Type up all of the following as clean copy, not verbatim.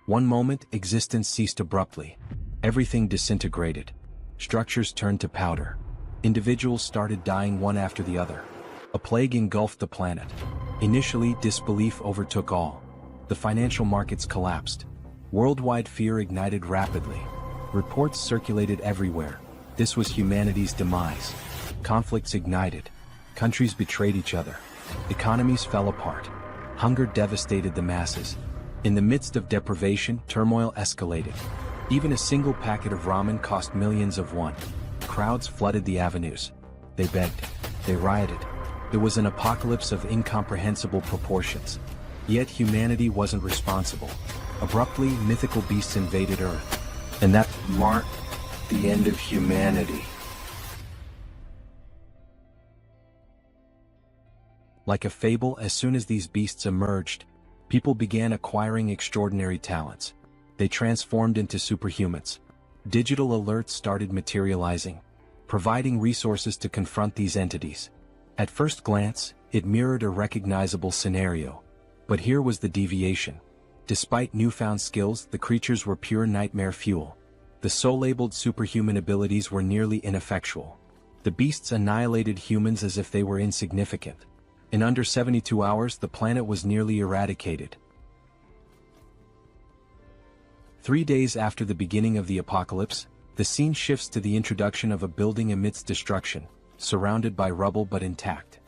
One moment, existence ceased abruptly. Everything disintegrated. Structures turned to powder. Individuals started dying one after the other. A plague engulfed the planet. Initially, disbelief overtook all. The financial markets collapsed. Worldwide fear ignited rapidly. Reports circulated everywhere. This was humanity's demise. Conflicts ignited. Countries betrayed each other. Economies fell apart. Hunger devastated the masses. In the midst of deprivation, turmoil escalated. Even a single packet of ramen cost millions of won. Crowds flooded the avenues. They begged. They rioted. It was an apocalypse of incomprehensible proportions. Yet humanity wasn't responsible. Abruptly, mythical beasts invaded Earth. And that marked the end of humanity. Like a fable, as soon as these beasts emerged, people began acquiring extraordinary talents. They transformed into superhumans. Digital alerts started materializing, providing resources to confront these entities. At first glance, it mirrored a recognizable scenario. But here was the deviation. Despite newfound skills, the creatures were pure nightmare fuel. The so-labeled superhuman abilities were nearly ineffectual. The beasts annihilated humans as if they were insignificant. In under 72 hours, the planet was nearly eradicated. 3 days after the beginning of the apocalypse, the scene shifts to the introduction of a building amidst destruction, surrounded by rubble but intact.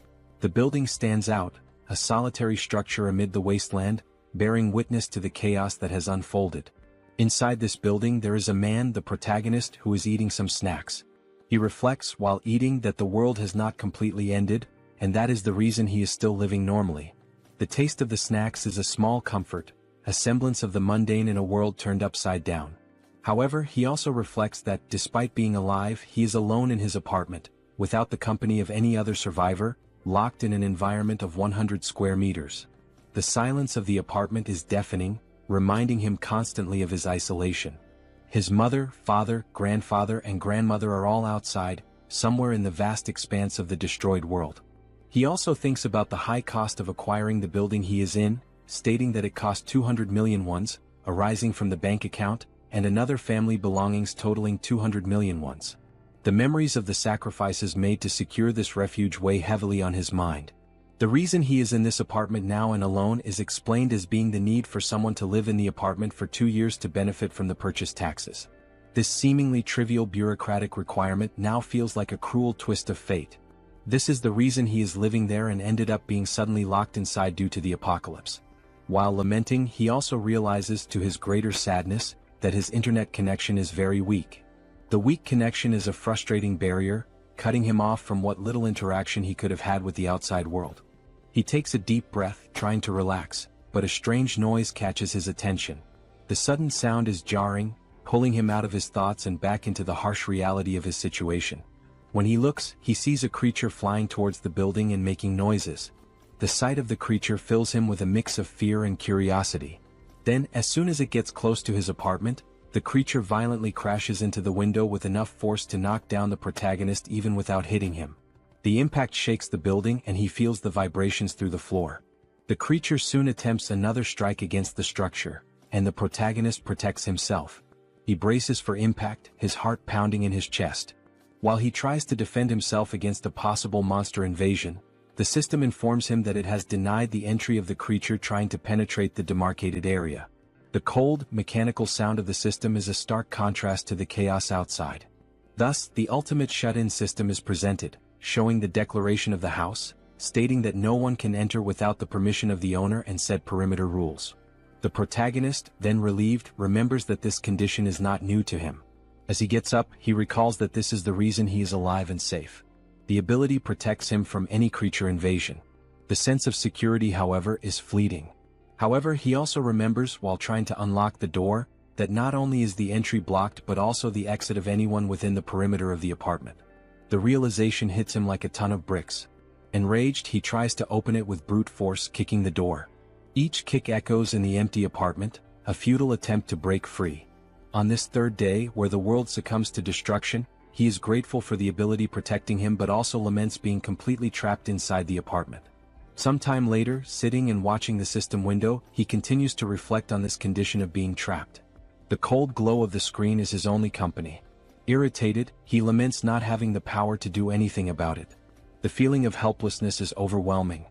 The building stands out, a solitary structure amid the wasteland, bearing witness to the chaos that has unfolded. Inside this building there is a man, the protagonist, who is eating some snacks. He reflects while eating that the world has not completely ended, and that is the reason he is still living normally. The taste of the snacks is a small comfort, a semblance of the mundane in a world turned upside down. However, he also reflects that, despite being alive, he is alone in his apartment, without the company of any other survivor, locked in an environment of 100 square meters. The silence of the apartment is deafening, reminding him constantly of his isolation. His mother, father, grandfather, and grandmother are all outside, somewhere in the vast expanse of the destroyed world. He also thinks about the high cost of acquiring the building he is in, stating that it cost 200 million wons, arising from the bank account, and another family belongings totaling 200 million wons. The memories of the sacrifices made to secure this refuge weigh heavily on his mind. The reason he is in this apartment now and alone is explained as being the need for someone to live in the apartment for 2 years to benefit from the purchase taxes. This seemingly trivial bureaucratic requirement now feels like a cruel twist of fate. This is the reason he is living there and ended up being suddenly locked inside due to the apocalypse. While lamenting, he also realizes, to his greater sadness, that his internet connection is very weak. The weak connection is a frustrating barrier, cutting him off from what little interaction he could have had with the outside world. He takes a deep breath, trying to relax, but a strange noise catches his attention. The sudden sound is jarring, pulling him out of his thoughts and back into the harsh reality of his situation. When he looks, he sees a creature flying towards the building and making noises. The sight of the creature fills him with a mix of fear and curiosity. Then, as soon as it gets close to his apartment, the creature violently crashes into the window with enough force to knock down the protagonist even without hitting him. The impact shakes the building and he feels the vibrations through the floor. The creature soon attempts another strike against the structure, and the protagonist protects himself. He braces for impact, his heart pounding in his chest. While he tries to defend himself against a possible monster invasion, the system informs him that it has denied the entry of the creature trying to penetrate the demarcated area. The cold, mechanical sound of the system is a stark contrast to the chaos outside. Thus, the ultimate shut-in system is presented, showing the declaration of the house, stating that no one can enter without the permission of the owner and set perimeter rules. The protagonist, then relieved, remembers that this condition is not new to him. As he gets up, he recalls that this is the reason he is alive and safe. The ability protects him from any creature invasion. The sense of security, however, is fleeting. However, he also remembers, while trying to unlock the door, that not only is the entry blocked but also the exit of anyone within the perimeter of the apartment. The realization hits him like a ton of bricks. Enraged, he tries to open it with brute force, kicking the door. Each kick echoes in the empty apartment, a futile attempt to break free. On this third day, where the world succumbs to destruction, he is grateful for the ability protecting him but also laments being completely trapped inside the apartment. Sometime later, sitting and watching the system window, he continues to reflect on this condition of being trapped. The cold glow of the screen is his only company. Irritated, he laments not having the power to do anything about it. The feeling of helplessness is overwhelming.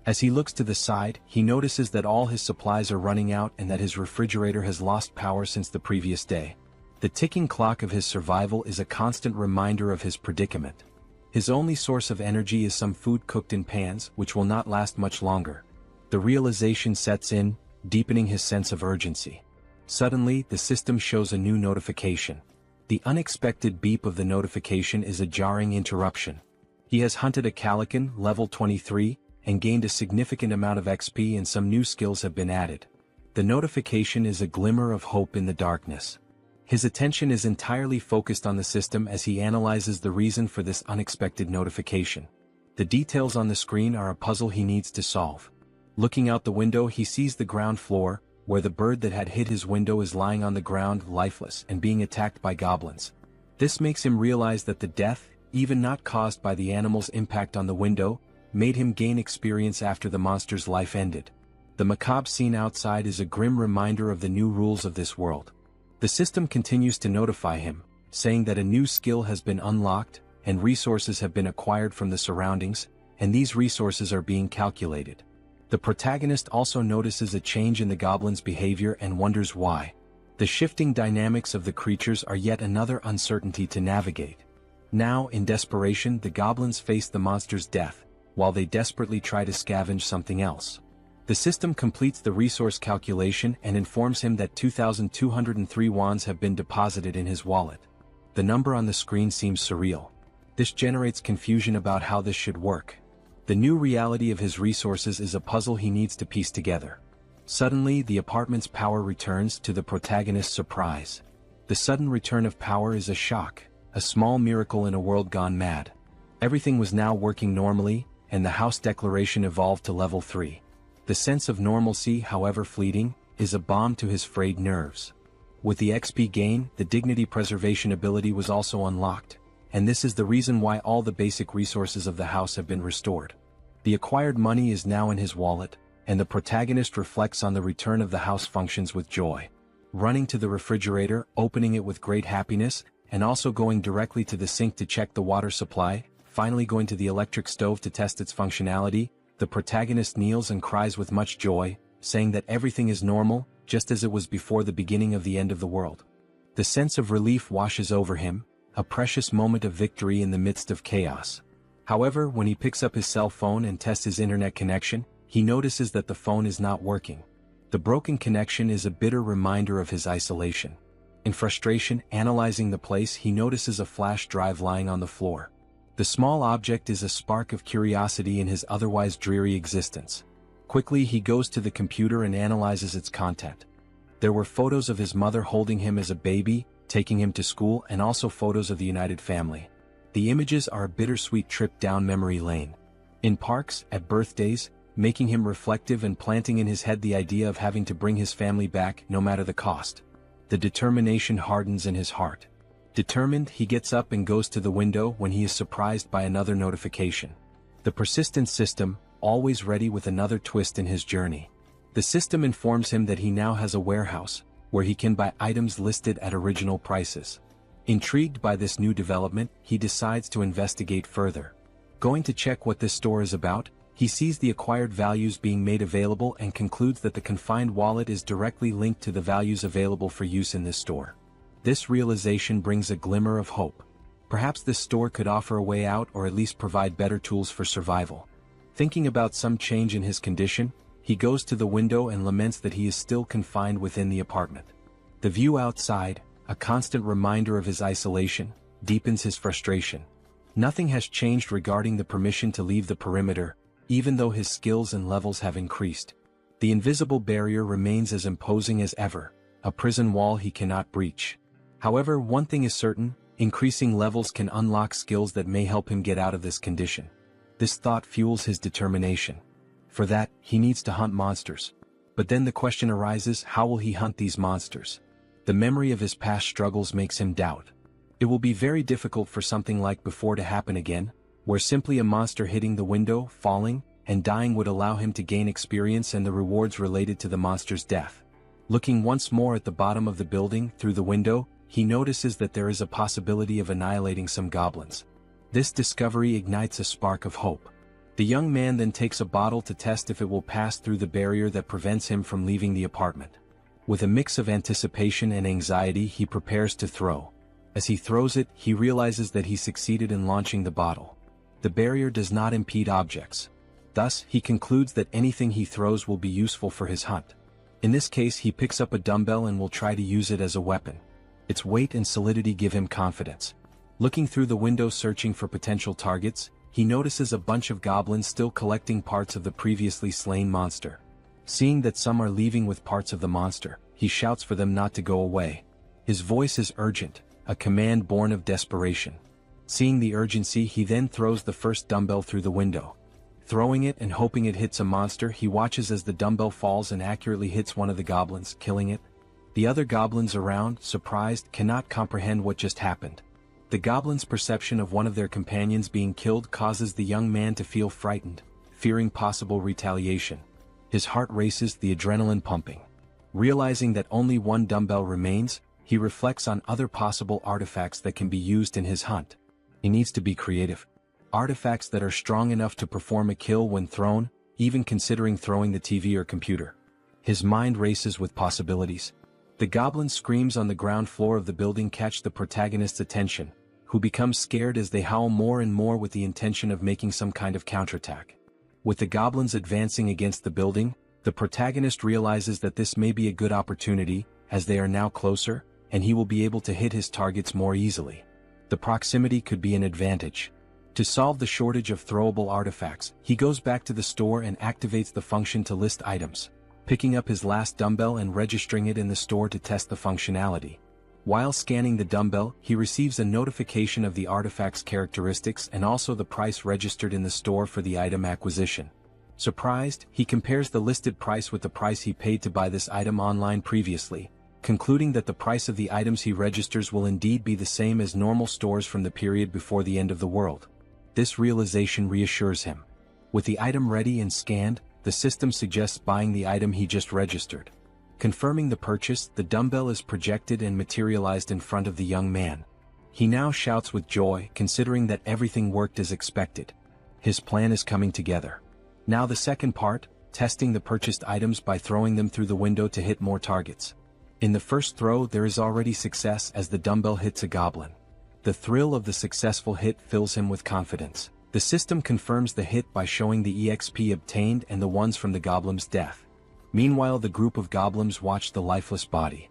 As he looks to the side, he notices that all his supplies are running out and that his refrigerator has lost power since the previous day. The ticking clock of his survival is a constant reminder of his predicament. His only source of energy is some food cooked in pans, which will not last much longer. The realization sets in, deepening his sense of urgency. Suddenly, the system shows a new notification. The unexpected beep of the notification is a jarring interruption. He has hunted a Calican, level 23, and gained a significant amount of XP, and some new skills have been added. The notification is a glimmer of hope in the darkness. His attention is entirely focused on the system as he analyzes the reason for this unexpected notification. The details on the screen are a puzzle he needs to solve. Looking out the window, he sees the ground floor, where the bird that had hit his window is lying on the ground lifeless and being attacked by goblins. This makes him realize that the death, even not caused by the animal's impact on the window, made him gain experience after the monster's life ended. The macabre scene outside is a grim reminder of the new rules of this world. The system continues to notify him, saying that a new skill has been unlocked, and resources have been acquired from the surroundings, and these resources are being calculated. The protagonist also notices a change in the goblin's behavior and wonders why. The shifting dynamics of the creatures are yet another uncertainty to navigate. Now, in desperation, the goblins face the monster's death, while they desperately try to scavenge something else. The system completes the resource calculation and informs him that 2,203 wands have been deposited in his wallet. The number on the screen seems surreal. This generates confusion about how this should work. The new reality of his resources is a puzzle he needs to piece together. Suddenly, the apartment's power returns, to the protagonist's surprise. The sudden return of power is a shock, a small miracle in a world gone mad. Everything was now working normally, and the house declaration evolved to level 3. The sense of normalcy, however fleeting, is a balm to his frayed nerves. With the XP gain, the dignity preservation ability was also unlocked, and this is the reason why all the basic resources of the house have been restored. The acquired money is now in his wallet, and the protagonist reflects on the return of the house functions with joy. Running to the refrigerator, opening it with great happiness, and also going directly to the sink to check the water supply, finally going to the electric stove to test its functionality, the protagonist kneels and cries with much joy, saying that everything is normal, just as it was before the beginning of the end of the world. The sense of relief washes over him, a precious moment of victory in the midst of chaos. However, when he picks up his cell phone and tests his internet connection, he notices that the phone is not working. The broken connection is a bitter reminder of his isolation. In frustration, analyzing the place, he notices a flash drive lying on the floor. The small object is a spark of curiosity in his otherwise dreary existence. Quickly, he goes to the computer and analyzes its content. There were photos of his mother holding him as a baby, taking him to school, and also photos of the united family. The images are a bittersweet trip down memory lane. In parks, at birthdays, making him reflective and planting in his head the idea of having to bring his family back no matter the cost. The determination hardens in his heart. Determined, he gets up and goes to the window when he is surprised by another notification. The persistent system, always ready with another twist in his journey. The system informs him that he now has a warehouse, where he can buy items listed at original prices. Intrigued by this new development, he decides to investigate further. Going to check what this store is about, he sees the acquired values being made available and concludes that the confined wallet is directly linked to the values available for use in this store. This realization brings a glimmer of hope. Perhaps this store could offer a way out, or at least provide better tools for survival. Thinking about some change in his condition, he goes to the window and laments that he is still confined within the apartment. The view outside, a constant reminder of his isolation, deepens his frustration. Nothing has changed regarding the permission to leave the perimeter, even though his skills and levels have increased. The invisible barrier remains as imposing as ever, a prison wall he cannot breach. However, one thing is certain, increasing levels can unlock skills that may help him get out of this condition. This thought fuels his determination. For that, he needs to hunt monsters. But then the question arises, how will he hunt these monsters? The memory of his past struggles makes him doubt. It will be very difficult for something like before to happen again, where simply a monster hitting the window, falling, and dying would allow him to gain experience and the rewards related to the monster's death. Looking once more at the bottom of the building through the window, he notices that there is a possibility of annihilating some goblins. This discovery ignites a spark of hope. The young man then takes a bottle to test if it will pass through the barrier that prevents him from leaving the apartment. With a mix of anticipation and anxiety, he prepares to throw. As he throws it, he realizes that he succeeded in launching the bottle. The barrier does not impede objects. Thus, he concludes that anything he throws will be useful for his hunt. In this case, he picks up a dumbbell and will try to use it as a weapon. Its weight and solidity give him confidence. Looking through the window searching for potential targets, he notices a bunch of goblins still collecting parts of the previously slain monster. Seeing that some are leaving with parts of the monster, he shouts for them not to go away. His voice is urgent, a command born of desperation. Seeing the urgency, he then throws the first dumbbell through the window. Throwing it and hoping it hits a monster, he watches as the dumbbell falls and accurately hits one of the goblins, killing it. The other goblins around, surprised, cannot comprehend what just happened. The goblins' perception of one of their companions being killed causes the young man to feel frightened, fearing possible retaliation. His heart races, the adrenaline pumping. Realizing that only one dumbbell remains, he reflects on other possible artifacts that can be used in his hunt. He needs to be creative. Artifacts that are strong enough to perform a kill when thrown, even considering throwing the TV or computer. His mind races with possibilities. The goblin screams on the ground floor of the building catch the protagonist's attention, who becomes scared as they howl more and more with the intention of making some kind of counterattack. With the goblins advancing against the building, the protagonist realizes that this may be a good opportunity, as they are now closer, and he will be able to hit his targets more easily. The proximity could be an advantage. To solve the shortage of throwable artifacts, he goes back to the store and activates the function to list items, picking up his last dumbbell and registering it in the store to test the functionality. While scanning the dumbbell, he receives a notification of the artifact's characteristics and also the price registered in the store for the item acquisition. Surprised, he compares the listed price with the price he paid to buy this item online previously, concluding that the price of the items he registers will indeed be the same as normal stores from the period before the end of the world. This realization reassures him. With the item ready and scanned, the system suggests buying the item he just registered. Confirming the purchase, the dumbbell is projected and materialized in front of the young man. He now shouts with joy, considering that everything worked as expected. His plan is coming together. Now the second part, testing the purchased items by throwing them through the window to hit more targets. In the first throw, there is already success as the dumbbell hits a goblin. The thrill of the successful hit fills him with confidence. The system confirms the hit by showing the EXP obtained and the ones from the goblin's death. Meanwhile, the group of goblins watch the lifeless body.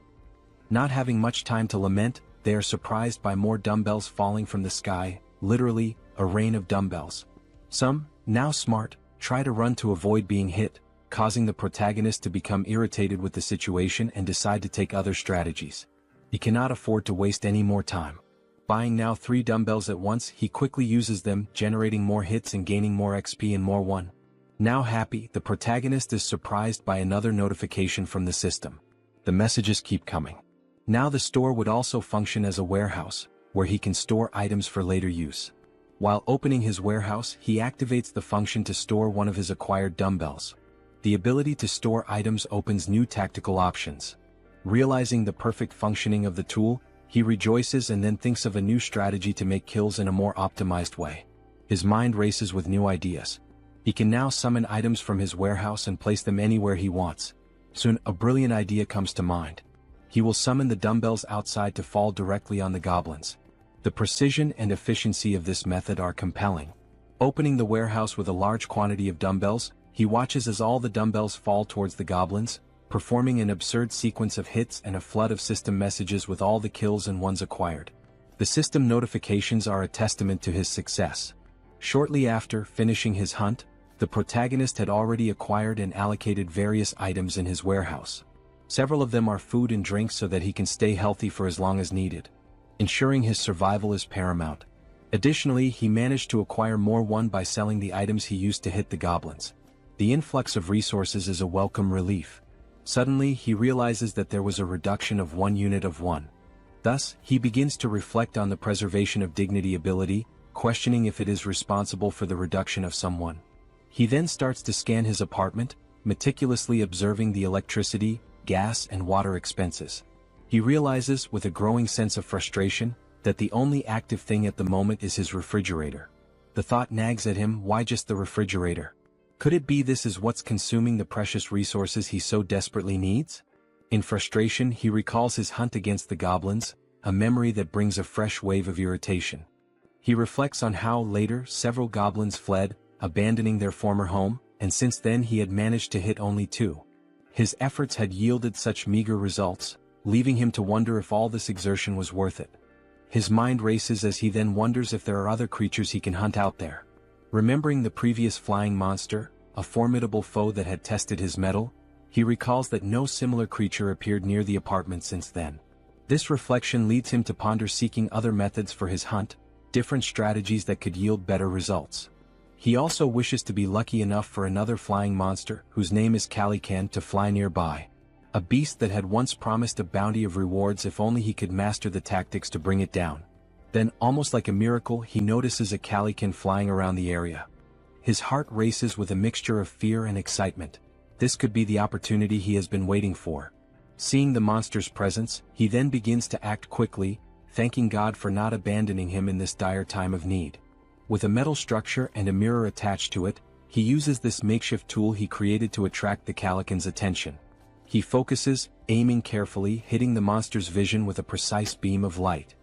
Not having much time to lament, they are surprised by more dumbbells falling from the sky, literally, a rain of dumbbells. Some, now smart, try to run to avoid being hit, causing the protagonist to become irritated with the situation and decide to take other strategies. He cannot afford to waste any more time. Buying now 3 dumbbells at once, he quickly uses them, generating more hits and gaining more XP and more one. Now happy, the protagonist is surprised by another notification from the system. The messages keep coming. Now the store would also function as a warehouse, where he can store items for later use. While opening his warehouse, he activates the function to store one of his acquired dumbbells. The ability to store items opens new tactical options. Realizing the perfect functioning of the tool, he rejoices and then thinks of a new strategy to make kills in a more optimized way. His mind races with new ideas. He can now summon items from his warehouse and place them anywhere he wants. Soon, a brilliant idea comes to mind. He will summon the dumbbells outside to fall directly on the goblins. The precision and efficiency of this method are compelling. Opening the warehouse with a large quantity of dumbbells, he watches as all the dumbbells fall towards the goblins, performing an absurd sequence of hits and a flood of system messages with all the kills and ones acquired. The system notifications are a testament to his success. Shortly after finishing his hunt, the protagonist had already acquired and allocated various items in his warehouse. Several of them are food and drinks so that he can stay healthy for as long as needed. Ensuring his survival is paramount. Additionally, he managed to acquire more one by selling the items he used to hit the goblins. The influx of resources is a welcome relief. Suddenly, he realizes that there was a reduction of 1 unit of one. Thus, he begins to reflect on the preservation of dignity ability, questioning if it is responsible for the reduction of someone. He then starts to scan his apartment, meticulously observing the electricity, gas and water expenses. He realizes, with a growing sense of frustration, that the only active thing at the moment is his refrigerator. The thought nags at him, why just the refrigerator? Could it be this is what's consuming the precious resources he so desperately needs? In frustration, he recalls his hunt against the goblins, a memory that brings a fresh wave of irritation. He reflects on how, later, several goblins fled, abandoning their former home, and since then he had managed to hit only 2. His efforts had yielded such meager results, leaving him to wonder if all this exertion was worth it. His mind races as he then wonders if there are other creatures he can hunt out there. Remembering the previous flying monster, a formidable foe that had tested his mettle, he recalls that no similar creature appeared near the apartment since then. This reflection leads him to ponder seeking other methods for his hunt, different strategies that could yield better results. He also wishes to be lucky enough for another flying monster, whose name is Calican, to fly nearby. A beast that had once promised a bounty of rewards if only he could master the tactics to bring it down. Then, almost like a miracle, he notices a Calican flying around the area. His heart races with a mixture of fear and excitement. This could be the opportunity he has been waiting for. Seeing the monster's presence, he then begins to act quickly, thanking God for not abandoning him in this dire time of need. With a metal structure and a mirror attached to it, he uses this makeshift tool he created to attract the Calican's attention. He focuses, aiming carefully, hitting the monster's vision with a precise beam of light.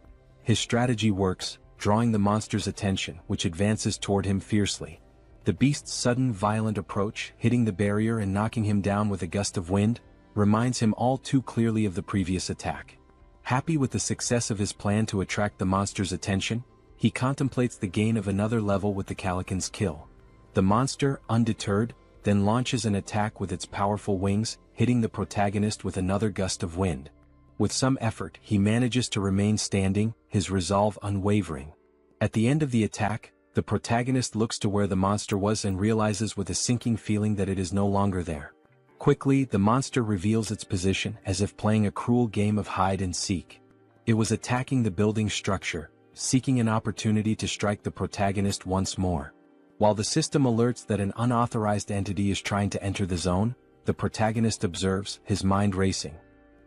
His strategy works, drawing the monster's attention, which advances toward him fiercely. The beast's sudden violent approach, hitting the barrier and knocking him down with a gust of wind, reminds him all too clearly of the previous attack. Happy with the success of his plan to attract the monster's attention, he contemplates the gain of another level with the Calican's kill. The monster, undeterred, then launches an attack with its powerful wings, hitting the protagonist with another gust of wind. With some effort, he manages to remain standing, his resolve unwavering. At the end of the attack, the protagonist looks to where the monster was and realizes with a sinking feeling that it is no longer there. Quickly, the monster reveals its position as if playing a cruel game of hide and seek. It was attacking the building structure, seeking an opportunity to strike the protagonist once more. While the system alerts that an unauthorized entity is trying to enter the zone, the protagonist observes, his mind racing.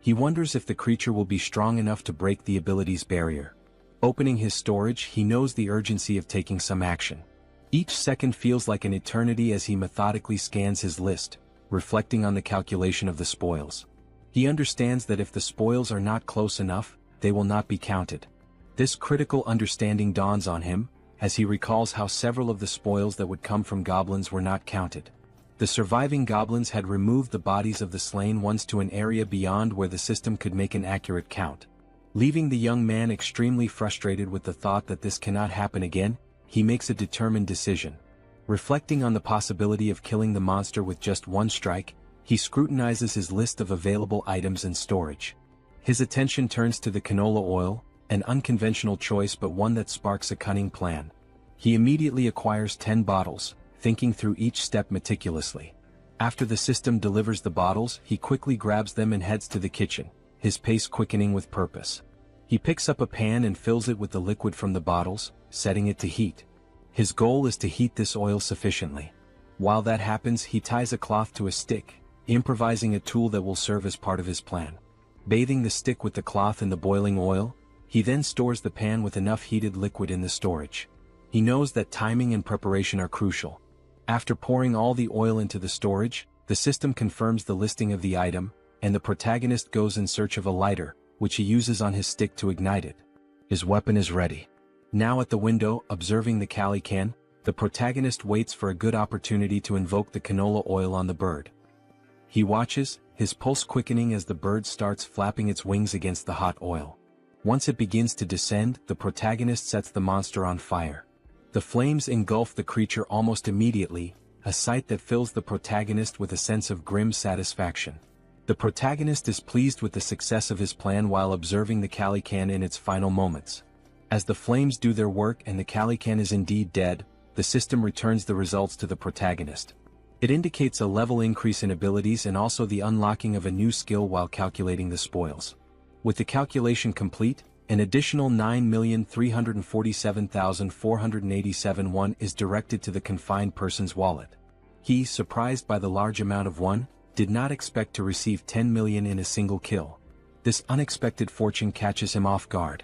He wonders if the creature will be strong enough to break the ability's barrier. Opening his storage, he knows the urgency of taking some action. Each second feels like an eternity as he methodically scans his list, reflecting on the calculation of the spoils. He understands that if the spoils are not close enough, they will not be counted. This critical understanding dawns on him, as he recalls how several of the spoils that would come from goblins were not counted. The surviving goblins had removed the bodies of the slain ones to an area beyond where the system could make an accurate count. Leaving the young man extremely frustrated with the thought that this cannot happen again, he makes a determined decision. Reflecting on the possibility of killing the monster with just one strike, he scrutinizes his list of available items and storage. His attention turns to the canola oil, an unconventional choice but one that sparks a cunning plan. He immediately acquires 10 bottles, thinking through each step meticulously. After the system delivers the bottles, he quickly grabs them and heads to the kitchen, his pace quickening with purpose. He picks up a pan and fills it with the liquid from the bottles, setting it to heat. His goal is to heat this oil sufficiently. While that happens, he ties a cloth to a stick, improvising a tool that will serve as part of his plan. Bathing the stick with the cloth in the boiling oil, he then stores the pan with enough heated liquid in the storage. He knows that timing and preparation are crucial. After pouring all the oil into the storage, the system confirms the listing of the item, and the protagonist goes in search of a lighter, which he uses on his stick to ignite it. His weapon is ready. Now at the window, observing the Calican, the protagonist waits for a good opportunity to invoke the canola oil on the bird. He watches, his pulse quickening as the bird starts flapping its wings against the hot oil. Once it begins to descend, the protagonist sets the monster on fire. The flames engulf the creature almost immediately, a sight that fills the protagonist with a sense of grim satisfaction. The protagonist is pleased with the success of his plan while observing the Calican in its final moments. As the flames do their work and the Calican is indeed dead, the system returns the results to the protagonist. It indicates a level increase in abilities and also the unlocking of a new skill while calculating the spoils. With the calculation complete, an additional 9,347,487 won is directed to the confined person's wallet. He, surprised by the large amount of one, did not expect to receive 10 million in a single kill. This unexpected fortune catches him off guard.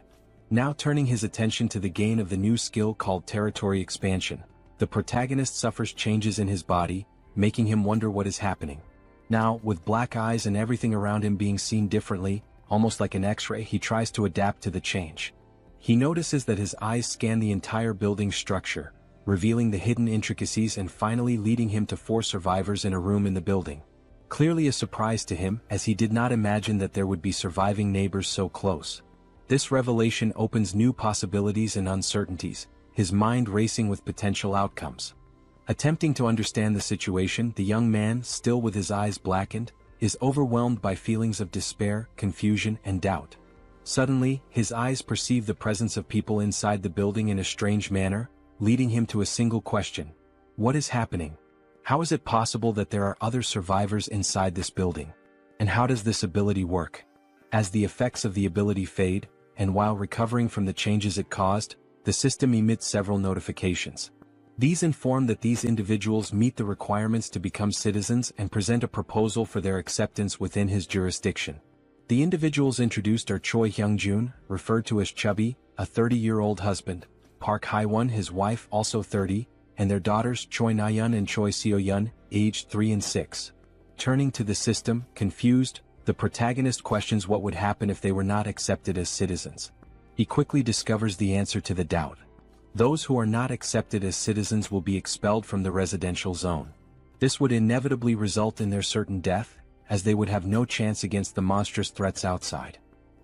Now turning his attention to the gain of the new skill called territory expansion, the protagonist suffers changes in his body, making him wonder what is happening. Now, with black eyes and everything around him being seen differently, almost like an X-ray, he tries to adapt to the change. He notices that his eyes scan the entire building structure, revealing the hidden intricacies and finally leading him to 4 survivors in a room in the building. Clearly a surprise to him, as he did not imagine that there would be surviving neighbors so close. This revelation opens new possibilities and uncertainties, his mind racing with potential outcomes. Attempting to understand the situation, the young man, still with his eyes blackened, is overwhelmed by feelings of despair, confusion, and doubt. Suddenly, his eyes perceive the presence of people inside the building in a strange manner, leading him to a single question. What is happening? How is it possible that there are other survivors inside this building? And how does this ability work? As the effects of the ability fade, and while recovering from the changes it caused, the system emits several notifications. These inform that these individuals meet the requirements to become citizens and present a proposal for their acceptance within his jurisdiction. The individuals introduced are Choi Hyung-jun, referred to as Chubby, a 30-year-old husband, Park Hae-won, his wife, also 30, and their daughters Choi Na-yeon and Choi Seo-yeon, aged 3 and 6. Turning to the system, confused, the protagonist questions what would happen if they were not accepted as citizens. He quickly discovers the answer to the doubt. Those who are not accepted as citizens will be expelled from the residential zone. This would inevitably result in their certain death, as they would have no chance against the monstrous threats outside.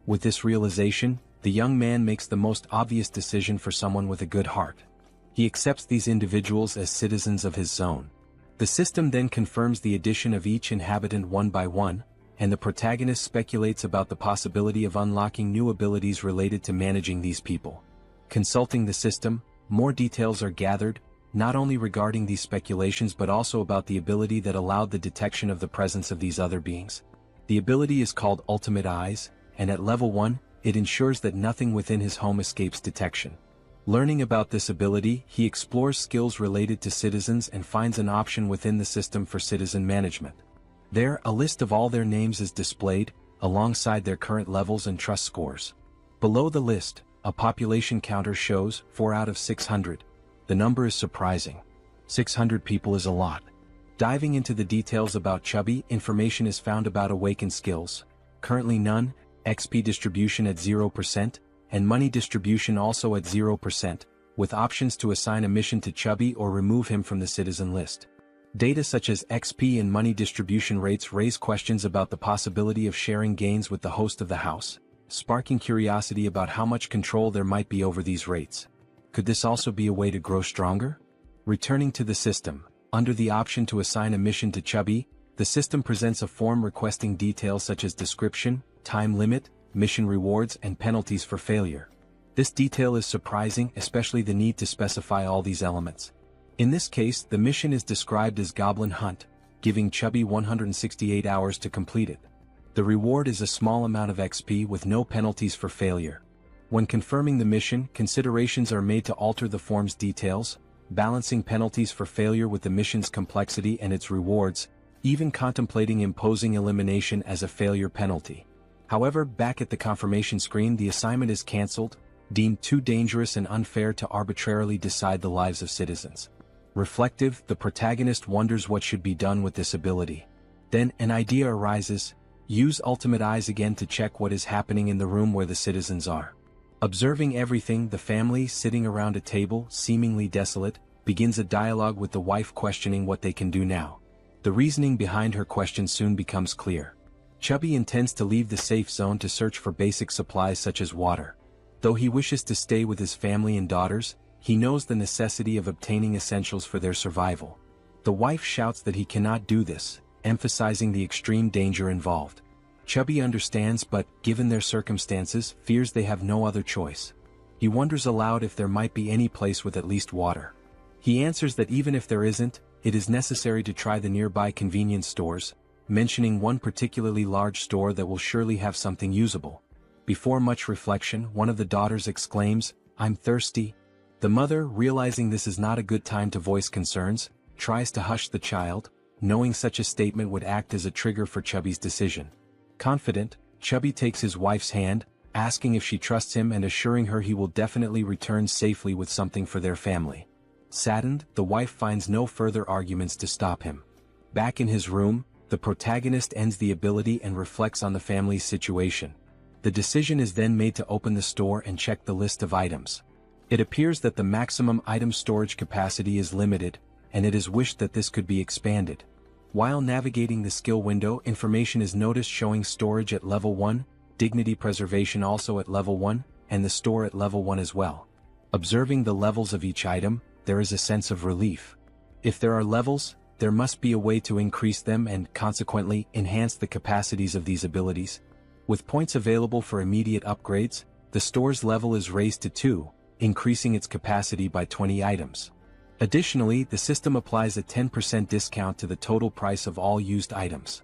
With this realization, the young man makes the most obvious decision for someone with a good heart. He accepts these individuals as citizens of his zone. The system then confirms the addition of each inhabitant one by one, and the protagonist speculates about the possibility of unlocking new abilities related to managing these people. Consulting the system, more details are gathered, not only regarding these speculations but also about the ability that allowed the detection of the presence of these other beings. The ability is called Ultimate Eyes, and at level 1, it ensures that nothing within his home escapes detection. Learning about this ability, he explores skills related to citizens and finds an option within the system for citizen management. There, a list of all their names is displayed, alongside their current levels and trust scores. Below the list, a population counter shows 4 out of 600. The number is surprising. 600 people is a lot. Diving into the details about Chubby, information is found about awakened skills. Currently none, XP distribution at 0%, and money distribution also at 0%, with options to assign a mission to Chubby or remove him from the citizen list. Data such as XP and money distribution rates raise questions about the possibility of sharing gains with the host of the house, sparking curiosity about how much control there might be over these rates. Could this also be a way to grow stronger? Returning to the system, under the option to assign a mission to Chubby, the system presents a form requesting details such as description, time limit, mission rewards, and penalties for failure. This detail is surprising, especially the need to specify all these elements. In this case, the mission is described as Goblin Hunt, giving Chubby 168 hours to complete it. The reward is a small amount of XP with no penalties for failure. When confirming the mission, considerations are made to alter the form's details, balancing penalties for failure with the mission's complexity and its rewards, even contemplating imposing elimination as a failure penalty. However, back at the confirmation screen, the assignment is cancelled, deemed too dangerous and unfair to arbitrarily decide the lives of citizens. Reflective, the protagonist wonders what should be done with this ability. Then, an idea arises: use Ultimate Eyes again to check what is happening in the room where the citizens are. Observing everything, the family, sitting around a table, seemingly desolate, begins a dialogue with the wife questioning what they can do now. The reasoning behind her question soon becomes clear. Chubby intends to leave the safe zone to search for basic supplies such as water. Though he wishes to stay with his family and daughters, he knows the necessity of obtaining essentials for their survival. The wife shouts that he cannot do this, emphasizing the extreme danger involved. Chubby understands but, given their circumstances, fears they have no other choice. He wonders aloud if there might be any place with at least water. He answers that even if there isn't, it is necessary to try the nearby convenience stores, mentioning one particularly large store that will surely have something usable. Before much reflection, one of the daughters exclaims, "I'm thirsty." The mother, realizing this is not a good time to voice concerns, tries to hush the child, knowing such a statement would act as a trigger for Chubby's decision. Confident, Chubby takes his wife's hand, asking if she trusts him and assuring her he will definitely return safely with something for their family. Saddened, the wife finds no further arguments to stop him. Back in his room, the protagonist ends the ability and reflects on the family's situation. The decision is then made to open the store and check the list of items. It appears that the maximum item storage capacity is limited, and it is wished that this could be expanded. While navigating the skill window, information is noticed showing storage at level 1, dignity preservation also at level 1, and the store at level 1 as well. Observing the levels of each item, there is a sense of relief. If there are levels, there must be a way to increase them and, consequently, enhance the capacities of these abilities. With points available for immediate upgrades, the store's level is raised to 2, increasing its capacity by 20 items. Additionally, the system applies a 10% discount to the total price of all used items.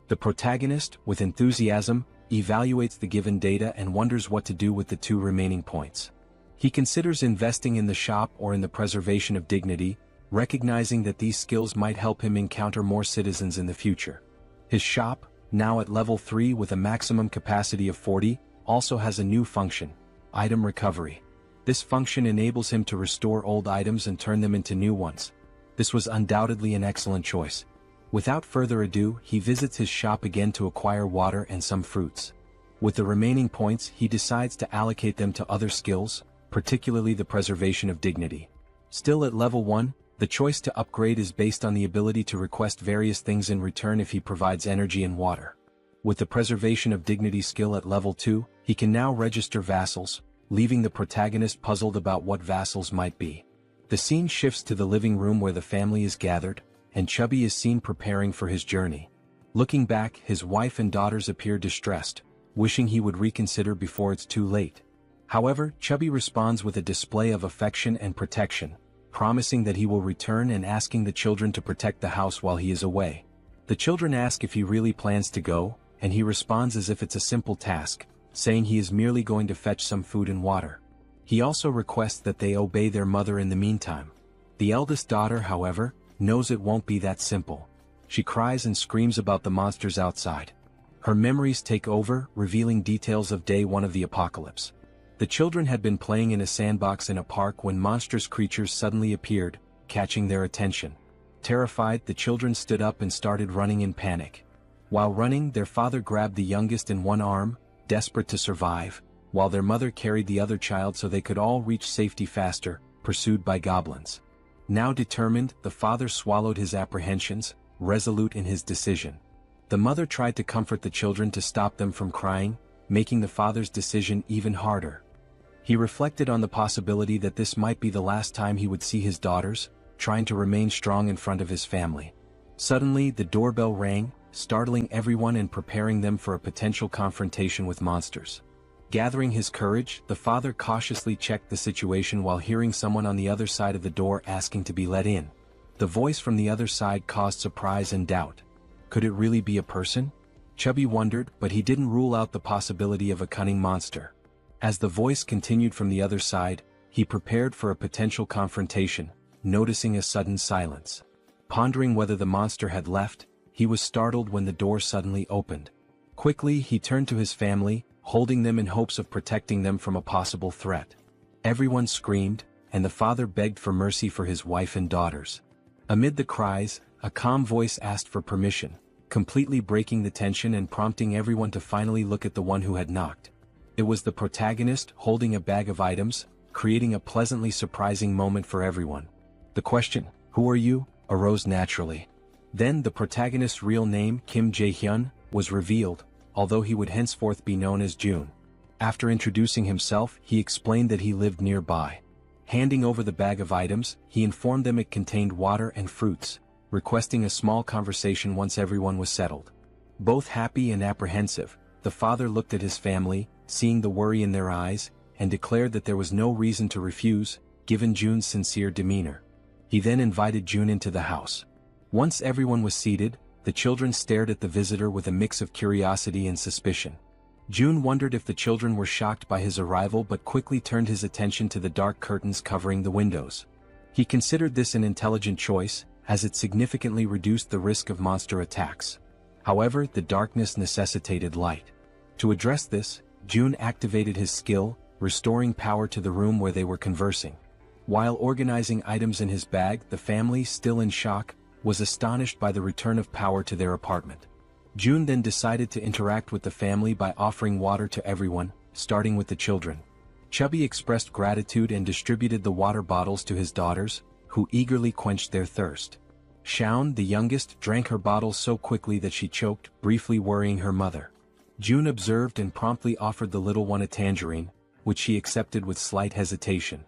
The protagonist, with enthusiasm, evaluates the given data and wonders what to do with the 2 remaining points. He considers investing in the shop or in the preservation of dignity, recognizing that these skills might help him encounter more citizens in the future. His shop, now at level 3 with a maximum capacity of 40, also has a new function: item recovery. This function enables him to restore old items and turn them into new ones. This was undoubtedly an excellent choice. Without further ado, he visits his shop again to acquire water and some fruits. With the remaining points, he decides to allocate them to other skills, particularly the preservation of dignity. Still at level 1, the choice to upgrade is based on the ability to request various things in return if he provides energy and water. With the preservation of dignity skill at level 2, he can now register vassals, leaving the protagonist puzzled about what vassals might be. The scene shifts to the living room where the family is gathered, and Chubby is seen preparing for his journey. Looking back, his wife and daughters appear distressed, wishing he would reconsider before it's too late. However, Chubby responds with a display of affection and protection, promising that he will return and asking the children to protect the house while he is away. The children ask if he really plans to go, and he responds as if it's a simple task, saying he is merely going to fetch some food and water. He also requests that they obey their mother in the meantime. The eldest daughter, however, knows it won't be that simple. She cries and screams about the monsters outside. Her memories take over, revealing details of day 1 of the apocalypse. The children had been playing in a sandbox in a park when monstrous creatures suddenly appeared, catching their attention. Terrified, the children stood up and started running in panic. While running, their father grabbed the youngest in one arm, desperate to survive, while their mother carried the other child so they could all reach safety faster, pursued by goblins. Now determined, the father swallowed his apprehensions, resolute in his decision. The mother tried to comfort the children to stop them from crying, making the father's decision even harder. He reflected on the possibility that this might be the last time he would see his daughters, trying to remain strong in front of his family. Suddenly, the doorbell rang, startling everyone and preparing them for a potential confrontation with monsters. Gathering his courage, the father cautiously checked the situation while hearing someone on the other side of the door asking to be let in. The voice from the other side caused surprise and doubt. Could it really be a person? Chubby wondered, but he didn't rule out the possibility of a cunning monster. As the voice continued from the other side, he prepared for a potential confrontation, noticing a sudden silence. Pondering whether the monster had left, he was startled when the door suddenly opened. Quickly, he turned to his family, holding them in hopes of protecting them from a possible threat. Everyone screamed, and the father begged for mercy for his wife and daughters. Amid the cries, a calm voice asked for permission, completely breaking the tension and prompting everyone to finally look at the one who had knocked. It was the protagonist holding a bag of items, creating a pleasantly surprising moment for everyone. The question, "Who are you?" arose naturally. Then the protagonist's real name, Kim Jae-hyun, was revealed, although he would henceforth be known as June. After introducing himself, he explained that he lived nearby. Handing over the bag of items, he informed them it contained water and fruits, requesting a small conversation once everyone was settled. Both happy and apprehensive, the father looked at his family, seeing the worry in their eyes, and declared that there was no reason to refuse, given June's sincere demeanor. He then invited June into the house. Once everyone was seated, the children stared at the visitor with a mix of curiosity and suspicion. June wondered if the children were shocked by his arrival but quickly turned his attention to the dark curtains covering the windows. He considered this an intelligent choice, as it significantly reduced the risk of monster attacks. However, the darkness necessitated light. To address this, June activated his skill, restoring power to the room where they were conversing. While organizing items in his bag, the family, still in shock, was astonished by the return of power to their apartment. June then decided to interact with the family by offering water to everyone, starting with the children. Chubby expressed gratitude and distributed the water bottles to his daughters, who eagerly quenched their thirst. Shaun, the youngest, drank her bottle so quickly that she choked, briefly worrying her mother. June observed and promptly offered the little one a tangerine, which she accepted with slight hesitation.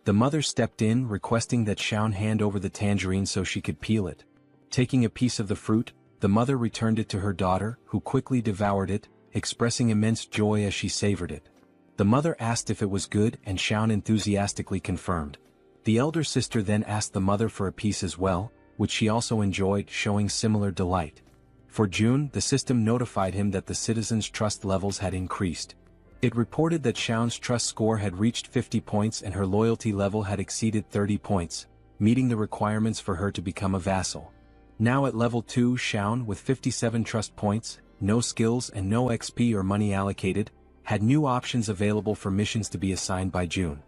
The mother stepped in, requesting that Shaun hand over the tangerine so she could peel it. Taking a piece of the fruit, the mother returned it to her daughter, who quickly devoured it, expressing immense joy as she savored it. The mother asked if it was good, and Shaun enthusiastically confirmed. The elder sister then asked the mother for a piece as well, which she also enjoyed, showing similar delight. For June, the system notified him that the citizens' trust levels had increased. It reported that Shaun's trust score had reached 50 points and her loyalty level had exceeded 30 points, meeting the requirements for her to become a vassal. Now at level 2, Shaun, with 57 trust points, no skills and no XP or money allocated, had new options available for missions to be assigned by June.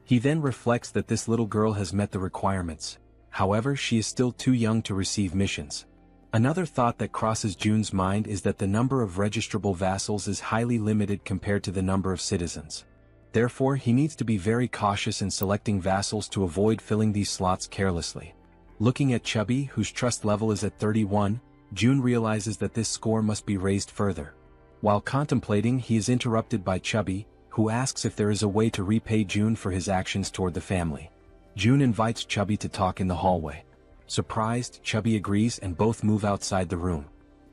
He then reflects that this little girl has met the requirements. However, she is still too young to receive missions. Another thought that crosses June's mind is that the number of registrable vassals is highly limited compared to the number of citizens. Therefore, he needs to be very cautious in selecting vassals to avoid filling these slots carelessly. Looking at Chubby, whose trust level is at 31, June realizes that this score must be raised further. While contemplating, he is interrupted by Chubby, who asks if there is a way to repay June for his actions toward the family. June invites Chubby to talk in the hallway. Surprised, Chubby agrees and both move outside the room.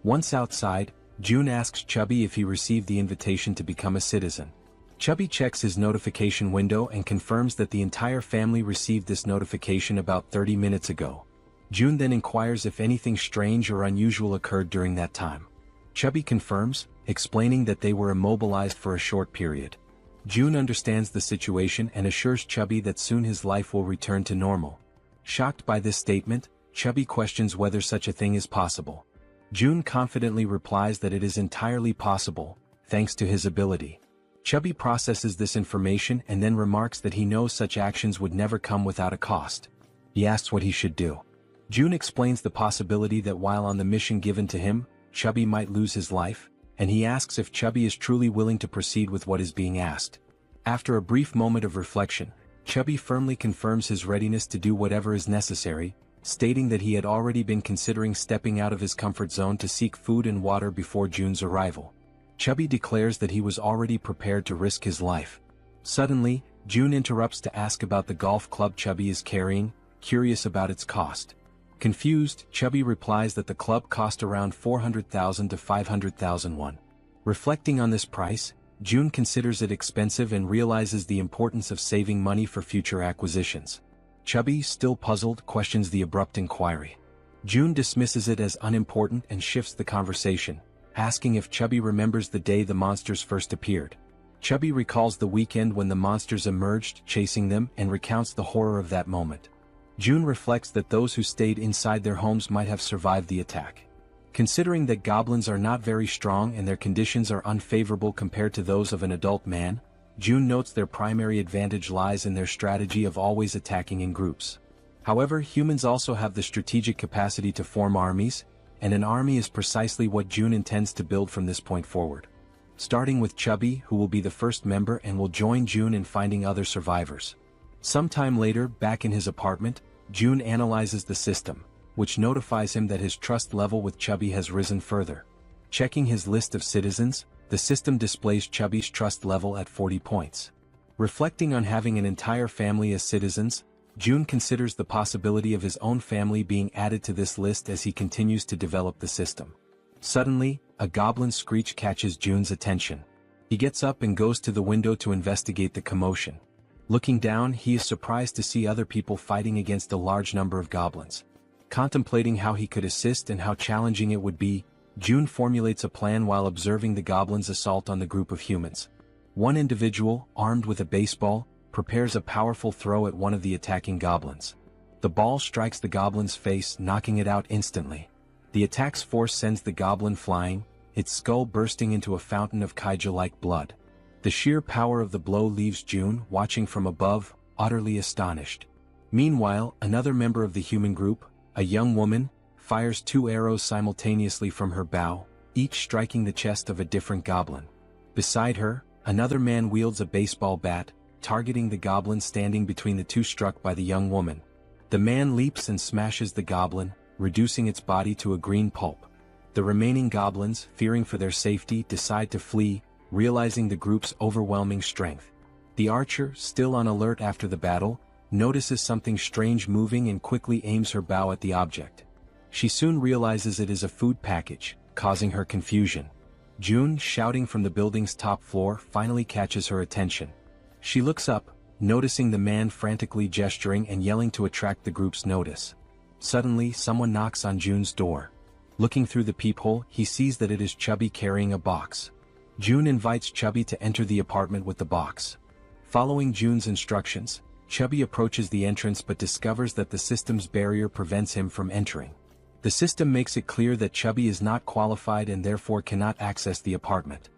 Once outside, June asks Chubby if he received the invitation to become a citizen. Chubby checks his notification window and confirms that the entire family received this notification about 30 minutes ago. June then inquires if anything strange or unusual occurred during that time. Chubby confirms, explaining that they were immobilized for a short period. June understands the situation and assures Chubby that soon his life will return to normal. Shocked by this statement, Chubby questions whether such a thing is possible. June confidently replies that it is entirely possible, thanks to his ability. Chubby processes this information and then remarks that he knows such actions would never come without a cost. He asks what he should do. June explains the possibility that while on the mission given to him, Chubby might lose his life, and he asks if Chubby is truly willing to proceed with what is being asked. After a brief moment of reflection, Chubby firmly confirms his readiness to do whatever is necessary, stating that he had already been considering stepping out of his comfort zone to seek food and water before June's arrival. Chubby declares that he was already prepared to risk his life. Suddenly, June interrupts to ask about the golf club Chubby is carrying, curious about its cost. Confused, Chubby replies that the club cost around 400,000 to 500,000 won. Reflecting on this price, June considers it expensive and realizes the importance of saving money for future acquisitions. Chubby, still puzzled, questions the abrupt inquiry. June dismisses it as unimportant and shifts the conversation, asking if Chubby remembers the day the monsters first appeared. Chubby recalls the weekend when the monsters emerged, chasing them, and recounts the horror of that moment. June reflects that those who stayed inside their homes might have survived the attack. Considering that goblins are not very strong and their conditions are unfavorable compared to those of an adult man, June notes their primary advantage lies in their strategy of always attacking in groups. However, humans also have the strategic capacity to form armies, and an army is precisely what June intends to build from this point forward. Starting with Chubby, who will be the first member and will join June in finding other survivors. Sometime later, back in his apartment, June analyzes the system, which notifies him that his trust level with Chubby has risen further. Checking his list of citizens, the system displays Chubby's trust level at 40 points. Reflecting on having an entire family as citizens, June considers the possibility of his own family being added to this list as he continues to develop the system. Suddenly, a goblin screech catches June's attention. He gets up and goes to the window to investigate the commotion. Looking down, he is surprised to see other people fighting against a large number of goblins. Contemplating how he could assist and how challenging it would be, June formulates a plan while observing the goblins' assault on the group of humans. One individual, armed with a baseball, prepares a powerful throw at one of the attacking goblins. The The ball strikes the goblin's face, knocking it out instantly. The attack's force sends the goblin flying, its skull bursting into a fountain of kaiju-like blood. The sheer power of the blow leaves June watching from above, utterly astonished. Meanwhile, another member of the human group, a young woman, fires 2 arrows simultaneously from her bow, each striking the chest of a different goblin. Beside her, another man wields a baseball bat, targeting the goblin standing between the 2 struck by the young woman. The man leaps and smashes the goblin, reducing its body to a green pulp. The remaining goblins, fearing for their safety, decide to flee, realizing the group's overwhelming strength. The archer, still on alert after the battle, notices something strange moving and quickly aims her bow at the object. She soon realizes it is a food package, causing her confusion. June, shouting from the building's top floor, finally catches her attention. She looks up, noticing the man frantically gesturing and yelling to attract the group's notice. Suddenly, someone knocks on June's door. Looking through the peephole, he sees that it is Chubby carrying a box. June invites Chubby to enter the apartment with the box. Following June's instructions, Chubby approaches the entrance but discovers that the system's barrier prevents him from entering. The system makes it clear that Chubby is not qualified and therefore cannot access the apartment.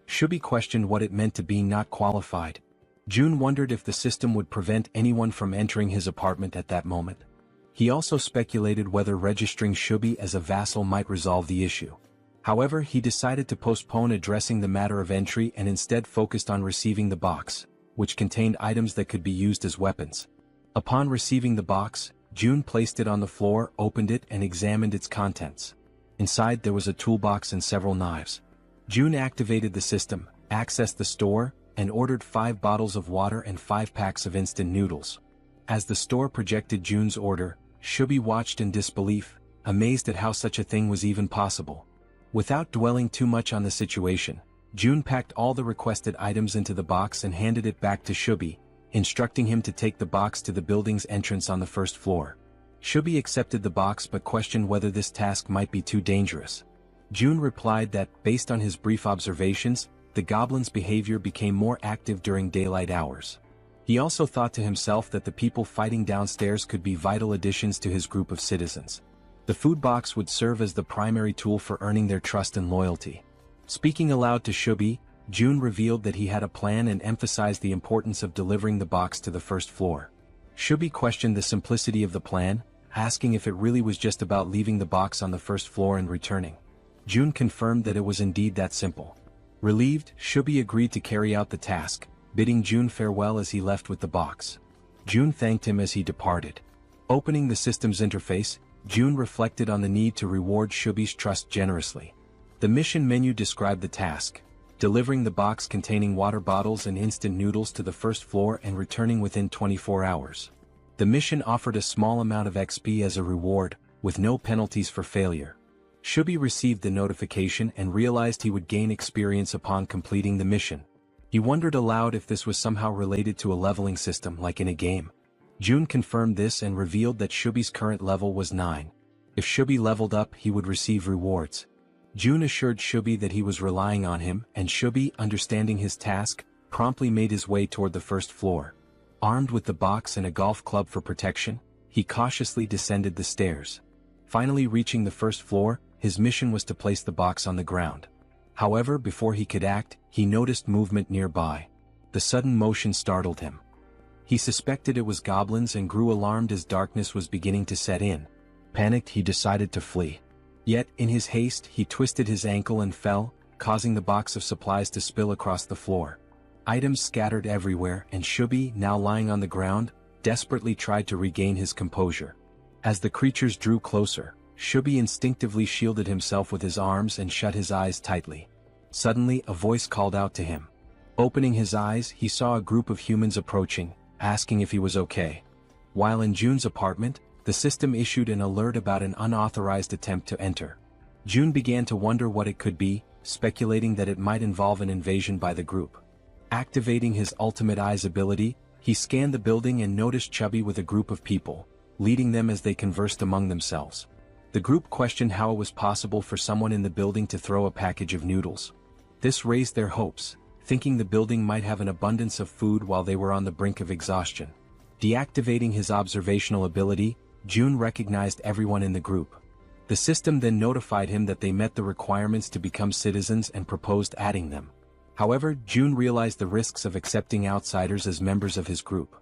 Chubby questioned what it meant to be not qualified. June wondered if the system would prevent anyone from entering his apartment at that moment. He also speculated whether registering Chubby as a vassal might resolve the issue. However, he decided to postpone addressing the matter of entry and instead focused on receiving the box, which contained items that could be used as weapons. Upon receiving the box, June placed it on the floor, opened it and examined its contents. Inside there was a toolbox and several knives. June activated the system, accessed the store, and ordered 5 bottles of water and 5 packs of instant noodles. As the store projected June's order, Chubby watched in disbelief, amazed at how such a thing was even possible. Without dwelling too much on the situation, June packed all the requested items into the box and handed it back to Chubby, instructing him to take the box to the building's entrance on the 1st floor. Chubby accepted the box but questioned whether this task might be too dangerous. June replied that, based on his brief observations, the goblin's behavior became more active during daylight hours. He also thought to himself that the people fighting downstairs could be vital additions to his group of citizens. The food box would serve as the primary tool for earning their trust and loyalty. Speaking aloud to Chubby, June revealed that he had a plan and emphasized the importance of delivering the box to the 1st floor. Chubby questioned the simplicity of the plan, asking if it really was just about leaving the box on the 1st floor and returning. June confirmed that it was indeed that simple. Relieved, Chubby agreed to carry out the task, bidding June farewell as he left with the box. June thanked him as he departed. Opening the system's interface, June reflected on the need to reward Chubby's trust generously. The mission menu described the task: delivering the box containing water bottles and instant noodles to the 1st floor and returning within 24 hours. The mission offered a small amount of XP as a reward, with no penalties for failure. Chubby received the notification and realized he would gain experience upon completing the mission. He wondered aloud if this was somehow related to a leveling system like in a game. June confirmed this and revealed that Chubby's current level was 9. If Chubby leveled up, he would receive rewards. June assured Chubby that he was relying on him, and Chubby, understanding his task, promptly made his way toward the 1st floor. Armed with the box and a golf club for protection, he cautiously descended the stairs. Finally reaching the 1st floor, his mission was to place the box on the ground. However, before he could act, he noticed movement nearby. The sudden motion startled him. He suspected it was goblins and grew alarmed as darkness was beginning to set in. Panicked, he decided to flee. Yet, in his haste, he twisted his ankle and fell, causing the box of supplies to spill across the floor. Items scattered everywhere, and Chubby, now lying on the ground, desperately tried to regain his composure. As the creatures drew closer, Chubby instinctively shielded himself with his arms and shut his eyes tightly. Suddenly, a voice called out to him. Opening his eyes, he saw a group of humans approaching, asking if he was okay. While in June's apartment, the system issued an alert about an unauthorized attempt to enter. June began to wonder what it could be, speculating that it might involve an invasion by the group. Activating his Ultimate Eyes ability, he scanned the building and noticed Chubby with a group of people, leading them as they conversed among themselves. The group questioned how it was possible for someone in the building to throw a package of noodles. This raised their hopes, thinking the building might have an abundance of food while they were on the brink of exhaustion. Deactivating his observational ability, June recognized everyone in the group. The system then notified him that they met the requirements to become citizens and proposed adding them. However, June realized the risks of accepting outsiders as members of his group.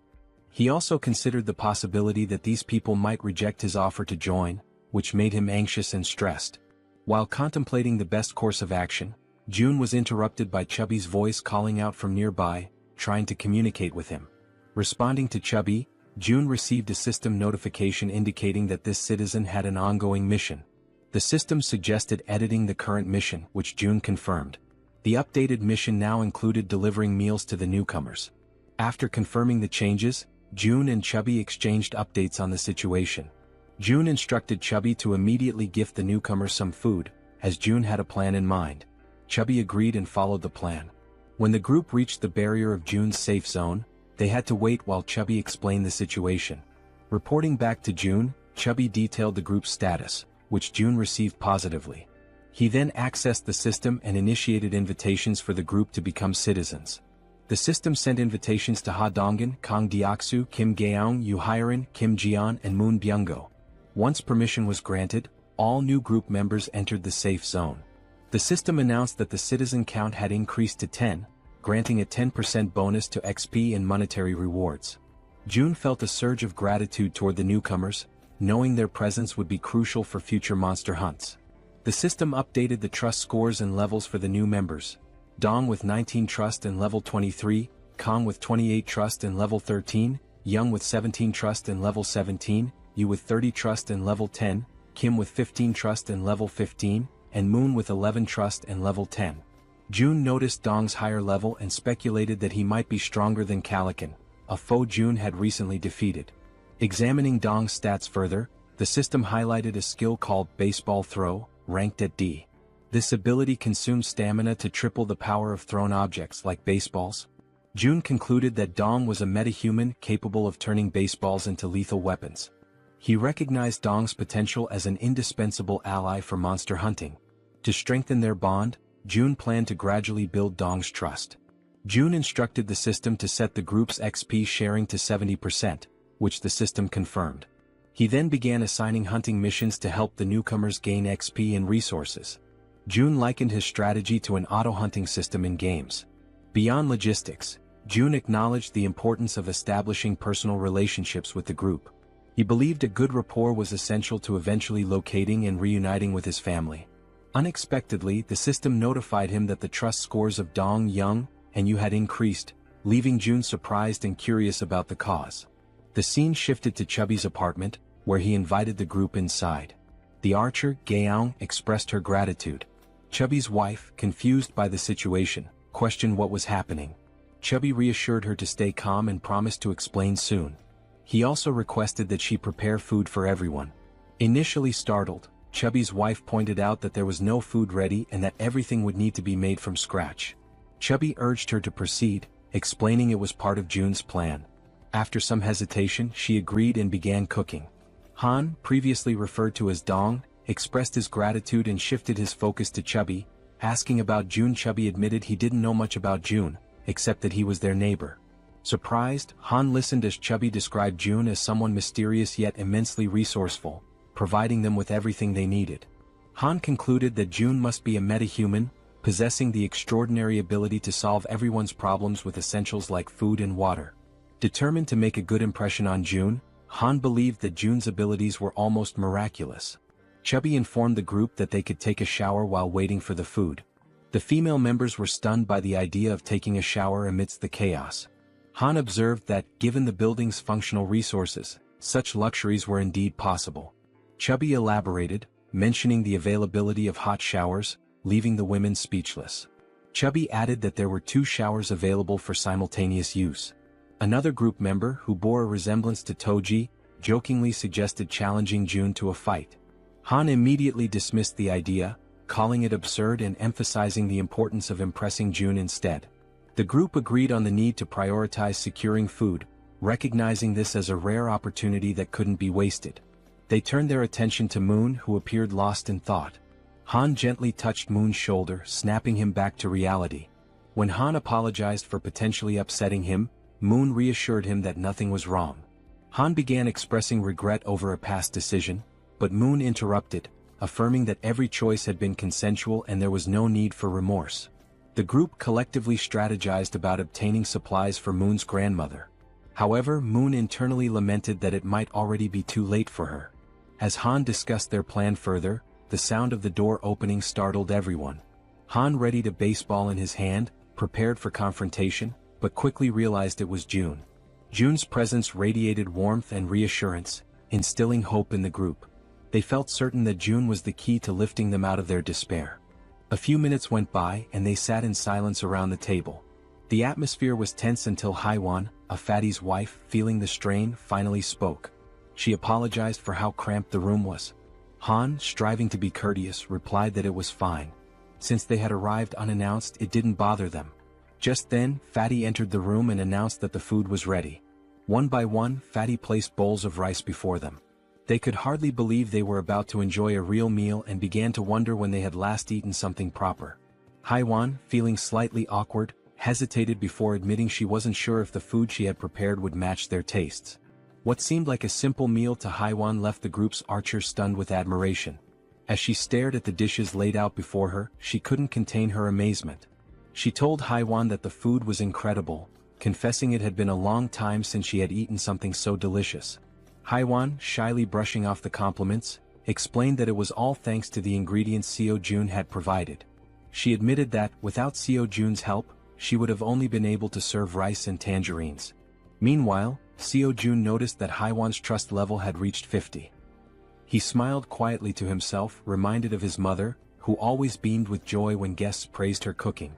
He also considered the possibility that these people might reject his offer to join, which made him anxious and stressed. While contemplating the best course of action, June was interrupted by Chubby's voice calling out from nearby, trying to communicate with him. Responding to Chubby, June received a system notification indicating that this citizen had an ongoing mission. The system suggested editing the current mission, which June confirmed. The updated mission now included delivering meals to the newcomers. After confirming the changes, June and Chubby exchanged updates on the situation. June instructed Chubby to immediately gift the newcomers some food, as June had a plan in mind. Chubby agreed and followed the plan. When the group reached the barrier of June's safe zone, they had to wait while Chubby explained the situation. Reporting back to June, Chubby detailed the group's status, which June received positively. He then accessed the system and initiated invitations for the group to become citizens. The system sent invitations to Ha Donggan, Kang Deoksu, Kim Gaeong, Yu Hyerin, Kim Jian, and Moon Byung-go. Once permission was granted, all new group members entered the safe zone. The system announced that the citizen count had increased to 10, granting a 10% bonus to XP and monetary rewards. June felt a surge of gratitude toward the newcomers, knowing their presence would be crucial for future monster hunts. The system updated the trust scores and levels for the new members. Dong with 19 trust and level 23, Kong with 28 trust and level 13, Young with 17 trust and level 17, Yu with 30 trust and level 10, Kim with 15 trust and level 15, and Moon with 11 trust and level 10. June noticed Dong's higher level and speculated that he might be stronger than Calican, a foe June had recently defeated. Examining Dong's stats further, the system highlighted a skill called Baseball Throw, ranked at D. This ability consumes stamina to triple the power of thrown objects like baseballs. June concluded that Dong was a metahuman capable of turning baseballs into lethal weapons. He recognized Dong's potential as an indispensable ally for monster hunting. To strengthen their bond, June planned to gradually build Dong's trust. June instructed the system to set the group's XP sharing to 70%, which the system confirmed. He then began assigning hunting missions to help the newcomers gain XP and resources. June likened his strategy to an auto-hunting system in games. Beyond logistics, June acknowledged the importance of establishing personal relationships with the group. He believed a good rapport was essential to eventually locating and reuniting with his family. Unexpectedly, the system notified him that the trust scores of Dong, Young, and Yu had increased, leaving June surprised and curious about the cause. The scene shifted to Chubby's apartment, where he invited the group inside. The archer, Gaeong, expressed her gratitude. Chubby's wife, confused by the situation, questioned what was happening. Chubby reassured her to stay calm and promised to explain soon. He also requested that she prepare food for everyone. Initially startled, Chubby's wife pointed out that there was no food ready and that everything would need to be made from scratch. Chubby urged her to proceed, explaining it was part of June's plan. After some hesitation, she agreed and began cooking. Han, previously referred to as Dong, expressed his gratitude and shifted his focus to Chubby, asking about June. Chubby admitted he didn't know much about June, except that he was their neighbor. Surprised, Han listened as Chubby described June as someone mysterious yet immensely resourceful, providing them with everything they needed. Han concluded that June must be a metahuman, possessing the extraordinary ability to solve everyone's problems with essentials like food and water. Determined to make a good impression on June, Han believed that June's abilities were almost miraculous. Chubby informed the group that they could take a shower while waiting for the food. The female members were stunned by the idea of taking a shower amidst the chaos. Han observed that, given the building's functional resources, such luxuries were indeed possible. Chubby elaborated, mentioning the availability of hot showers, leaving the women speechless. Chubby added that there were 2 showers available for simultaneous use. Another group member, who bore a resemblance to Toji, jokingly suggested challenging June to a fight. Han immediately dismissed the idea, calling it absurd and emphasizing the importance of impressing June instead. The group agreed on the need to prioritize securing food, recognizing this as a rare opportunity that couldn't be wasted. They turned their attention to Moon, who appeared lost in thought. Han gently touched Moon's shoulder, snapping him back to reality. When Han apologized for potentially upsetting him, Moon reassured him that nothing was wrong. Han began expressing regret over a past decision, but Moon interrupted, affirming that every choice had been consensual and there was no need for remorse. The group collectively strategized about obtaining supplies for Moon's grandmother. However, Moon internally lamented that it might already be too late for her. As Han discussed their plan further, the sound of the door opening startled everyone. Han readied a baseball in his hand, prepared for confrontation, but quickly realized it was June. June's presence radiated warmth and reassurance, instilling hope in the group. They felt certain that June was the key to lifting them out of their despair. A few minutes went by and they sat in silence around the table. The atmosphere was tense until Haiwan, a fatty's wife, feeling the strain, finally spoke. She apologized for how cramped the room was. Han, striving to be courteous, replied that it was fine. Since they had arrived unannounced, it didn't bother them. Just then, Fatty entered the room and announced that the food was ready. One by one, Fatty placed bowls of rice before them. They could hardly believe they were about to enjoy a real meal and began to wonder when they had last eaten something proper. Haiwan, feeling slightly awkward, hesitated before admitting she wasn't sure if the food she had prepared would match their tastes. What seemed like a simple meal to Haiwan left the group's archer stunned with admiration. As she stared at the dishes laid out before her, she couldn't contain her amazement. She told Haiwan that the food was incredible, confessing it had been a long time since she had eaten something so delicious. Haiwan, shyly brushing off the compliments, explained that it was all thanks to the ingredients Seo Jun had provided. She admitted that, without Seo Jun's help, she would have only been able to serve rice and tangerines. Meanwhile, Seo Jun noticed that Haiwan's trust level had reached 50. He smiled quietly to himself, reminded of his mother, who always beamed with joy when guests praised her cooking.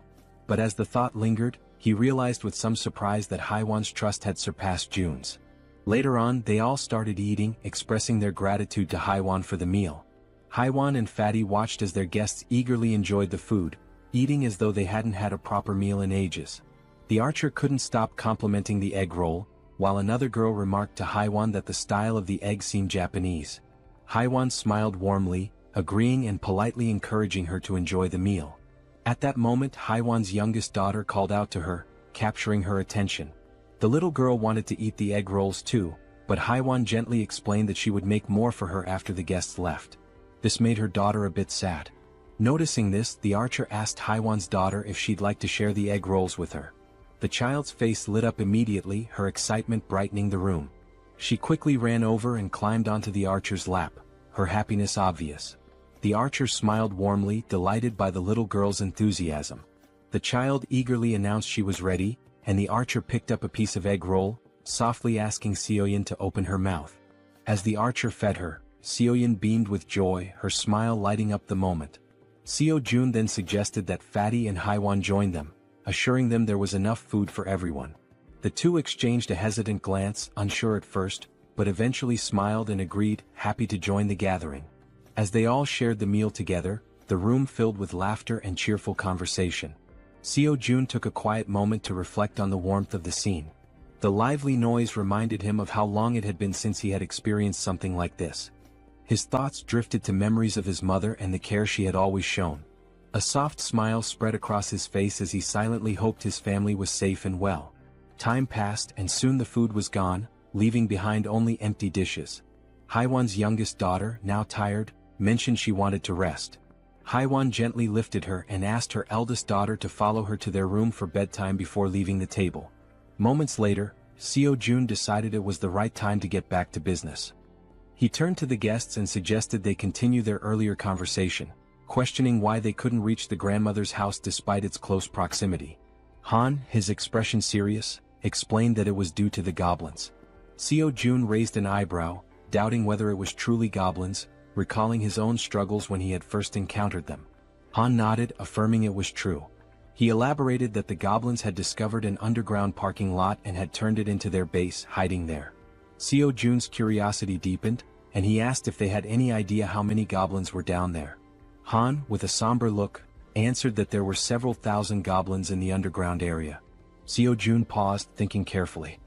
But as the thought lingered, he realized with some surprise that Haiwan's trust had surpassed Jun's. Later on, they all started eating, expressing their gratitude to Haiwan for the meal. Haiwan and Fatty watched as their guests eagerly enjoyed the food, eating as though they hadn't had a proper meal in ages. The archer couldn't stop complimenting the egg roll, while another girl remarked to Haiwan that the style of the egg seemed Japanese. Haiwan smiled warmly, agreeing and politely encouraging her to enjoy the meal. At that moment, Haiwan's youngest daughter called out to her, capturing her attention. The little girl wanted to eat the egg rolls too, but Haiwan gently explained that she would make more for her after the guests left. This made her daughter a bit sad. Noticing this, the archer asked Haiwan's daughter if she'd like to share the egg rolls with her. The child's face lit up immediately, her excitement brightening the room. She quickly ran over and climbed onto the archer's lap, her happiness obvious. The archer smiled warmly, delighted by the little girl's enthusiasm. The child eagerly announced she was ready, and the archer picked up a piece of egg roll, softly asking Seoyin to open her mouth. As the archer fed her, Seoyin beamed with joy, her smile lighting up the moment. Seo Jun then suggested that Fatty and Haiwan join them, assuring them there was enough food for everyone. The two exchanged a hesitant glance, unsure at first, but eventually smiled and agreed, happy to join the gathering. As they all shared the meal together, the room filled with laughter and cheerful conversation. Seo Jun took a quiet moment to reflect on the warmth of the scene. The lively noise reminded him of how long it had been since he had experienced something like this. His thoughts drifted to memories of his mother and the care she had always shown. A soft smile spread across his face as he silently hoped his family was safe and well. Time passed and soon the food was gone, leaving behind only empty dishes. Haiwan's youngest daughter, now tired, mentioned she wanted to rest. Haiwan gently lifted her and asked her eldest daughter to follow her to their room for bedtime before leaving the table. Moments later, Seo Jun decided it was the right time to get back to business. He turned to the guests and suggested they continue their earlier conversation, questioning why they couldn't reach the grandmother's house despite its close proximity. Han, his expression serious, explained that it was due to the goblins. Seo Jun raised an eyebrow, doubting whether it was truly goblins, recalling his own struggles when he had first encountered them. Han nodded, affirming it was true. He elaborated that the goblins had discovered an underground parking lot and had turned it into their base, hiding there. Seo Jun's curiosity deepened, and he asked if they had any idea how many goblins were down there. Han, with a somber look, answered that there were several thousand goblins in the underground area. Seo Jun paused, thinking carefully.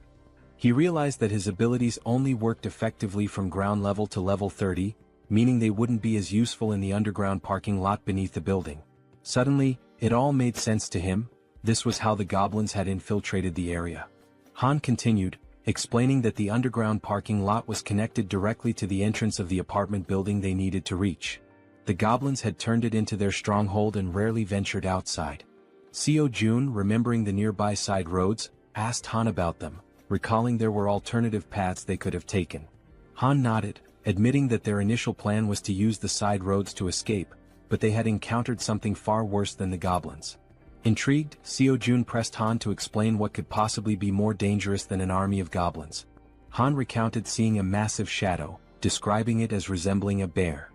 He realized that his abilities only worked effectively from ground level to level 30, meaning they wouldn't be as useful in the underground parking lot beneath the building. Suddenly, it all made sense to him. This was how the goblins had infiltrated the area. Han continued, explaining that the underground parking lot was connected directly to the entrance of the apartment building they needed to reach. The goblins had turned it into their stronghold and rarely ventured outside. Seo Jun, remembering the nearby side roads, asked Han about them, recalling there were alternative paths they could have taken. Han nodded, admitting that their initial plan was to use the side roads to escape, but they had encountered something far worse than the goblins. Intrigued, Seo Jun pressed Han to explain what could possibly be more dangerous than an army of goblins. Han recounted seeing a massive shadow, describing it as resembling a bear.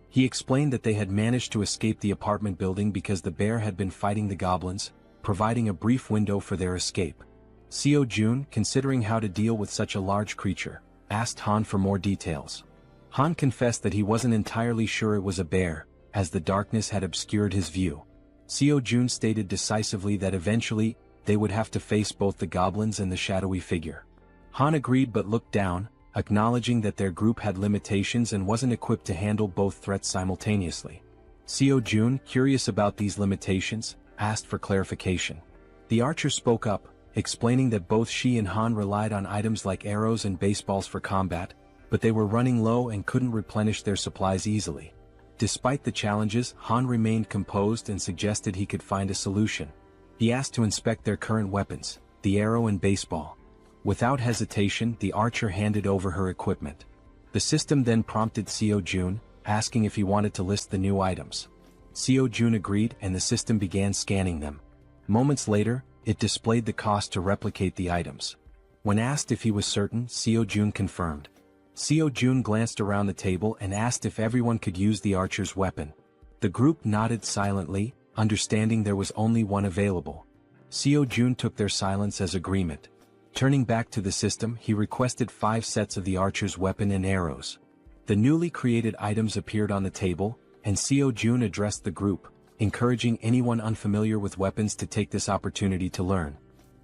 He explained that they had managed to escape the apartment building because the bear had been fighting the goblins, providing a brief window for their escape. Seo Jun, considering how to deal with such a large creature, asked Han for more details. Han confessed that he wasn't entirely sure it was a bear, as the darkness had obscured his view. Seo Jun stated decisively that eventually, they would have to face both the goblins and the shadowy figure. Han agreed but looked down, acknowledging that their group had limitations and wasn't equipped to handle both threats simultaneously. Seo Jun, curious about these limitations, asked for clarification. The archer spoke up, explaining that both she and Han relied on items like arrows and baseballs for combat, but they were running low and couldn't replenish their supplies easily. Despite the challenges, Han remained composed and suggested he could find a solution. He asked to inspect their current weapons, the arrow and baseball. Without hesitation, the archer handed over her equipment. The system then prompted Seo Jun, asking if he wanted to list the new items. Seo Jun agreed and the system began scanning them. Moments later, it displayed the cost to replicate the items. When asked if he was certain, Seo Jun confirmed. Seo Jun glanced around the table and asked if everyone could use the archer's weapon. The group nodded silently, understanding there was only one available. Seo Jun took their silence as agreement. Turning back to the system, he requested 5 sets of the archer's weapon and arrows. The newly created items appeared on the table, and Seo Jun addressed the group, encouraging anyone unfamiliar with weapons to take this opportunity to learn.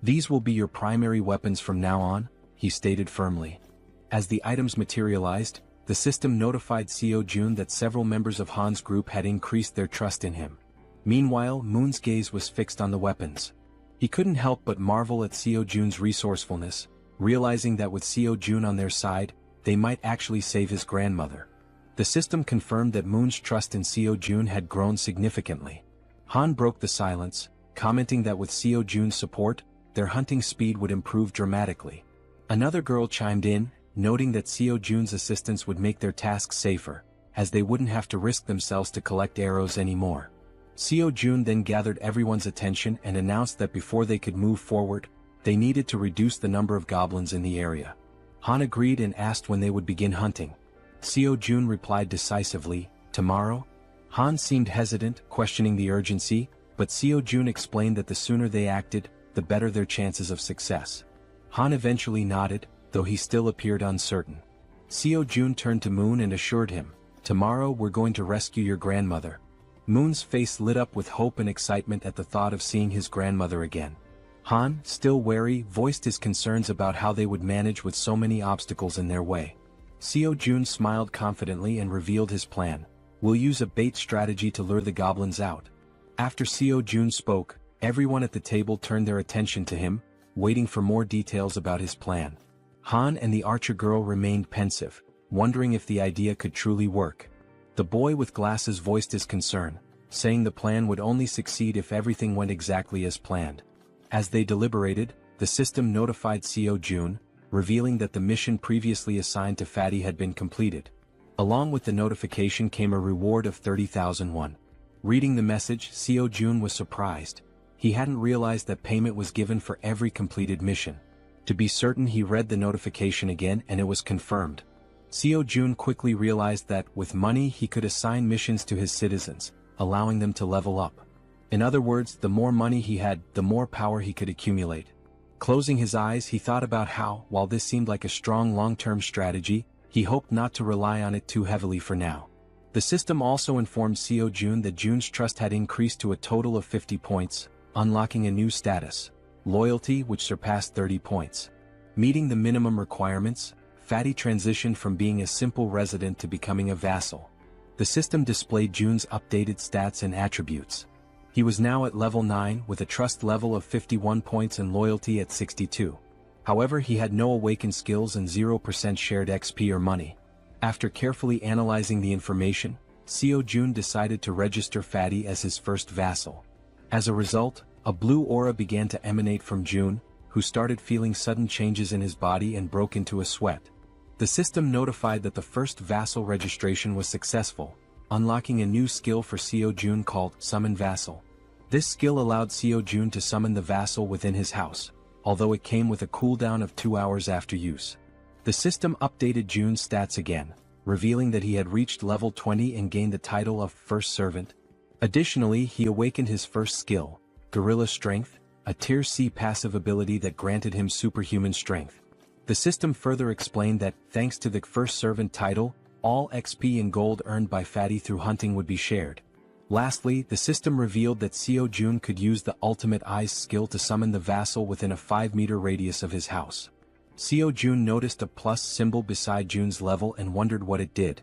"These will be your primary weapons from now on," he stated firmly. As the items materialized, the system notified Seo Jun that several members of Han's group had increased their trust in him. Meanwhile, Moon's gaze was fixed on the weapons. He couldn't help but marvel at Seo Jun's resourcefulness, realizing that with Seo Jun on their side, they might actually save his grandmother. The system confirmed that Moon's trust in Seo Jun had grown significantly. Han broke the silence, commenting that with Seo Jun's support, their hunting speed would improve dramatically. Another girl chimed in, noting that Seo Jun's assistance would make their tasks safer, as they wouldn't have to risk themselves to collect arrows anymore. Seo Jun then gathered everyone's attention and announced that before they could move forward, they needed to reduce the number of goblins in the area. Han agreed and asked when they would begin hunting. Seo Jun replied decisively, "Tomorrow?" Han seemed hesitant, questioning the urgency, but Seo Jun explained that the sooner they acted, the better their chances of success. Han eventually nodded, though he still appeared uncertain. Seo Jun turned to Moon and assured him, "Tomorrow we're going to rescue your grandmother." Moon's face lit up with hope and excitement at the thought of seeing his grandmother again. Han, still wary, voiced his concerns about how they would manage with so many obstacles in their way. Seo Jun smiled confidently and revealed his plan. "We'll use a bait strategy to lure the goblins out." After Seo Jun spoke, everyone at the table turned their attention to him, waiting for more details about his plan. Han and the archer girl remained pensive, wondering if the idea could truly work. The boy with glasses voiced his concern, saying the plan would only succeed if everything went exactly as planned. As they deliberated, the system notified Seo Jun, revealing that the mission previously assigned to Fatty had been completed. Along with the notification came a reward of 30,000 won. Reading the message, Seo Jun was surprised. He hadn't realized that payment was given for every completed mission. To be certain, he read the notification again and it was confirmed. Seo Jun quickly realized that, with money, he could assign missions to his citizens, allowing them to level up. In other words, the more money he had, the more power he could accumulate. Closing his eyes, he thought about how, while this seemed like a strong long-term strategy, he hoped not to rely on it too heavily for now. The system also informed Seo Jun that Jun's trust had increased to a total of 50 points, unlocking a new status, loyalty, which surpassed 30 points. Meeting the minimum requirements, Fatty transitioned from being a simple resident to becoming a vassal. The system displayed Jun's updated stats and attributes. He was now at level 9 with a trust level of 51 points and loyalty at 62. However, he had no awakened skills and 0% shared XP or money. After carefully analyzing the information, Seo Jun decided to register Fatty as his first vassal. As a result, a blue aura began to emanate from Jun, who started feeling sudden changes in his body and broke into a sweat. The system notified that the first vassal registration was successful, unlocking a new skill for Seo Jun called Summon Vassal. This skill allowed Seo Jun to summon the vassal within his house, although it came with a cooldown of 2 hours after use. The system updated Jun's stats again, revealing that he had reached level 20 and gained the title of First Servant. Additionally, he awakened his first skill, Gorilla Strength, a Tier C passive ability that granted him superhuman strength. The system further explained that, thanks to the First Servant title, all XP and gold earned by Fatty through hunting would be shared. Lastly, the system revealed that Seo Jun could use the Ultimate Eyes skill to summon the vassal within a 5-meter radius of his house. Seo Jun noticed a plus symbol beside Jun's level and wondered what it did.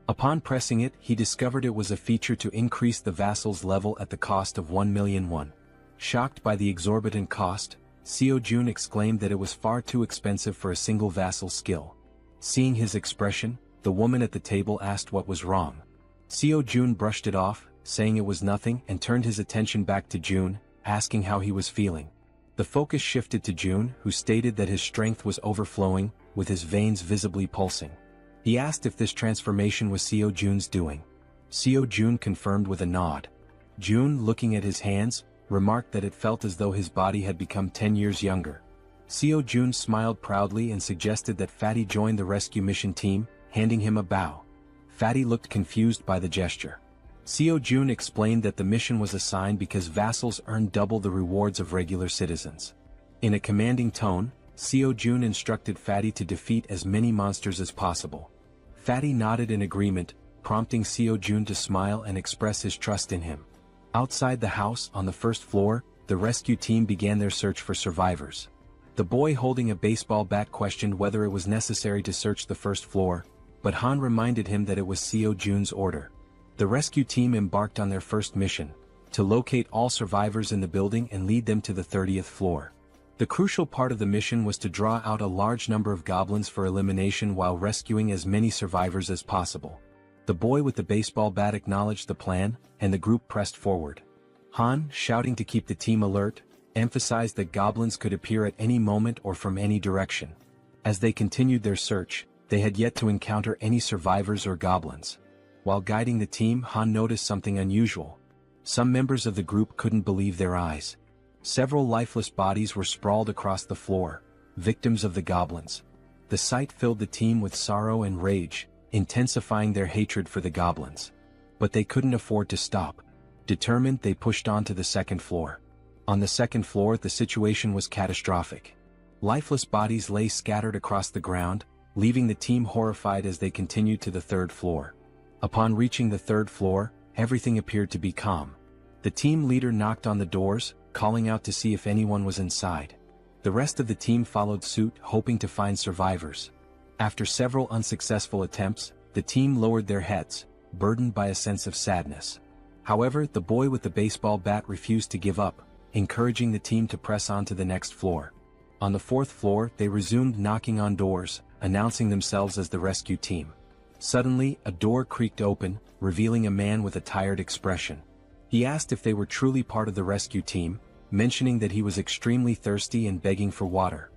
Upon pressing it, he discovered it was a feature to increase the vassal's level at the cost of 1 million won. Shocked by the exorbitant cost, Seo Jun exclaimed that it was far too expensive for a single vassal skill. Seeing his expression, the woman at the table asked what was wrong. Seo Jun brushed it off, saying it was nothing, and turned his attention back to Jun, asking how he was feeling. The focus shifted to Jun, who stated that his strength was overflowing, with his veins visibly pulsing. He asked if this transformation was Seo Jun's doing. Seo Jun confirmed with a nod. Jun, looking at his hands, remarked that it felt as though his body had become 10 years younger. Seo Jun smiled proudly and suggested that Fatty join the rescue mission team, handing him a bow. Fatty looked confused by the gesture. Seo Jun explained that the mission was assigned because vassals earned double the rewards of regular citizens. In a commanding tone, Seo Jun instructed Fatty to defeat as many monsters as possible. Fatty nodded in agreement, prompting Seo Jun to smile and express his trust in him. Outside the house, on the first floor, the rescue team began their search for survivors. The boy holding a baseball bat questioned whether it was necessary to search the first floor, but Han reminded him that it was Seo Jun's order. The rescue team embarked on their first mission, to locate all survivors in the building and lead them to the 30th floor. The crucial part of the mission was to draw out a large number of goblins for elimination while rescuing as many survivors as possible. The boy with the baseball bat acknowledged the plan, and the group pressed forward. Han, shouting to keep the team alert, emphasized that goblins could appear at any moment or from any direction. As they continued their search, they had yet to encounter any survivors or goblins. While guiding the team, Han noticed something unusual. Some members of the group couldn't believe their eyes. Several lifeless bodies were sprawled across the floor, victims of the goblins. The sight filled the team with sorrow and rage, intensifying their hatred for the goblins. But they couldn't afford to stop. Determined, they pushed on to the second floor. On the second floor, the situation was catastrophic. Lifeless bodies lay scattered across the ground, leaving the team horrified as they continued to the third floor. Upon reaching the third floor, everything appeared to be calm. The team leader knocked on the doors, calling out to see if anyone was inside. The rest of the team followed suit, hoping to find survivors. After several unsuccessful attempts, the team lowered their heads, burdened by a sense of sadness. However, the boy with the baseball bat refused to give up, encouraging the team to press on to the next floor. On the fourth floor, they resumed knocking on doors, announcing themselves as the rescue team. Suddenly, a door creaked open, revealing a man with a tired expression. He asked if they were truly part of the rescue team, mentioning that he was extremely thirsty and begging for water.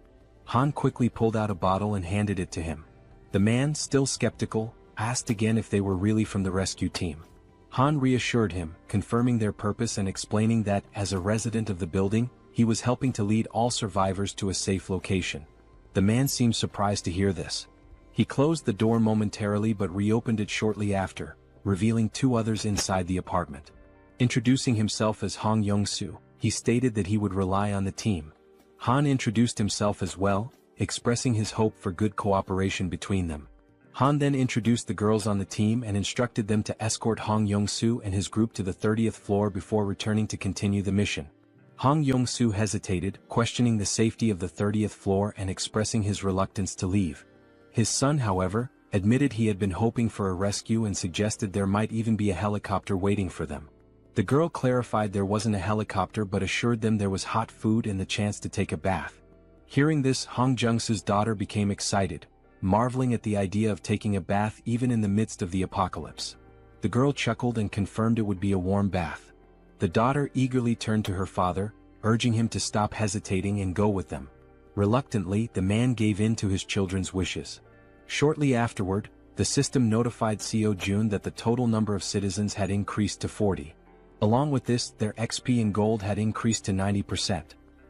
Han quickly pulled out a bottle and handed it to him. The man, still skeptical, asked again if they were really from the rescue team. Han reassured him, confirming their purpose and explaining that, as a resident of the building, he was helping to lead all survivors to a safe location. The man seemed surprised to hear this. He closed the door momentarily but reopened it shortly after, revealing 2 others inside the apartment. Introducing himself as Hong Yong-soo, he stated that he would rely on the team. Han introduced himself as well, expressing his hope for good cooperation between them. Han then introduced the girls on the team and instructed them to escort Hong Yong-soo and his group to the 30th floor before returning to continue the mission. Hong Yong-soo hesitated, questioning the safety of the 30th floor and expressing his reluctance to leave. His son, however, admitted he had been hoping for a rescue and suggested there might even be a helicopter waiting for them. The girl clarified there wasn't a helicopter but assured them there was hot food and the chance to take a bath. Hearing this, Hong Jung-su's daughter became excited, marveling at the idea of taking a bath even in the midst of the apocalypse. The girl chuckled and confirmed it would be a warm bath. The daughter eagerly turned to her father, urging him to stop hesitating and go with them. Reluctantly, the man gave in to his children's wishes. Shortly afterward, the system notified Seo-jun that the total number of citizens had increased to 40. Along with this, their XP in gold had increased to 90%.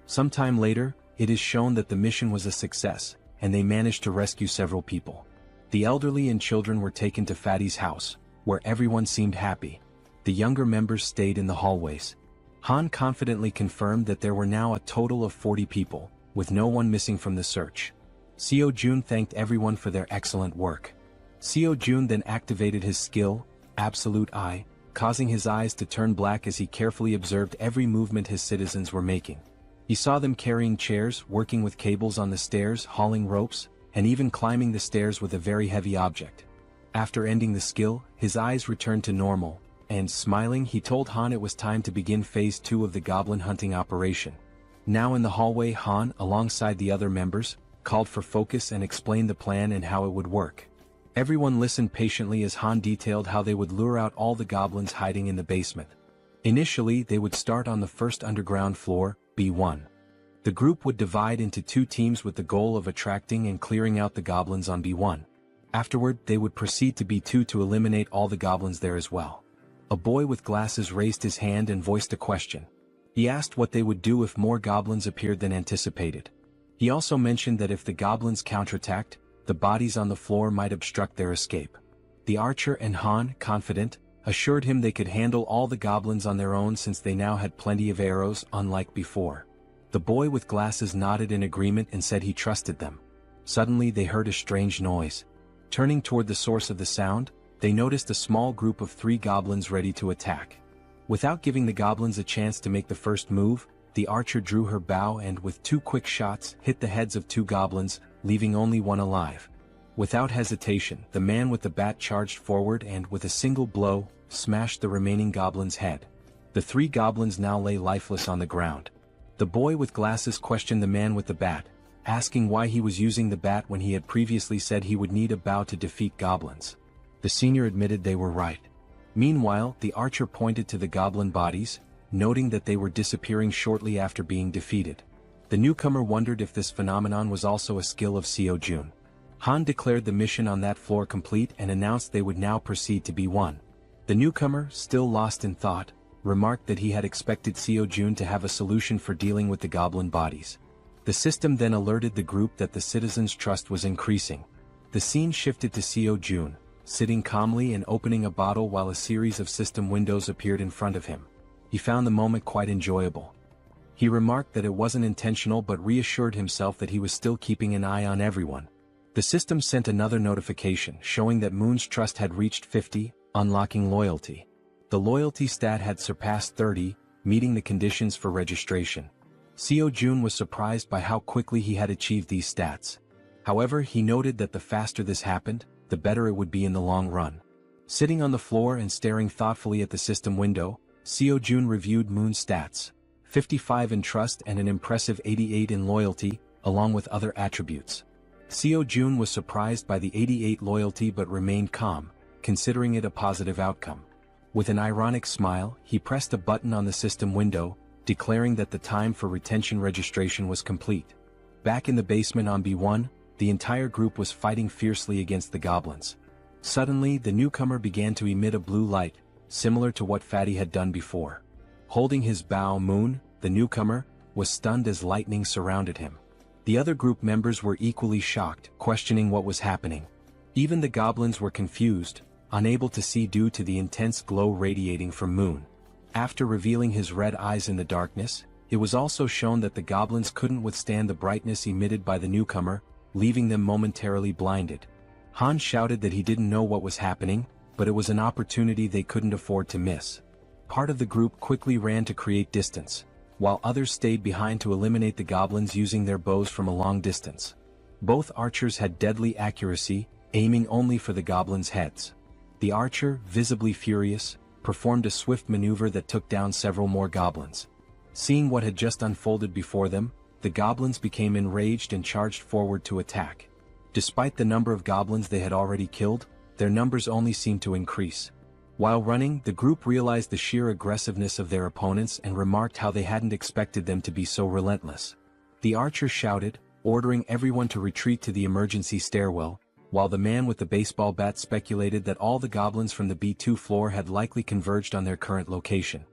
Sometime later, it is shown that the mission was a success, and they managed to rescue several people. The elderly and children were taken to Fatty's house, where everyone seemed happy. The younger members stayed in the hallways. Han confidently confirmed that there were now a total of 40 people, with no one missing from the search. Seo-jun thanked everyone for their excellent work. Seo-jun then activated his skill, Absolute Eye, causing his eyes to turn black as he carefully observed every movement his citizens were making. He saw them carrying chairs, working with cables on the stairs, hauling ropes, and even climbing the stairs with a very heavy object. After ending the skill, his eyes returned to normal, and smiling he told Han it was time to begin phase 2 of the goblin hunting operation. Now in the hallway, Han, alongside the other members, called for focus and explained the plan and how it would work. Everyone listened patiently as Han detailed how they would lure out all the goblins hiding in the basement. Initially, they would start on the first underground floor, B1. The group would divide into 2 teams with the goal of attracting and clearing out the goblins on B1. Afterward, they would proceed to B2 to eliminate all the goblins there as well. A boy with glasses raised his hand and voiced a question. He asked what they would do if more goblins appeared than anticipated. He also mentioned that if the goblins counterattacked, the bodies on the floor might obstruct their escape. The archer and Han, confident, assured him they could handle all the goblins on their own since they now had plenty of arrows, unlike before. The boy with glasses nodded in agreement and said he trusted them. Suddenly they heard a strange noise. Turning toward the source of the sound, they noticed a small group of 3 goblins ready to attack. Without giving the goblins a chance to make the first move, the archer drew her bow and with 2 quick shots hit the heads of 2 goblins, leaving only one alive. Without hesitation, the man with the bat charged forward and with a single blow, smashed the remaining goblin's head. The 3 goblins now lay lifeless on the ground. The boy with glasses questioned the man with the bat, asking why he was using the bat when he had previously said he would need a bow to defeat goblins. The senior admitted they were right. Meanwhile, the archer pointed to the goblin bodies, noting that they were disappearing shortly after being defeated. The newcomer wondered if this phenomenon was also a skill of Seo-jun. Han declared the mission on that floor complete and announced they would now proceed to B1. The newcomer, still lost in thought, remarked that he had expected Seo-jun to have a solution for dealing with the goblin bodies. The system then alerted the group that the citizens' trust was increasing. The scene shifted to Seo-jun, sitting calmly and opening a bottle while a series of system windows appeared in front of him. He found the moment quite enjoyable. He remarked that it wasn't intentional but reassured himself that he was still keeping an eye on everyone. The system sent another notification showing that Moon's trust had reached 50, unlocking loyalty. The loyalty stat had surpassed 30, meeting the conditions for registration. Seo-jun was surprised by how quickly he had achieved these stats. However, he noted that the faster this happened, the better it would be in the long run. Sitting on the floor and staring thoughtfully at the system window, Seo-jun reviewed Moon's stats, 55 in trust and an impressive 88 in loyalty, along with other attributes. Seo-jun was surprised by the 88 loyalty but remained calm, considering it a positive outcome. With an ironic smile, he pressed a button on the system window, declaring that the time for retention registration was complete. Back in the basement on B1, the entire group was fighting fiercely against the goblins. Suddenly, the newcomer began to emit a blue light, similar to what Fatty had done before. Holding his bow, Moon, the newcomer, was stunned as lightning surrounded him. The other group members were equally shocked, questioning what was happening. Even the goblins were confused, unable to see due to the intense glow radiating from Moon. After revealing his red eyes in the darkness, it was also shown that the goblins couldn't withstand the brightness emitted by the newcomer, leaving them momentarily blinded. Han shouted that he didn't know what was happening, but it was an opportunity they couldn't afford to miss. Part of the group quickly ran to create distance, while others stayed behind to eliminate the goblins using their bows from a long distance. Both archers had deadly accuracy, aiming only for the goblins' heads. The archer, visibly furious, performed a swift maneuver that took down several more goblins. Seeing what had just unfolded before them, the goblins became enraged and charged forward to attack. Despite the number of goblins they had already killed, their numbers only seemed to increase. While running, the group realized the sheer aggressiveness of their opponents and remarked how they hadn't expected them to be so relentless. The archer shouted, ordering everyone to retreat to the emergency stairwell, while the man with the baseball bat speculated that all the goblins from the B2 floor had likely converged on their current location.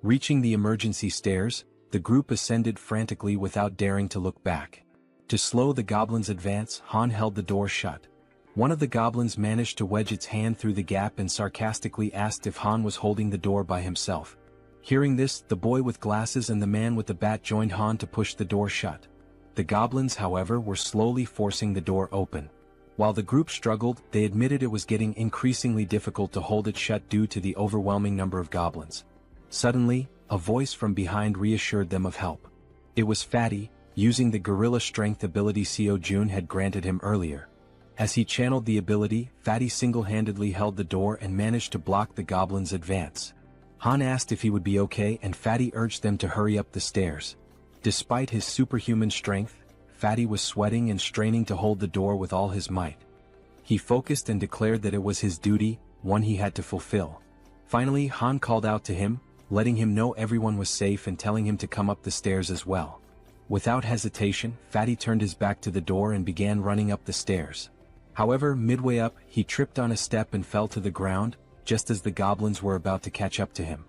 Reaching the emergency stairs, the group ascended frantically without daring to look back. To slow the goblins' advance, Han held the door shut. One of the goblins managed to wedge its hand through the gap and sarcastically asked if Han was holding the door by himself. Hearing this, the boy with glasses and the man with the bat joined Han to push the door shut. The goblins, however, were slowly forcing the door open. While the group struggled, they admitted it was getting increasingly difficult to hold it shut due to the overwhelming number of goblins. Suddenly, a voice from behind reassured them of help. It was Fatty, using the gorilla strength ability Seo Jun had granted him earlier. As he channeled the ability, Fatty single-handedly held the door and managed to block the goblins' advance. Han asked if he would be okay and Fatty urged them to hurry up the stairs. Despite his superhuman strength, Fatty was sweating and straining to hold the door with all his might. He focused and declared that it was his duty, one he had to fulfill. Finally, Han called out to him, letting him know everyone was safe and telling him to come up the stairs as well. Without hesitation, Fatty turned his back to the door and began running up the stairs. However, midway up, he tripped on a step and fell to the ground, just as the goblins were about to catch up to him.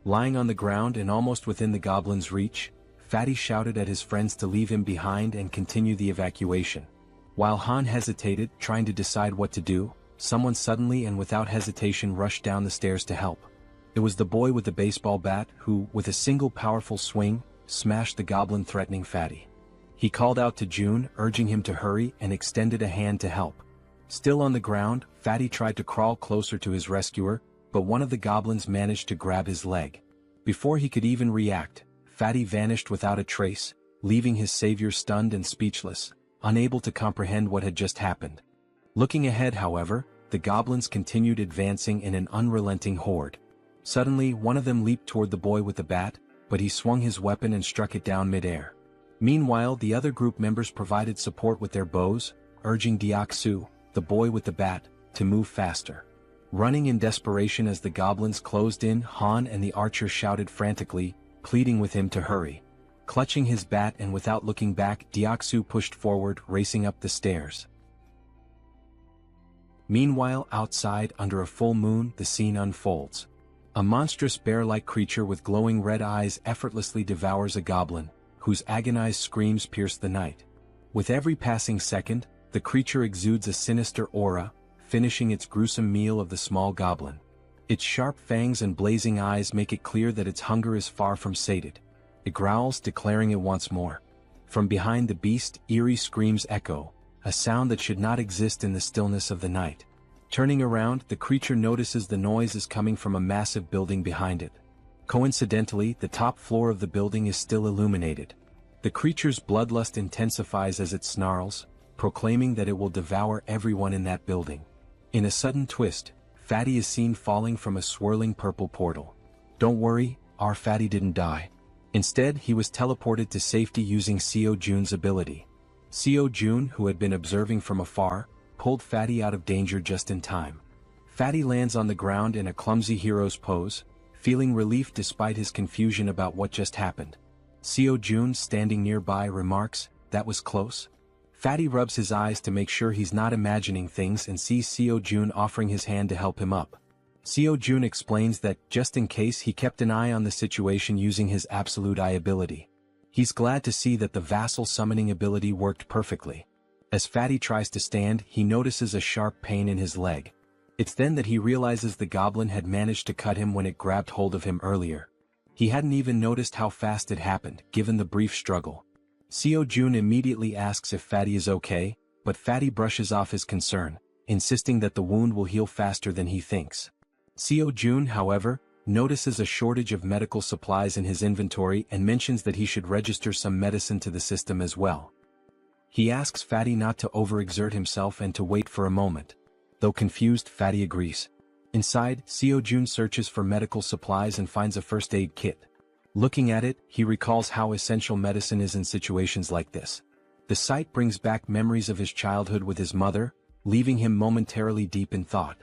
Lying on the ground and almost within the goblins' reach, Fatty shouted at his friends to leave him behind and continue the evacuation. While Han hesitated, trying to decide what to do, someone suddenly and without hesitation rushed down the stairs to help. It was the boy with the baseball bat who, with a single powerful swing, smashed the goblin threatening Fatty. He called out to Jun, urging him to hurry, and extended a hand to help. Still on the ground, Fatty tried to crawl closer to his rescuer, but one of the goblins managed to grab his leg. Before he could even react, Fatty vanished without a trace, leaving his savior stunned and speechless, unable to comprehend what had just happened. Looking ahead, however, the goblins continued advancing in an unrelenting horde. Suddenly, one of them leaped toward the boy with the bat, but he swung his weapon and struck it down mid-air. Meanwhile, the other group members provided support with their bows, urging Deok-su, the boy with the bat, to move faster. Running in desperation as the goblins closed in, Han and the archer shouted frantically, pleading with him to hurry. Clutching his bat and without looking back, Deok-su pushed forward, racing up the stairs. Meanwhile, outside, under a full moon, the scene unfolds. A monstrous bear-like creature with glowing red eyes effortlessly devours a goblin, whose agonized screams pierce the night. With every passing second, the creature exudes a sinister aura, finishing its gruesome meal of the small goblin. Its sharp fangs and blazing eyes make it clear that its hunger is far from sated. It growls, declaring it wants more. From behind the beast, eerie screams echo, a sound that should not exist in the stillness of the night. Turning around, the creature notices the noise is coming from a massive building behind it. Coincidentally, the top floor of the building is still illuminated. The creature's bloodlust intensifies as it snarls, proclaiming that it will devour everyone in that building. In a sudden twist, Fatty is seen falling from a swirling purple portal. Don't worry, our Fatty didn't die. Instead, he was teleported to safety using Seo Jun's ability. Seo Jun, who had been observing from afar, pulled Fatty out of danger just in time. Fatty lands on the ground in a clumsy hero's pose, feeling relief despite his confusion about what just happened. Seo Jun, standing nearby, remarks, "That was close." Fatty rubs his eyes to make sure he's not imagining things and sees Seo Jun offering his hand to help him up. Seo Jun explains that, just in case, he kept an eye on the situation using his absolute eye ability. He's glad to see that the vassal summoning ability worked perfectly. As Fatty tries to stand, he notices a sharp pain in his leg. It's then that he realizes the goblin had managed to cut him when it grabbed hold of him earlier. He hadn't even noticed how fast it happened, given the brief struggle. Seo Jun immediately asks if Fatty is okay, but Fatty brushes off his concern, insisting that the wound will heal faster than he thinks. Seo Jun, however, notices a shortage of medical supplies in his inventory and mentions that he should register some medicine to the system as well. He asks Fatty not to overexert himself and to wait for a moment. Though confused, Fatty agrees. Inside, Seo Jun searches for medical supplies and finds a first aid kit. Looking at it, he recalls how essential medicine is in situations like this. The sight brings back memories of his childhood with his mother, leaving him momentarily deep in thought.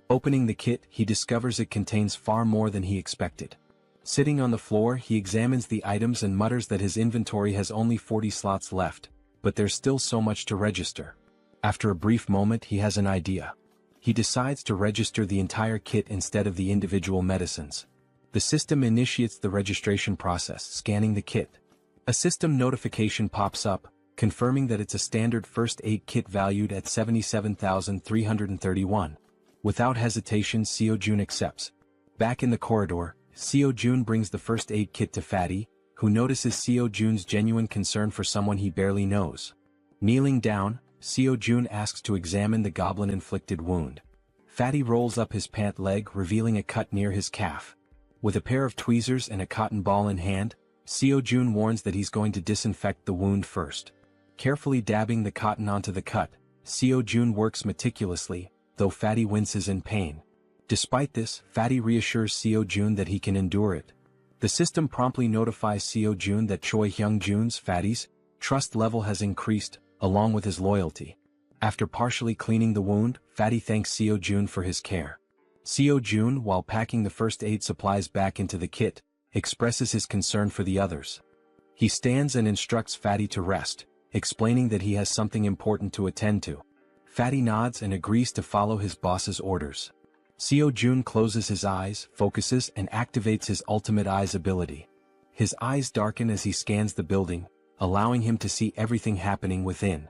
Opening the kit, he discovers it contains far more than he expected. Sitting on the floor, he examines the items and mutters that his inventory has only 40 slots left, but there's still so much to register. After a brief moment, he has an idea. He decides to register the entire kit instead of the individual medicines. The system initiates the registration process, scanning the kit. A system notification pops up, confirming that it's a standard first aid kit valued at 77,331. Without hesitation, Seo Jun accepts. Back in the corridor, Seo Jun brings the first aid kit to Fatty, who notices Seo Jun's genuine concern for someone he barely knows. Kneeling down, Seo Jun asks to examine the goblin-inflicted wound. Fatty rolls up his pant leg, revealing a cut near his calf. With a pair of tweezers and a cotton ball in hand, Seo Jun warns that he's going to disinfect the wound first. Carefully dabbing the cotton onto the cut, Seo Jun works meticulously, though Fatty winces in pain. Despite this, Fatty reassures Seo Jun that he can endure it. The system promptly notifies Seo Jun that Choi Hyung Jun's, Fatty's, trust level has increased, along with his loyalty. After partially cleaning the wound, Fatty thanks Seo Jun for his care. Seo Jun, while packing the first aid supplies back into the kit, expresses his concern for the others. He stands and instructs Fatty to rest, explaining that he has something important to attend to. Fatty nods and agrees to follow his boss's orders. Seo Jun closes his eyes, focuses, and activates his ultimate eyes ability. His eyes darken as he scans the building, allowing him to see everything happening within.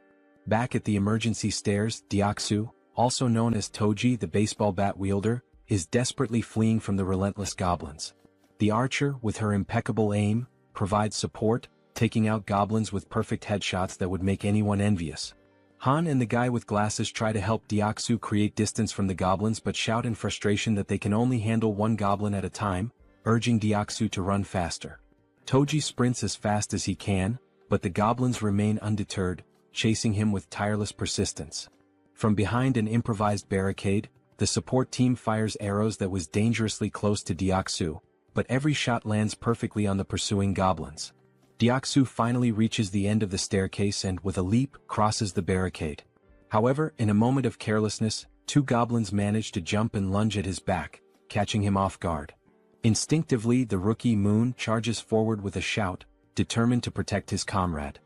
Back at the emergency stairs, Deoksu, also known as Toji the baseball bat wielder, is desperately fleeing from the relentless goblins. The archer, with her impeccable aim, provides support, taking out goblins with perfect headshots that would make anyone envious. Han and the guy with glasses try to help Deoksu create distance from the goblins but shout in frustration that they can only handle one goblin at a time, urging Deoksu to run faster. Toji sprints as fast as he can, but the goblins remain undeterred, chasing him with tireless persistence. From behind an improvised barricade, the support team fires arrows that was dangerously close to Deoksu, but every shot lands perfectly on the pursuing goblins. Deoksu finally reaches the end of the staircase and, with a leap, crosses the barricade. However, in a moment of carelessness, two goblins manage to jump and lunge at his back, catching him off guard. Instinctively, the rookie Moon charges forward with a shout, determined to protect his comrade.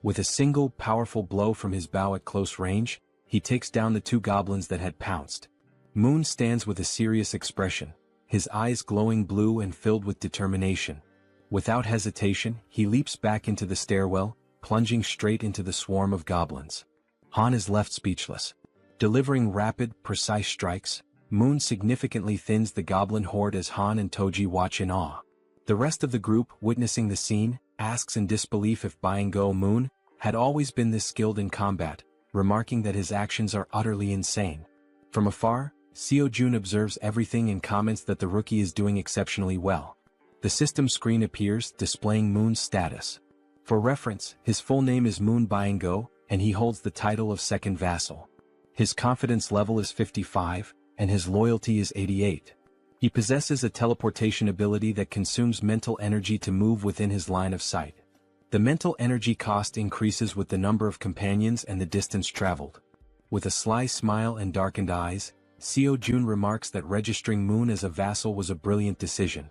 With a single powerful blow from his bow at close range, he takes down the two goblins that had pounced. Moon stands with a serious expression, his eyes glowing blue and filled with determination. Without hesitation, he leaps back into the stairwell, plunging straight into the swarm of goblins. Han is left speechless. Delivering rapid, precise strikes, Moon significantly thins the goblin horde as Han and Toji watch in awe. The rest of the group, witnessing the scene, asks in disbelief if Byung-go Moon had always been this skilled in combat, remarking that his actions are utterly insane. From afar, Seo Jun observes everything and comments that the rookie is doing exceptionally well. The system screen appears, displaying Moon's status. For reference, his full name is Moon Byung-go, and he holds the title of second vassal. His confidence level is 55, and his loyalty is 88. He possesses a teleportation ability that consumes mental energy to move within his line of sight. The mental energy cost increases with the number of companions and the distance traveled. With a sly smile and darkened eyes, Seo Jun remarks that registering Moon as a vassal was a brilliant decision.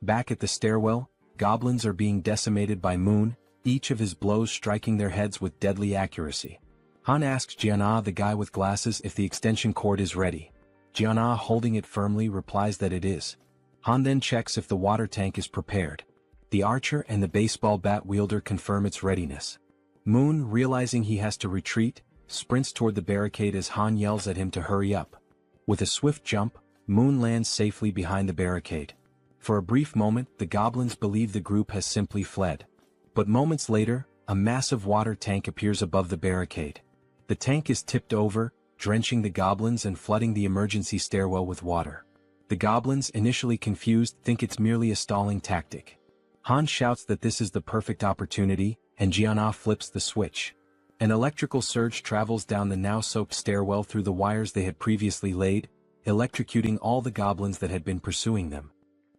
Back at the stairwell, goblins are being decimated by Moon, each of his blows striking their heads with deadly accuracy. Han asks Jiana, the guy with glasses, if the extension cord is ready. Jiana, holding it firmly, replies that it is. Han then checks if the water tank is prepared. The archer and the baseball bat wielder confirm its readiness. Moon, realizing he has to retreat, sprints toward the barricade as Han yells at him to hurry up. With a swift jump, Moon lands safely behind the barricade. For a brief moment, the goblins believe the group has simply fled. But moments later, a massive water tank appears above the barricade. The tank is tipped over, drenching the goblins and flooding the emergency stairwell with water. The goblins, initially confused, think it's merely a stalling tactic. Han shouts that this is the perfect opportunity, and Jiana flips the switch. An electrical surge travels down the now-soaked stairwell through the wires they had previously laid, electrocuting all the goblins that had been pursuing them.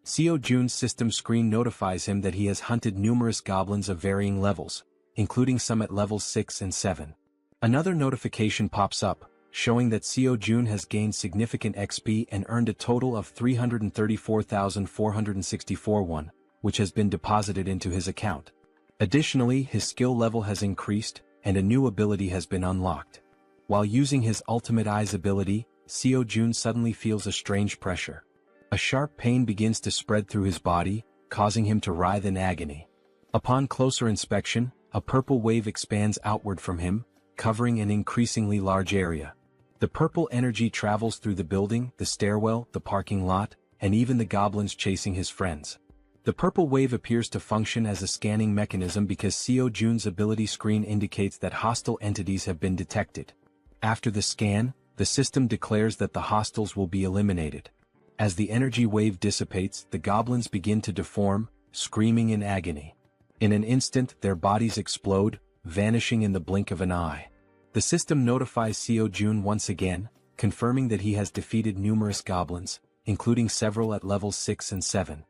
Seo Jun's system screen notifies him that he has hunted numerous goblins of varying levels, including some at levels 6 and 7. Another notification pops up, showing that Seo Jun has gained significant XP and earned a total of 334,464 won, which has been deposited into his account. Additionally, his skill level has increased, and a new ability has been unlocked. While using his Ultimate Eyes ability, Seo Jun suddenly feels a strange pressure. A sharp pain begins to spread through his body, causing him to writhe in agony. Upon closer inspection, a purple wave expands outward from him, covering an increasingly large area. The purple energy travels through the building, the stairwell, the parking lot, and even the goblins chasing his friends. The purple wave appears to function as a scanning mechanism because Seo Jun's ability screen indicates that hostile entities have been detected. After the scan, the system declares that the hostiles will be eliminated. As the energy wave dissipates, the goblins begin to deform, screaming in agony. In an instant, their bodies explode, vanishing in the blink of an eye. The system notifies Seo Jun once again, confirming that he has defeated numerous goblins, including several at levels 6 and 7.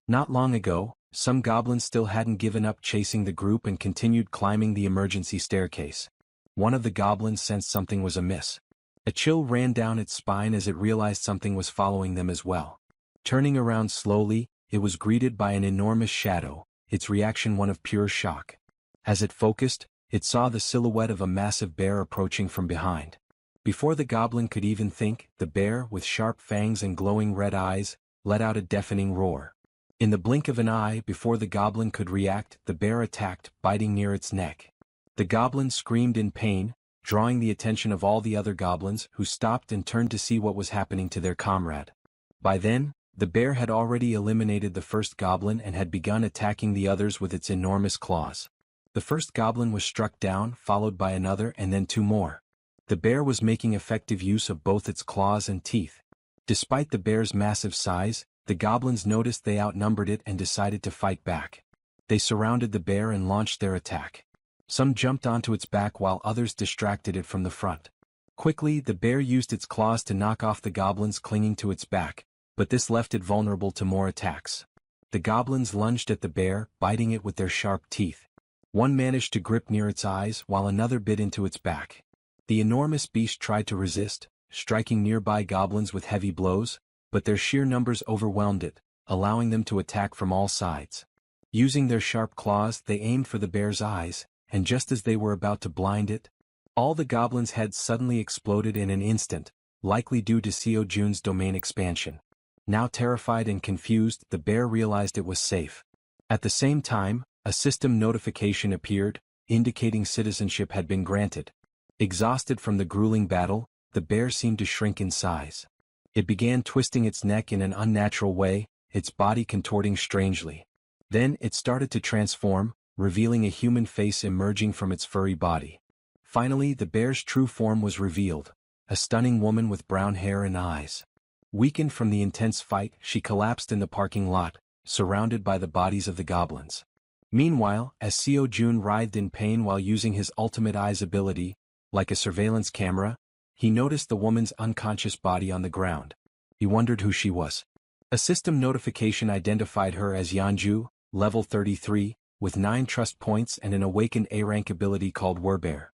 Not long ago, some goblins still hadn't given up chasing the group and continued climbing the emergency staircase. One of the goblins sensed something was amiss. A chill ran down its spine as it realized something was following them as well. Turning around slowly, it was greeted by an enormous shadow, its reaction one of pure shock. As it focused, it saw the silhouette of a massive bear approaching from behind. Before the goblin could even think, the bear, with sharp fangs and glowing red eyes, let out a deafening roar. In the blink of an eye, before the goblin could react, the bear attacked, biting near its neck. The goblin screamed in pain, drawing the attention of all the other goblins, who stopped and turned to see what was happening to their comrade. By then, the bear had already eliminated the first goblin and had begun attacking the others with its enormous claws. The first goblin was struck down, followed by another and then two more. The bear was making effective use of both its claws and teeth. Despite the bear's massive size, the goblins noticed they outnumbered it and decided to fight back. They surrounded the bear and launched their attack. Some jumped onto its back while others distracted it from the front. Quickly, the bear used its claws to knock off the goblins clinging to its back, but this left it vulnerable to more attacks. The goblins lunged at the bear, biting it with their sharp teeth. One managed to grip near its eyes while another bit into its back. The enormous beast tried to resist, striking nearby goblins with heavy blows, but their sheer numbers overwhelmed it, allowing them to attack from all sides. Using their sharp claws, they aimed for the bear's eyes, and just as they were about to blind it, all the goblins' heads suddenly exploded in an instant, likely due to Seo Jun's domain expansion. Now terrified and confused, the bear realized it was safe. At the same time, a system notification appeared, indicating citizenship had been granted. Exhausted from the grueling battle, the bear seemed to shrink in size. It began twisting its neck in an unnatural way, its body contorting strangely. Then it started to transform, revealing a human face emerging from its furry body. Finally, the bear's true form was revealed, a stunning woman with brown hair and eyes. Weakened from the intense fight, she collapsed in the parking lot, surrounded by the bodies of the goblins. Meanwhile, as Seo Jun writhed in pain while using his Ultimate Eyes ability, like a surveillance camera, he noticed the woman's unconscious body on the ground. He wondered who she was. A system notification identified her as Yanju, level 33, with 9 trust points and an awakened A-rank ability called Werbear.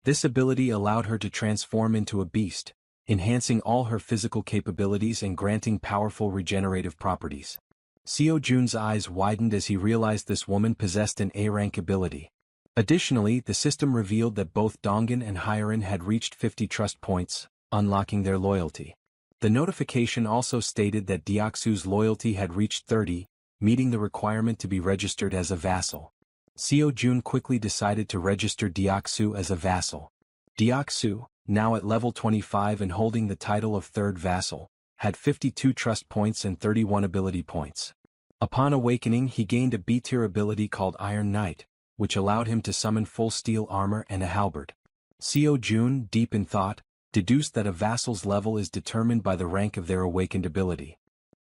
This ability allowed her to transform into a beast, enhancing all her physical capabilities and granting powerful regenerative properties. Seo Jun's eyes widened as he realized this woman possessed an A-rank ability. Additionally, the system revealed that both Dongan and Hyerin had reached 50 trust points, unlocking their loyalty. The notification also stated that Deoksu's loyalty had reached 30, meeting the requirement to be registered as a vassal. Seo Jun quickly decided to register Deoksu as a vassal. Deoksu, now at level 25 and holding the title of third vassal, had 52 trust points and 31 ability points. Upon awakening, he gained a B-tier ability called Iron Knight, which allowed him to summon full steel armor and a halberd. Seo Jun, deep in thought, deduced that a vassal's level is determined by the rank of their awakened ability.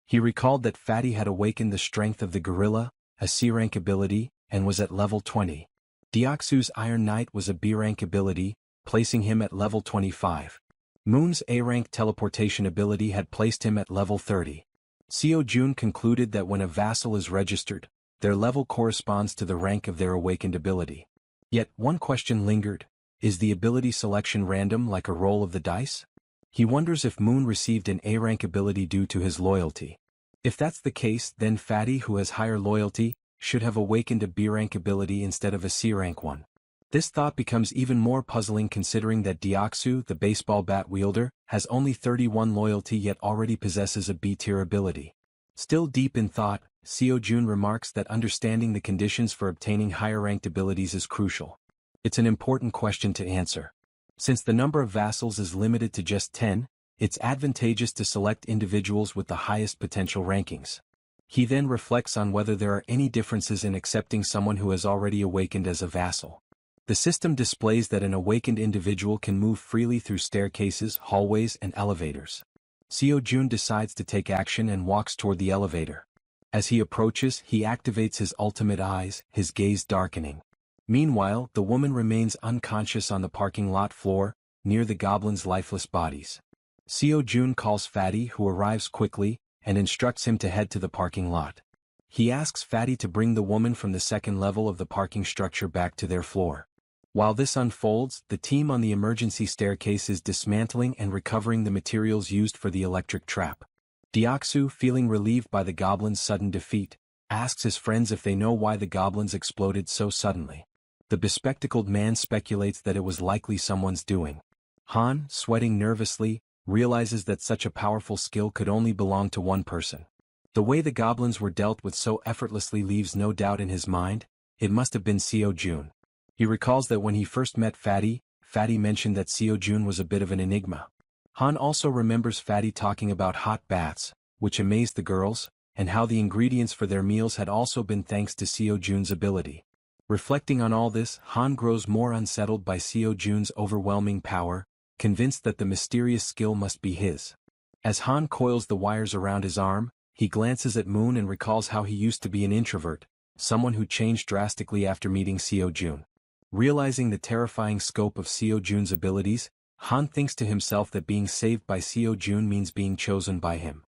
He recalled that Fatty had awakened the strength of the gorilla, a C-rank ability, and was at level 20. Deoksu's Iron Knight was a B-rank ability, placing him at level 25. Moon's A-rank teleportation ability had placed him at level 30. Seo Jun concluded that when a vassal is registered, their level corresponds to the rank of their awakened ability. Yet, one question lingered: is the ability selection random like a roll of the dice? He wonders if Moon received an A-rank ability due to his loyalty. If that's the case, then Fatty, who has higher loyalty, should have awakened a B-rank ability instead of a C-rank one. This thought becomes even more puzzling considering that Deoksu, the baseball bat wielder, has only 31 loyalty yet already possesses a B-tier ability. Still deep in thought, Seo Jun remarks that understanding the conditions for obtaining higher-ranked abilities is crucial. It's an important question to answer. Since the number of vassals is limited to just 10, it's advantageous to select individuals with the highest potential rankings. He then reflects on whether there are any differences in accepting someone who has already awakened as a vassal. The system displays that an awakened individual can move freely through staircases, hallways, and elevators. Seo Jun decides to take action and walks toward the elevator. As he approaches, he activates his ultimate eyes, his gaze darkening. Meanwhile, the woman remains unconscious on the parking lot floor, near the goblins' lifeless bodies. Seo Jun calls Fatty, who arrives quickly, and instructs him to head to the parking lot. He asks Fatty to bring the woman from the second level of the parking structure back to their floor. While this unfolds, the team on the emergency staircase is dismantling and recovering the materials used for the electric trap. Deoksu, feeling relieved by the goblins' sudden defeat, asks his friends if they know why the goblins exploded so suddenly. The bespectacled man speculates that it was likely someone's doing. Han, sweating nervously, realizes that such a powerful skill could only belong to one person. The way the goblins were dealt with so effortlessly leaves no doubt in his mind. It must have been Seo Jun. He recalls that when he first met Fatty, Fatty mentioned that Seo Jun was a bit of an enigma. Han also remembers Fatty talking about hot baths, which amazed the girls, and how the ingredients for their meals had also been thanks to Seo Jun's ability. Reflecting on all this, Han grows more unsettled by Seo Jun's overwhelming power, convinced that the mysterious skill must be his. As Han coils the wires around his arm, he glances at Moon and recalls how he used to be an introvert, someone who changed drastically after meeting Seo Jun. Realizing the terrifying scope of Seo Jun's abilities, Han thinks to himself that being saved by Seo Jun means being chosen by him.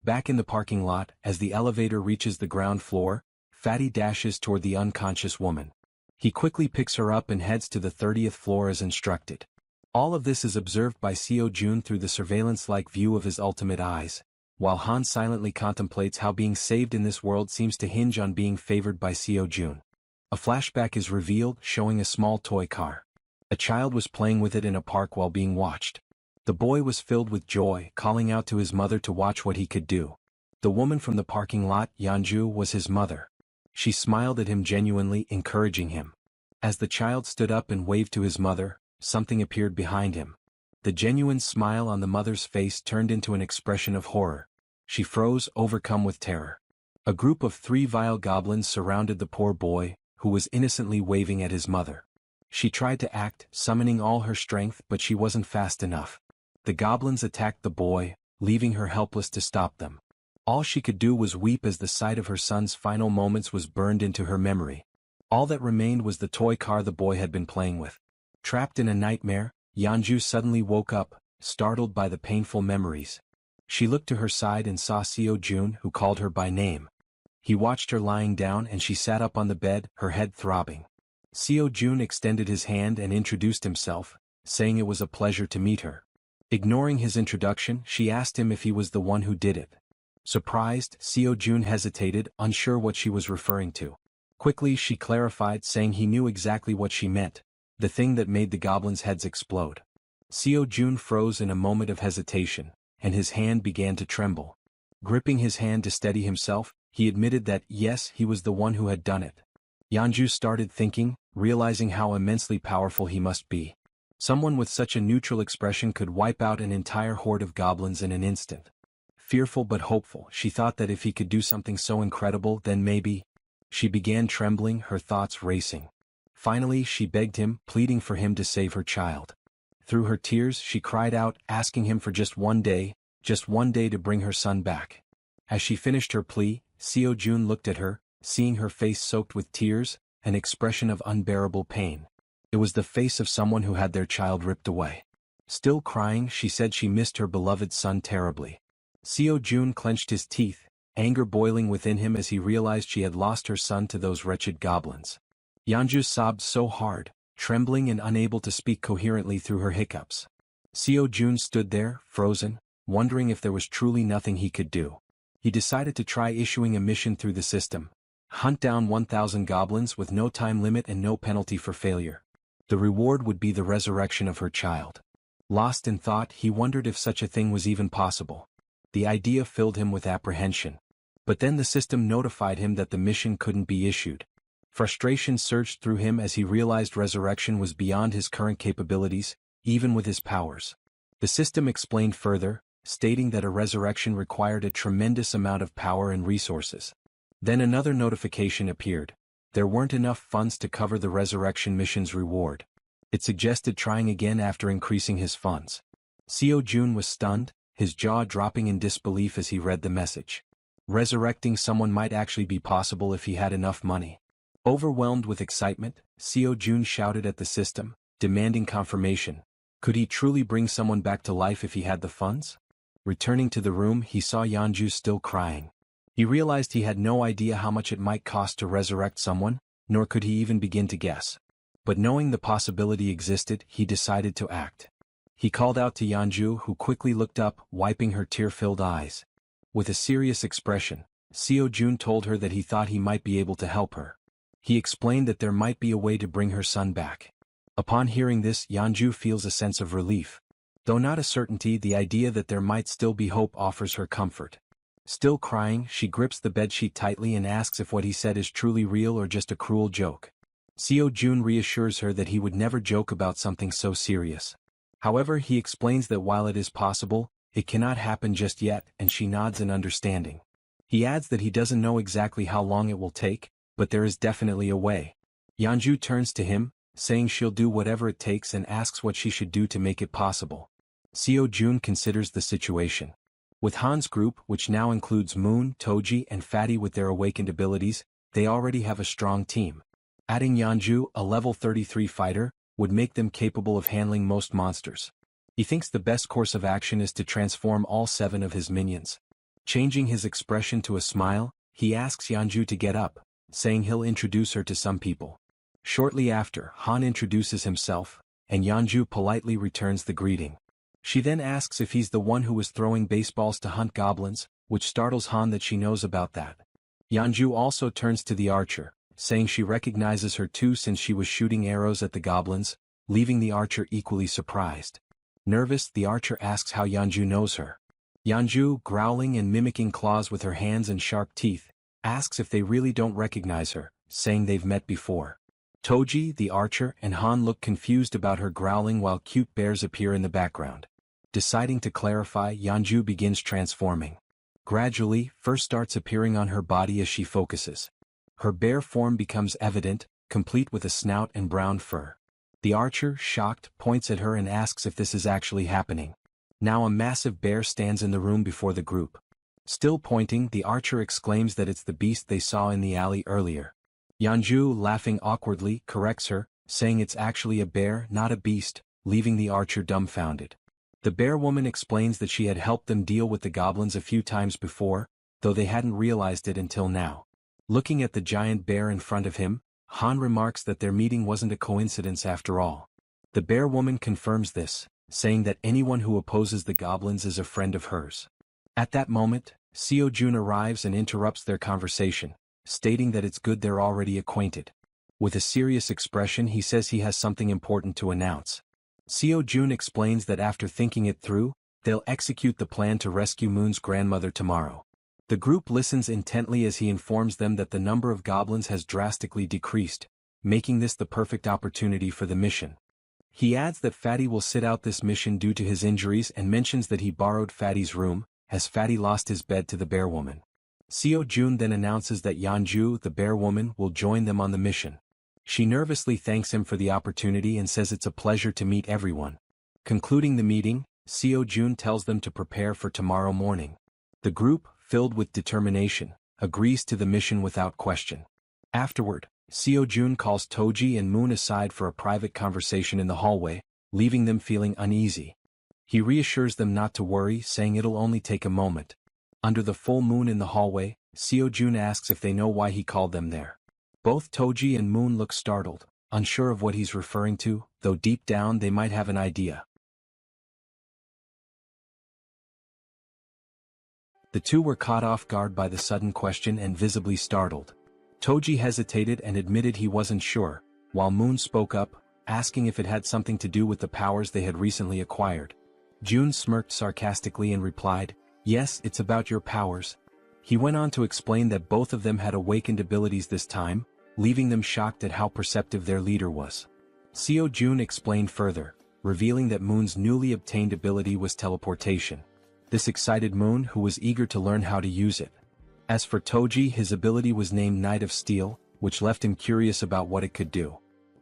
Back in the parking lot, as the elevator reaches the ground floor, Fatty dashes toward the unconscious woman. He quickly picks her up and heads to the 30th floor as instructed. All of this is observed by Seo Jun through the surveillance-like view of his ultimate eyes, while Han silently contemplates how being saved in this world seems to hinge on being favored by Seo Jun. A flashback is revealed, showing a small toy car. A child was playing with it in a park while being watched. The boy was filled with joy, calling out to his mother to watch what he could do. The woman from the parking lot, Yanju, was his mother. She smiled at him genuinely, encouraging him. As the child stood up and waved to his mother, something appeared behind him. The genuine smile on the mother's face turned into an expression of horror. She froze, overcome with terror. A group of 3 vile goblins surrounded the poor boy, who was innocently waving at his mother. She tried to act, summoning all her strength, but she wasn't fast enough. The goblins attacked the boy, leaving her helpless to stop them. All she could do was weep as the sight of her son's final moments was burned into her memory. All that remained was the toy car the boy had been playing with. Trapped in a nightmare, Yanju suddenly woke up, startled by the painful memories. She looked to her side and saw Seo Jun, who called her by name. He watched her lying down and she sat up on the bed, her head throbbing. Seo Jun extended his hand and introduced himself, saying it was a pleasure to meet her. Ignoring his introduction, she asked him if he was the one who did it. Surprised, Seo Jun hesitated, unsure what she was referring to. Quickly she clarified, saying he knew exactly what she meant, the thing that made the goblins' heads explode. Seo Jun froze in a moment of hesitation, and his hand began to tremble. Gripping his hand to steady himself, he admitted that, yes, he was the one who had done it. Yanju started thinking, realizing how immensely powerful he must be. Someone with such a neutral expression could wipe out an entire horde of goblins in an instant. Fearful but hopeful, she thought that if he could do something so incredible, then maybe. She began trembling, her thoughts racing. Finally, she begged him, pleading for him to save her child. Through her tears, she cried out, asking him for just one day to bring her son back. As she finished her plea, Seo Jun looked at her, seeing her face soaked with tears, an expression of unbearable pain. It was the face of someone who had their child ripped away. Still crying, she said she missed her beloved son terribly. Seo Jun clenched his teeth, anger boiling within him as he realized she had lost her son to those wretched goblins. Yeonju sobbed so hard, trembling and unable to speak coherently through her hiccups. Seo Jun stood there, frozen, wondering if there was truly nothing he could do. He decided to try issuing a mission through the system. Hunt down 1,000 goblins with no time limit and no penalty for failure. The reward would be the resurrection of her child. Lost in thought, he wondered if such a thing was even possible. The idea filled him with apprehension. But then the system notified him that the mission couldn't be issued. Frustration surged through him as he realized resurrection was beyond his current capabilities, even with his powers. The system explained further, stating that a resurrection required a tremendous amount of power and resources. Then another notification appeared. There weren't enough funds to cover the resurrection mission's reward. It suggested trying again after increasing his funds. Seo Jun was stunned, his jaw dropping in disbelief as he read the message. Resurrecting someone might actually be possible if he had enough money. Overwhelmed with excitement, Seo Jun shouted at the system, demanding confirmation. Could he truly bring someone back to life if he had the funds? Returning to the room, he saw Yeonju still crying. He realized he had no idea how much it might cost to resurrect someone, nor could he even begin to guess. But knowing the possibility existed, he decided to act. He called out to Yeonju, who quickly looked up, wiping her tear-filled eyes. With a serious expression, Seo Jun told her that he thought he might be able to help her. He explained that there might be a way to bring her son back. Upon hearing this, Yeonju feels a sense of relief. Though not a certainty, the idea that there might still be hope offers her comfort. Still crying, she grips the bedsheet tightly and asks if what he said is truly real or just a cruel joke. Seo Jun reassures her that he would never joke about something so serious. However, he explains that while it is possible, it cannot happen just yet, and she nods in understanding. He adds that he doesn't know exactly how long it will take, but there is definitely a way. Yeonju turns to him, saying she'll do whatever it takes and asks what she should do to make it possible. Seo Jun considers the situation. With Han's group, which now includes Moon, Toji and Fatty with their awakened abilities, they already have a strong team. Adding Yeonju, a level 33 fighter, would make them capable of handling most monsters. He thinks the best course of action is to transform all 7 of his minions. Changing his expression to a smile, he asks Yeonju to get up, saying he'll introduce her to some people. Shortly after, Han introduces himself, and Yeonju politely returns the greeting. She then asks if he's the one who was throwing baseballs to hunt goblins, which startles Han that she knows about that. Yeonju also turns to the archer, saying she recognizes her too since she was shooting arrows at the goblins, leaving the archer equally surprised. Nervous, the archer asks how Yeonju knows her. Yeonju, growling and mimicking claws with her hands and sharp teeth, asks if they really don't recognize her, saying they've met before. Toji, the archer, and Han look confused about her growling while cute bears appear in the background. Deciding to clarify, Yeonju begins transforming. Gradually, fur starts appearing on her body as she focuses. Her bear form becomes evident, complete with a snout and brown fur. The archer, shocked, points at her and asks if this is actually happening. Now a massive bear stands in the room before the group. Still pointing, the archer exclaims that it's the beast they saw in the alley earlier. Yeonju, laughing awkwardly, corrects her, saying it's actually a bear, not a beast, leaving the archer dumbfounded. The bear woman explains that she had helped them deal with the goblins a few times before, though they hadn't realized it until now. Looking at the giant bear in front of him, Han remarks that their meeting wasn't a coincidence after all. The bear woman confirms this, saying that anyone who opposes the goblins is a friend of hers. At that moment, Seo Jun arrives and interrupts their conversation, stating that it's good they're already acquainted. With a serious expression, he says he has something important to announce. Seo Jun explains that after thinking it through, they'll execute the plan to rescue Moon's grandmother tomorrow. The group listens intently as he informs them that the number of goblins has drastically decreased, making this the perfect opportunity for the mission. He adds that Fatty will sit out this mission due to his injuries and mentions that he borrowed Fatty's room, as Fatty lost his bed to the bear woman. Seo Jun then announces that Yeonju, the bear woman, will join them on the mission. She nervously thanks him for the opportunity and says it's a pleasure to meet everyone. Concluding the meeting, Seo Jun tells them to prepare for tomorrow morning. The group, filled with determination, agrees to the mission without question. Afterward, Seo Jun calls Toji and Moon aside for a private conversation in the hallway, leaving them feeling uneasy. He reassures them not to worry, saying it'll only take a moment. Under the full moon in the hallway, Seo-jun asks if they know why he called them there. Both Toji and Moon look startled, unsure of what he's referring to, though deep down they might have an idea. The two were caught off guard by the sudden question and visibly startled. Toji hesitated and admitted he wasn't sure, while Moon spoke up, asking if it had something to do with the powers they had recently acquired. Jun smirked sarcastically and replied, "Yes, it's about your powers." He went on to explain that both of them had awakened abilities this time, leaving them shocked at how perceptive their leader was. Seo-jun explained further, revealing that Moon's newly obtained ability was teleportation. This excited Moon, who was eager to learn how to use it. As for Toji, his ability was named Knight of Steel, which left him curious about what it could do.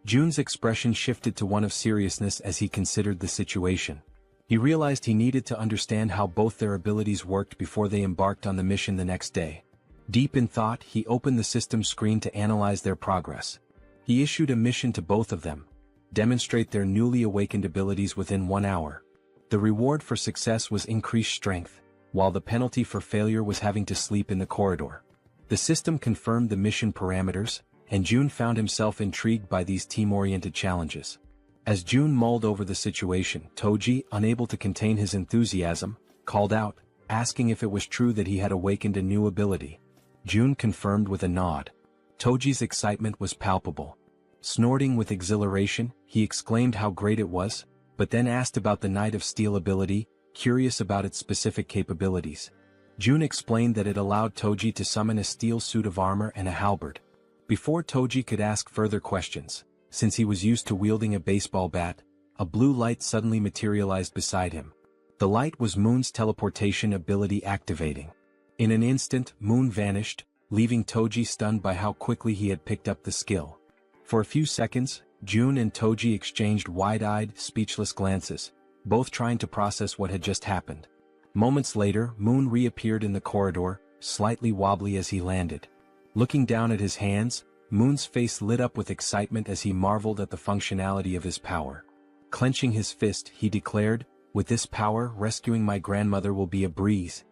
Jun's expression shifted to one of seriousness as he considered the situation. He realized he needed to understand how both their abilities worked before they embarked on the mission the next day. Deep in thought, he opened the system screen to analyze their progress. He issued a mission to both of them: demonstrate their newly awakened abilities within 1 hour. The reward for success was increased strength, while the penalty for failure was having to sleep in the corridor. The system confirmed the mission parameters, and Jun found himself intrigued by these team-oriented challenges. As Jun mulled over the situation, Toji, unable to contain his enthusiasm, called out, asking if it was true that he had awakened a new ability. Jun confirmed with a nod. Toji's excitement was palpable. Snorting with exhilaration, he exclaimed how great it was, but then asked about the Knight of Steel ability, curious about its specific capabilities. Jun explained that it allowed Toji to summon a steel suit of armor and a halberd. Before Toji could ask further questions, since he was used to wielding a baseball bat, a blue light suddenly materialized beside him. The light was Moon's teleportation ability activating. In an instant, Moon vanished, leaving Toji stunned by how quickly he had picked up the skill. For a few seconds, Jun and Toji exchanged wide-eyed, speechless glances, both trying to process what had just happened. Moments later, Moon reappeared in the corridor, slightly wobbly as he landed. Looking down at his hands, Moon's face lit up with excitement as he marveled at the functionality of his power. Clenching his fist, he declared, "With this power, rescuing my grandmother will be a breeze."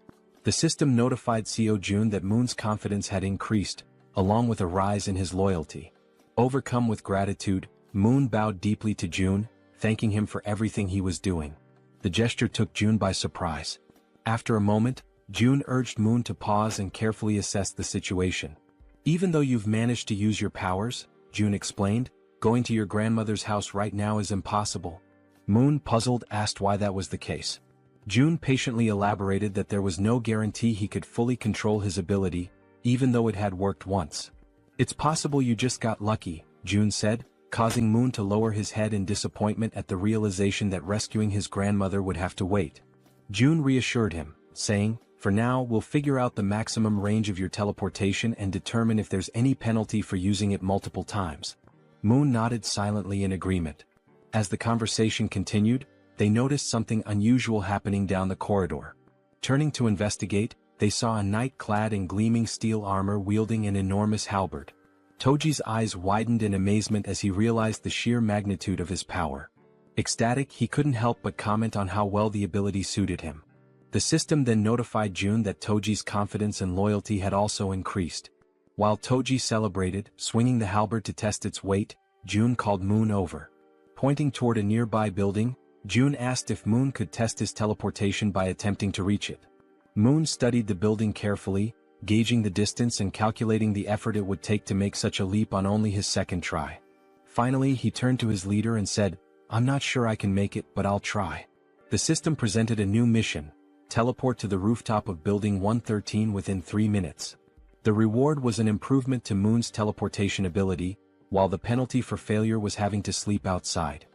The system notified Seo-jun that Moon's confidence had increased, along with a rise in his loyalty. Overcome with gratitude, Moon bowed deeply to Jun, thanking him for everything he was doing. The gesture took Jun by surprise. After a moment, Jun urged Moon to pause and carefully assess the situation. "Even though you've managed to use your powers," Jun explained, "going to your grandmother's house right now is impossible." Moon, puzzled, asked why that was the case. Jun patiently elaborated that there was no guarantee he could fully control his ability, even though it had worked once. "It's possible you just got lucky," Jun said, causing Moon to lower his head in disappointment at the realization that rescuing his grandmother would have to wait. Jun reassured him, saying, "For now, we'll figure out the maximum range of your teleportation and determine if there's any penalty for using it multiple times." Moon nodded silently in agreement. As the conversation continued, they noticed something unusual happening down the corridor. Turning to investigate, they saw a knight clad in gleaming steel armor wielding an enormous halberd. Toji's eyes widened in amazement as he realized the sheer magnitude of his power. Ecstatic, he couldn't help but comment on how well the ability suited him. The system then notified Jun that Toji's confidence and loyalty had also increased. While Toji celebrated, swinging the halberd to test its weight, Jun called Moon over. Pointing toward a nearby building, Jun asked if Moon could test his teleportation by attempting to reach it. Moon studied the building carefully, gauging the distance and calculating the effort it would take to make such a leap on only his second try. Finally, he turned to his leader and said, "I'm not sure I can make it, but I'll try." The system presented a new mission: teleport to the rooftop of Building 113 within 3 minutes. The reward was an improvement to Moon's teleportation ability, while the penalty for failure was having to sleep outside.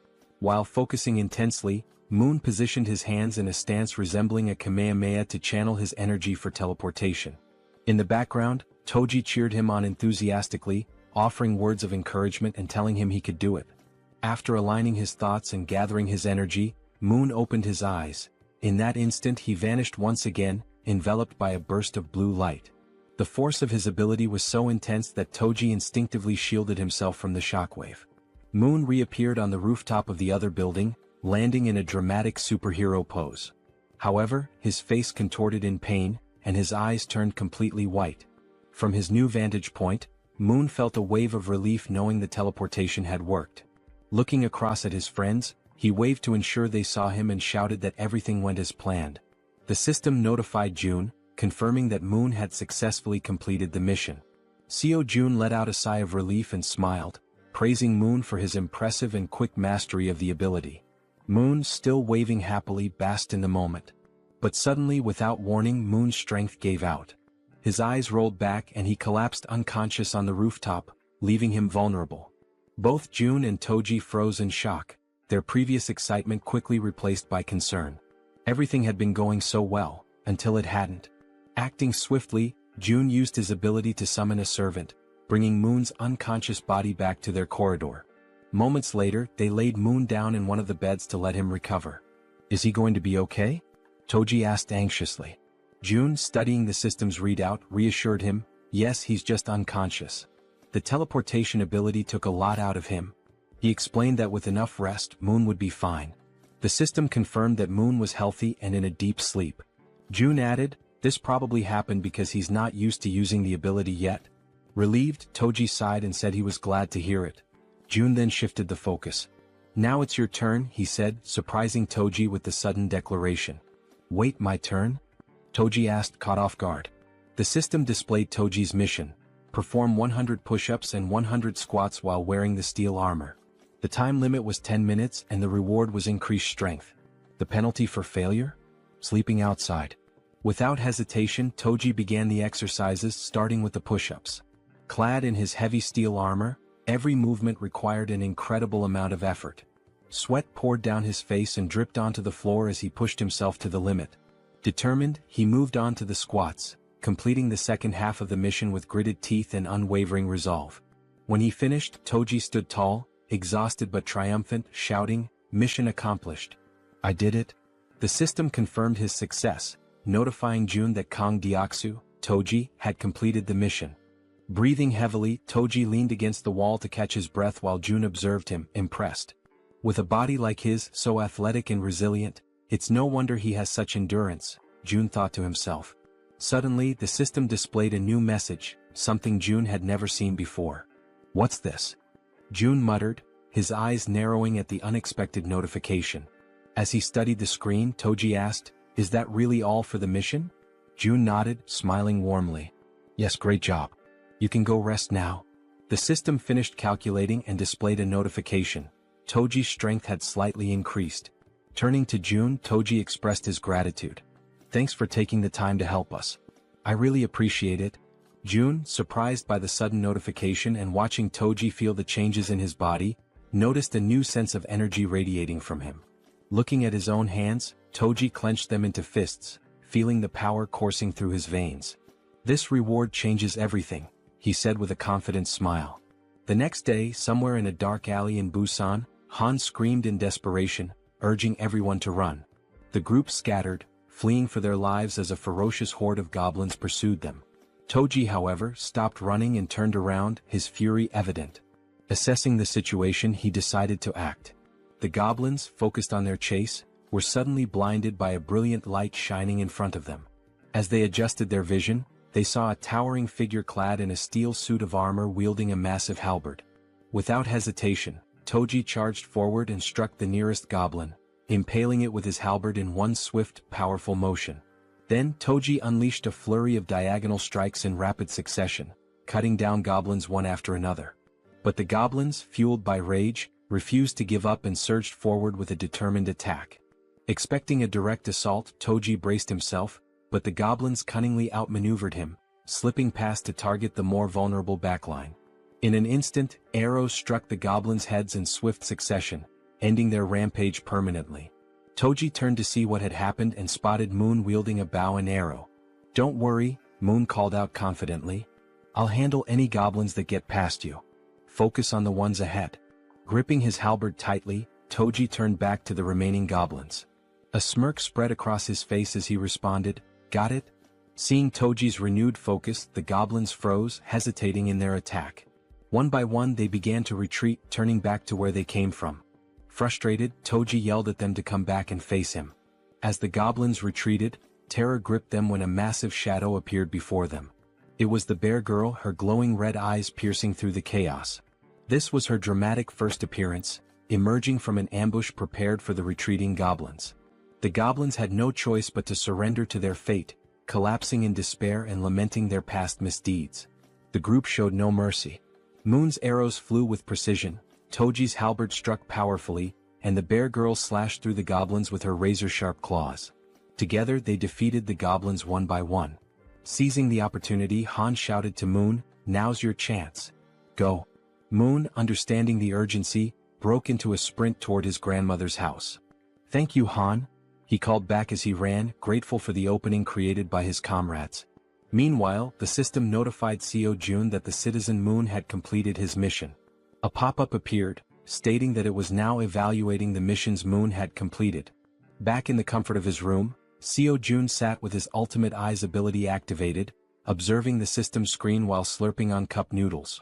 While focusing intensely, Moon positioned his hands in a stance resembling a Kamehameha to channel his energy for teleportation. In the background, Toji cheered him on enthusiastically, offering words of encouragement and telling him he could do it. After aligning his thoughts and gathering his energy, Moon opened his eyes. In that instant he vanished once again, enveloped by a burst of blue light. The force of his ability was so intense that Toji instinctively shielded himself from the shockwave. Moon reappeared on the rooftop of the other building, landing in a dramatic superhero pose. However, his face contorted in pain, and his eyes turned completely white. From his new vantage point, Moon felt a wave of relief knowing the teleportation had worked. Looking across at his friends, he waved to ensure they saw him and shouted that everything went as planned. The system notified June, confirming that Moon had successfully completed the mission. Seo Jun let out a sigh of relief and smiled, praising Moon for his impressive and quick mastery of the ability. Moon, still waving happily, basked in the moment. But suddenly, without warning, Moon's strength gave out. His eyes rolled back and he collapsed unconscious on the rooftop, leaving him vulnerable. Both June and Toji froze in shock, their previous excitement quickly replaced by concern. Everything had been going so well, until it hadn't. Acting swiftly, June used his ability to summon a servant, bringing Moon's unconscious body back to their corridor. Moments later, they laid Moon down in one of the beds to let him recover. "Is he going to be okay?" Toji asked anxiously. June, studying the system's readout, reassured him, "Yes, he's just unconscious. The teleportation ability took a lot out of him." He explained that with enough rest, Moon would be fine. The system confirmed that Moon was healthy and in a deep sleep. June added, "This probably happened because he's not used to using the ability yet." Relieved, Toji sighed and said he was glad to hear it. June then shifted the focus. "Now it's your turn," he said, surprising Toji with the sudden declaration. "Wait, my turn?" Toji asked, caught off guard. The system displayed Toji's mission: perform 100 push-ups and 100 squats while wearing the steel armor. The time limit was 10 minutes and the reward was increased strength. The penalty for failure? Sleeping outside. Without hesitation, Toji began the exercises, starting with the push-ups. Clad in his heavy steel armor, every movement required an incredible amount of effort. Sweat poured down his face and dripped onto the floor as he pushed himself to the limit. Determined, he moved on to the squats, completing the second half of the mission with gritted teeth and unwavering resolve. When he finished, Toji stood tall, exhausted but triumphant, shouting, "Mission accomplished. I did it." The system confirmed his success, notifying June that Kang Deoksu, Toji, had completed the mission. Breathing heavily, Toji leaned against the wall to catch his breath while June observed him, impressed. With a body like his, so athletic and resilient, it's no wonder he has such endurance, June thought to himself. Suddenly, the system displayed a new message, something June had never seen before. "What's this?" June muttered, his eyes narrowing at the unexpected notification. As he studied the screen, Toji asked, "Is that really all for the mission?" June nodded, smiling warmly. "Yes, great job. You can go rest now." The system finished calculating and displayed a notification. Toji's strength had slightly increased. Turning to June, Toji expressed his gratitude. "Thanks for taking the time to help us. I really appreciate it." June, surprised by the sudden notification and watching Toji feel the changes in his body, noticed a new sense of energy radiating from him. Looking at his own hands, Toji clenched them into fists, feeling the power coursing through his veins. "This reward changes everything," he said with a confident smile. The next day, somewhere in a dark alley in Busan, Han screamed in desperation, urging everyone to run. The group scattered, fleeing for their lives as a ferocious horde of goblins pursued them. Toji, however, stopped running and turned around, his fury evident. Assessing the situation, he decided to act. The goblins, focused on their chase, were suddenly blinded by a brilliant light shining in front of them. As they adjusted their vision, they saw a towering figure clad in a steel suit of armor wielding a massive halberd. Without hesitation, Toji charged forward and struck the nearest goblin, impaling it with his halberd in one swift, powerful motion. Then Toji unleashed a flurry of diagonal strikes in rapid succession, cutting down goblins one after another. But the goblins, fueled by rage, refused to give up and surged forward with a determined attack. Expecting a direct assault, Toji braced himself, but the goblins cunningly outmaneuvered him, slipping past to target the more vulnerable backline. In an instant, arrows struck the goblins' heads in swift succession, ending their rampage permanently. Toji turned to see what had happened and spotted Moon wielding a bow and arrow. "Don't worry," Moon called out confidently. "I'll handle any goblins that get past you. Focus on the ones ahead." Gripping his halberd tightly, Toji turned back to the remaining goblins. A smirk spread across his face as he responded, "Got it?" Seeing Toji's renewed focus, the goblins froze, hesitating in their attack. One by one they began to retreat, turning back to where they came from. Frustrated, Toji yelled at them to come back and face him. As the goblins retreated, terror gripped them when a massive shadow appeared before them. It was the bear girl, her glowing red eyes piercing through the chaos. This was her dramatic first appearance, emerging from an ambush prepared for the retreating goblins. The goblins had no choice but to surrender to their fate, collapsing in despair and lamenting their past misdeeds. The group showed no mercy. Moon's arrows flew with precision, Toji's halberd struck powerfully, and the bear girl slashed through the goblins with her razor-sharp claws. Together they defeated the goblins one by one. Seizing the opportunity, Han shouted to Moon, "Now's your chance. Go." Moon, understanding the urgency, broke into a sprint toward his grandmother's house. "Thank you, Han," he called back as he ran, grateful for the opening created by his comrades. Meanwhile, the system notified Seo Jun that the citizen Moon had completed his mission. A pop-up appeared, stating that it was now evaluating the missions Moon had completed. Back in the comfort of his room, Seo Jun sat with his ultimate eyes ability activated, observing the system screen while slurping on cup noodles.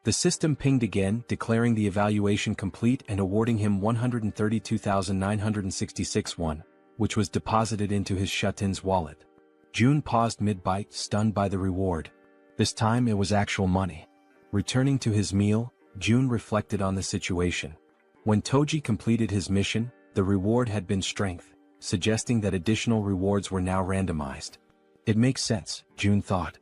The system pinged again, declaring the evaluation complete and awarding him 132,966 won, which was deposited into his Shutin's wallet. Jun paused mid-bite, stunned by the reward. This time it was actual money. Returning to his meal, Jun reflected on the situation. When Toji completed his mission, the reward had been strength, suggesting that additional rewards were now randomized. It makes sense, Jun thought.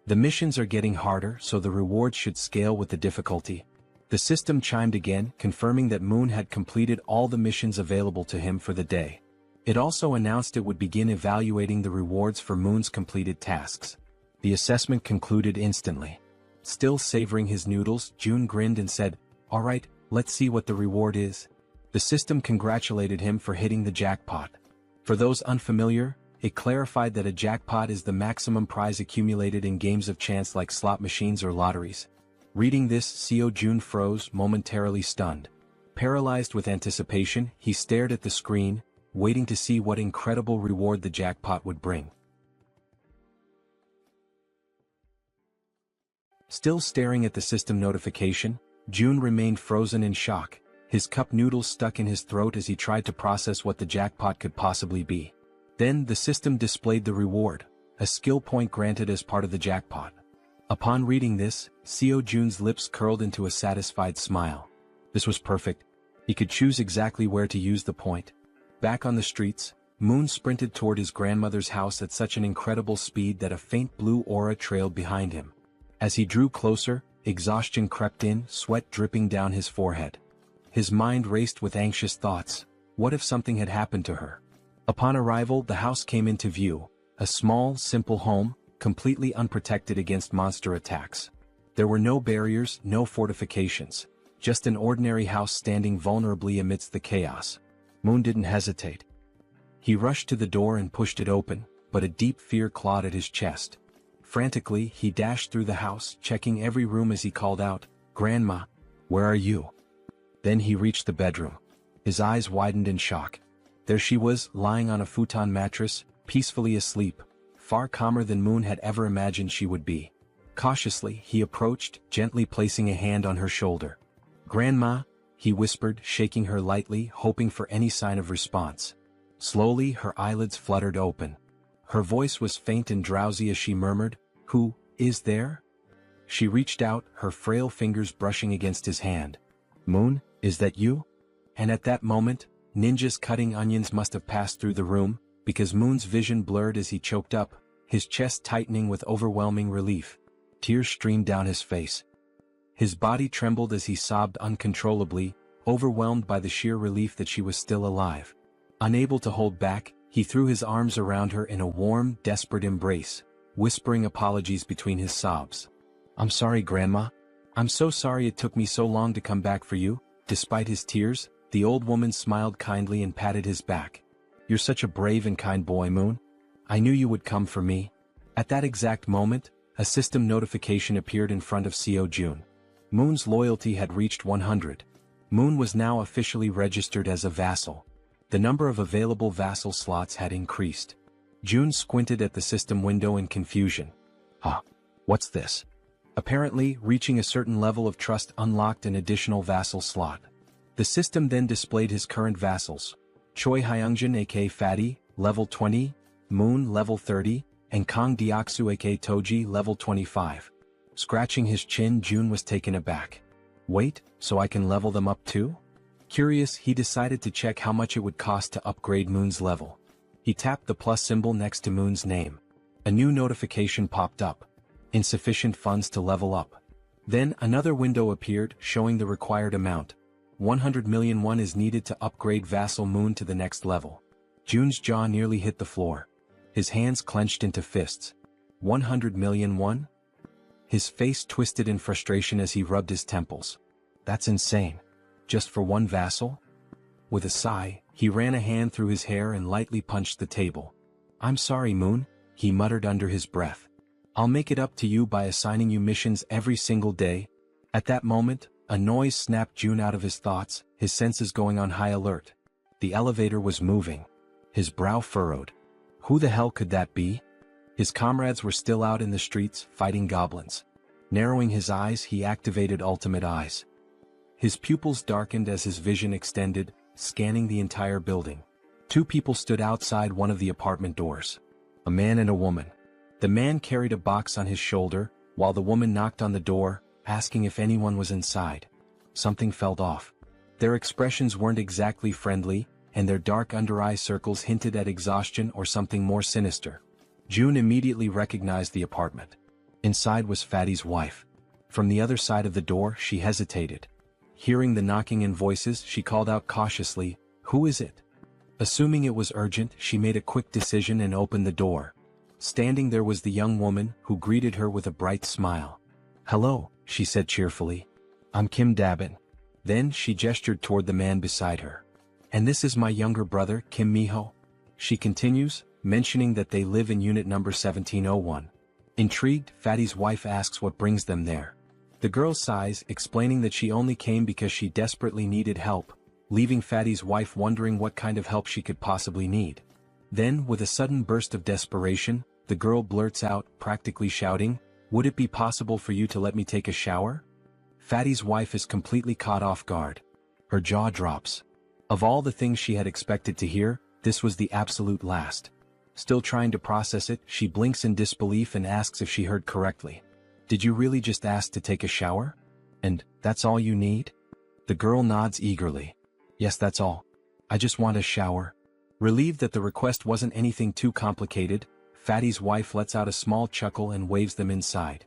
The missions are getting harder, so the rewards should scale with the difficulty. The system chimed again, confirming that Moon had completed all the missions available to him for the day. It also announced it would begin evaluating the rewards for Moon's completed tasks. The assessment concluded instantly. Still savoring his noodles, Jun grinned and said, "Alright, let's see what the reward is." The system congratulated him for hitting the jackpot. For those unfamiliar, it clarified that a jackpot is the maximum prize accumulated in games of chance like slot machines or lotteries. Reading this, Seo Jun froze, momentarily stunned. Paralyzed with anticipation, he stared at the screen, waiting to see what incredible reward the jackpot would bring. Still staring at the system notification, Jun remained frozen in shock, his cup noodles stuck in his throat as he tried to process what the jackpot could possibly be. Then the system displayed the reward, a skill point granted as part of the jackpot. Upon reading this, Seo Jun's lips curled into a satisfied smile. This was perfect. He could choose exactly where to use the point. Back on the streets, Moon sprinted toward his grandmother's house at such an incredible speed that a faint blue aura trailed behind him. As he drew closer, exhaustion crept in, sweat dripping down his forehead. His mind raced with anxious thoughts. What if something had happened to her? Upon arrival, the house came into view, a small, simple home, completely unprotected against monster attacks. There were no barriers, no fortifications, just an ordinary house standing vulnerably amidst the chaos. Moon didn't hesitate. He rushed to the door and pushed it open, but a deep fear clawed at his chest. Frantically, he dashed through the house, checking every room as he called out, "Grandma, where are you?" Then he reached the bedroom. His eyes widened in shock. There she was, lying on a futon mattress, peacefully asleep, far calmer than Moon had ever imagined she would be. Cautiously, he approached, gently placing a hand on her shoulder. "Grandma," he whispered, shaking her lightly, hoping for any sign of response. Slowly, her eyelids fluttered open. Her voice was faint and drowsy as she murmured, "Who is there?" She reached out, her frail fingers brushing against his hand. "Moon, is that you?" And at that moment, ninjas cutting onions must have passed through the room, because Moon's vision blurred as he choked up, his chest tightening with overwhelming relief. Tears streamed down his face. His body trembled as he sobbed uncontrollably, overwhelmed by the sheer relief that she was still alive. Unable to hold back, he threw his arms around her in a warm, desperate embrace, whispering apologies between his sobs. "I'm sorry, Grandma. I'm so sorry it took me so long to come back for you." Despite his tears, the old woman smiled kindly and patted his back. "You're such a brave and kind boy, Moon. I knew you would come for me." At that exact moment, a system notification appeared in front of Seo Jun. Moon's loyalty had reached 100. Moon was now officially registered as a vassal. The number of available vassal slots had increased. Jun squinted at the system window in confusion. What's this? Apparently, reaching a certain level of trust unlocked an additional vassal slot. The system then displayed his current vassals. Choi Hyungjin aka Fatty, level 20, Moon level 30, and Kang Deoksu aka Toji level 25. Scratching his chin, Jun was taken aback. Wait, so I can level them up too? Curious, he decided to check how much it would cost to upgrade Moon's level. He tapped the plus symbol next to Moon's name. A new notification popped up. Insufficient funds to level up. Then another window appeared showing the required amount. 100 million won is needed to upgrade vassal Moon to the next level. Jun's jaw nearly hit the floor. His hands clenched into fists. 100 million won? His face twisted in frustration as he rubbed his temples. That's insane. Just for one vassal? With a sigh, he ran a hand through his hair and lightly punched the table. I'm sorry, Moon, he muttered under his breath. I'll make it up to you by assigning you missions every single day. At that moment, a noise snapped Jun out of his thoughts, his senses going on high alert. The elevator was moving. His brow furrowed. Who the hell could that be? His comrades were still out in the streets, fighting goblins. Narrowing his eyes, he activated Ultimate Eyes. His pupils darkened as his vision extended, scanning the entire building. Two people stood outside one of the apartment doors. A man and a woman. The man carried a box on his shoulder, while the woman knocked on the door, asking if anyone was inside. Something felt off. Their expressions weren't exactly friendly, and their dark under-eye circles hinted at exhaustion or something more sinister. Jun immediately recognized the apartment. Inside was Fatty's wife. From the other side of the door, she hesitated. Hearing the knocking and voices, she called out cautiously, "Who is it?" Assuming it was urgent, she made a quick decision and opened the door. Standing there was the young woman, who greeted her with a bright smile. "Hello," she said cheerfully. "I'm Kim Dabin." Then she gestured toward the man beside her. "And this is my younger brother, Kim Miho." She continues, mentioning that they live in unit number 1701. Intrigued, Fatty's wife asks what brings them there. The girl sighs, explaining that she only came because she desperately needed help, leaving Fatty's wife wondering what kind of help she could possibly need. Then, with a sudden burst of desperation, the girl blurts out, practically shouting, "Would it be possible for you to let me take a shower?" Fatty's wife is completely caught off guard. Her jaw drops. Of all the things she had expected to hear, this was the absolute last. Still trying to process it, she blinks in disbelief and asks if she heard correctly. "Did you really just ask to take a shower? And that's all you need?" The girl nods eagerly. "Yes, that's all. I just want a shower." Relieved that the request wasn't anything too complicated, Fatty's wife lets out a small chuckle and waves them inside.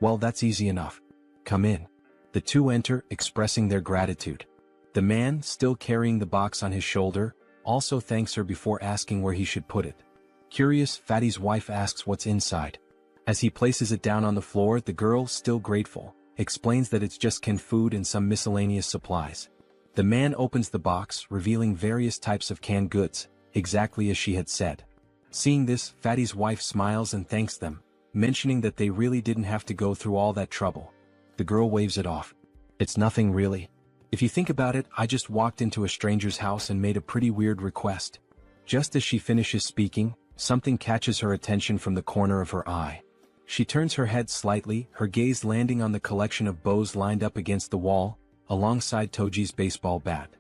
"Well, that's easy enough. Come in." The two enter, expressing their gratitude. The man, still carrying the box on his shoulder, also thanks her before asking where he should put it. Curious, Fatty's wife asks what's inside. As he places it down on the floor, the girl, still grateful, explains that it's just canned food and some miscellaneous supplies. The man opens the box, revealing various types of canned goods, exactly as she had said. Seeing this, Fatty's wife smiles and thanks them, mentioning that they really didn't have to go through all that trouble. The girl waves it off. "It's nothing really. If you think about it, I just walked into a stranger's house and made a pretty weird request." Just as she finishes speaking, something catches her attention from the corner of her eye. She turns her head slightly, her gaze landing on the collection of bows lined up against the wall, alongside Toji's baseball bat.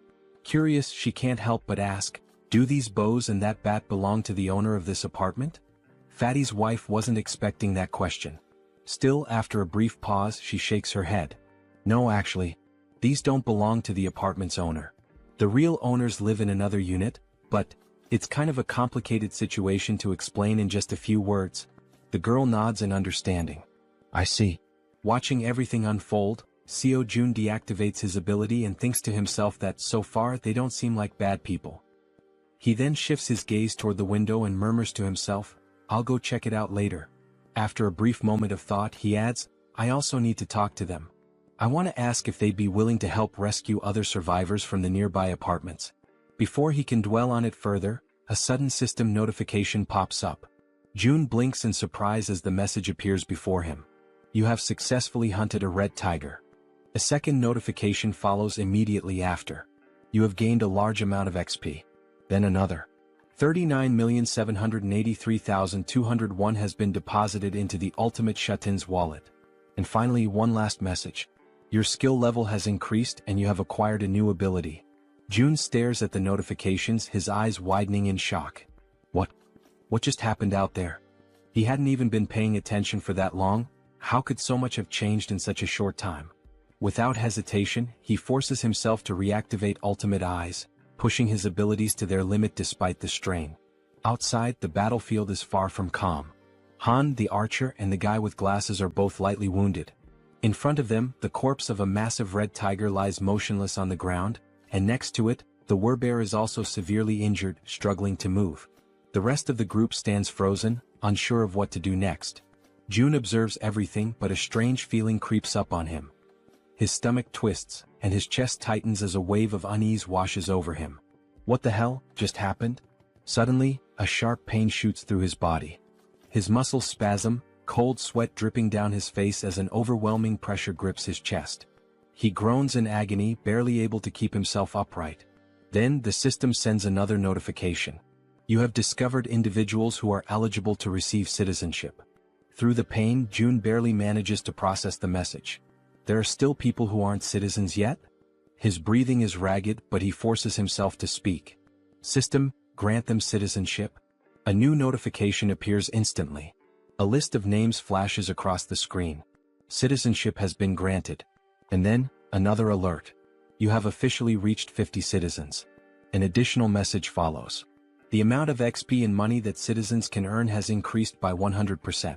Curious, she can't help but ask, "Do these bows and that bat belong to the owner of this apartment?" Fatty's wife wasn't expecting that question. Still, after a brief pause, she shakes her head. "No, actually. These don't belong to the apartment's owner. The real owners live in another unit, but it's kind of a complicated situation to explain in just a few words." The girl nods in understanding. "I see." Watching everything unfold, Seo Jun deactivates his ability and thinks to himself that so far they don't seem like bad people. He then shifts his gaze toward the window and murmurs to himself, "I'll go check it out later." After a brief moment of thought, he adds, "I also need to talk to them. I want to ask if they'd be willing to help rescue other survivors from the nearby apartments." Before he can dwell on it further, a sudden system notification pops up. Jun blinks in surprise as the message appears before him. "You have successfully hunted a red tiger." A second notification follows immediately after. "You have gained a large amount of XP." Then another. 39,783,201 has been deposited into the Ultimate Shutin's wallet. And finally, one last message. Your skill level has increased and you have acquired a new ability. June stares at the notifications, his eyes widening in shock. What just happened out there? He hadn't even been paying attention for that long. How could so much have changed in such a short time? Without hesitation, he forces himself to reactivate Ultimate Eyes, pushing his abilities to their limit despite the strain. Outside, the battlefield is far from calm. Han, the archer, and the guy with glasses are both lightly wounded. In front of them, the corpse of a massive red tiger lies motionless on the ground, and next to it, the werbear is also severely injured, struggling to move. The rest of the group stands frozen, unsure of what to do next. June observes everything, but a strange feeling creeps up on him. His stomach twists, and his chest tightens as a wave of unease washes over him. What the hell just happened? Suddenly, a sharp pain shoots through his body. His muscles spasm, cold sweat dripping down his face as an overwhelming pressure grips his chest. He groans in agony, barely able to keep himself upright. Then the system sends another notification. You have discovered individuals who are eligible to receive citizenship. Through the pain, June barely manages to process the message. There are still people who aren't citizens yet? His breathing is ragged, but he forces himself to speak. System, grant them citizenship. A new notification appears instantly. A list of names flashes across the screen. Citizenship has been granted. And then, another alert. You have officially reached 50 citizens. An additional message follows. The amount of XP and money that citizens can earn has increased by 100%.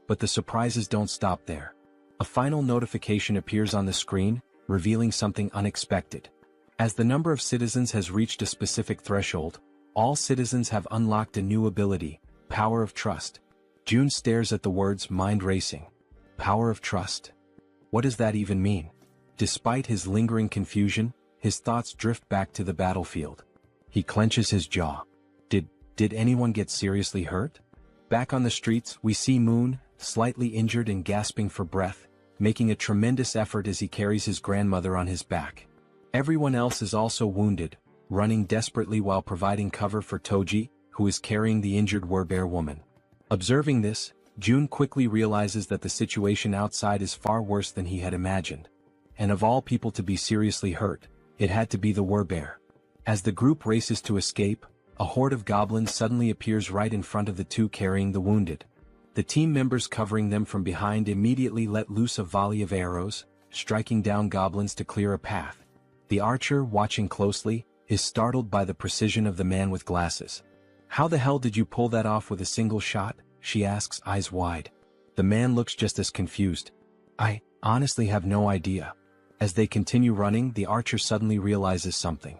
But the surprises don't stop there. A final notification appears on the screen, revealing something unexpected. As the number of citizens has reached a specific threshold, all citizens have unlocked a new ability, Power of Trust. June stares at the words, mind racing. Power of Trust? What does that even mean? Despite his lingering confusion, his thoughts drift back to the battlefield. He clenches his jaw. Did anyone get seriously hurt? Back on the streets, we see Moon, slightly injured and gasping for breath, making a tremendous effort as he carries his grandmother on his back. Everyone else is also wounded, running desperately while providing cover for Toji, who is carrying the injured werbear woman. Observing this, June quickly realizes that the situation outside is far worse than he had imagined. And of all people to be seriously hurt, it had to be the werbear. As the group races to escape, a horde of goblins suddenly appears right in front of the two carrying the wounded. The team members covering them from behind immediately let loose a volley of arrows, striking down goblins to clear a path. The archer, watching closely, is startled by the precision of the man with glasses. How the hell did you pull that off with a single shot? She asks, eyes wide. The man looks just as confused. I honestly have no idea. As they continue running, the archer suddenly realizes something.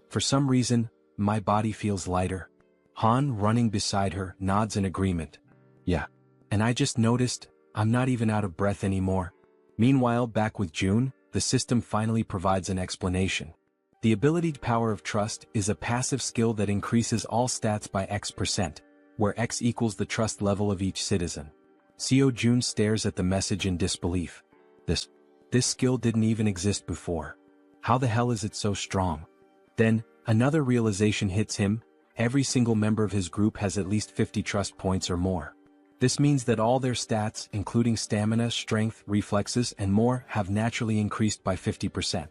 For some reason, my body feels lighter. Han, running beside her, nods in agreement. Yeah. And I just noticed, I'm not even out of breath anymore. Meanwhile, back with June, the system finally provides an explanation. The ability Power of Trust is a passive skill that increases all stats by X%, where X equals the trust level of each citizen. Seo June stares at the message in disbelief. This skill didn't even exist before. How the hell is it so strong? Then, another realization hits him. Every single member of his group has at least 50 trust points or more. This means that all their stats, including stamina, strength, reflexes, and more, have naturally increased by 50%.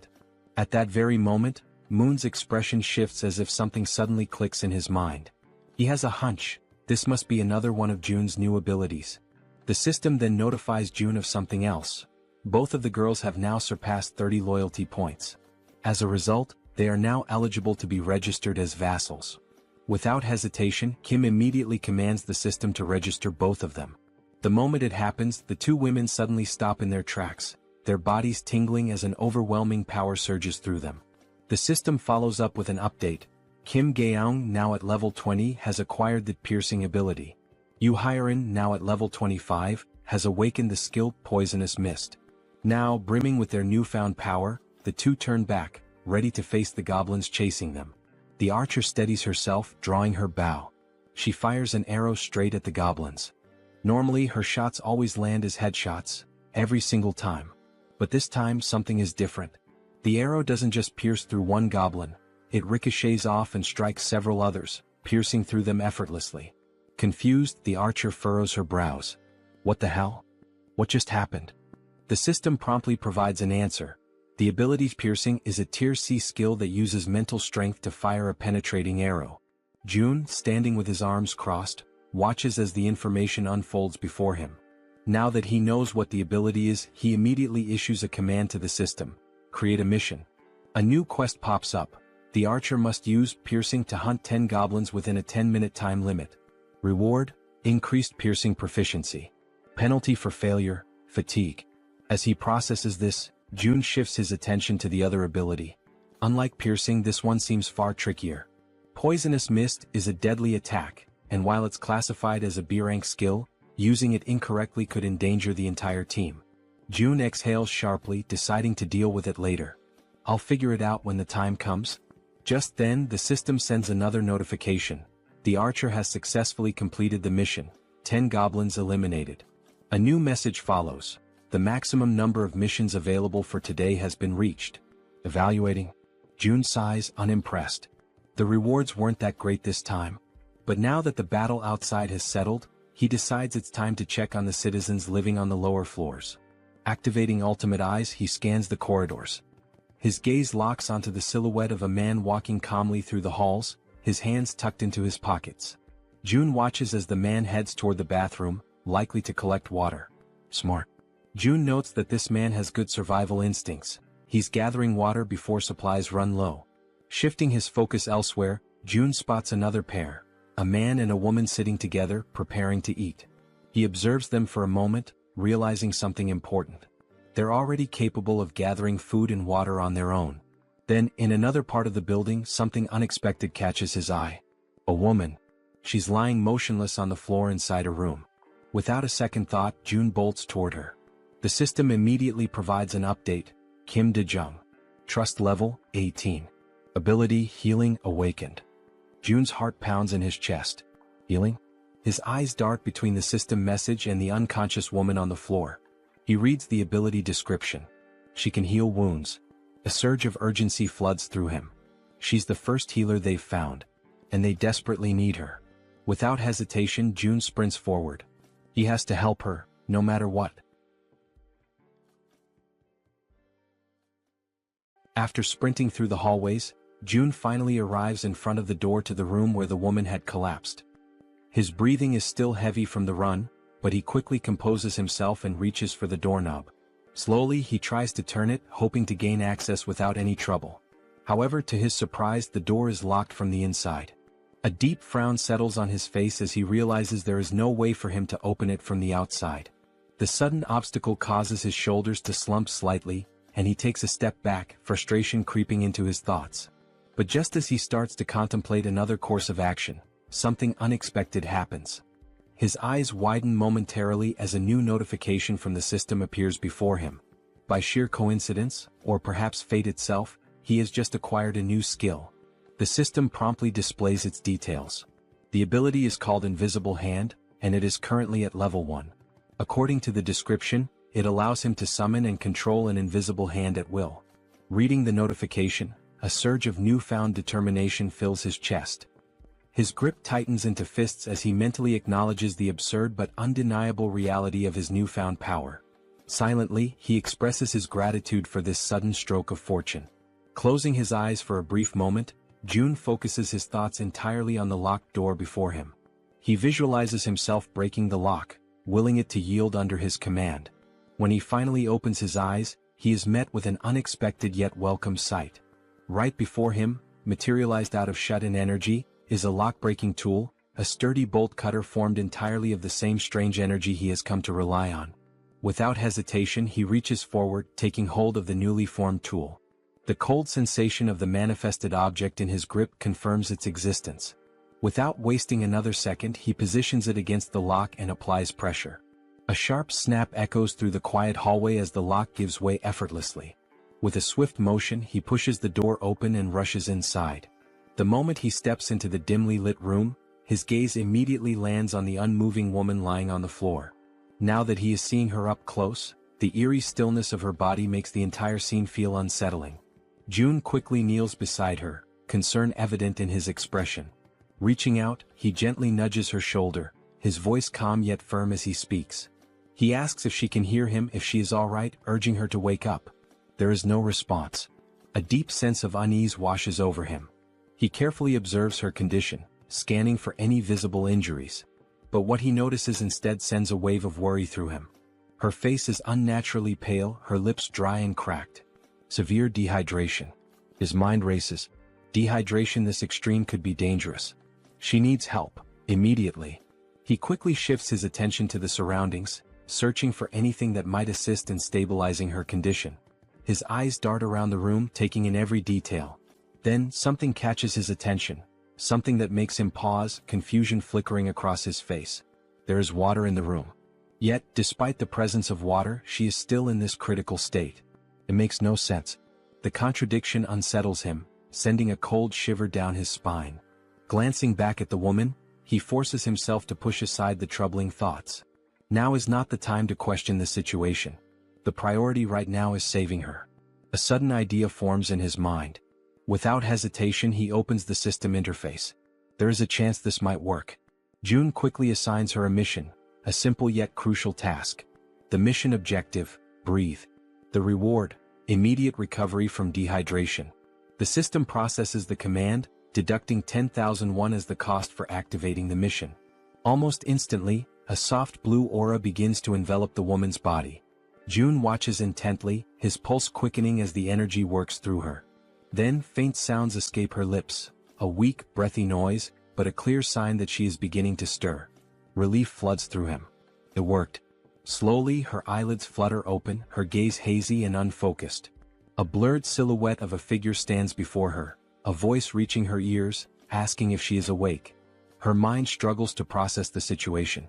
At that very moment, Moon's expression shifts as if something suddenly clicks in his mind. He has a hunch. This must be another one of June's new abilities. The system then notifies June of something else. Both of the girls have now surpassed 30 loyalty points. As a result, they are now eligible to be registered as vassals. Without hesitation, Kim immediately commands the system to register both of them. The moment it happens, the two women suddenly stop in their tracks, their bodies tingling as an overwhelming power surges through them. The system follows up with an update. Kim Gaeong, now at level 20, has acquired the piercing ability. Yu Hyerin, now at level 25, has awakened the skill Poisonous Mist. Now, brimming with their newfound power, the two turn back, ready to face the goblins chasing them. The archer steadies herself, drawing her bow. She fires an arrow straight at the goblins. Normally, her shots always land as headshots, every single time. But this time, something is different. The arrow doesn't just pierce through one goblin, it ricochets off and strikes several others, piercing through them effortlessly. Confused, the archer furrows her brows. What the hell? What just happened? The system promptly provides an answer. The ability piercing is a tier C skill that uses mental strength to fire a penetrating arrow. Jun, standing with his arms crossed, watches as the information unfolds before him. Now that he knows what the ability is, he immediately issues a command to the system. Create a mission. A new quest pops up. The archer must use piercing to hunt 10 goblins within a 10-minute time limit. Reward: increased piercing proficiency. Penalty for failure: fatigue. As he processes this, Jun shifts his attention to the other ability. Unlike piercing, this one seems far trickier. Poisonous Mist is a deadly attack, and while it's classified as a B-rank skill, using it incorrectly could endanger the entire team. Jun exhales sharply, deciding to deal with it later. I'll figure it out when the time comes. Just then, the system sends another notification. The archer has successfully completed the mission. 10 goblins eliminated. A new message follows. The maximum number of missions available for today has been reached. Evaluating. Jun sighs, unimpressed. The rewards weren't that great this time. But now that the battle outside has settled, he decides it's time to check on the citizens living on the lower floors. Activating Ultimate Eyes, he scans the corridors. His gaze locks onto the silhouette of a man walking calmly through the halls, his hands tucked into his pockets. Jun watches as the man heads toward the bathroom, likely to collect water. Smart. Jun notes that this man has good survival instincts. He's gathering water before supplies run low. Shifting his focus elsewhere, Jun spots another pair, a man and a woman sitting together, preparing to eat. He observes them for a moment, realizing something important. They're already capable of gathering food and water on their own. Then, in another part of the building, something unexpected catches his eye. A woman. She's lying motionless on the floor inside a room. Without a second thought, Jun bolts toward her. The system immediately provides an update. Kim De-jung. Trust level, 18. Ability, Healing, awakened. Jun's heart pounds in his chest. Healing? His eyes dart between the system message and the unconscious woman on the floor. He reads the ability description. She can heal wounds. A surge of urgency floods through him. She's the first healer they've found, and they desperately need her. Without hesitation, Jun sprints forward. He has to help her, no matter what. After sprinting through the hallways, Jun finally arrives in front of the door to the room where the woman had collapsed. His breathing is still heavy from the run, but he quickly composes himself and reaches for the doorknob. Slowly, he tries to turn it, hoping to gain access without any trouble. However, to his surprise, the door is locked from the inside. A deep frown settles on his face as he realizes there is no way for him to open it from the outside. The sudden obstacle causes his shoulders to slump slightly, and he takes a step back, frustration creeping into his thoughts. But just as he starts to contemplate another course of action, something unexpected happens. His eyes widen momentarily as a new notification from the system appears before him. By sheer coincidence, or perhaps fate itself, he has just acquired a new skill. The system promptly displays its details. The ability is called Invisible Hand, and it is currently at level 1. According to the description, it allows him to summon and control an invisible hand at will. Reading the notification, a surge of newfound determination fills his chest. His grip tightens into fists as he mentally acknowledges the absurd but undeniable reality of his newfound power. Silently, he expresses his gratitude for this sudden stroke of fortune. Closing his eyes for a brief moment, Jun focuses his thoughts entirely on the locked door before him. He visualizes himself breaking the lock, willing it to yield under his command. When he finally opens his eyes, he is met with an unexpected yet welcome sight. Right before him, materialized out of shut-in energy, is a lock-breaking tool, a sturdy bolt cutter formed entirely of the same strange energy he has come to rely on. Without hesitation, he reaches forward, taking hold of the newly formed tool. The cold sensation of the manifested object in his grip confirms its existence. Without wasting another second, he positions it against the lock and applies pressure. A sharp snap echoes through the quiet hallway as the lock gives way effortlessly. With a swift motion, he pushes the door open and rushes inside. The moment he steps into the dimly lit room, his gaze immediately lands on the unmoving woman lying on the floor. Now that he is seeing her up close, the eerie stillness of her body makes the entire scene feel unsettling. Jun quickly kneels beside her, concern evident in his expression. Reaching out, he gently nudges her shoulder, his voice calm yet firm as he speaks. He asks if she can hear him, if she is all right, urging her to wake up. There is no response. A deep sense of unease washes over him. He carefully observes her condition, scanning for any visible injuries. But what he notices instead sends a wave of worry through him. Her face is unnaturally pale, her lips dry and cracked. Severe dehydration. His mind races. Dehydration this extreme could be dangerous. She needs help, immediately. He quickly shifts his attention to the surroundings, searching for anything that might assist in stabilizing her condition. His eyes dart around the room, taking in every detail. Then, something catches his attention. Something that makes him pause, confusion flickering across his face. There is water in the room. Yet, despite the presence of water, she is still in this critical state. It makes no sense. The contradiction unsettles him, sending a cold shiver down his spine. Glancing back at the woman, he forces himself to push aside the troubling thoughts. Now is not the time to question the situation. The priority right now is saving her. A sudden idea forms in his mind. Without hesitation, he opens the system interface. There is a chance this might work. June quickly assigns her a mission, a simple yet crucial task. The mission objective: breathe. The reward: immediate recovery from dehydration. The system processes the command, deducting 10,000 won as the cost for activating the mission. Almost instantly, a soft blue aura begins to envelop the woman's body. June watches intently, his pulse quickening as the energy works through her. Then faint sounds escape her lips, a weak, breathy noise, but a clear sign that she is beginning to stir. Relief floods through him. It worked. Slowly, her eyelids flutter open, her gaze hazy and unfocused. A blurred silhouette of a figure stands before her, a voice reaching her ears, asking if she is awake. Her mind struggles to process the situation.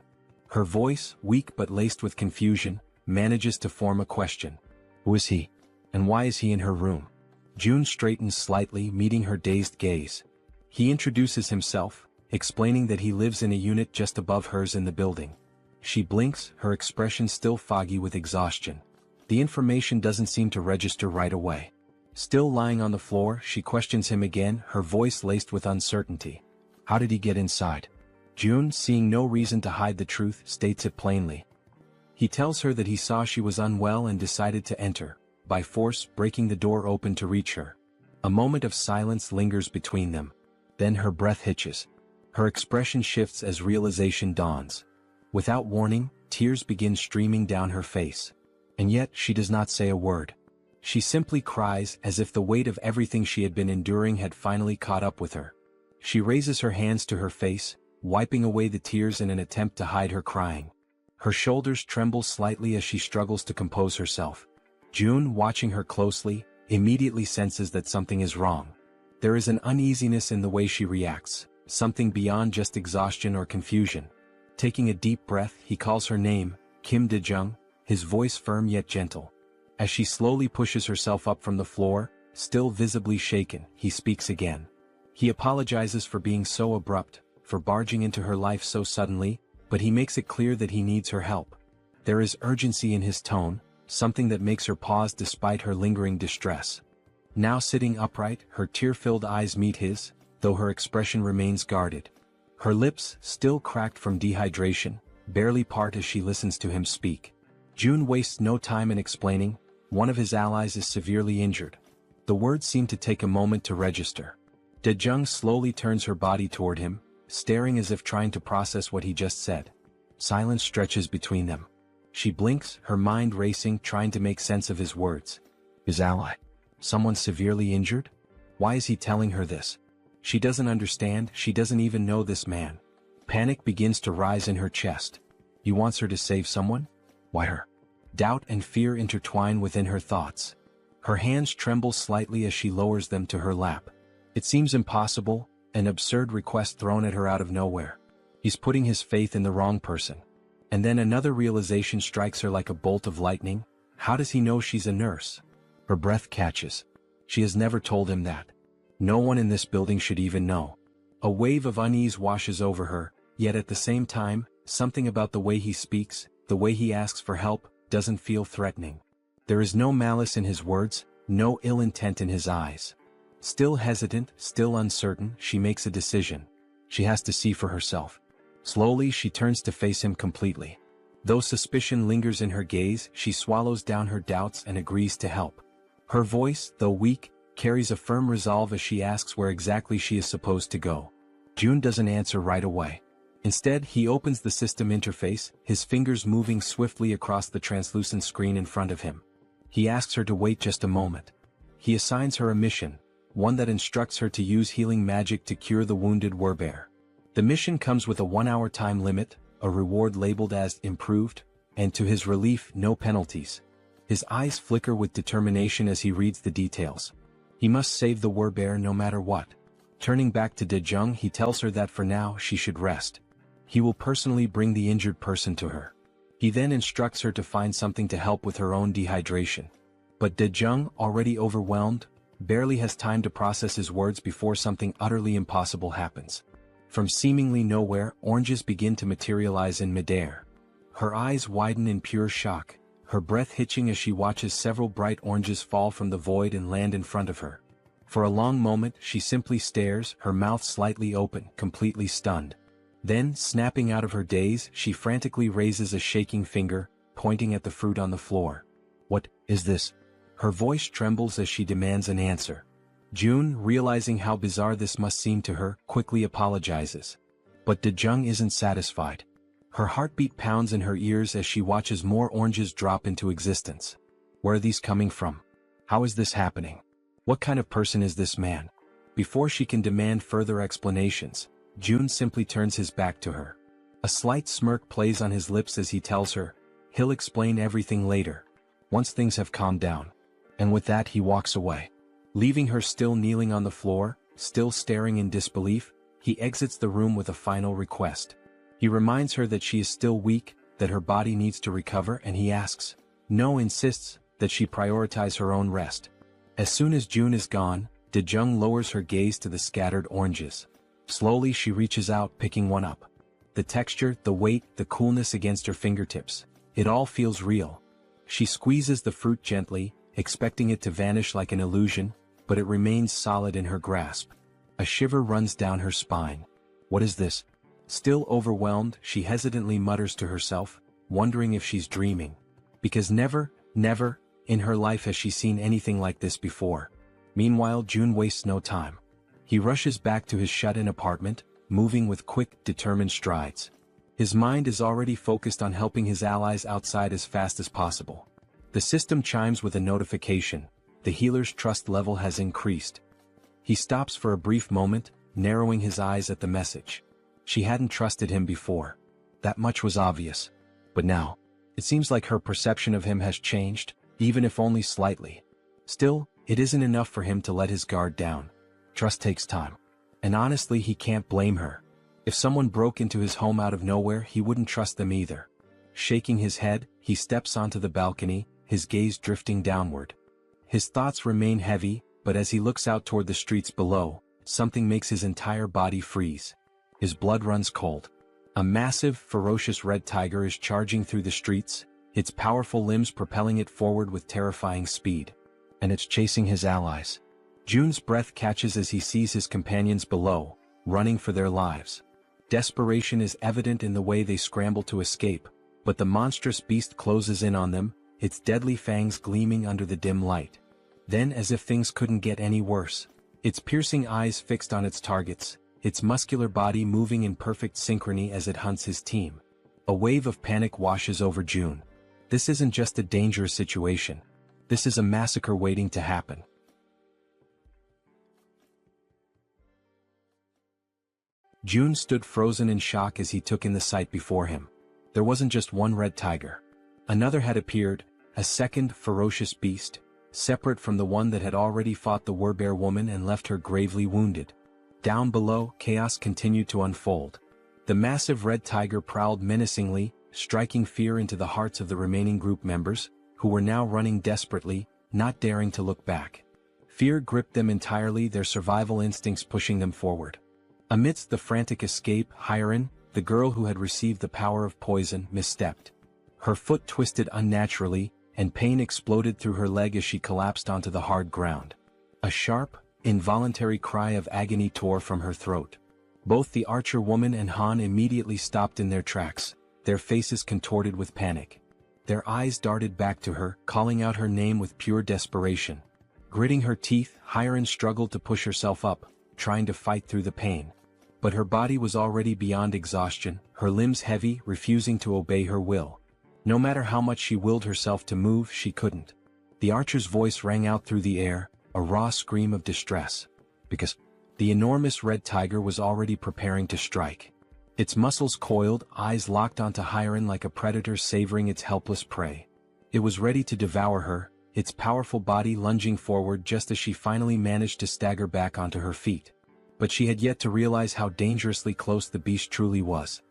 Her voice, weak but laced with confusion, manages to form a question. Who is he? And why is he in her room? June straightens slightly, meeting her dazed gaze. He introduces himself, explaining that he lives in a unit just above hers in the building. She blinks, her expression still foggy with exhaustion. The information doesn't seem to register right away. Still lying on the floor, she questions him again, her voice laced with uncertainty. How did he get inside? June, seeing no reason to hide the truth, states it plainly. He tells her that he saw she was unwell and decided to enter, by force breaking the door open to reach her. A moment of silence lingers between them. Then her breath hitches. Her expression shifts as realization dawns. Without warning, tears begin streaming down her face. And yet she does not say a word. She simply cries as if the weight of everything she had been enduring had finally caught up with her. She raises her hands to her face, wiping away the tears in an attempt to hide her crying. Her shoulders tremble slightly as she struggles to compose herself. June, watching her closely, immediately senses that something is wrong. There is an uneasiness in the way she reacts, something beyond just exhaustion or confusion. Taking a deep breath, he calls her name, Kim De-jung, his voice firm yet gentle. As she slowly pushes herself up from the floor, still visibly shaken, he speaks again. He apologizes for being so abrupt, for barging into her life so suddenly, but he makes it clear that he needs her help. There is urgency in his tone, something that makes her pause despite her lingering distress. Now sitting upright, her tear-filled eyes meet his, though her expression remains guarded. Her lips, still cracked from dehydration, barely part as she listens to him speak. June wastes no time in explaining, one of his allies is severely injured. The words seem to take a moment to register. De-jung slowly turns her body toward him, staring as if trying to process what he just said. Silence stretches between them. She blinks, her mind racing, trying to make sense of his words. His ally? Someone severely injured? Why is he telling her this? She doesn't understand, she doesn't even know this man. Panic begins to rise in her chest. He wants her to save someone? Why her? Doubt and fear intertwine within her thoughts. Her hands tremble slightly as she lowers them to her lap. It seems impossible, an absurd request thrown at her out of nowhere. He's putting his faith in the wrong person. And then another realization strikes her like a bolt of lightning. How does he know she's a nurse? Her breath catches. She has never told him that. No one in this building should even know. A wave of unease washes over her, yet at the same time, something about the way he speaks, the way he asks for help, doesn't feel threatening. There is no malice in his words, no ill intent in his eyes. Still hesitant, still uncertain, she makes a decision. She has to see for herself. Slowly she turns to face him completely. Though suspicion lingers in her gaze, she swallows down her doubts and agrees to help. Her voice, though weak, carries a firm resolve as she asks where exactly she is supposed to go. June doesn't answer right away. Instead, he opens the system interface, his fingers moving swiftly across the translucent screen in front of him. He asks her to wait just a moment. He assigns her a mission, one that instructs her to use healing magic to cure the wounded werbear. The mission comes with a 1-hour time limit, a reward labeled as improved, and to his relief, no penalties. His eyes flicker with determination as he reads the details. He must save the werbear no matter what. Turning back to Dejung, he tells her that for now she should rest. He will personally bring the injured person to her. He then instructs her to find something to help with her own dehydration. But Dejung, already overwhelmed, barely has time to process his words before something utterly impossible happens. From seemingly nowhere, oranges begin to materialize in midair. Her eyes widen in pure shock, her breath hitching as she watches several bright oranges fall from the void and land in front of her. For a long moment she simply stares, her mouth slightly open, completely stunned. Then, snapping out of her daze, she frantically raises a shaking finger, pointing at the fruit on the floor. "What is this?" Her voice trembles as she demands an answer. June, realizing how bizarre this must seem to her, quickly apologizes. But Dejung isn't satisfied. Her heartbeat pounds in her ears as she watches more oranges drop into existence. Where are these coming from? How is this happening? What kind of person is this man? Before she can demand further explanations, June simply turns his back to her. A slight smirk plays on his lips as he tells her, he'll explain everything later, once things have calmed down. And with that he walks away. Leaving her still kneeling on the floor, still staring in disbelief, he exits the room with a final request. He reminds her that she is still weak, that her body needs to recover, and he asks, no, insists, that she prioritize her own rest. As soon as June is gone, Dejung lowers her gaze to the scattered oranges. Slowly she reaches out, picking one up. The texture, the weight, the coolness against her fingertips. It all feels real. She squeezes the fruit gently, expecting it to vanish like an illusion, but it remains solid in her grasp. A shiver runs down her spine. What is this? Still overwhelmed, she hesitantly mutters to herself, wondering if she's dreaming. Because never, in her life has she seen anything like this before. Meanwhile, June wastes no time. He rushes back to his shut-in apartment, moving with quick, determined strides. His mind is already focused on helping his allies outside as fast as possible. The system chimes with a notification. The healer's trust level has increased. He stops for a brief moment, narrowing his eyes at the message. She hadn't trusted him before. That much was obvious. But now, it seems like her perception of him has changed, even if only slightly. Still, it isn't enough for him to let his guard down. Trust takes time. And honestly, he can't blame her. If someone broke into his home out of nowhere, he wouldn't trust them either. Shaking his head, he steps onto the balcony, his gaze drifting downward. His thoughts remain heavy, but as he looks out toward the streets below, something makes his entire body freeze. His blood runs cold. A massive, ferocious red tiger is charging through the streets, its powerful limbs propelling it forward with terrifying speed. And it's chasing his allies. June's breath catches as he sees his companions below, running for their lives. Desperation is evident in the way they scramble to escape, but the monstrous beast closes in on them, its deadly fangs gleaming under the dim light. Then, as if things couldn't get any worse, its piercing eyes fixed on its targets, its muscular body moving in perfect synchrony as it hunts his team. A wave of panic washes over June. This isn't just a dangerous situation. This is a massacre waiting to happen. June stood frozen in shock as he took in the sight before him. There wasn't just one red tiger. Another had appeared, a second ferocious beast, separate from the one that had already fought the werbear woman and left her gravely wounded. Down below, chaos continued to unfold. The massive red tiger prowled menacingly, striking fear into the hearts of the remaining group members, who were now running desperately, not daring to look back. Fear gripped them entirely, their survival instincts pushing them forward. Amidst the frantic escape, Hyren, the girl who had received the power of poison, misstepped. Her foot twisted unnaturally, and pain exploded through her leg as she collapsed onto the hard ground. A sharp, involuntary cry of agony tore from her throat. Both the archer woman and Han immediately stopped in their tracks, their faces contorted with panic. Their eyes darted back to her, calling out her name with pure desperation. Gritting her teeth, Hiren struggled to push herself up, trying to fight through the pain. But her body was already beyond exhaustion, her limbs heavy, refusing to obey her will. No matter how much she willed herself to move, she couldn't. The archer's voice rang out through the air, a raw scream of distress. Because the enormous red tiger was already preparing to strike. Its muscles coiled, eyes locked onto Hiren like a predator savoring its helpless prey. It was ready to devour her, its powerful body lunging forward just as she finally managed to stagger back onto her feet. But she had yet to realize how dangerously close the beast truly was.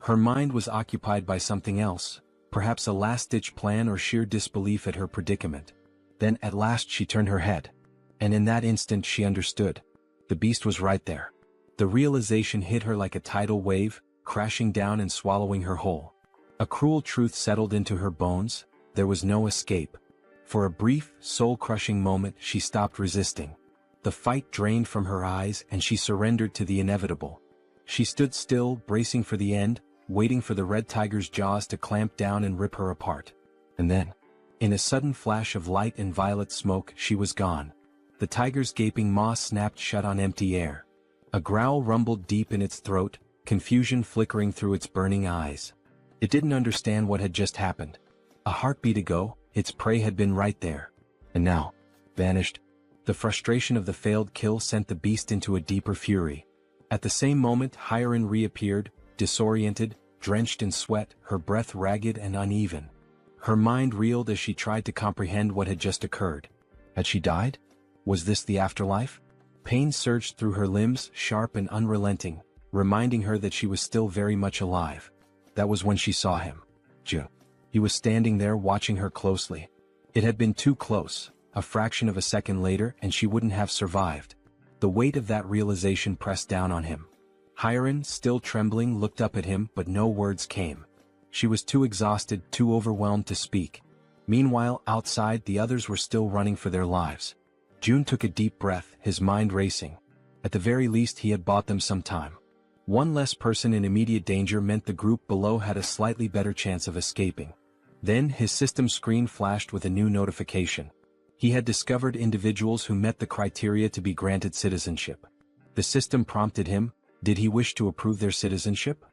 Her mind was occupied by something else, perhaps a last-ditch plan or sheer disbelief at her predicament. Then at last she turned her head. And in that instant she understood. The beast was right there. The realization hit her like a tidal wave, crashing down and swallowing her whole. A cruel truth settled into her bones: there was no escape. For a brief, soul-crushing moment she stopped resisting. The fight drained from her eyes and she surrendered to the inevitable. She stood still, bracing for the end, waiting for the red tiger's jaws to clamp down and rip her apart. And then, in a sudden flash of light and violet smoke, she was gone. The tiger's gaping maw snapped shut on empty air. A growl rumbled deep in its throat, confusion flickering through its burning eyes. It didn't understand what had just happened. A heartbeat ago, its prey had been right there. And now, vanished. The frustration of the failed kill sent the beast into a deeper fury. At the same moment, Hiren reappeared, disoriented, drenched in sweat, her breath ragged and uneven. Her mind reeled as she tried to comprehend what had just occurred. Had she died? Was this the afterlife? Pain surged through her limbs, sharp and unrelenting, reminding her that she was still very much alive. That was when she saw him. He was standing there watching her closely. It had been too close. A fraction of a second later and she wouldn't have survived. The weight of that realization pressed down on him. Hiren, still trembling, looked up at him, but no words came. She was too exhausted, too overwhelmed to speak. Meanwhile, outside, the others were still running for their lives. June took a deep breath, his mind racing. At the very least he had bought them some time. One less person in immediate danger meant the group below had a slightly better chance of escaping. Then his system screen flashed with a new notification. He had discovered individuals who met the criteria to be granted citizenship. The system prompted him, did he wish to approve their citizenship?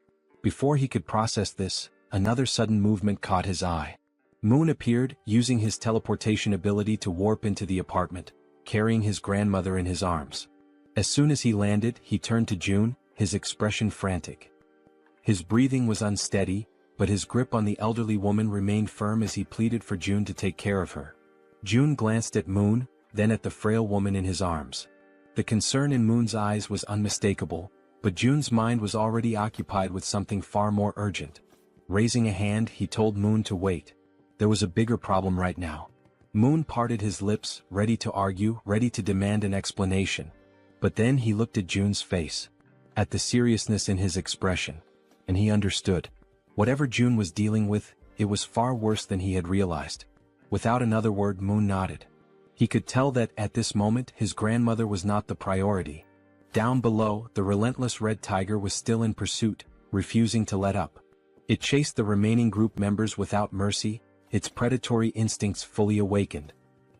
Before he could process this, another sudden movement caught his eye. Moon appeared, using his teleportation ability to warp into the apartment, carrying his grandmother in his arms. As soon as he landed, he turned to June, his expression frantic. His breathing was unsteady, but his grip on the elderly woman remained firm as he pleaded for June to take care of her. June glanced at Moon, then at the frail woman in his arms. The concern in Moon's eyes was unmistakable, but June's mind was already occupied with something far more urgent. Raising a hand, he told Moon to wait. There was a bigger problem right now. Moon parted his lips, ready to argue, ready to demand an explanation. But then he looked at June's face, at the seriousness in his expression. And he understood. Whatever June was dealing with, it was far worse than he had realized. Without another word, Moon nodded. He could tell that, at this moment, his grandmother was not the priority. Down below, the relentless red tiger was still in pursuit, refusing to let up. It chased the remaining group members without mercy, its predatory instincts fully awakened.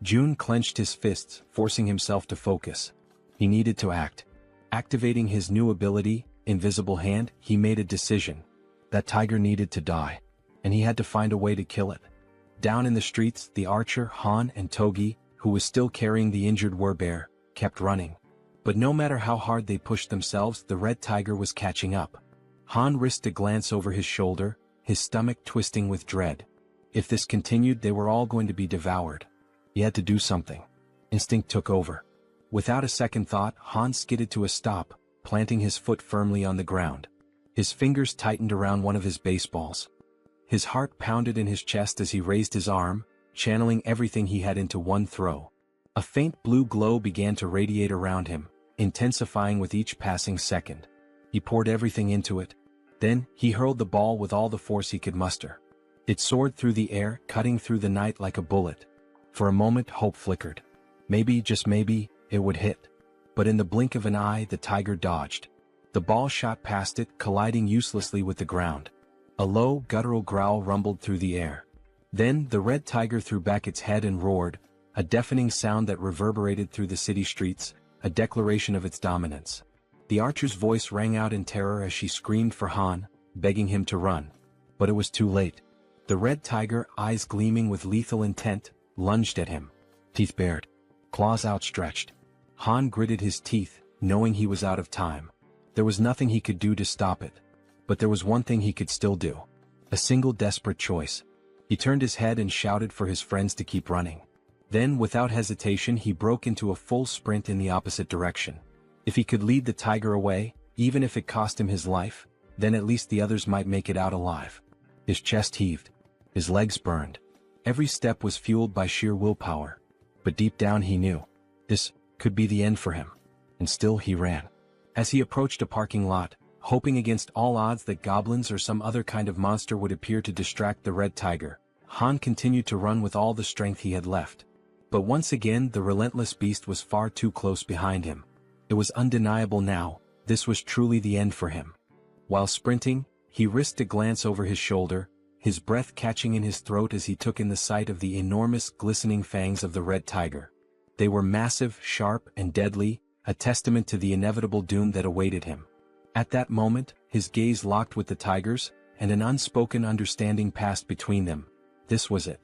June clenched his fists, forcing himself to focus. He needed to act. Activating his new ability, Invisible Hand, he made a decision. That tiger needed to die, and he had to find a way to kill it. Down in the streets, the archer, Han, and Togi, who was still carrying the injured werbear, kept running. But no matter how hard they pushed themselves, the red tiger was catching up. Han risked a glance over his shoulder, his stomach twisting with dread. If this continued, they were all going to be devoured. He had to do something. Instinct took over. Without a second thought, Han skidded to a stop, planting his foot firmly on the ground. His fingers tightened around one of his baseballs. His heart pounded in his chest as he raised his arm, channeling everything he had into one throw. A faint blue glow began to radiate around him, intensifying with each passing second. He poured everything into it. Then, he hurled the ball with all the force he could muster. It soared through the air, cutting through the night like a bullet. For a moment, hope flickered. Maybe, just maybe, it would hit. But in the blink of an eye, the tiger dodged. The ball shot past it, colliding uselessly with the ground. A low, guttural growl rumbled through the air. Then, the red tiger threw back its head and roared, a deafening sound that reverberated through the city streets, a declaration of its dominance. The archer's voice rang out in terror as she screamed for Han, begging him to run. But it was too late. The red tiger, eyes gleaming with lethal intent, lunged at him. Teeth bared. Claws outstretched. Han gritted his teeth, knowing he was out of time. There was nothing he could do to stop it. But there was one thing he could still do. A single desperate choice. He turned his head and shouted for his friends to keep running. Then, without hesitation, he broke into a full sprint in the opposite direction. If he could lead the tiger away, even if it cost him his life, then at least the others might make it out alive. His chest heaved. His legs burned. Every step was fueled by sheer willpower. But deep down he knew. This could be the end for him. And still he ran. As he approached a parking lot, hoping against all odds that goblins or some other kind of monster would appear to distract the red tiger, Han continued to run with all the strength he had left. But once again the relentless beast was far too close behind him. It was undeniable now, this was truly the end for him. While sprinting, he risked a glance over his shoulder, his breath catching in his throat as he took in the sight of the enormous glistening fangs of the red tiger. They were massive, sharp, and deadly, a testament to the inevitable doom that awaited him. At that moment, his gaze locked with the tiger's, and an unspoken understanding passed between them. This was it.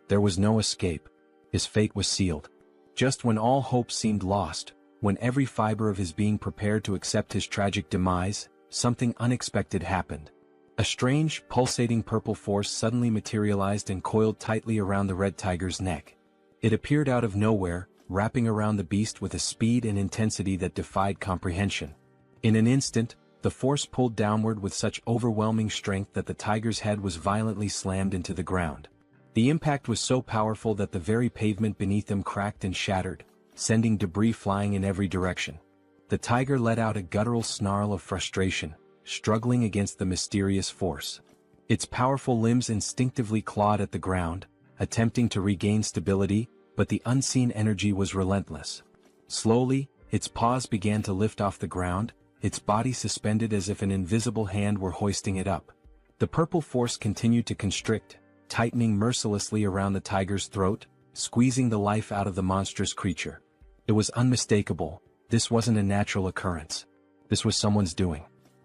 There was no escape. His fate was sealed. Just when all hope seemed lost, when every fiber of his being prepared to accept his tragic demise, something unexpected happened. A strange, pulsating purple force suddenly materialized and coiled tightly around the red tiger's neck. It appeared out of nowhere, wrapping around the beast with a speed and intensity that defied comprehension. In an instant, the force pulled downward with such overwhelming strength that the tiger's head was violently slammed into the ground. The impact was so powerful that the very pavement beneath him cracked and shattered, sending debris flying in every direction. The tiger let out a guttural snarl of frustration, struggling against the mysterious force. Its powerful limbs instinctively clawed at the ground, attempting to regain stability, but the unseen energy was relentless. Slowly, its paws began to lift off the ground, its body suspended as if an invisible hand were hoisting it up. The purple force continued to constrict, tightening mercilessly around the tiger's throat, squeezing the life out of the monstrous creature. It was unmistakable. This wasn't a natural occurrence. This was someone's doing.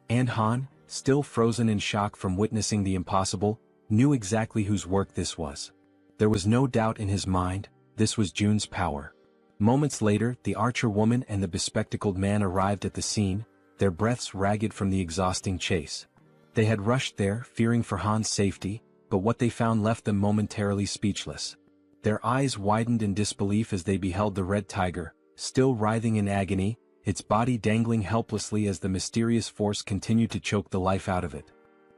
And Han, still frozen in shock from witnessing the impossible, knew exactly whose work this was. There was no doubt in his mind, this was June's power. Moments later, the archer woman and the bespectacled man arrived at the scene, their breaths ragged from the exhausting chase. They had rushed there, fearing for Han's safety, but what they found left them momentarily speechless. Their eyes widened in disbelief as they beheld the red tiger, still writhing in agony, its body dangling helplessly as the mysterious force continued to choke the life out of it.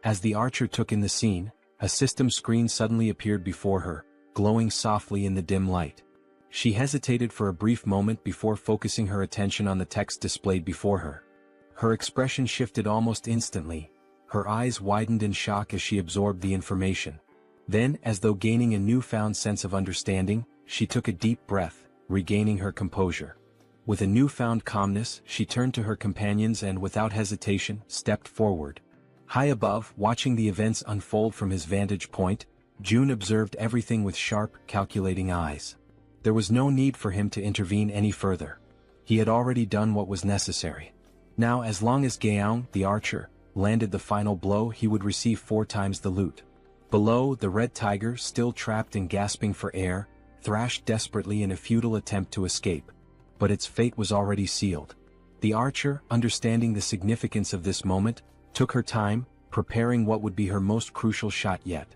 As the archer took in the scene, a system screen suddenly appeared before her, glowing softly in the dim light. She hesitated for a brief moment before focusing her attention on the text displayed before her. Her expression shifted almost instantly. Her eyes widened in shock as she absorbed the information. Then, as though gaining a newfound sense of understanding, she took a deep breath, regaining her composure. With a newfound calmness, she turned to her companions and without hesitation, stepped forward. High above, watching the events unfold from his vantage point, June observed everything with sharp, calculating eyes. There was no need for him to intervene any further. He had already done what was necessary. Now, as long as Gaeong, the archer, landed the final blow, he would receive 4 times the loot. Below, the red tiger, still trapped and gasping for air, thrashed desperately in a futile attempt to escape. But its fate was already sealed. The archer, understanding the significance of this moment, took her time, preparing what would be her most crucial shot yet.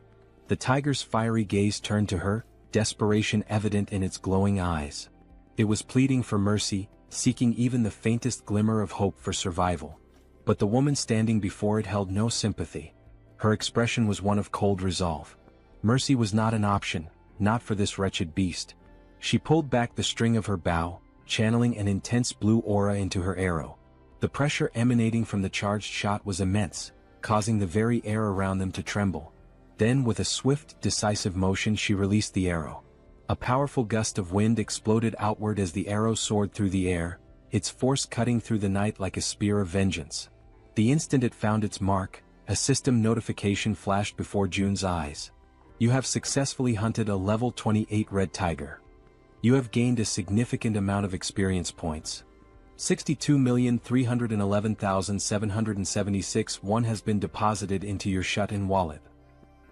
The tiger's fiery gaze turned to her, desperation evident in its glowing eyes. It was pleading for mercy, seeking even the faintest glimmer of hope for survival. But the woman standing before it held no sympathy. Her expression was one of cold resolve. Mercy was not an option, not for this wretched beast. She pulled back the string of her bow, channeling an intense blue aura into her arrow. The pressure emanating from the charged shot was immense, causing the very air around them to tremble. Then, with a swift, decisive motion, she released the arrow. A powerful gust of wind exploded outward as the arrow soared through the air, its force cutting through the night like a spear of vengeance. The instant it found its mark, a system notification flashed before Jun's eyes. You have successfully hunted a level 28 red tiger. You have gained a significant amount of experience points. 62,311,776 won has been deposited into your shut-in wallet.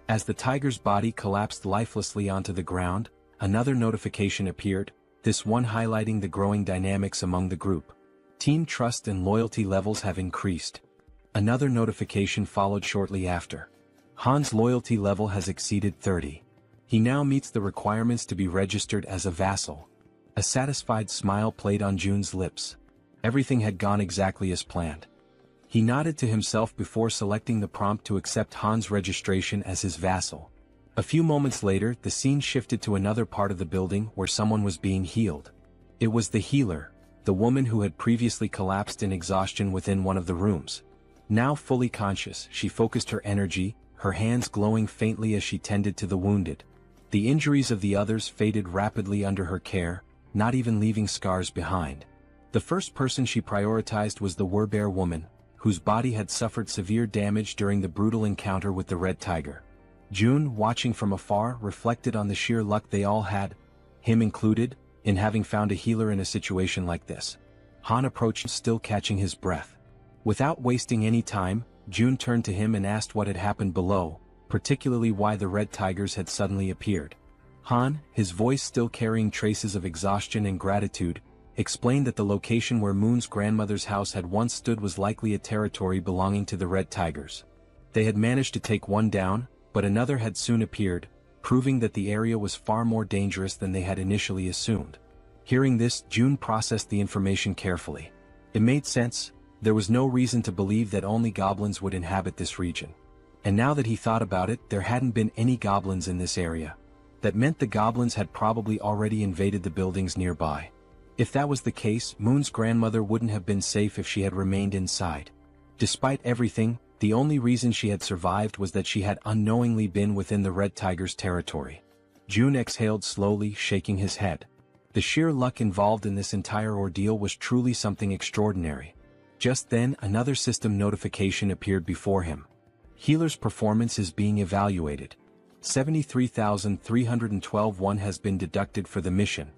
As the tiger's body collapsed lifelessly onto the ground, another notification appeared, this one highlighting the growing dynamics among the group. Team trust and loyalty levels have increased. Another notification followed shortly after. Han's loyalty level has exceeded 30. He now meets the requirements to be registered as a vassal. A satisfied smile played on Jun's lips. Everything had gone exactly as planned. He nodded to himself before selecting the prompt to accept Han's registration as his vassal. A few moments later, the scene shifted to another part of the building where someone was being healed. It was the healer, the woman who had previously collapsed in exhaustion within one of the rooms. Now fully conscious, she focused her energy, her hands glowing faintly as she tended to the wounded. The injuries of the others faded rapidly under her care, not even leaving scars behind. The first person she prioritized was the Werbear woman, whose body had suffered severe damage during the brutal encounter with the red tiger. Jun, watching from afar, reflected on the sheer luck they all had, him included, in having found a healer in a situation like this. Han approached, still catching his breath. Without wasting any time, Jun turned to him and asked what had happened below, particularly why the red tigers had suddenly appeared. Han, his voice still carrying traces of exhaustion and gratitude, explained that the location where Moon's grandmother's house had once stood was likely a territory belonging to the red tigers. They had managed to take one down, but another had soon appeared, proving that the area was far more dangerous than they had initially assumed. Hearing this, Jun processed the information carefully. It made sense. There was no reason to believe that only goblins would inhabit this region. And now that he thought about it, there hadn't been any goblins in this area. That meant the goblins had probably already invaded the buildings nearby. If that was the case, Moon's grandmother wouldn't have been safe if she had remained inside. Despite everything, the only reason she had survived was that she had unknowingly been within the red tiger's territory. Jun exhaled slowly, shaking his head. The sheer luck involved in this entire ordeal was truly something extraordinary. Just then, another system notification appeared before him. Healer's performance is being evaluated. 73,312 won has been deducted for the mission.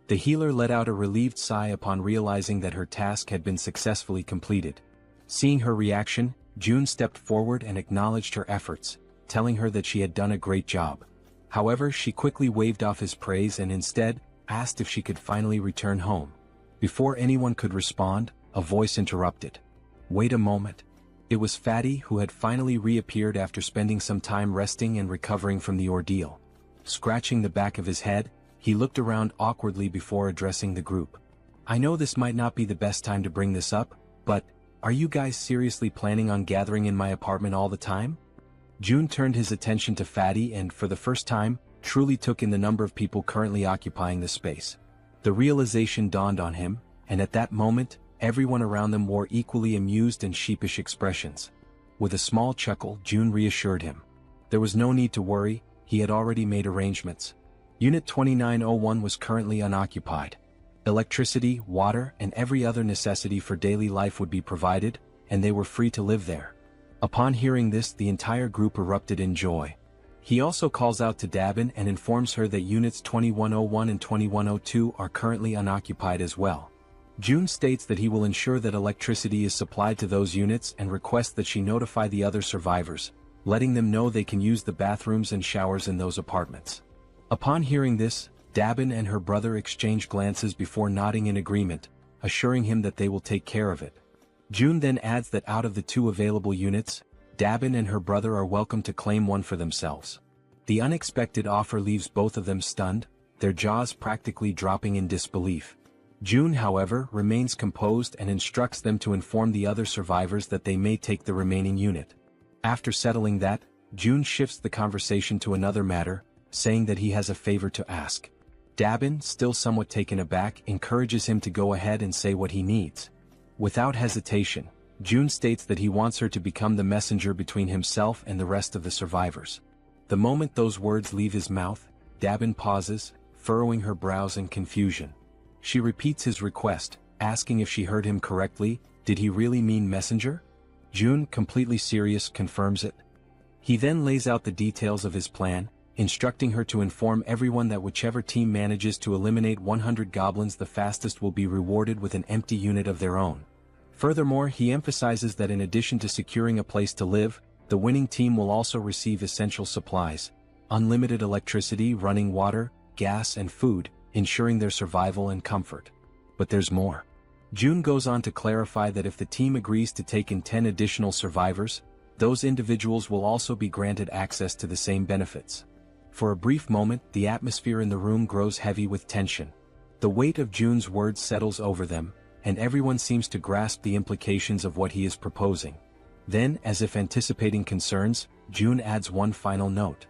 The healer let out a relieved sigh upon realizing that her task had been successfully completed. Seeing her reaction, Jun stepped forward and acknowledged her efforts, telling her that she had done a great job. However, she quickly waved off his praise and instead asked if she could finally return home. Before anyone could respond, a voice interrupted. Wait a moment. It was Fatty, who had finally reappeared after spending some time resting and recovering from the ordeal. Scratching the back of his head, he looked around awkwardly before addressing the group. I know this might not be the best time to bring this up, but are you guys seriously planning on gathering in my apartment all the time? Jun turned his attention to Fatty and, for the first time, truly took in the number of people currently occupying the space. The realization dawned on him, and at that moment, everyone around them wore equally amused and sheepish expressions. With a small chuckle, Jun reassured him. There was no need to worry, he had already made arrangements. Unit 2901 was currently unoccupied. Electricity, water, and every other necessity for daily life would be provided, and they were free to live there. Upon hearing this, the entire group erupted in joy. He also calls out to Dabin and informs her that Units 2101 and 2102 are currently unoccupied as well. Jun states that he will ensure that electricity is supplied to those units and requests that she notify the other survivors, letting them know they can use the bathrooms and showers in those apartments. Upon hearing this, Dabin and her brother exchange glances before nodding in agreement, assuring him that they will take care of it. Jun then adds that out of the two available units, Dabin and her brother are welcome to claim one for themselves. The unexpected offer leaves both of them stunned, their jaws practically dropping in disbelief. Jun, however, remains composed and instructs them to inform the other survivors that they may take the remaining unit. After settling that, Jun shifts the conversation to another matter, saying that he has a favor to ask. Dabin, still somewhat taken aback, encourages him to go ahead and say what he needs. Without hesitation, Jun states that he wants her to become the messenger between himself and the rest of the survivors. The moment those words leave his mouth, Dabin pauses, furrowing her brows in confusion. She repeats his request, asking if she heard him correctly. Did he really mean messenger? June, completely serious, confirms it. He then lays out the details of his plan, instructing her to inform everyone that whichever team manages to eliminate 100 goblins the fastest will be rewarded with an empty unit of their own. Furthermore, he emphasizes that in addition to securing a place to live, the winning team will also receive essential supplies, unlimited electricity, running water, gas and food, ensuring their survival and comfort. But there's more. June goes on to clarify that if the team agrees to take in 10 additional survivors, those individuals will also be granted access to the same benefits. For a brief moment, the atmosphere in the room grows heavy with tension. The weight of June's words settles over them, and everyone seems to grasp the implications of what he is proposing. Then, as if anticipating concerns, June adds one final note.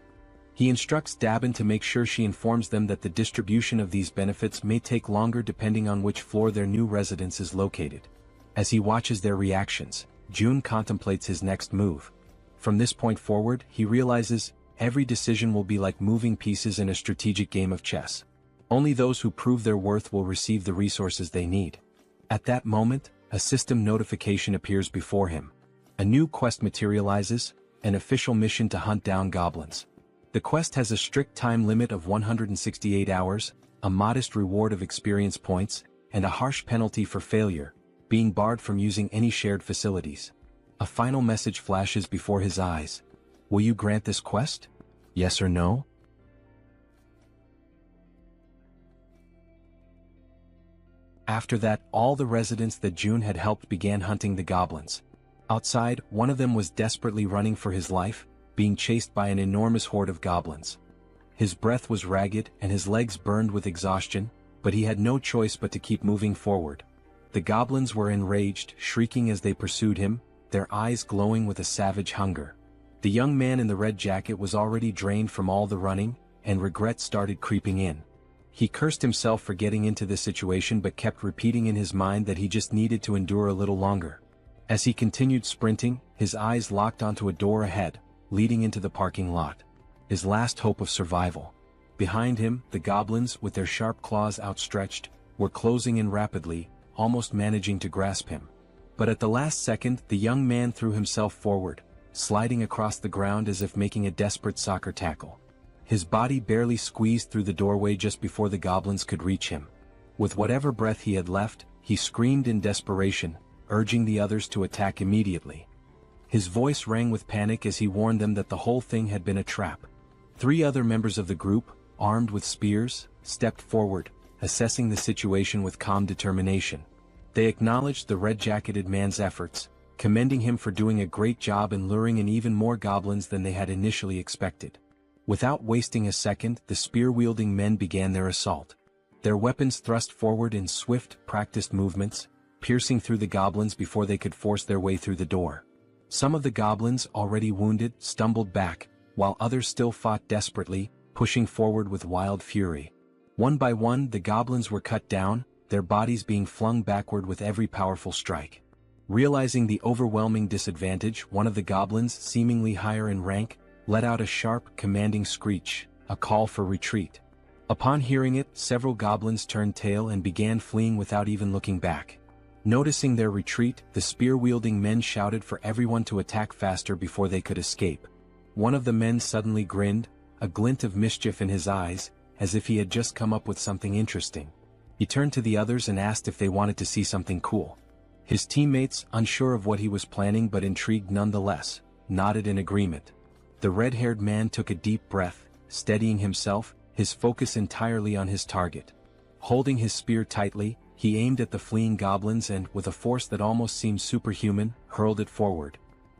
He instructs Dabin to make sure she informs them that the distribution of these benefits may take longer depending on which floor their new residence is located. As he watches their reactions, June contemplates his next move. From this point forward, he realizes every decision will be like moving pieces in a strategic game of chess. Only those who prove their worth will receive the resources they need. At that moment, a system notification appears before him. A new quest materializes, an official mission to hunt down goblins. The quest has a strict time limit of 168 hours, a modest reward of experience points, and a harsh penalty for failure, being barred from using any shared facilities. A final message flashes before his eyes. Will you grant this quest? Yes or no? After that, all the residents that June had helped began hunting the goblins. Outside, one of them was desperately running for his life, being chased by an enormous horde of goblins. His breath was ragged and his legs burned with exhaustion, but he had no choice but to keep moving forward. The goblins were enraged, shrieking as they pursued him, their eyes glowing with a savage hunger. The young man in the red jacket was already drained from all the running, and regret started creeping in. He cursed himself for getting into this situation but kept repeating in his mind that he just needed to endure a little longer. As he continued sprinting, his eyes locked onto a door ahead, leading into the parking lot. His last hope of survival. Behind him, the goblins, with their sharp claws outstretched, were closing in rapidly, almost managing to grasp him. But at the last second, the young man threw himself forward, sliding across the ground as if making a desperate soccer tackle. His body barely squeezed through the doorway just before the goblins could reach him. With whatever breath he had left, he screamed in desperation, urging the others to attack immediately. His voice rang with panic as he warned them that the whole thing had been a trap. 3 other members of the group, armed with spears, stepped forward, assessing the situation with calm determination. They acknowledged the red-jacketed man's efforts, commending him for doing a great job in luring in even more goblins than they had initially expected. Without wasting a second, the spear-wielding men began their assault. Their weapons thrust forward in swift, practiced movements, piercing through the goblins before they could force their way through the door. Some of the goblins, already wounded, stumbled back, while others still fought desperately, pushing forward with wild fury. One by one, the goblins were cut down, their bodies being flung backward with every powerful strike. Realizing the overwhelming disadvantage, one of the goblins, seemingly higher in rank, let out a sharp, commanding screech, a call for retreat. Upon hearing it, several goblins turned tail and began fleeing without even looking back. Noticing their retreat, the spear-wielding men shouted for everyone to attack faster before they could escape. One of the men suddenly grinned, a glint of mischief in his eyes, as if he had just come up with something interesting. He turned to the others and asked if they wanted to see something cool. His teammates, unsure of what he was planning but intrigued nonetheless, nodded in agreement. The red-haired man took a deep breath, steadying himself, his focus entirely on his target. Holding his spear tightly, he aimed at the fleeing goblins and, with a force that almost seemed superhuman, hurled it forward.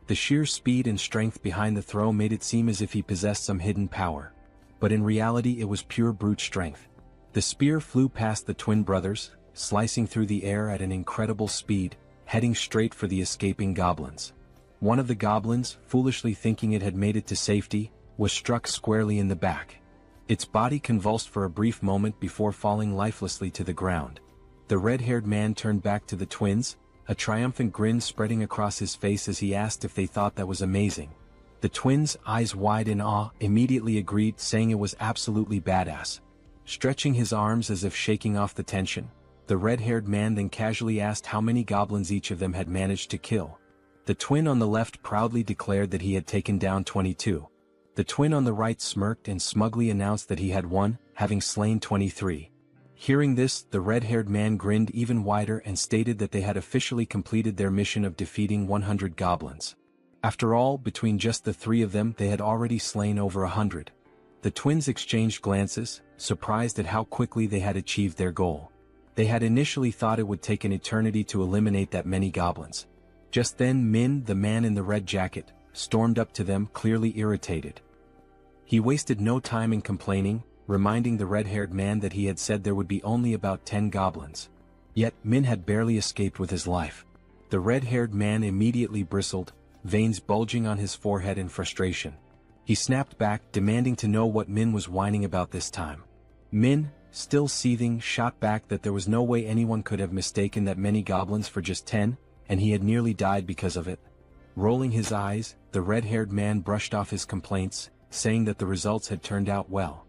The sheer speed and strength behind the throw made it seem as if he possessed some hidden power. But in reality it was pure brute strength. The spear flew past the twin brothers, slicing through the air at an incredible speed, heading straight for the escaping goblins. One of the goblins, foolishly thinking it had made it to safety, was struck squarely in the back. Its body convulsed for a brief moment before falling lifelessly to the ground. The red-haired man turned back to the twins, a triumphant grin spreading across his face as he asked if they thought that was amazing. The twins, eyes wide in awe, immediately agreed, saying it was absolutely badass. Stretching his arms as if shaking off the tension, the red-haired man then casually asked how many goblins each of them had managed to kill. The twin on the left proudly declared that he had taken down 22. The twin on the right smirked and smugly announced that he had won, having slain 23. Hearing this, the red-haired man grinned even wider and stated that they had officially completed their mission of defeating 100 goblins. After all, between just the three of them they had already slain over 100. The twins exchanged glances, surprised at how quickly they had achieved their goal. They had initially thought it would take an eternity to eliminate that many goblins. Just then Min, the man in the red jacket, stormed up to them, clearly irritated. He wasted no time in complaining, reminding the red-haired man that he had said there would be only about 10 goblins. Yet, Min had barely escaped with his life. The red-haired man immediately bristled, veins bulging on his forehead in frustration. He snapped back, demanding to know what Min was whining about this time. Min, still seething, shot back that there was no way anyone could have mistaken that many goblins for just 10, and he had nearly died because of it. Rolling his eyes, the red-haired man brushed off his complaints, saying that the results had turned out well.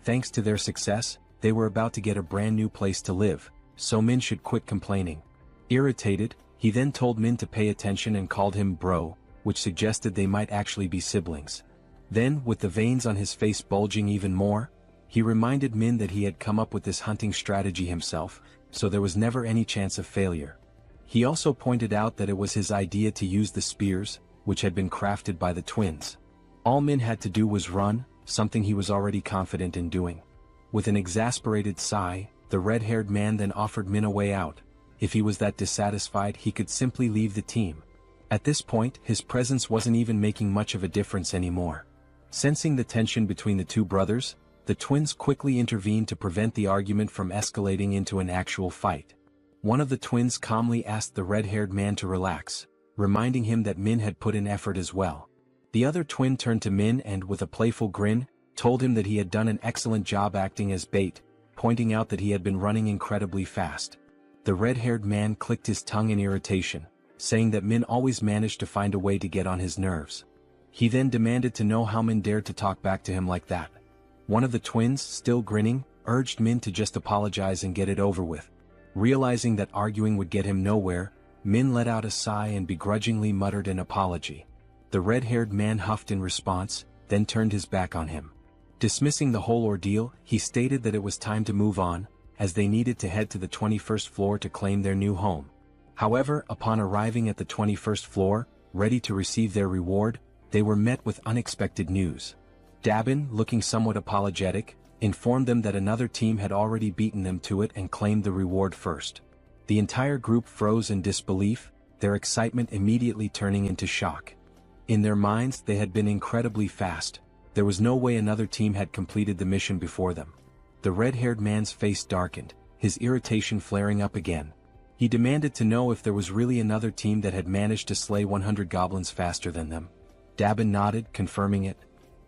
Thanks to their success, they were about to get a brand new place to live, so Min should quit complaining. Irritated, he then told Min to pay attention and called him bro, which suggested they might actually be siblings. Then, with the veins on his face bulging even more, he reminded Min that he had come up with this hunting strategy himself, so there was never any chance of failure. He also pointed out that it was his idea to use the spears, which had been crafted by the twins. All Min had to do was run, something he was already confident in doing. With an exasperated sigh, the red-haired man then offered Min a way out. If he was that dissatisfied, he could simply leave the team. At this point, his presence wasn't even making much of a difference anymore. Sensing the tension between the two brothers, the twins quickly intervened to prevent the argument from escalating into an actual fight. One of the twins calmly asked the red-haired man to relax, reminding him that Min had put in effort as well. The other twin turned to Min and, with a playful grin, told him that he had done an excellent job acting as bait, pointing out that he had been running incredibly fast. The red-haired man clicked his tongue in irritation, saying that Min always managed to find a way to get on his nerves. He then demanded to know how Min dared to talk back to him like that. One of the twins, still grinning, urged Min to just apologize and get it over with. Realizing that arguing would get him nowhere, Min let out a sigh and begrudgingly muttered an apology. The red-haired man huffed in response, then turned his back on him. Dismissing the whole ordeal, he stated that it was time to move on, as they needed to head to the 21st floor to claim their new home. However, upon arriving at the 21st floor, ready to receive their reward, they were met with unexpected news. Dabin, looking somewhat apologetic, informed them that another team had already beaten them to it and claimed the reward first. The entire group froze in disbelief, their excitement immediately turning into shock. In their minds, they had been incredibly fast. There was no way another team had completed the mission before them. The red-haired man's face darkened, his irritation flaring up again. He demanded to know if there was really another team that had managed to slay 100 goblins faster than them. Dabin nodded, confirming it.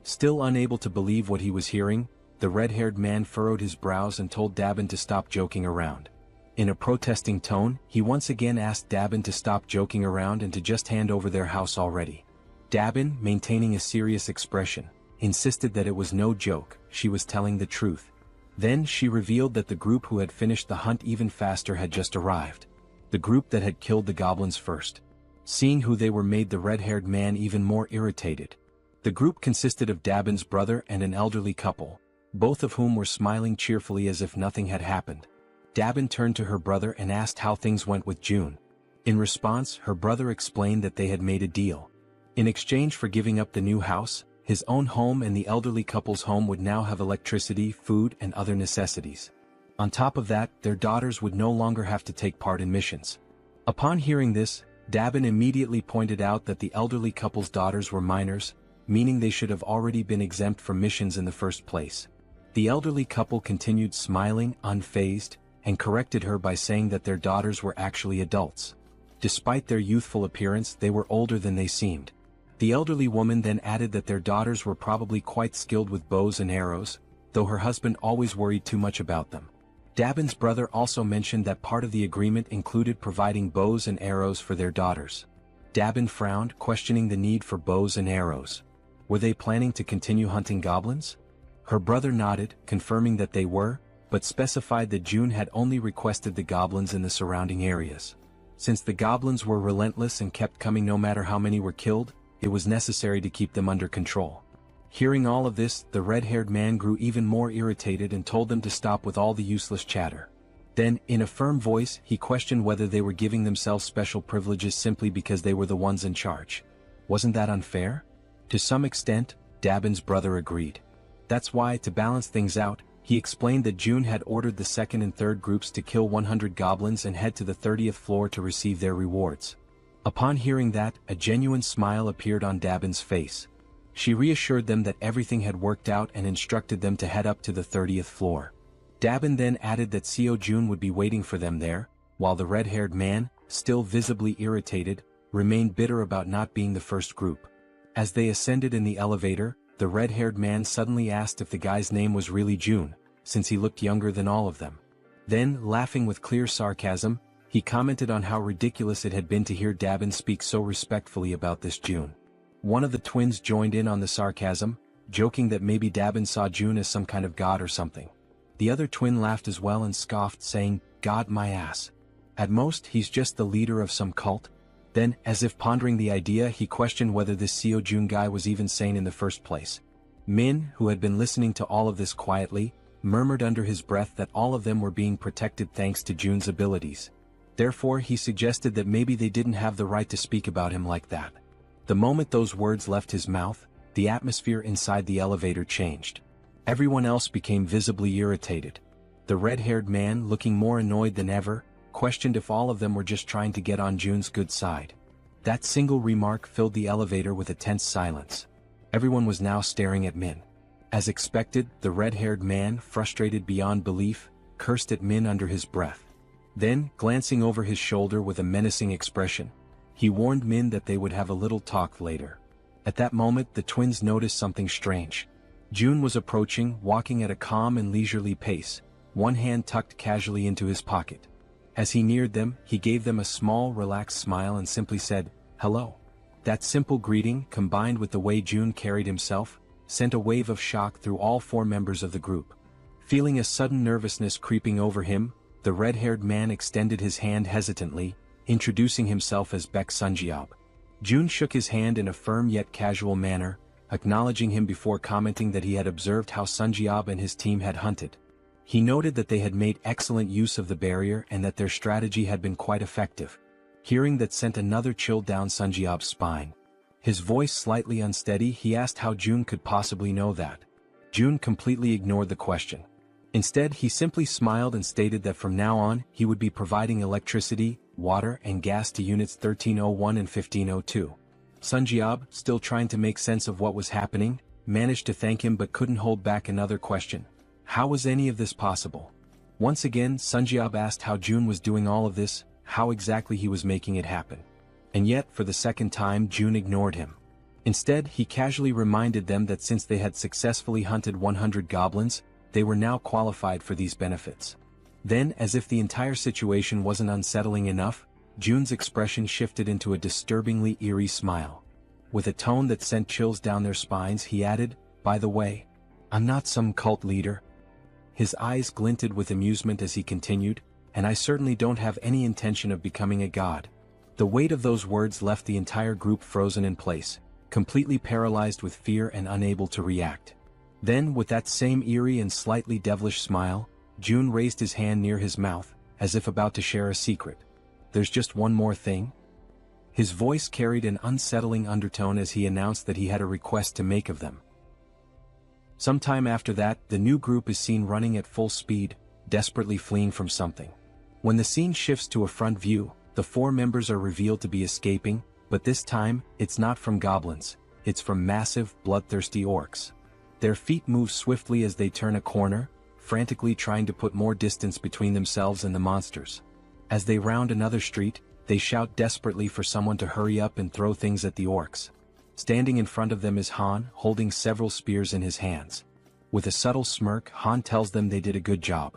Still unable to believe what he was hearing, the red-haired man furrowed his brows and told Dabin to stop joking around. In a protesting tone, he once again asked Dabin to stop joking around and to just hand over their house already. Dabin, maintaining a serious expression, insisted that it was no joke, she was telling the truth. Then she revealed that the group who had finished the hunt even faster had just arrived. The group that had killed the goblins first. Seeing who they were made the red-haired man even more irritated. The group consisted of Dabin's brother and an elderly couple, both of whom were smiling cheerfully as if nothing had happened. Dabin turned to her brother and asked how things went with June. In response, her brother explained that they had made a deal. In exchange for giving up the new house, his own home and the elderly couple's home would now have electricity, food, and other necessities. On top of that, their daughters would no longer have to take part in missions. Upon hearing this, Dabin immediately pointed out that the elderly couple's daughters were minors, meaning they should have already been exempt from missions in the first place. The elderly couple continued smiling, unfazed, and corrected her by saying that their daughters were actually adults. Despite their youthful appearance, they were older than they seemed. The elderly woman then added that their daughters were probably quite skilled with bows and arrows, though her husband always worried too much about them. Dabin's brother also mentioned that part of the agreement included providing bows and arrows for their daughters. Dabin frowned, questioning the need for bows and arrows. Were they planning to continue hunting goblins? Her brother nodded, confirming that they were, but specified that June had only requested the goblins in the surrounding areas. Since the goblins were relentless and kept coming no matter how many were killed, it was necessary to keep them under control. Hearing all of this, the red-haired man grew even more irritated and told them to stop with all the useless chatter. Then, in a firm voice, he questioned whether they were giving themselves special privileges simply because they were the ones in charge. Wasn't that unfair? To some extent, Dabin's brother agreed. That's why, to balance things out, he explained that June had ordered the second and third groups to kill 100 goblins and head to the 30th floor to receive their rewards. Upon hearing that, a genuine smile appeared on Dabin's face. She reassured them that everything had worked out and instructed them to head up to the 30th floor. Dabin then added that Seo Jun would be waiting for them there, while the red-haired man, still visibly irritated, remained bitter about not being the first group. As they ascended in the elevator, the red-haired man suddenly asked if the guy's name was really Jun, since he looked younger than all of them. Then, laughing with clear sarcasm, he commented on how ridiculous it had been to hear Dabin speak so respectfully about this Jun. One of the twins joined in on the sarcasm, joking that maybe Dabin saw Jun as some kind of god or something. The other twin laughed as well and scoffed, saying, "God my ass. At most, he's just the leader of some cult." Then, as if pondering the idea, he questioned whether this Seo Jun guy was even sane in the first place. Min, who had been listening to all of this quietly, murmured under his breath that all of them were being protected thanks to Jun's abilities. Therefore, he suggested that maybe they didn't have the right to speak about him like that. The moment those words left his mouth, the atmosphere inside the elevator changed. Everyone else became visibly irritated. The red-haired man, looking more annoyed than ever, questioned if all of them were just trying to get on Jun's good side. That single remark filled the elevator with a tense silence. Everyone was now staring at Min. As expected, the red-haired man, frustrated beyond belief, cursed at Min under his breath. Then, glancing over his shoulder with a menacing expression, he warned Min that they would have a little talk later. At that moment, the twins noticed something strange. Jun was approaching, walking at a calm and leisurely pace, one hand tucked casually into his pocket. As he neared them, he gave them a small, relaxed smile and simply said, "Hello." That simple greeting, combined with the way Jun carried himself, sent a wave of shock through all four members of the group. Feeling a sudden nervousness creeping over him, the red-haired man extended his hand hesitantly, introducing himself as Baek Sunjiob. Jun shook his hand in a firm yet casual manner, acknowledging him before commenting that he had observed how Sunjiob and his team had hunted. He noted that they had made excellent use of the barrier and that their strategy had been quite effective. Hearing that sent another chill down Sunjiob's spine. His voice slightly unsteady, he asked how Jun could possibly know that. Jun completely ignored the question. Instead, he simply smiled and stated that from now on, he would be providing electricity, water and gas to units 1301 and 1502. Sunjiob, still trying to make sense of what was happening, managed to thank him but couldn't hold back another question. How was any of this possible? Once again, Sunjiob asked how Jun was doing all of this, how exactly he was making it happen. And yet, for the second time, Jun ignored him. Instead, he casually reminded them that since they had successfully hunted 100 goblins, they were now qualified for these benefits. Then, as if the entire situation wasn't unsettling enough, Jun's expression shifted into a disturbingly eerie smile. With a tone that sent chills down their spines, he added, "By the way, I'm not some cult leader." His eyes glinted with amusement as he continued, "And I certainly don't have any intention of becoming a god." The weight of those words left the entire group frozen in place, completely paralyzed with fear and unable to react. Then, with that same eerie and slightly devilish smile, Jun raised his hand near his mouth, as if about to share a secret. "There's just one more thing." His voice carried an unsettling undertone as he announced that he had a request to make of them. Sometime after that, the new group is seen running at full speed, desperately fleeing from something. When the scene shifts to a front view, the four members are revealed to be escaping, but this time, it's not from goblins, it's from massive, bloodthirsty orcs. Their feet move swiftly as they turn a corner, frantically trying to put more distance between themselves and the monsters. As they round another street, they shout desperately for someone to hurry up and throw things at the orcs. Standing in front of them is Han, holding several spears in his hands. With a subtle smirk, Han tells them they did a good job.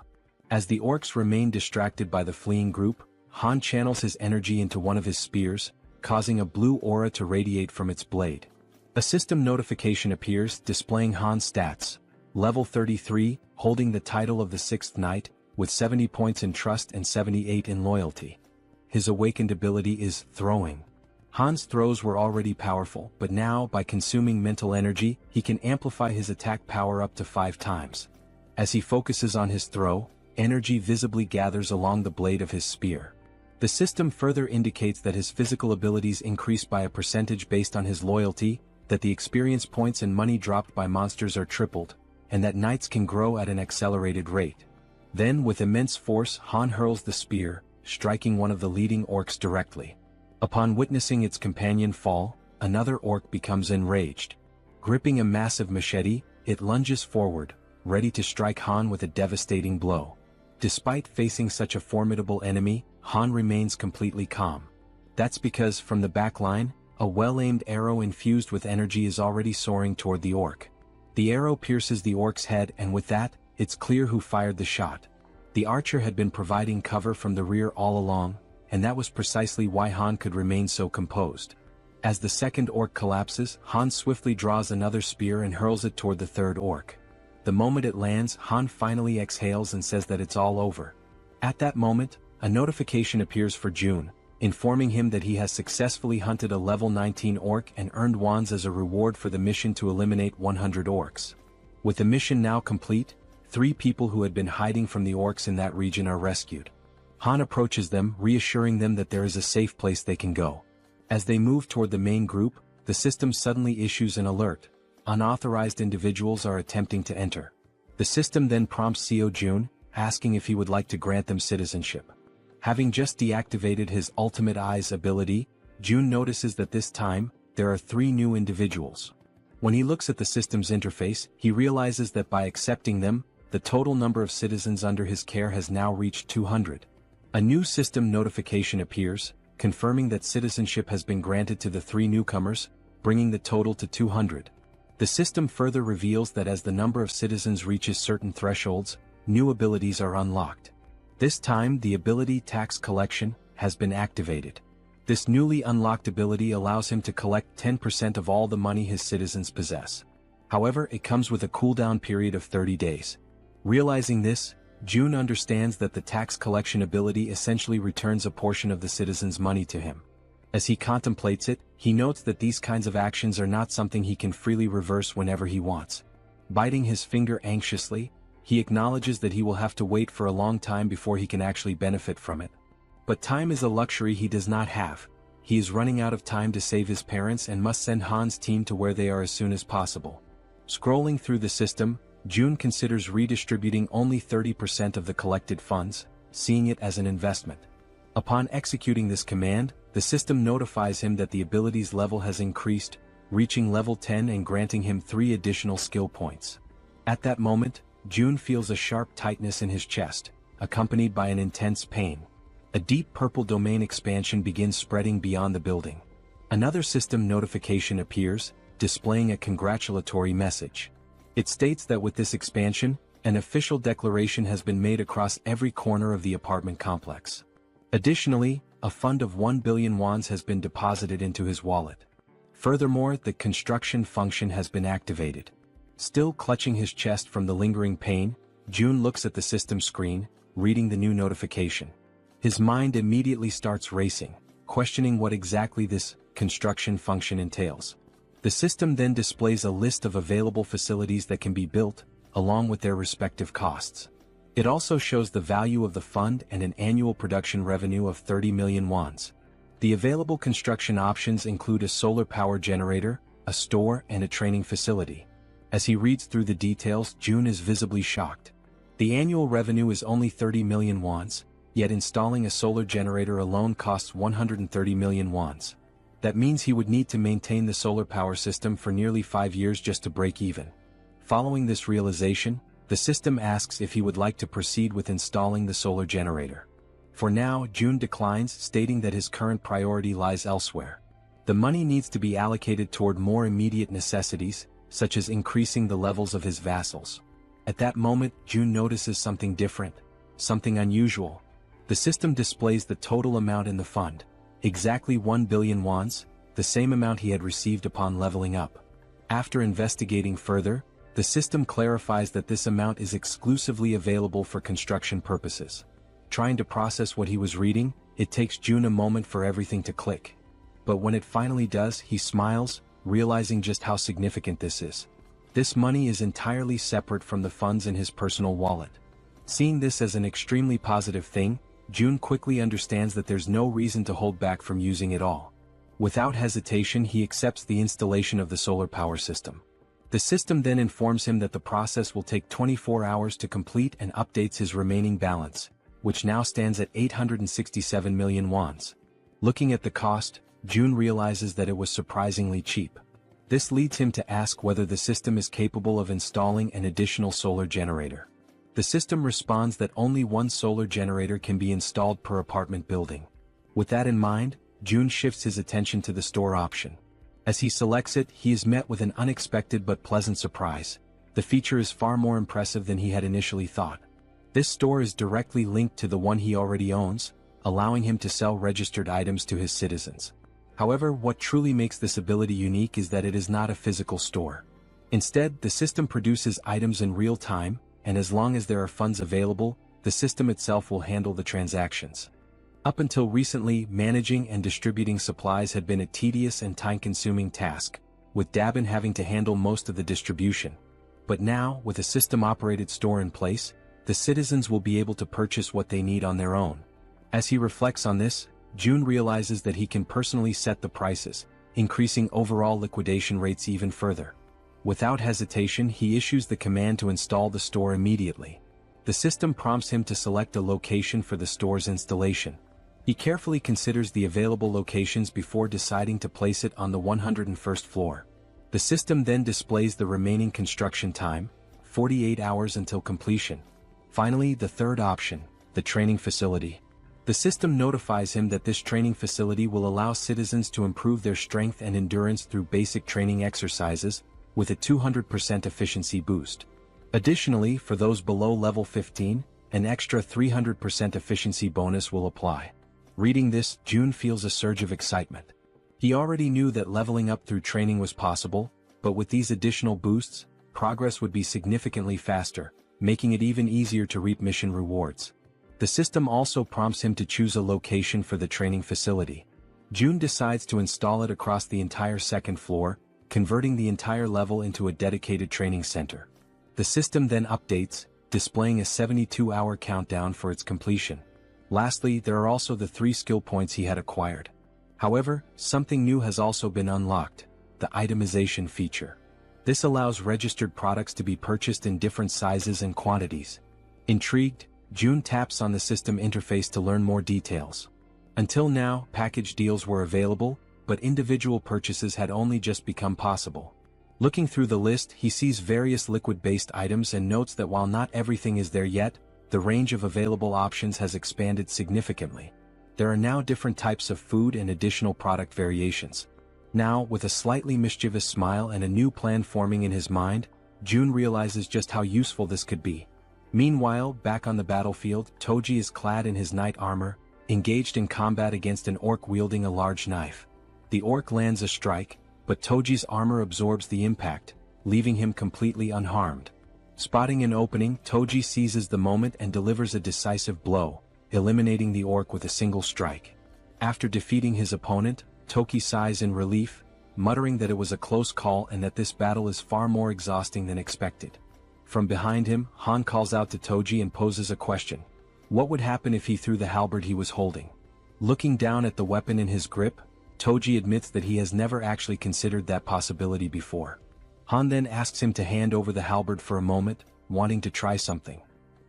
As the orcs remain distracted by the fleeing group, Han channels his energy into one of his spears, causing a blue aura to radiate from its blade. A system notification appears, displaying Han's stats. Level 33, holding the title of the 6th Knight, with 70 points in trust and 78 in loyalty. his awakened ability is throwing. Han's throws were already powerful, but now, by consuming mental energy, he can amplify his attack power up to 5 times. As he focuses on his throw, energy visibly gathers along the blade of his spear. The system further indicates that his physical abilities increase by a percentage based on his loyalty, that the experience points and money dropped by monsters are tripled, and that knights can grow at an accelerated rate. Then, with immense force, Han hurls the spear, striking one of the leading orcs directly. Upon witnessing its companion fall, another orc becomes enraged. Gripping a massive machete, it lunges forward, ready to strike Han with a devastating blow. Despite facing such a formidable enemy, Han remains completely calm. That's because, from the back line, a well-aimed arrow infused with energy is already soaring toward the orc. The arrow pierces the orc's head, and with that, it's clear who fired the shot. The archer had been providing cover from the rear all along, and that was precisely why Han could remain so composed. As the second orc collapses, Han swiftly draws another spear and hurls it toward the third orc. The moment it lands, Han finally exhales and says that it's all over. At that moment, a notification appears for June, informing him that he has successfully hunted a level 19 orc and earned wands as a reward for the mission to eliminate 100 orcs. With the mission now complete, 3 people who had been hiding from the orcs in that region are rescued. Han approaches them, reassuring them that there is a safe place they can go. As they move toward the main group, the system suddenly issues an alert. Unauthorized individuals are attempting to enter. The system then prompts Seo Jun, asking if he would like to grant them citizenship. Having just deactivated his Ultimate Eyes ability, Jun notices that this time, there are 3 new individuals. When he looks at the system's interface, he realizes that by accepting them, the total number of citizens under his care has now reached 200. A new system notification appears, confirming that citizenship has been granted to the 3 newcomers, bringing the total to 200. The system further reveals that as the number of citizens reaches certain thresholds, new abilities are unlocked. This time, the ability Tax Collection has been activated. This newly unlocked ability allows him to collect 10% of all the money his citizens possess. However, it comes with a cooldown period of 30 days. Realizing this, Jun understands that the tax collection ability essentially returns a portion of the citizens' money to him. As he contemplates it, he notes that these kinds of actions are not something he can freely reverse whenever he wants. Biting his finger anxiously, he acknowledges that he will have to wait for a long time before he can actually benefit from it. But time is a luxury he does not have. He is running out of time to save his parents and must send Han's team to where they are as soon as possible. Scrolling through the system, Jun considers redistributing only 30% of the collected funds, seeing it as an investment. Upon executing this command, the system notifies him that the ability's level has increased, reaching level 10 and granting him 3 additional skill points. At that moment, Jun feels a sharp tightness in his chest, accompanied by an intense pain. A deep purple domain expansion begins spreading beyond the building. Another system notification appears, displaying a congratulatory message. It states that with this expansion, an official declaration has been made across every corner of the apartment complex. Additionally, a fund of 1 billion wands has been deposited into his wallet. Furthermore, the construction function has been activated. Still clutching his chest from the lingering pain, Jun looks at the system screen, reading the new notification. His mind immediately starts racing, questioning what exactly this construction function entails. The system then displays a list of available facilities that can be built, along with their respective costs. It also shows the value of the fund and an annual production revenue of 30 million wands. The available construction options include a solar power generator, a store, and a training facility. As he reads through the details, Jun is visibly shocked. The annual revenue is only 30 million wands, yet installing a solar generator alone costs 130 million wands. That means he would need to maintain the solar power system for nearly 5 years just to break even. Following this realization, the system asks if he would like to proceed with installing the solar generator. For now, Jun declines, stating that his current priority lies elsewhere. The money needs to be allocated toward more immediate necessities, such as increasing the levels of his vassals. At that moment, Jun notices something different, something unusual. The system displays the total amount in the fund, exactly 1 billion wands, the same amount he had received upon leveling up. After investigating further, the system clarifies that this amount is exclusively available for construction purposes. Trying to process what he was reading, it takes June a moment for everything to click. But when it finally does, he smiles, realizing just how significant this is. This money is entirely separate from the funds in his personal wallet. Seeing this as an extremely positive thing, June quickly understands that there's no reason to hold back from using it all. Without hesitation, he accepts the installation of the solar power system. The system then informs him that the process will take 24 hours to complete and updates his remaining balance, which now stands at 867 million wons. Looking at the cost, June realizes that it was surprisingly cheap. This leads him to ask whether the system is capable of installing an additional solar generator. The system responds that only one solar generator can be installed per apartment building. With that in mind, June shifts his attention to the store option. As he selects it, he is met with an unexpected but pleasant surprise. The feature is far more impressive than he had initially thought. This store is directly linked to the one he already owns, allowing him to sell registered items to his citizens. However, what truly makes this ability unique is that it is not a physical store. Instead, the system produces items in real time, and as long as there are funds available, the system itself will handle the transactions. Up until recently, managing and distributing supplies had been a tedious and time-consuming task, with Dabin having to handle most of the distribution. But now, with a system-operated store in place, the citizens will be able to purchase what they need on their own. As he reflects on this, June realizes that he can personally set the prices, increasing overall liquidation rates even further. Without hesitation, he issues the command to install the store immediately. The system prompts him to select a location for the store's installation. He carefully considers the available locations before deciding to place it on the 101st floor. The system then displays the remaining construction time, 48 hours until completion. Finally, the third option, the training facility. The system notifies him that this training facility will allow citizens to improve their strength and endurance through basic training exercises, with a 200% efficiency boost. Additionally, for those below level 15, an extra 300% efficiency bonus will apply. Reading this, June feels a surge of excitement. He already knew that leveling up through training was possible, but with these additional boosts, progress would be significantly faster, making it even easier to reap mission rewards. The system also prompts him to choose a location for the training facility. June decides to install it across the entire second floor, converting the entire level into a dedicated training center. The system then updates, displaying a 72-hour countdown for its completion. Lastly, there are also the 3 skill points he had acquired. However, something new has also been unlocked, the itemization feature. This allows registered products to be purchased in different sizes and quantities. Intrigued, June taps on the system interface to learn more details. Until now, package deals were available, but individual purchases had only just become possible. Looking through the list, he sees various liquid-based items and notes that while not everything is there yet, the range of available options has expanded significantly. There are now different types of food and additional product variations. Now, with a slightly mischievous smile and a new plan forming in his mind, June realizes just how useful this could be. Meanwhile, back on the battlefield, Toji is clad in his knight armor, engaged in combat against an orc wielding a large knife. The orc lands a strike, but Toji's armor absorbs the impact, leaving him completely unharmed. Spotting an opening, Toji seizes the moment and delivers a decisive blow, eliminating the orc with a single strike. After defeating his opponent, Toki sighs in relief, muttering that it was a close call and that this battle is far more exhausting than expected. From behind him, Han calls out to Toji and poses a question. What would happen if he threw the halberd he was holding? Looking down at the weapon in his grip, Toji admits that he has never actually considered that possibility before. Han then asks him to hand over the halberd for a moment, wanting to try something.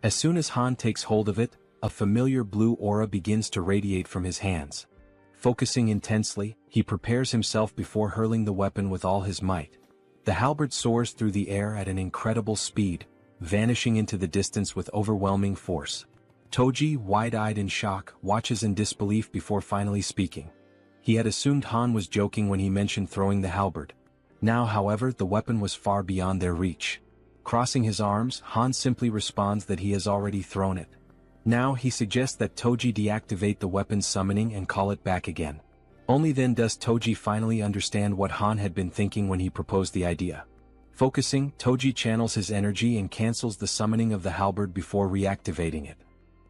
As soon as Han takes hold of it, a familiar blue aura begins to radiate from his hands. Focusing intensely, he prepares himself before hurling the weapon with all his might. The halberd soars through the air at an incredible speed, vanishing into the distance with overwhelming force. Toji, wide-eyed in shock, watches in disbelief before finally speaking. He had assumed Han was joking when he mentioned throwing the halberd. Now, however, the weapon was far beyond their reach. Crossing his arms, Han simply responds that he has already thrown it. Now he suggests that Toji deactivate the weapon's summoning and call it back again. Only then does Toji finally understand what Han had been thinking when he proposed the idea. Focusing, Toji channels his energy and cancels the summoning of the halberd before reactivating it.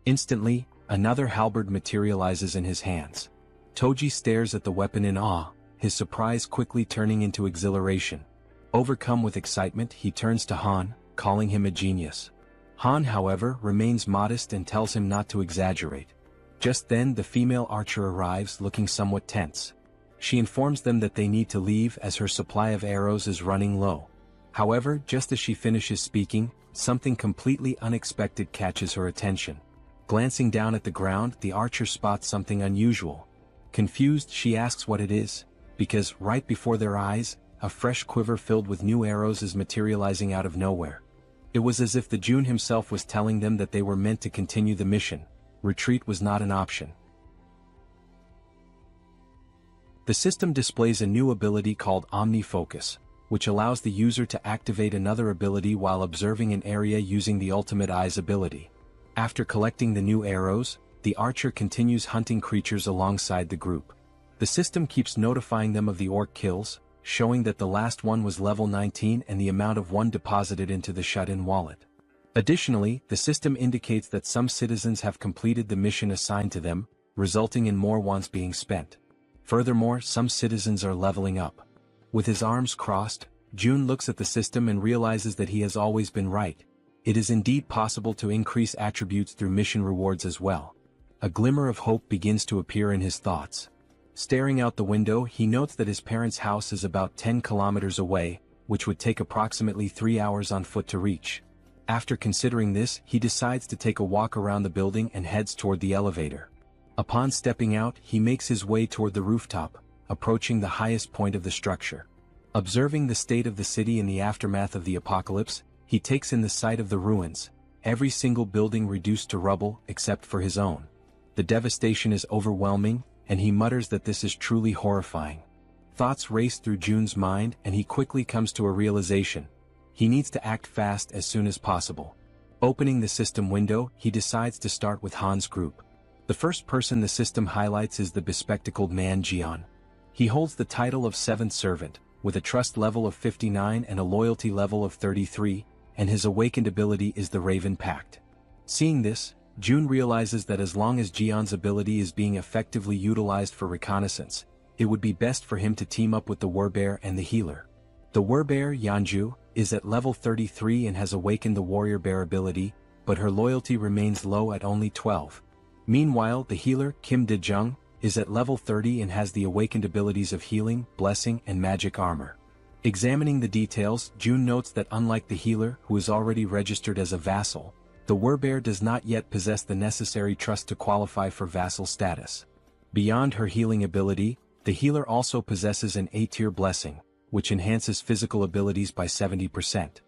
Instantly, Another halberd materializes in his hands. Toji stares at the weapon in awe, his surprise quickly turning into exhilaration. Overcome with excitement, he turns to Han, calling him a genius. Han, however, remains modest and tells him not to exaggerate. Just then the female archer arrives looking somewhat tense. She informs them that they need to leave as her supply of arrows is running low. However, just as she finishes speaking, something completely unexpected catches her attention. Glancing down at the ground, the archer spots something unusual. Confused, she asks what it is, because right before their eyes, a fresh quiver filled with new arrows is materializing out of nowhere. It was as if the Jun himself was telling them that they were meant to continue the mission. Retreat was not an option. The system displays a new ability called Omni-Focus, which allows the user to activate another ability while observing an area using the Ultimate Eyes ability. After collecting the new arrows, the archer continues hunting creatures alongside the group. The system keeps notifying them of the orc kills, showing that the last one was level 19 and the amount of one deposited into the shut-in wallet. Additionally, the system indicates that some citizens have completed the mission assigned to them, resulting in more ones being spent. Furthermore, some citizens are leveling up. With his arms crossed, Jun looks at the system and realizes that he has always been right. It is indeed possible to increase attributes through mission rewards as well. A glimmer of hope begins to appear in his thoughts. Staring out the window, he notes that his parents' house is about 10 kilometers away, which would take approximately 3 hours on foot to reach. After considering this, he decides to take a walk around the building and heads toward the elevator. Upon stepping out, he makes his way toward the rooftop, approaching the highest point of the structure. Observing the state of the city in the aftermath of the apocalypse, he takes in the sight of the ruins, every single building reduced to rubble except for his own. The devastation is overwhelming, and he mutters that this is truly horrifying. Thoughts race through Jun's mind and he quickly comes to a realization. He needs to act fast as soon as possible. Opening the system window, he decides to start with Han's group. The first person the system highlights is the bespectacled man Jian. He holds the title of 7th Servant, with a trust level of 59 and a loyalty level of 33, and his awakened ability is the Raven Pact. Seeing this, Jun realizes that as long as Jian's ability is being effectively utilized for reconnaissance, it would be best for him to team up with the Warbear and the healer. The Warbear, Yanju, is at level 33 and has awakened the Warrior Bear ability, but her loyalty remains low at only 12. Meanwhile, the healer, Kim De-jung, is at level 30 and has the awakened abilities of healing, blessing, and magic armor. Examining the details, Jun notes that unlike the healer, who is already registered as a vassal, the Warbear does not yet possess the necessary trust to qualify for vassal status. Beyond her healing ability, the healer also possesses an A-tier blessing, which enhances physical abilities by 70%.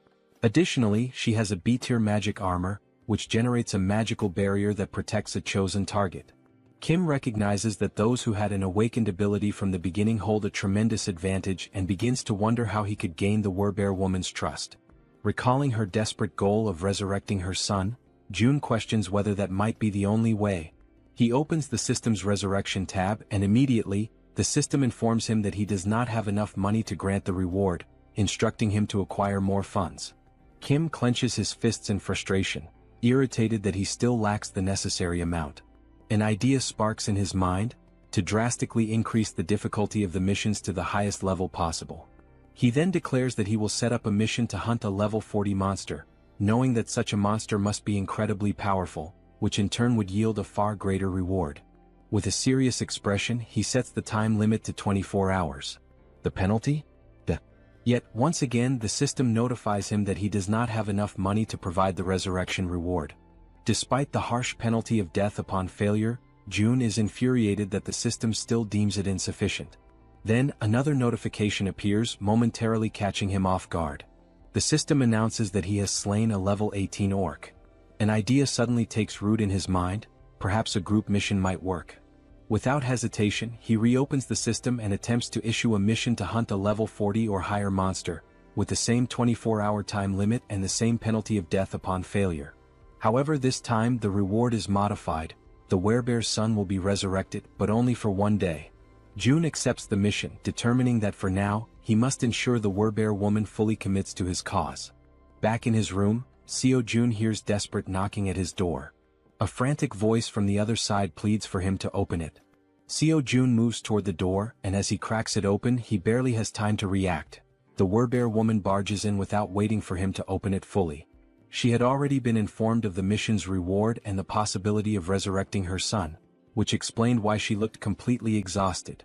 Additionally, she has a B-tier magic armor, which generates a magical barrier that protects a chosen target. Kim recognizes that those who had an awakened ability from the beginning hold a tremendous advantage and begins to wonder how he could gain the Warbear woman's trust. Recalling her desperate goal of resurrecting her son, Jun questions whether that might be the only way. He opens the system's resurrection tab and immediately, the system informs him that he does not have enough money to grant the reward, instructing him to acquire more funds. Kim clenches his fists in frustration, irritated that he still lacks the necessary amount. An idea sparks in his mind, to drastically increase the difficulty of the missions to the highest level possible. He then declares that he will set up a mission to hunt a level 40 monster, knowing that such a monster must be incredibly powerful, which in turn would yield a far greater reward. With a serious expression, he sets the time limit to 24 hours. The penalty? Yet, once again the system notifies him that he does not have enough money to provide the resurrection reward. Despite the harsh penalty of death upon failure, Jun is infuriated that the system still deems it insufficient. Then, another notification appears, momentarily catching him off guard. The system announces that he has slain a level 18 orc. An idea suddenly takes root in his mind, perhaps a group mission might work. Without hesitation, he reopens the system and attempts to issue a mission to hunt a level 40 or higher monster, with the same 24-hour time limit and the same penalty of death upon failure. However, this time the reward is modified. The Werebear's son will be resurrected, but only for 1 day. Jun accepts the mission, determining that for now, he must ensure the Werebear woman fully commits to his cause. Back in his room, Seo Jun hears Desperate knocking at his door. A frantic voice from the other side pleads for him to open it. Seo Jun moves toward the door, and as he cracks it open he barely has time to react. The werbear woman barges in without waiting for him to open it fully. She had already been informed of the mission's reward and the possibility of resurrecting her son, which explained why she looked completely exhausted.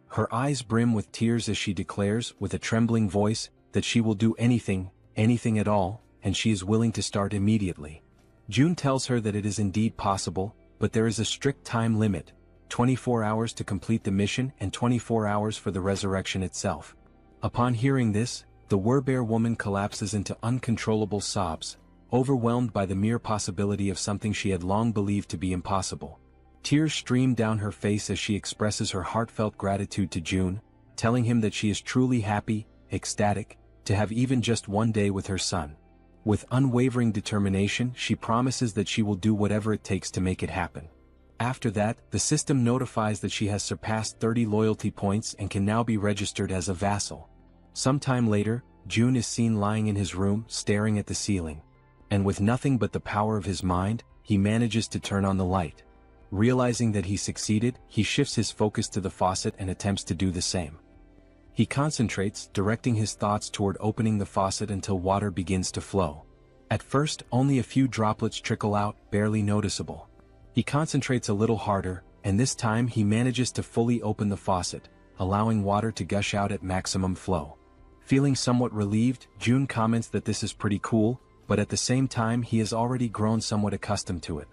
Her eyes brim with tears as she declares, with a trembling voice, that she will do anything, anything at all, and she is willing to start immediately. June tells her that it is indeed possible, but there is a strict time limit, 24 hours to complete the mission and 24 hours for the resurrection itself. Upon hearing this, the werbear woman collapses into uncontrollable sobs, overwhelmed by the mere possibility of something she had long believed to be impossible. Tears stream down her face as she expresses her heartfelt gratitude to June, telling him that she is truly happy, ecstatic, to have even just one day with her son. With unwavering determination, she promises that she will do whatever it takes to make it happen. After that, the system notifies that she has surpassed 30 loyalty points and can now be registered as a vassal. Sometime later, June is seen lying in his room, staring at the ceiling. And with nothing but the power of his mind, he manages to turn on the light. Realizing that he succeeded, he shifts his focus to the faucet and attempts to do the same. He concentrates, directing his thoughts toward opening the faucet until water begins to flow. At first, only a few droplets trickle out, barely noticeable. He concentrates a little harder, and this time he manages to fully open the faucet, allowing water to gush out at maximum flow. Feeling somewhat relieved, June comments that this is pretty cool, but at the same time he has already grown somewhat accustomed to it.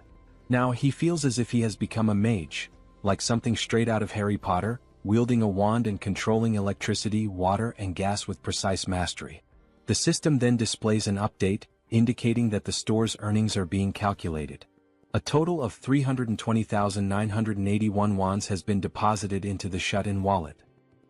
Now he feels as if he has become a mage, like something straight out of Harry Potter, wielding a wand and controlling electricity, water and gas with precise mastery. The system then displays an update, indicating that the store's earnings are being calculated. A total of 320,981 wons has been deposited into the shut-in wallet.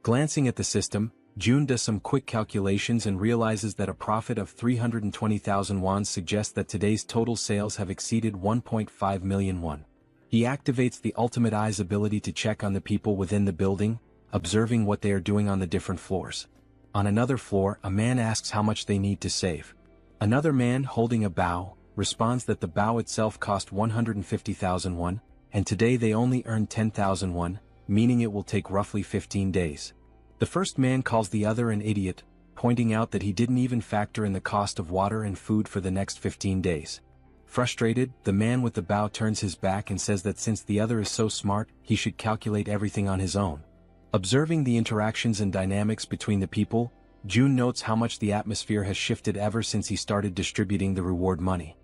Glancing at the system, June does some quick calculations and realizes that a profit of 320,000 wons suggests that today's total sales have exceeded 1.5 million won. He activates the Ultimate Eye's ability to check on the people within the building, observing what they are doing on the different floors. On another floor, a man asks how much they need to save. Another man, holding a bow, responds that the bow itself cost 150,000 won, and today they only earned 10,000 won, meaning it will take roughly 15 days. The first man calls the other an idiot, pointing out that he didn't even factor in the cost of water and food for the next 15 days. Frustrated, the man with the bow turns his back and says that since the other is so smart, he should calculate everything on his own. Observing the interactions and dynamics between the people, June notes how much the atmosphere has shifted ever since he started distributing the reward money.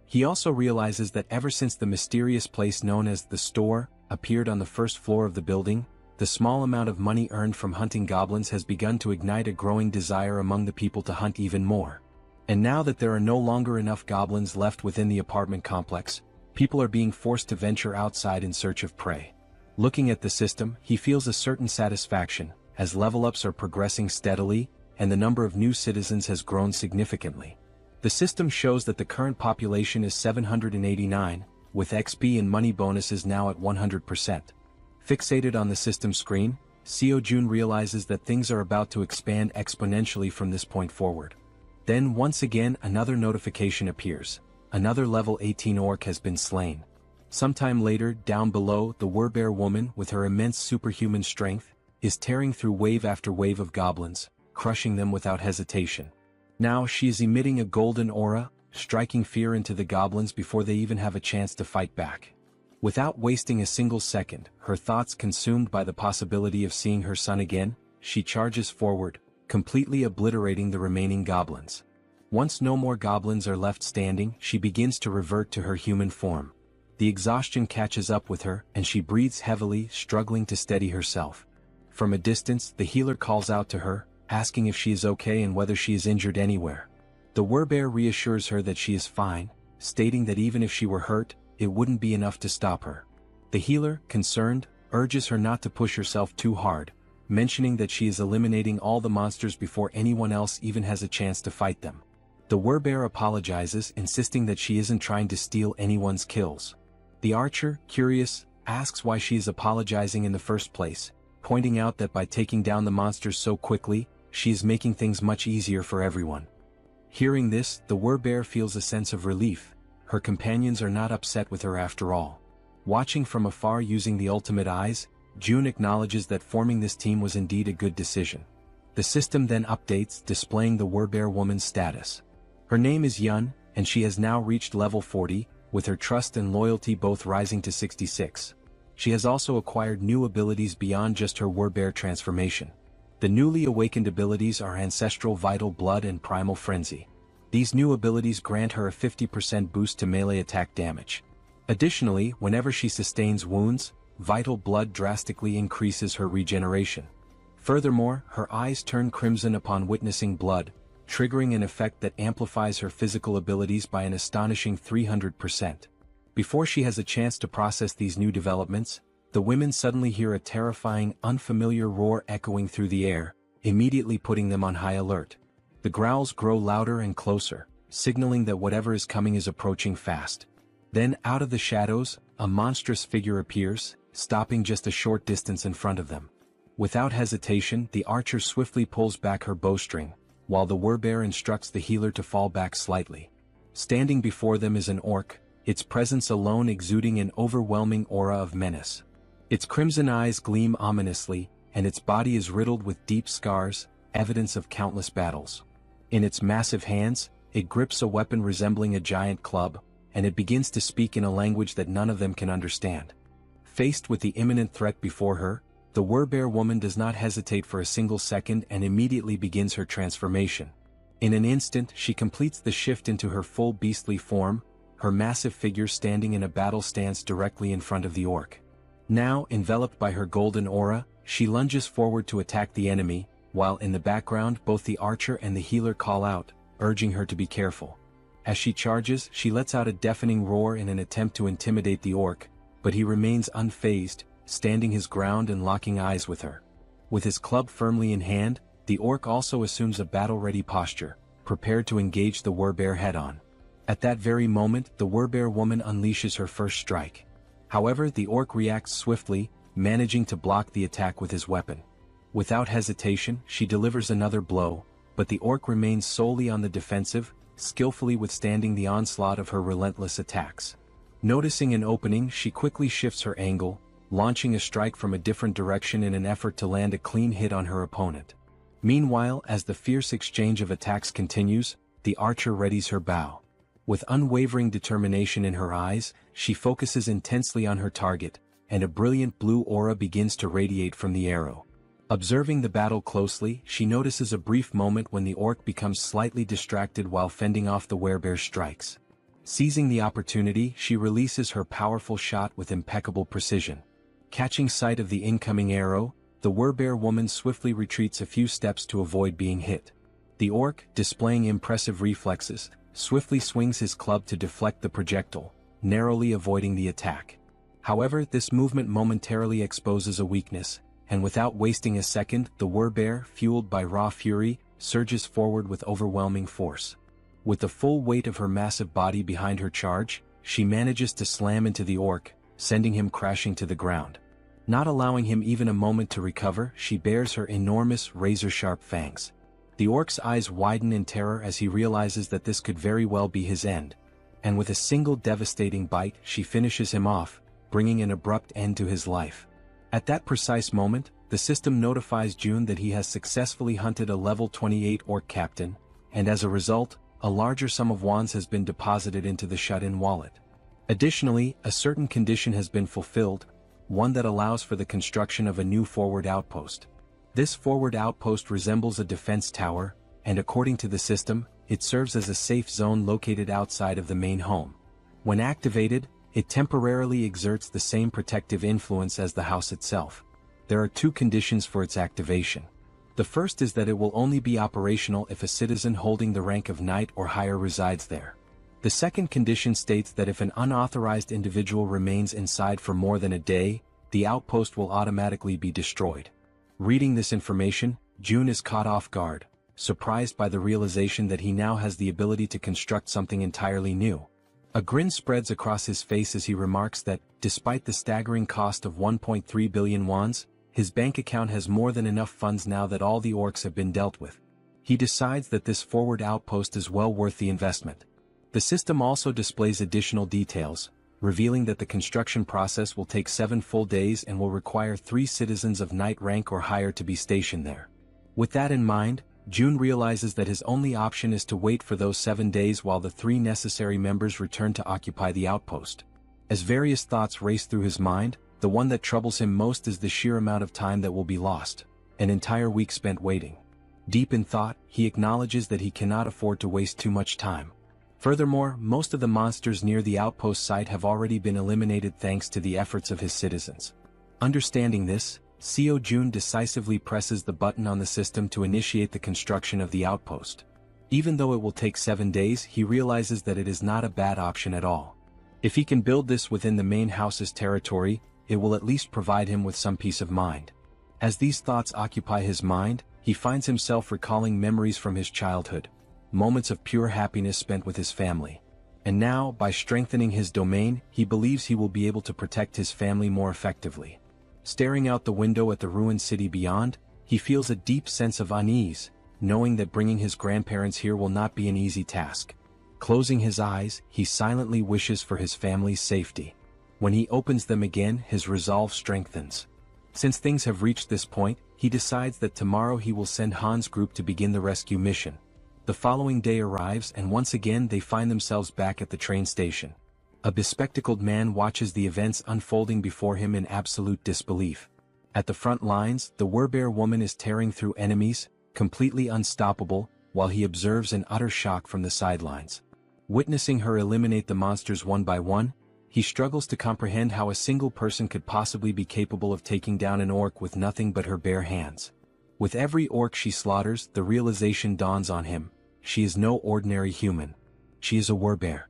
He also realizes that ever since the mysterious place known as the store appeared on the first floor of the building, the small amount of money earned from hunting goblins has begun to ignite a growing desire among the people to hunt even more. And now that there are no longer enough goblins left within the apartment complex, people are being forced to venture outside in search of prey. Looking at the system, he feels a certain satisfaction, as level-ups are progressing steadily, and the number of new citizens has grown significantly. The system shows that the current population is 789, with XP and money bonuses now at 100%. Fixated on the system screen, Seo Jun realizes that things are about to expand exponentially from this point forward. Then once again another notification appears. Another level 18 orc has been slain. Sometime later, down below, the werbear woman, with her immense superhuman strength, is tearing through wave after wave of goblins, crushing them without hesitation. Now she is emitting a golden aura, striking fear into the goblins before they even have a chance to fight back. Without wasting a single second, her thoughts consumed by the possibility of seeing her son again, she charges forward, completely obliterating the remaining goblins. Once no more goblins are left standing, she begins to revert to her human form. The exhaustion catches up with her, and she breathes heavily, struggling to steady herself. From a distance, the healer calls out to her, asking if she is okay and whether she is injured anywhere. The werbear reassures her that she is fine, stating that even if she were hurt, it wouldn't be enough to stop her. The healer, concerned, urges her not to push herself too hard, mentioning that she is eliminating all the monsters before anyone else even has a chance to fight them. The werbear apologizes, insisting that she isn't trying to steal anyone's kills. The archer, curious, asks why she is apologizing in the first place, pointing out that by taking down the monsters so quickly, she is making things much easier for everyone. Hearing this, the werbear feels a sense of relief, her companions are not upset with her after all. Watching from afar using the ultimate eyes, June acknowledges that forming this team was indeed a good decision. The system then updates, displaying the Werbear woman's status. Her name is Yun, and she has now reached level 40, with her trust and loyalty both rising to 66. She has also acquired new abilities beyond just her Werbear transformation. The newly awakened abilities are Ancestral Vital Blood and Primal Frenzy. These new abilities grant her a 50% boost to melee attack damage. Additionally, whenever she sustains wounds, Vital Blood drastically increases her regeneration. Furthermore, her eyes turn crimson upon witnessing blood, triggering an effect that amplifies her physical abilities by an astonishing 300%. Before she has a chance to process these new developments, the women suddenly hear a terrifying, unfamiliar roar echoing through the air, immediately putting them on high alert. The growls grow louder and closer, signaling that whatever is coming is approaching fast. Then, out of the shadows, a monstrous figure appears, stopping just a short distance in front of them. Without hesitation, the archer swiftly pulls back her bowstring, while the Werbear instructs the healer to fall back slightly. Standing before them is an orc, its presence alone exuding an overwhelming aura of menace. Its crimson eyes gleam ominously, and its body is riddled with deep scars, evidence of countless battles. In its massive hands, it grips a weapon resembling a giant club, and it begins to speak in a language that none of them can understand. Faced with the imminent threat before her, the Werbear woman does not hesitate for a single second and immediately begins her transformation. In an instant, she completes the shift into her full beastly form, her massive figure standing in a battle stance directly in front of the orc. Now, enveloped by her golden aura, she lunges forward to attack the enemy, while in the background both the archer and the healer call out, urging her to be careful. As she charges, she lets out a deafening roar in an attempt to intimidate the orc, but he remains unfazed, standing his ground and locking eyes with her. With his club firmly in hand, the orc also assumes a battle-ready posture, prepared to engage the Werbear head-on. At that very moment, the Werbear woman unleashes her first strike. However, the orc reacts swiftly, managing to block the attack with his weapon. Without hesitation, she delivers another blow, but the orc remains solely on the defensive, skillfully withstanding the onslaught of her relentless attacks. Noticing an opening, she quickly shifts her angle, launching a strike from a different direction in an effort to land a clean hit on her opponent. Meanwhile, as the fierce exchange of attacks continues, the archer readies her bow. With unwavering determination in her eyes, she focuses intensely on her target, and a brilliant blue aura begins to radiate from the arrow. Observing the battle closely, she notices a brief moment when the orc becomes slightly distracted while fending off the Werbear's strikes. Seizing the opportunity, she releases her powerful shot with impeccable precision. Catching sight of the incoming arrow, the Werbear woman swiftly retreats a few steps to avoid being hit. The orc, displaying impressive reflexes, swiftly swings his club to deflect the projectile, narrowly avoiding the attack. However, this movement momentarily exposes a weakness, and without wasting a second, the Werbear, fueled by raw fury, surges forward with overwhelming force. With the full weight of her massive body behind her charge, she manages to slam into the orc, sending him crashing to the ground. Not allowing him even a moment to recover, she bares her enormous, razor-sharp fangs. The orc's eyes widen in terror as he realizes that this could very well be his end, and with a single devastating bite, she finishes him off, bringing an abrupt end to his life. At that precise moment, the system notifies June that he has successfully hunted a level 28 orc captain, and as a result, a larger sum of wands has been deposited into the shut-in wallet. Additionally, a certain condition has been fulfilled, one that allows for the construction of a new forward outpost. This forward outpost resembles a defense tower, and according to the system, it serves as a safe zone located outside of the main home. When activated, it temporarily exerts the same protective influence as the house itself. There are two conditions for its activation. The first is that it will only be operational if a citizen holding the rank of knight or higher resides there. The second condition states that if an unauthorized individual remains inside for more than a day, the outpost will automatically be destroyed. Reading this information, June is caught off guard, surprised by the realization that he now has the ability to construct something entirely new. A grin spreads across his face as he remarks that, despite the staggering cost of 1.3 billion wands, his bank account has more than enough funds now that all the orcs have been dealt with. He decides that this forward outpost is well worth the investment. The system also displays additional details, revealing that the construction process will take 7 full days and will require 3 citizens of knight rank or higher to be stationed there. With that in mind, June realizes that his only option is to wait for those 7 days while the 3 necessary members return to occupy the outpost. As various thoughts race through his mind, the one that troubles him most is the sheer amount of time that will be lost, an entire week spent waiting. Deep in thought, he acknowledges that he cannot afford to waste too much time. Furthermore, most of the monsters near the outpost site have already been eliminated thanks to the efforts of his citizens. Understanding this, Seo Jun decisively presses the button on the system to initiate the construction of the outpost. Even though it will take 7 days, he realizes that it is not a bad option at all. If he can build this within the main house's territory, it will at least provide him with some peace of mind. As these thoughts occupy his mind, he finds himself recalling memories from his childhood, moments of pure happiness spent with his family. And now, by strengthening his domain, he believes he will be able to protect his family more effectively. Staring out the window at the ruined city beyond, he feels a deep sense of unease, knowing that bringing his grandparents here will not be an easy task. Closing his eyes, he silently wishes for his family's safety. When he opens them again, his resolve strengthens. Since things have reached this point, he decides that tomorrow he will send Han's group to begin the rescue mission. The following day arrives and once again they find themselves back at the train station. A bespectacled man watches the events unfolding before him in absolute disbelief. At the front lines, the werbear woman is tearing through enemies, completely unstoppable, while he observes in utter shock from the sidelines. Witnessing her eliminate the monsters one by one, he struggles to comprehend how a single person could possibly be capable of taking down an orc with nothing but her bare hands. With every orc she slaughters, the realization dawns on him: she is no ordinary human. She is a werbear.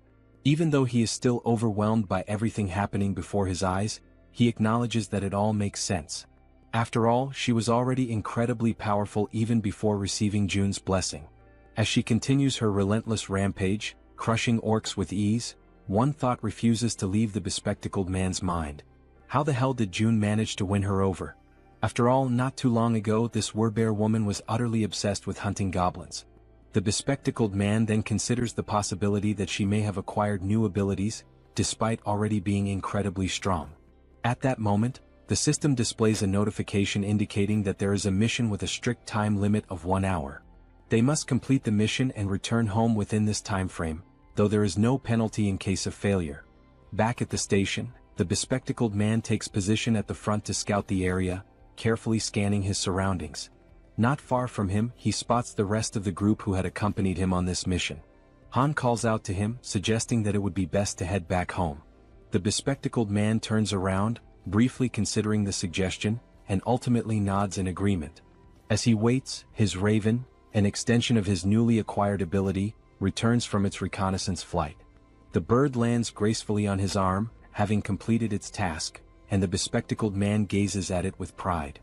Even though he is still overwhelmed by everything happening before his eyes, he acknowledges that it all makes sense. After all, she was already incredibly powerful even before receiving June's blessing. As she continues her relentless rampage, crushing orcs with ease, one thought refuses to leave the bespectacled man's mind. How the hell did June manage to win her over? After all, not too long ago this werbear woman was utterly obsessed with hunting goblins. The bespectacled man then considers the possibility that she may have acquired new abilities, despite already being incredibly strong. At that moment, the system displays a notification indicating that there is a mission with a strict time limit of 1 hour. They must complete the mission and return home within this time frame, though there is no penalty in case of failure. Back at the station, the bespectacled man takes position at the front to scout the area, carefully scanning his surroundings. Not far from him, he spots the rest of the group who had accompanied him on this mission. Han calls out to him, suggesting that it would be best to head back home. The bespectacled man turns around, briefly considering the suggestion, and ultimately nods in agreement. As he waits, his raven, an extension of his newly acquired ability, returns from its reconnaissance flight. The bird lands gracefully on his arm, having completed its task, and the bespectacled man gazes at it with pride.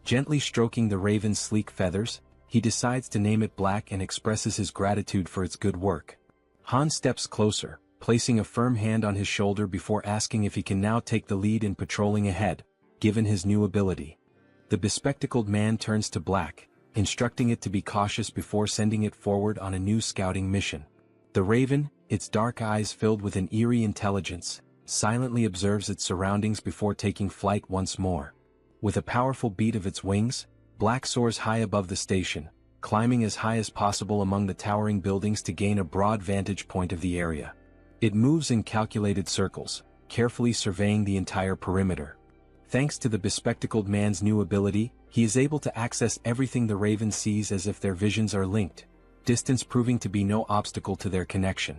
Gently stroking the raven's sleek feathers, he decides to name it Black and expresses his gratitude for its good work. Han steps closer, placing a firm hand on his shoulder before asking if he can now take the lead in patrolling ahead, given his new ability. The bespectacled man turns to Black, instructing it to be cautious before sending it forward on a new scouting mission. The raven, its dark eyes filled with an eerie intelligence, silently observes its surroundings before taking flight once more. With a powerful beat of its wings, Black soars high above the station, climbing as high as possible among the towering buildings to gain a broad vantage point of the area. It moves in calculated circles, carefully surveying the entire perimeter. Thanks to the bespectacled man's new ability, he is able to access everything the raven sees as if their visions are linked, distance proving to be no obstacle to their connection.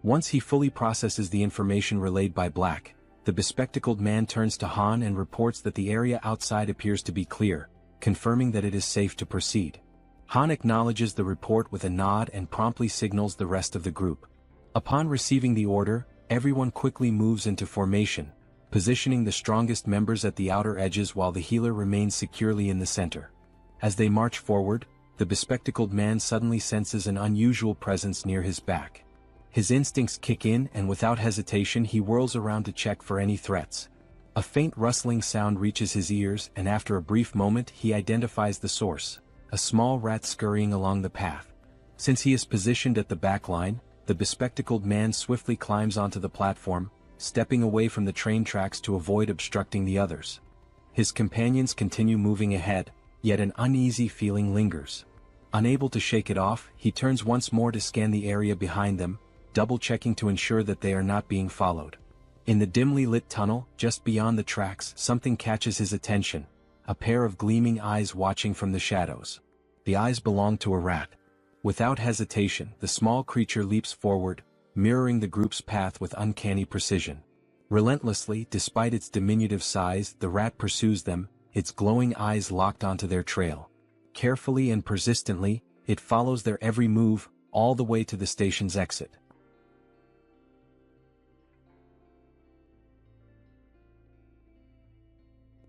Once he fully processes the information relayed by Black, the bespectacled man turns to Han and reports that the area outside appears to be clear, confirming that it is safe to proceed. Han acknowledges the report with a nod and promptly signals the rest of the group. Upon receiving the order, everyone quickly moves into formation, positioning the strongest members at the outer edges while the healer remains securely in the center. As they march forward, the bespectacled man suddenly senses an unusual presence near his back. His instincts kick in and without hesitation he whirls around to check for any threats. A faint rustling sound reaches his ears and after a brief moment he identifies the source, a small rat scurrying along the path. Since he is positioned at the back line, the bespectacled man swiftly climbs onto the platform, stepping away from the train tracks to avoid obstructing the others. His companions continue moving ahead, yet an uneasy feeling lingers. Unable to shake it off, he turns once more to scan the area behind them, double-checking to ensure that they are not being followed. In the dimly lit tunnel, just beyond the tracks, something catches his attention, a pair of gleaming eyes watching from the shadows. The eyes belong to a rat. Without hesitation, the small creature leaps forward, mirroring the group's path with uncanny precision. Relentlessly, despite its diminutive size, the rat pursues them, its glowing eyes locked onto their trail. Carefully and persistently, it follows their every move, all the way to the station's exit.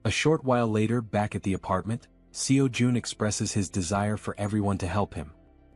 A short while later, back at the apartment, Seo Jun expresses his desire for everyone to help him.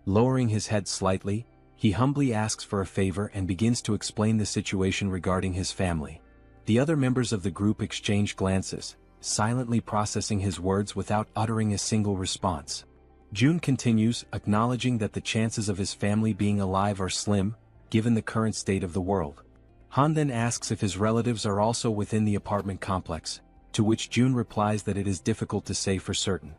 Lowering his head slightly, he humbly asks for a favor and begins to explain the situation regarding his family. The other members of the group exchange glances, silently processing his words without uttering a single response. Jun continues, acknowledging that the chances of his family being alive are slim, given the current state of the world. Han then asks if his relatives are also within the apartment complex, to which Jun replies that it is difficult to say for certain.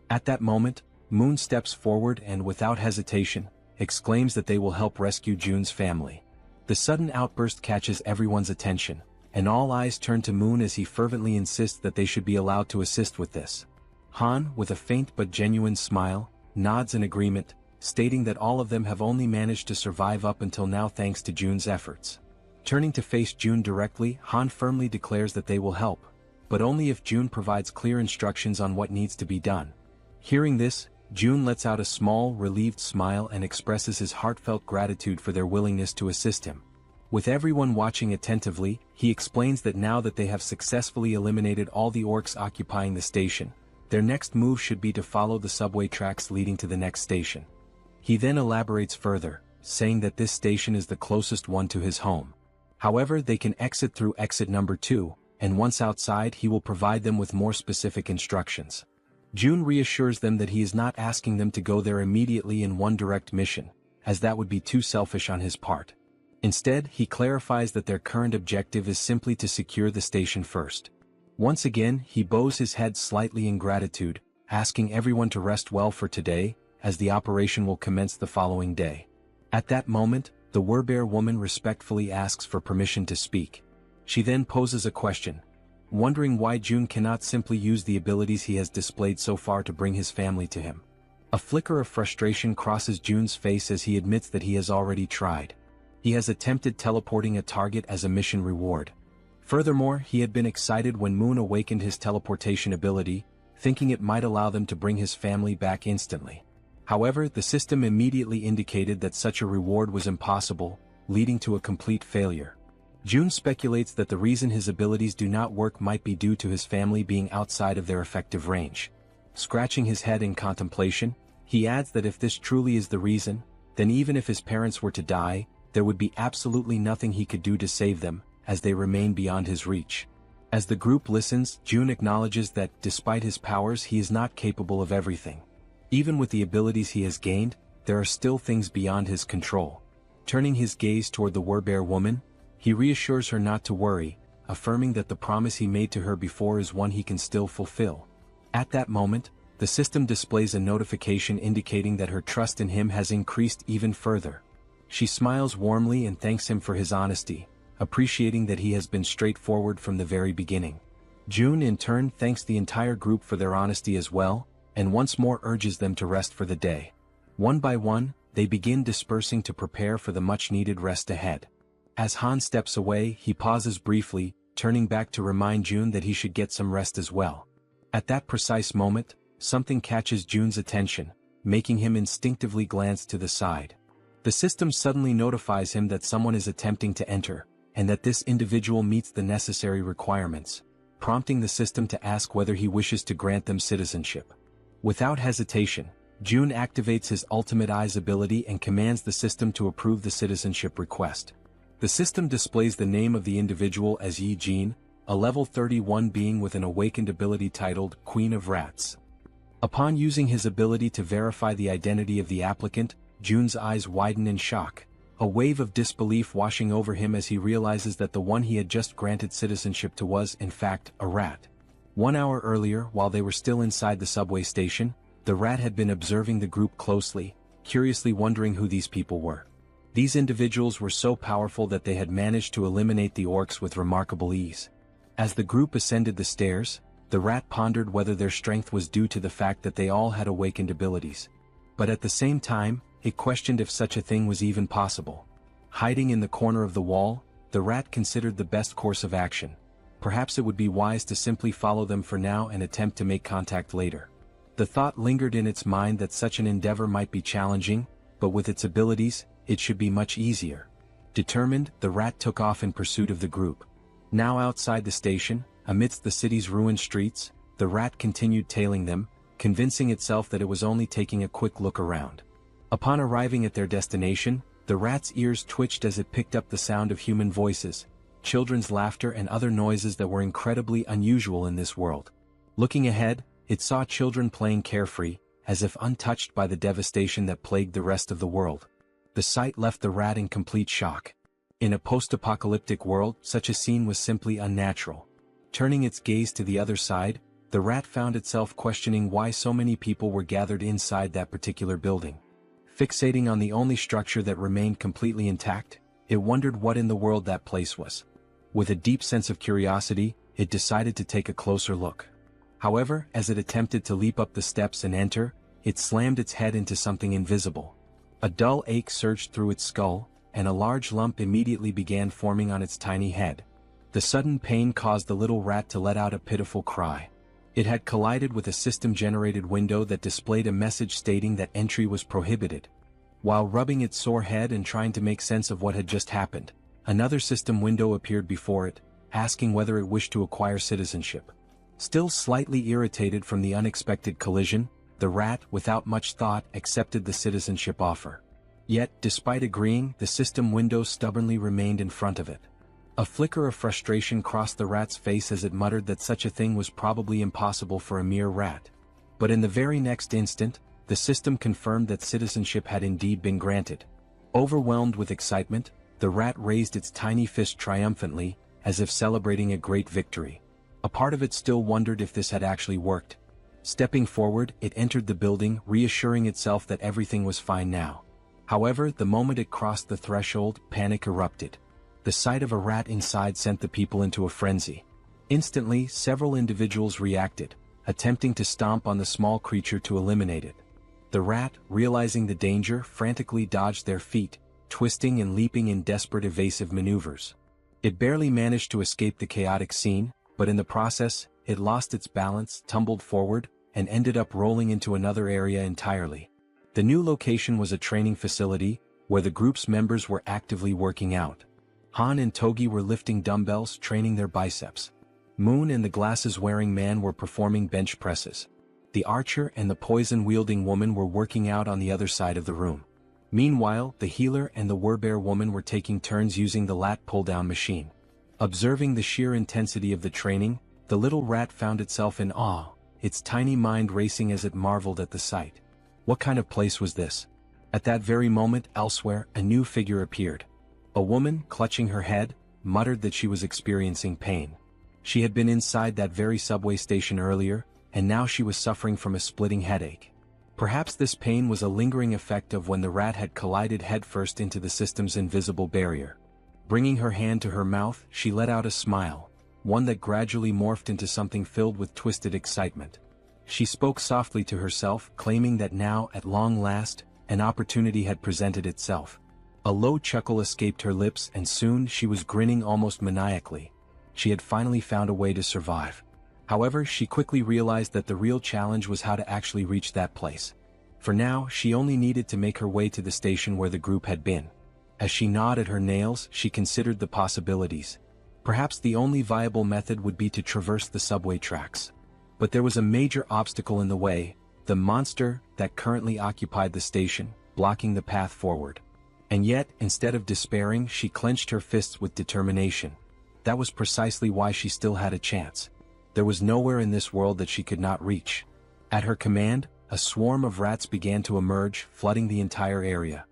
At that moment, Moon steps forward and without hesitation, exclaims that they will help rescue Jun's family. The sudden outburst catches everyone's attention, and all eyes turn to Moon as he fervently insists that they should be allowed to assist with this. Han, with a faint but genuine smile, nods in agreement, stating that all of them have only managed to survive up until now thanks to Jun's efforts. Turning to face Jun directly, Han firmly declares that they will help, but only if Jun provides clear instructions on what needs to be done. Hearing this, Jun lets out a small, relieved smile and expresses his heartfelt gratitude for their willingness to assist him. With everyone watching attentively, he explains that now that they have successfully eliminated all the orcs occupying the station, their next move should be to follow the subway tracks leading to the next station. He then elaborates further, saying that this station is the closest one to his home. However, they can exit through exit number 2, and once outside he will provide them with more specific instructions. Jun reassures them that he is not asking them to go there immediately in one direct mission, as that would be too selfish on his part. Instead, he clarifies that their current objective is simply to secure the station first. Once again, he bows his head slightly in gratitude, asking everyone to rest well for today, as the operation will commence the following day. At that moment, the Werbear woman respectfully asks for permission to speak. She then poses a question, wondering why Jun cannot simply use the abilities he has displayed so far to bring his family to him. A flicker of frustration crosses Jun's face as he admits that he has already tried. He has attempted teleporting a target as a mission reward. Furthermore, he had been excited when Moon awakened his teleportation ability, thinking it might allow them to bring his family back instantly. However, the system immediately indicated that such a reward was impossible, leading to a complete failure. Jun speculates that the reason his abilities do not work might be due to his family being outside of their effective range. Scratching his head in contemplation, he adds that if this truly is the reason, then even if his parents were to die, there would be absolutely nothing he could do to save them, as they remain beyond his reach. As the group listens, Jun acknowledges that, despite his powers, he is not capable of everything. Even with the abilities he has gained, there are still things beyond his control. Turning his gaze toward the Werbear woman, he reassures her not to worry, affirming that the promise he made to her before is one he can still fulfill. At that moment, the system displays a notification indicating that her trust in him has increased even further. She smiles warmly and thanks him for his honesty, appreciating that he has been straightforward from the very beginning. Jun in turn thanks the entire group for their honesty as well, and once more urges them to rest for the day. One by one, they begin dispersing to prepare for the much-needed rest ahead. As Han steps away, he pauses briefly, turning back to remind Jun that he should get some rest as well. At that precise moment, something catches Jun's attention, making him instinctively glance to the side. The system suddenly notifies him that someone is attempting to enter, and that this individual meets the necessary requirements, prompting the system to ask whether he wishes to grant them citizenship. Without hesitation, Jun activates his Ultimate Eyes ability and commands the system to approve the citizenship request. The system displays the name of the individual as Yi Jin, a level 31 being with an awakened ability titled Queen of Rats. Upon using his ability to verify the identity of the applicant, Jun's eyes widen in shock, a wave of disbelief washing over him as he realizes that the one he had just granted citizenship to was, in fact, a rat. 1 hour earlier, while they were still inside the subway station, the rat had been observing the group closely, curiously wondering who these people were. These individuals were so powerful that they had managed to eliminate the orcs with remarkable ease. As the group ascended the stairs, the rat pondered whether their strength was due to the fact that they all had awakened abilities. But at the same time, it questioned if such a thing was even possible. Hiding in the corner of the wall, the rat considered the best course of action. Perhaps it would be wise to simply follow them for now and attempt to make contact later. The thought lingered in its mind that such an endeavor might be challenging, but with its abilities, it should be much easier. Determined, the rat took off in pursuit of the group. Now outside the station, amidst the city's ruined streets, the rat continued tailing them, convincing itself that it was only taking a quick look around. Upon arriving at their destination, the rat's ears twitched as it picked up the sound of human voices, children's laughter and other noises that were incredibly unusual in this world. Looking ahead, it saw children playing carefree, as if untouched by the devastation that plagued the rest of the world. The sight left the rat in complete shock. In a post-apocalyptic world, such a scene was simply unnatural. Turning its gaze to the other side, the rat found itself questioning why so many people were gathered inside that particular building. Fixating on the only structure that remained completely intact, it wondered what in the world that place was. With a deep sense of curiosity, it decided to take a closer look. However, as it attempted to leap up the steps and enter, it slammed its head into something invisible. A dull ache surged through its skull, and a large lump immediately began forming on its tiny head. The sudden pain caused the little rat to let out a pitiful cry. It had collided with a system-generated window that displayed a message stating that entry was prohibited. While rubbing its sore head and trying to make sense of what had just happened, another system window appeared before it, asking whether it wished to acquire citizenship. Still slightly irritated from the unexpected collision, the rat, without much thought, accepted the citizenship offer. Yet, despite agreeing, the system window stubbornly remained in front of it. A flicker of frustration crossed the rat's face as it muttered that such a thing was probably impossible for a mere rat. But in the very next instant, the system confirmed that citizenship had indeed been granted. Overwhelmed with excitement, the rat raised its tiny fist triumphantly, as if celebrating a great victory. A part of it still wondered if this had actually worked. Stepping forward, it entered the building, reassuring itself that everything was fine now. However, the moment it crossed the threshold, panic erupted. The sight of a rat inside sent the people into a frenzy. Instantly, several individuals reacted, attempting to stomp on the small creature to eliminate it. The rat, realizing the danger, frantically dodged their feet, twisting and leaping in desperate evasive maneuvers. It barely managed to escape the chaotic scene, but in the process, it lost its balance, tumbled forward, and ended up rolling into another area entirely. The new location was a training facility, where the group's members were actively working out. Han and Togi were lifting dumbbells, training their biceps. Moon and the glasses-wearing man were performing bench presses. The archer and the poison-wielding woman were working out on the other side of the room. Meanwhile, the healer and the werbear woman were taking turns using the lat pull-down machine. Observing the sheer intensity of the training, the little rat found itself in awe, its tiny mind racing as it marveled at the sight. What kind of place was this? At that very moment, elsewhere, a new figure appeared. A woman, clutching her head, muttered that she was experiencing pain. She had been inside that very subway station earlier, and now she was suffering from a splitting headache. Perhaps this pain was a lingering effect of when the rat had collided headfirst into the system's invisible barrier. Bringing her hand to her mouth, she let out a smile, one that gradually morphed into something filled with twisted excitement. She spoke softly to herself, claiming that now, at long last, an opportunity had presented itself. A low chuckle escaped her lips, and soon she was grinning almost maniacally. She had finally found a way to survive. However, she quickly realized that the real challenge was how to actually reach that place. For now, she only needed to make her way to the station where the group had been. As she gnawed at her nails, she considered the possibilities. Perhaps the only viable method would be to traverse the subway tracks. But there was a major obstacle in the way, the monster that currently occupied the station, blocking the path forward. And yet, instead of despairing, she clenched her fists with determination. That was precisely why she still had a chance. There was nowhere in this world that she could not reach. At her command, a swarm of rats began to emerge, flooding the entire area.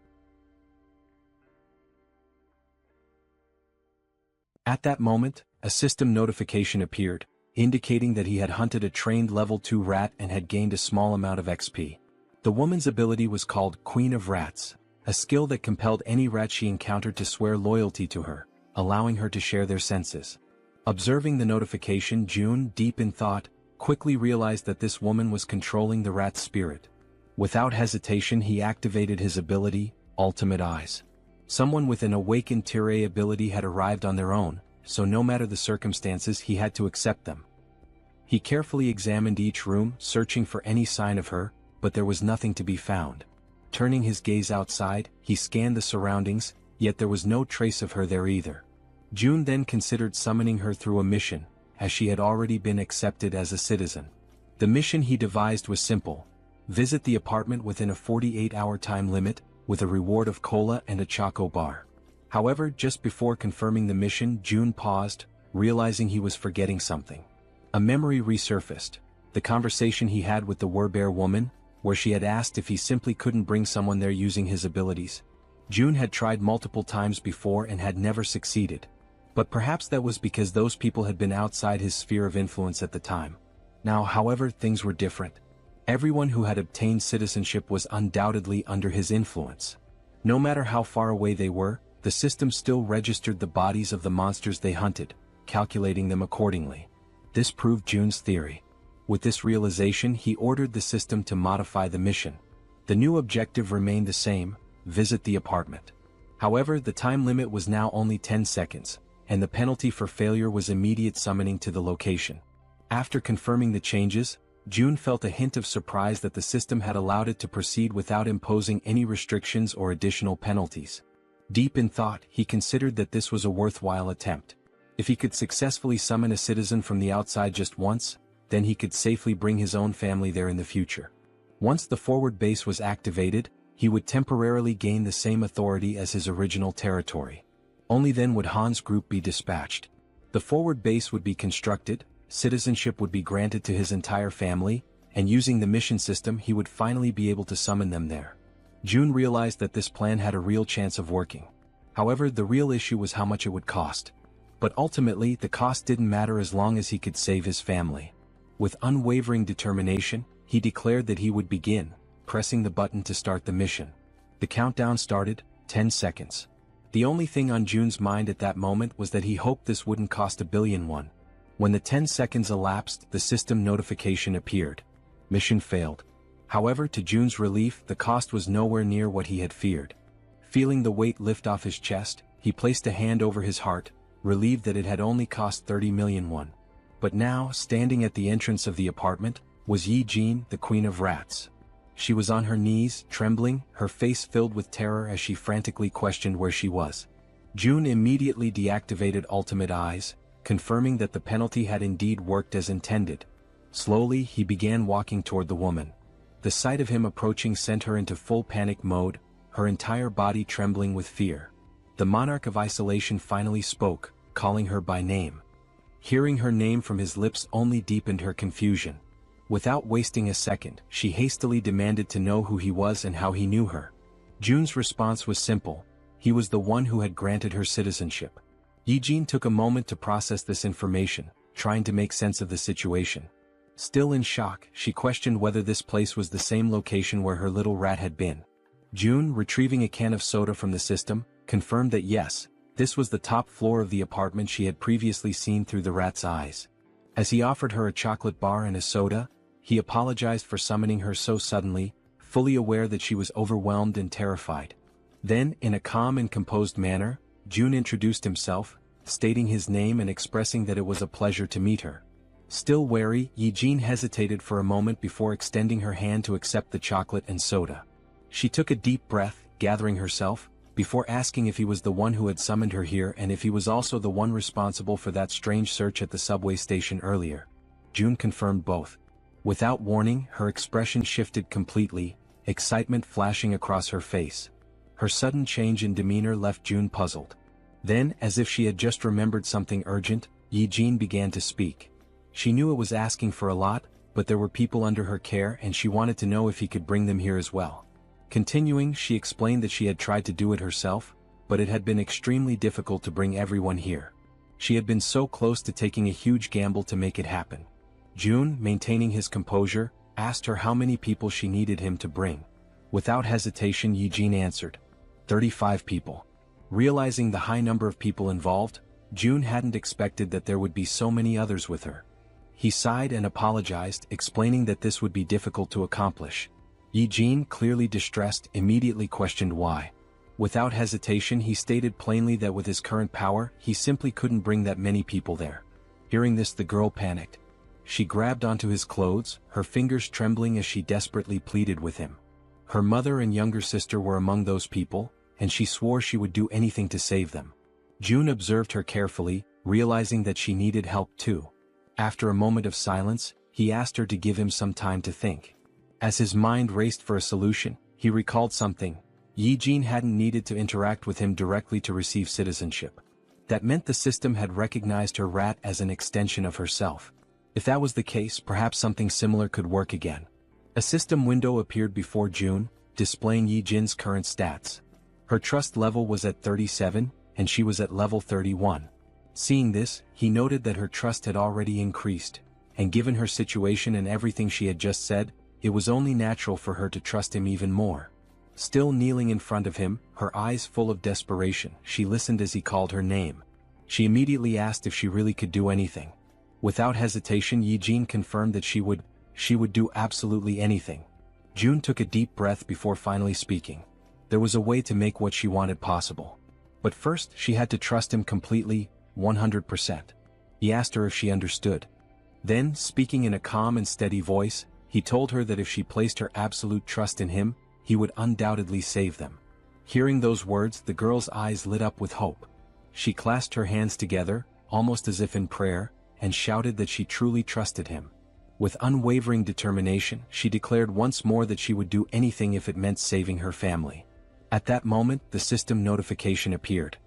At that moment, a system notification appeared, indicating that he had hunted a trained level 2 rat and had gained a small amount of XP. The woman's ability was called Queen of Rats, a skill that compelled any rat she encountered to swear loyalty to her, allowing her to share their senses. Observing the notification, June, deep in thought, quickly realized that this woman was controlling the rat's spirit. Without hesitation, he activated his ability, Ultimate Eyes. Someone with an awakened Tirei ability had arrived on their own, so no matter the circumstances he had to accept them. He carefully examined each room, searching for any sign of her, but there was nothing to be found. Turning his gaze outside, he scanned the surroundings, yet there was no trace of her there either. June then considered summoning her through a mission, as she had already been accepted as a citizen. The mission he devised was simple: visit the apartment within a 48-hour time limit, with a reward of cola and a choco bar. However, just before confirming the mission, June paused, realizing he was forgetting something. A memory resurfaced: the conversation he had with the Werbear woman, where she had asked if he simply couldn't bring someone there using his abilities. June had tried multiple times before and had never succeeded. But perhaps that was because those people had been outside his sphere of influence at the time. Now, however, things were different. Everyone who had obtained citizenship was undoubtedly under his influence. No matter how far away they were, the system still registered the bodies of the monsters they hunted, calculating them accordingly. This proved June's theory. With this realization, he ordered the system to modify the mission. The new objective remained the same: visit the apartment. However, the time limit was now only 10 seconds, and the penalty for failure was immediate summoning to the location. After confirming the changes, June felt a hint of surprise that the system had allowed it to proceed without imposing any restrictions or additional penalties. Deep in thought, he considered that this was a worthwhile attempt. If he could successfully summon a citizen from the outside just once, then he could safely bring his own family there in the future. Once the forward base was activated, he would temporarily gain the same authority as his original territory. Only then would Han's group be dispatched. The forward base would be constructed, citizenship would be granted to his entire family, and using the mission system he would finally be able to summon them there. June realized that this plan had a real chance of working. However, the real issue was how much it would cost. But ultimately, the cost didn't matter as long as he could save his family. With unwavering determination, he declared that he would begin, pressing the button to start the mission. The countdown started, 10 seconds. The only thing on June's mind at that moment was that he hoped this wouldn't cost $1 billion. When the 10 seconds elapsed, the system notification appeared. Mission failed. However, to June's relief, the cost was nowhere near what he had feared. Feeling the weight lift off his chest, he placed a hand over his heart, relieved that it had only cost 30 million won. But now, standing at the entrance of the apartment, was Yi Jin, the Queen of Rats. She was on her knees, trembling, her face filled with terror as she frantically questioned where she was. June immediately deactivated Ultimate Eyes, confirming that the penalty had indeed worked as intended. Slowly, he began walking toward the woman. The sight of him approaching sent her into full panic mode, her entire body trembling with fear. The monarch of isolation finally spoke, calling her by name. Hearing her name from his lips only deepened her confusion. Without wasting a second, she hastily demanded to know who he was and how he knew her. June's response was simple: he was the one who had granted her citizenship. Yi-jin took a moment to process this information, trying to make sense of the situation. Still in shock, she questioned whether this place was the same location where her little rat had been. June, retrieving a can of soda from the system, confirmed that yes, this was the top floor of the apartment she had previously seen through the rat's eyes. As he offered her a chocolate bar and a soda, he apologized for summoning her so suddenly, fully aware that she was overwhelmed and terrified. Then, in a calm and composed manner, June introduced himself, stating his name and expressing that it was a pleasure to meet her. Still wary, Yi-jin hesitated for a moment before extending her hand to accept the chocolate and soda. She took a deep breath, gathering herself, before asking if he was the one who had summoned her here and if he was also the one responsible for that strange search at the subway station earlier. June confirmed both. Without warning, her expression shifted completely, excitement flashing across her face. Her sudden change in demeanor left June puzzled. Then, as if she had just remembered something urgent, Yi-jin began to speak. She knew it was asking for a lot, but there were people under her care and she wanted to know if he could bring them here as well. Continuing, she explained that she had tried to do it herself, but it had been extremely difficult to bring everyone here. She had been so close to taking a huge gamble to make it happen. June, maintaining his composure, asked her how many people she needed him to bring. Without hesitation, Eugene answered, 35 people. Realizing the high number of people involved, June hadn't expected that there would be so many others with her. He sighed and apologized, explaining that this would be difficult to accomplish. Eugene, clearly distressed, immediately questioned why. Without hesitation, he stated plainly that with his current power, he simply couldn't bring that many people there. Hearing this, the girl panicked. She grabbed onto his clothes, her fingers trembling as she desperately pleaded with him. Her mother and younger sister were among those people, and she swore she would do anything to save them. June observed her carefully, realizing that she needed help too. After a moment of silence, he asked her to give him some time to think. As his mind raced for a solution, he recalled something. Eugene hadn't needed to interact with him directly to receive citizenship. That meant the system had recognized her rat as an extension of herself. If that was the case, perhaps something similar could work again. A system window appeared before June, displaying Eugene's current stats. Her trust level was at 37, and she was at level 31. Seeing this, he noted that her trust had already increased, and given her situation and everything she had just said, it was only natural for her to trust him even more. Still kneeling in front of him, her eyes full of desperation, she listened as he called her name. She immediately asked if she really could do anything. Without hesitation, Eugene confirmed that she would do absolutely anything. June took a deep breath before finally speaking. There was a way to make what she wanted possible. But first, she had to trust him completely, 100%. He asked her if she understood. Then, speaking in a calm and steady voice, he told her that if she placed her absolute trust in him, he would undoubtedly save them. Hearing those words, the girl's eyes lit up with hope. She clasped her hands together, almost as if in prayer, and shouted that she truly trusted him. With unwavering determination, she declared once more that she would do anything if it meant saving her family. At that moment, the system notification appeared.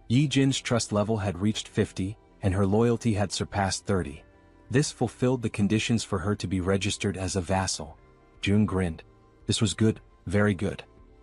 Eugene's trust level had reached 50, and her loyalty had surpassed 30. This fulfilled the conditions for her to be registered as a vassal. June grinned. This was good, very good.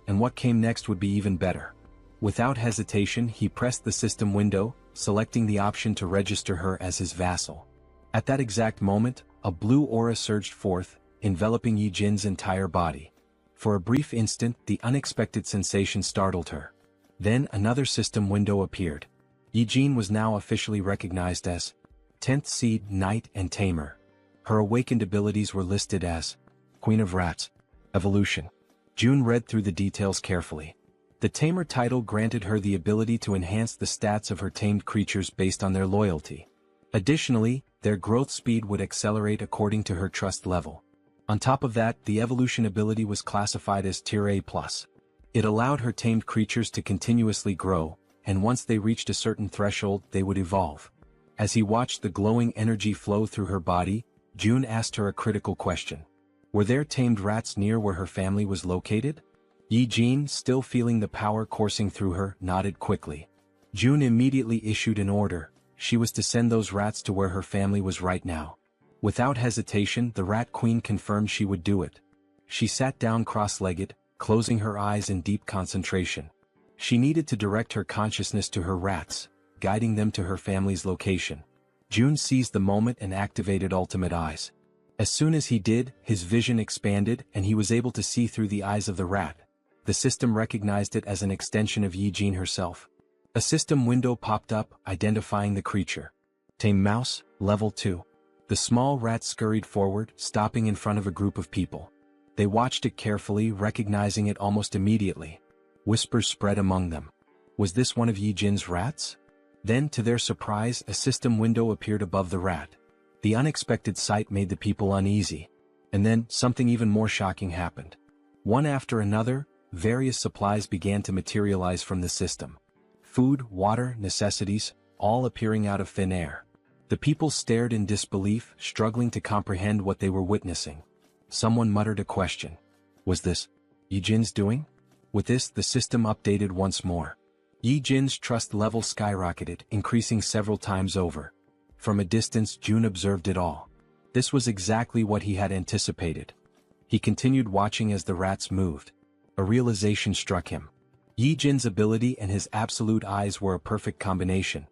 And what came next would be even better. Without hesitation, he pressed the system window, selecting the option to register her as his vassal. At that exact moment, a blue aura surged forth, enveloping Eugene's entire body. For a brief instant, the unexpected sensation startled her. Then another system window appeared. Eugene was now officially recognized as 10th Seed, Knight and Tamer. Her awakened abilities were listed as Queen of Rats, Evolution. June read through the details carefully. The Tamer title granted her the ability to enhance the stats of her tamed creatures based on their loyalty. Additionally, their growth speed would accelerate according to her trust level. On top of that, the evolution ability was classified as Tier A+. It allowed her tamed creatures to continuously grow, and once they reached a certain threshold, they would evolve. As he watched the glowing energy flow through her body, June asked her a critical question. Were there tamed rats near where her family was located? Eugene, still feeling the power coursing through her, nodded quickly. June immediately issued an order. She was to send those rats to where her family was right now. Without hesitation, the Rat Queen confirmed she would do it. She sat down cross-legged, closing her eyes in deep concentration. She needed to direct her consciousness to her rats, guiding them to her family's location. June seized the moment and activated Ultimate Eyes. As soon as he did, his vision expanded and he was able to see through the eyes of the rat. The system recognized it as an extension of Eugene herself. A system window popped up, identifying the creature. Tame Mouse, Level 2. The small rat scurried forward, stopping in front of a group of people. They watched it carefully, recognizing it almost immediately. Whispers spread among them. Was this one of Eugene's rats? Then, to their surprise, a system window appeared above the rat. The unexpected sight made the people uneasy. And then, something even more shocking happened. One after another, various supplies began to materialize from the system. Food, water, necessities, all appearing out of thin air. The people stared in disbelief, struggling to comprehend what they were witnessing. Someone muttered a question. Was this Eugene's doing? With this, the system updated once more. Eugene's trust level skyrocketed, increasing several times over. From a distance, June observed it all. This was exactly what he had anticipated. He continued watching as the rats moved. A realization struck him. Eugene's ability and his absolute eyes were a perfect combination.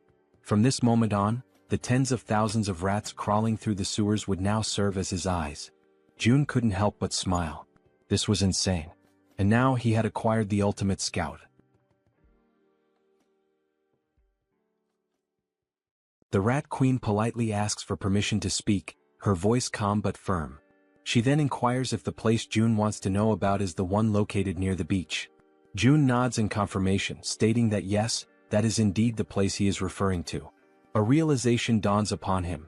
From this moment on, the tens of thousands of rats crawling through the sewers would now serve as his eyes. June couldn't help but smile. This was insane. And now he had acquired the ultimate scout. The Rat Queen politely asks for permission to speak, her voice calm but firm. She then inquires if the place June wants to know about is the one located near the beach. June nods in confirmation, stating that yes, that is indeed the place he is referring to. A realization dawns upon him.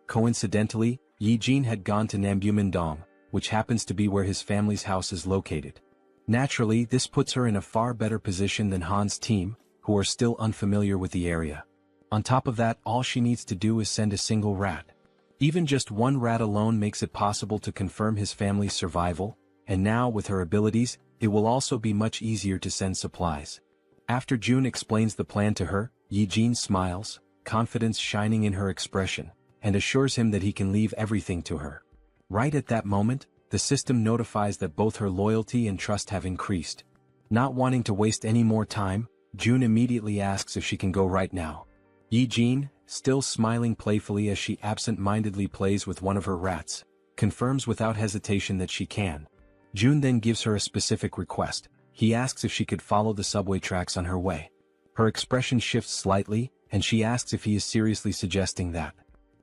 Coincidentally, Yi-jin had gone to Nambu-Mindong, which happens to be where his family's house is located. Naturally, this puts her in a far better position than Han's team, who are still unfamiliar with the area. On top of that, all she needs to do is send a single rat. Even just one rat alone makes it possible to confirm his family's survival, and now with her abilities, it will also be much easier to send supplies. After June explains the plan to her, Yi-jin smiles, confidence shining in her expression, and assures him that he can leave everything to her. Right at that moment, the system notifies that both her loyalty and trust have increased. Not wanting to waste any more time, June immediately asks if she can go right now. Yi-jin, still smiling playfully as she absent-mindedly plays with one of her rats, confirms without hesitation that she can. June then gives her a specific request. He asks if she could follow the subway tracks on her way. Her expression shifts slightly, and she asks if he is seriously suggesting that.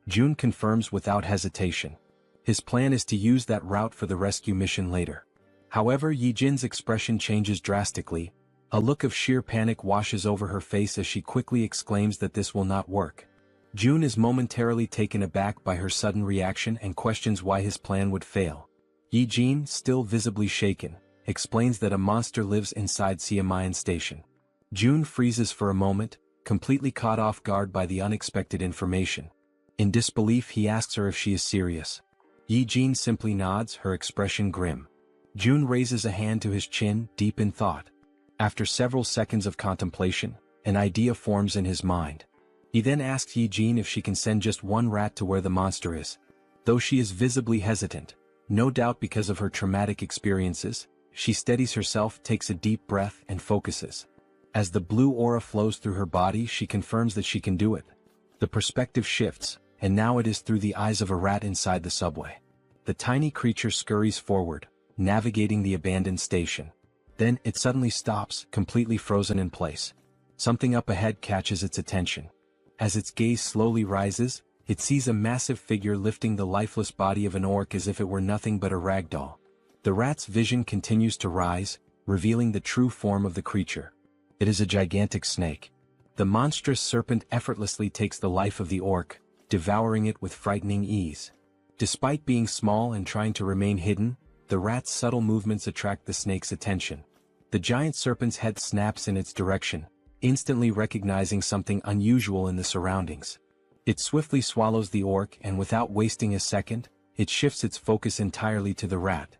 June confirms without hesitation. His plan is to use that route for the rescue mission later. However, Yi-jin's expression changes drastically. A look of sheer panic washes over her face as she quickly exclaims that this will not work. June is momentarily taken aback by her sudden reaction and questions why his plan would fail. Yi-jin, still visibly shaken, explains that a monster lives inside Siamayan Station. June freezes for a moment, completely caught off guard by the unexpected information. In disbelief, he asks her if she is serious. Yi-jin simply nods, her expression grim. June raises a hand to his chin, deep in thought. After several seconds of contemplation, an idea forms in his mind. He then asks Yi-jin if she can send just one rat to where the monster is. Though she is visibly hesitant, no doubt because of her traumatic experiences, she steadies herself, takes a deep breath, and focuses. As the blue aura flows through her body, she confirms that she can do it. The perspective shifts, and now it is through the eyes of a rat inside the subway. The tiny creature scurries forward, navigating the abandoned station. Then, it suddenly stops, completely frozen in place. Something up ahead catches its attention. As its gaze slowly rises, it sees a massive figure lifting the lifeless body of an orc as if it were nothing but a rag doll. The rat's vision continues to rise, revealing the true form of the creature. It is a gigantic snake. The monstrous serpent effortlessly takes the life of the orc, devouring it with frightening ease. Despite being small and trying to remain hidden, the rat's subtle movements attract the snake's attention. The giant serpent's head snaps in its direction, instantly recognizing something unusual in the surroundings. It swiftly swallows the orc, and without wasting a second, it shifts its focus entirely to the rat.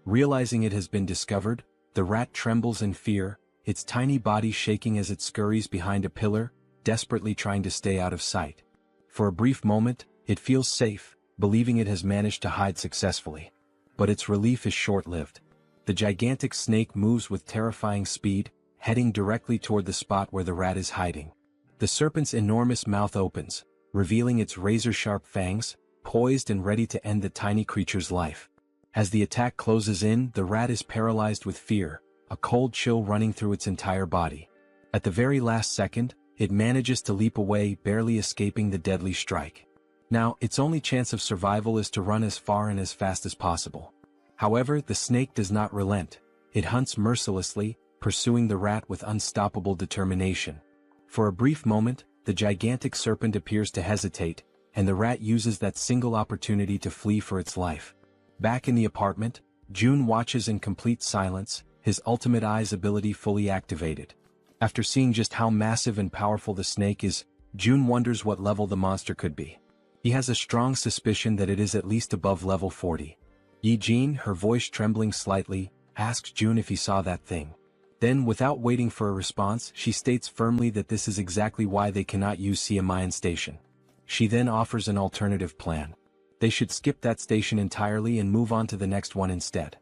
Realizing it has been discovered, the rat trembles in fear, its tiny body shaking as it scurries behind a pillar, desperately trying to stay out of sight. For a brief moment, it feels safe, believing it has managed to hide successfully. But its relief is short-lived. The gigantic snake moves with terrifying speed, heading directly toward the spot where the rat is hiding. The serpent's enormous mouth opens, revealing its razor-sharp fangs, poised and ready to end the tiny creature's life. As the attack closes in, the rat is paralyzed with fear, a cold chill running through its entire body. At the very last second, it manages to leap away, barely escaping the deadly strike. Now, its only chance of survival is to run as far and as fast as possible. However, the snake does not relent. It hunts mercilessly, pursuing the rat with unstoppable determination. For a brief moment, the gigantic serpent appears to hesitate, and the rat uses that single opportunity to flee for its life. Back in the apartment, June watches in complete silence, his ultimate eyes ability fully activated. After seeing just how massive and powerful the snake is, June wonders what level the monster could be. He has a strong suspicion that it is at least above level 40. Yi-jin, her voice trembling slightly, asks June if he saw that thing. Then, without waiting for a response, she states firmly that this is exactly why they cannot use Siamayan Station. She then offers an alternative plan. They should skip that station entirely and move on to the next one instead.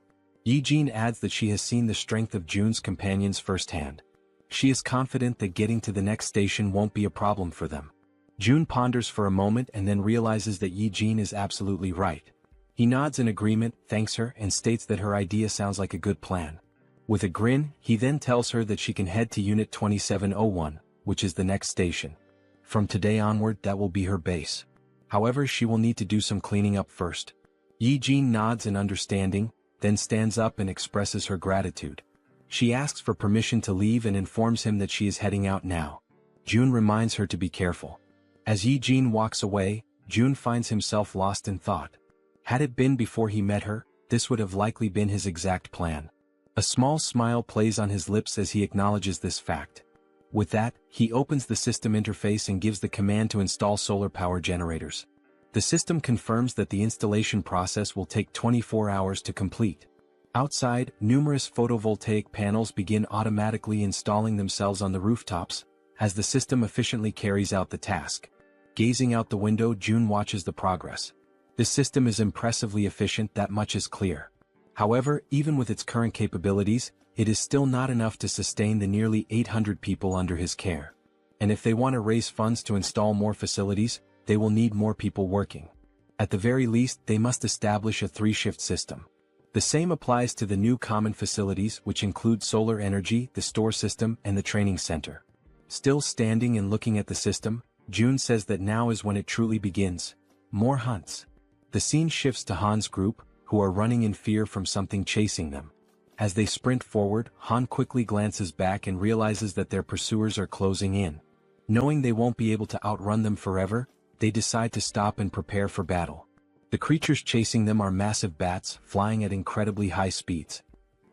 Yi-jin adds that she has seen the strength of June's companions firsthand. She is confident that getting to the next station won't be a problem for them. June ponders for a moment and then realizes that Yi-jin is absolutely right. He nods in agreement, thanks her, and states that her idea sounds like a good plan. With a grin, he then tells her that she can head to Unit 2701, which is the next station. From today onward, that will be her base. However, she will need to do some cleaning up first. Yi-jin nods in understanding, then stands up and expresses her gratitude. She asks for permission to leave and informs him that she is heading out now. June reminds her to be careful. As Yi-jin walks away, June finds himself lost in thought. Had it been before he met her, this would have likely been his exact plan. A small smile plays on his lips as he acknowledges this fact. With that, he opens the system interface and gives the command to install solar power generators. The system confirms that the installation process will take 24 hours to complete. Outside, numerous photovoltaic panels begin automatically installing themselves on the rooftops, as the system efficiently carries out the task. Gazing out the window, June watches the progress. This system is impressively efficient, that much is clear. However, even with its current capabilities, it is still not enough to sustain the nearly 800 people under his care. And if they want to raise funds to install more facilities, they will need more people working. At the very least, they must establish a 3-shift system. The same applies to the new common facilities, which include solar energy, the store system, and the training center. Still standing and looking at the system, June says that now is when it truly begins. More hunts. The scene shifts to Han's group, who are running in fear from something chasing them. As they sprint forward, Han quickly glances back and realizes that their pursuers are closing in. Knowing they won't be able to outrun them forever, they decide to stop and prepare for battle. The creatures chasing them are massive bats, flying at incredibly high speeds.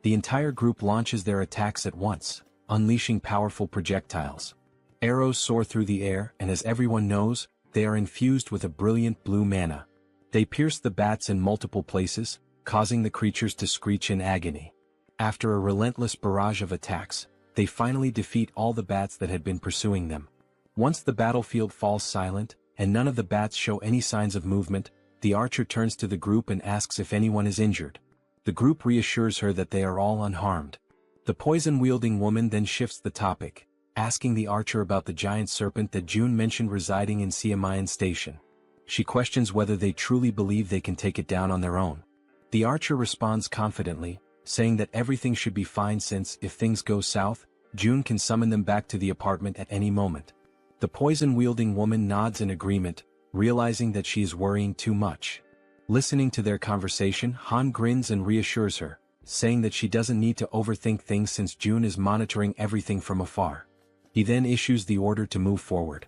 The entire group launches their attacks at once, unleashing powerful projectiles. Arrows soar through the air, and as everyone knows, they are infused with a brilliant blue mana. They pierce the bats in multiple places, causing the creatures to screech in agony. After a relentless barrage of attacks, they finally defeat all the bats that had been pursuing them. Once the battlefield falls silent, and none of the bats show any signs of movement, the archer turns to the group and asks if anyone is injured. The group reassures her that they are all unharmed. The poison-wielding woman then shifts the topic, asking the archer about the giant serpent that June mentioned residing in Siamayan Station. She questions whether they truly believe they can take it down on their own. The archer responds confidently, saying that everything should be fine since, if things go south, June can summon them back to the apartment at any moment. The poison-wielding woman nods in agreement, realizing that she is worrying too much. Listening to their conversation, Han grins and reassures her, saying that she doesn't need to overthink things since June is monitoring everything from afar. He then issues the order to move forward.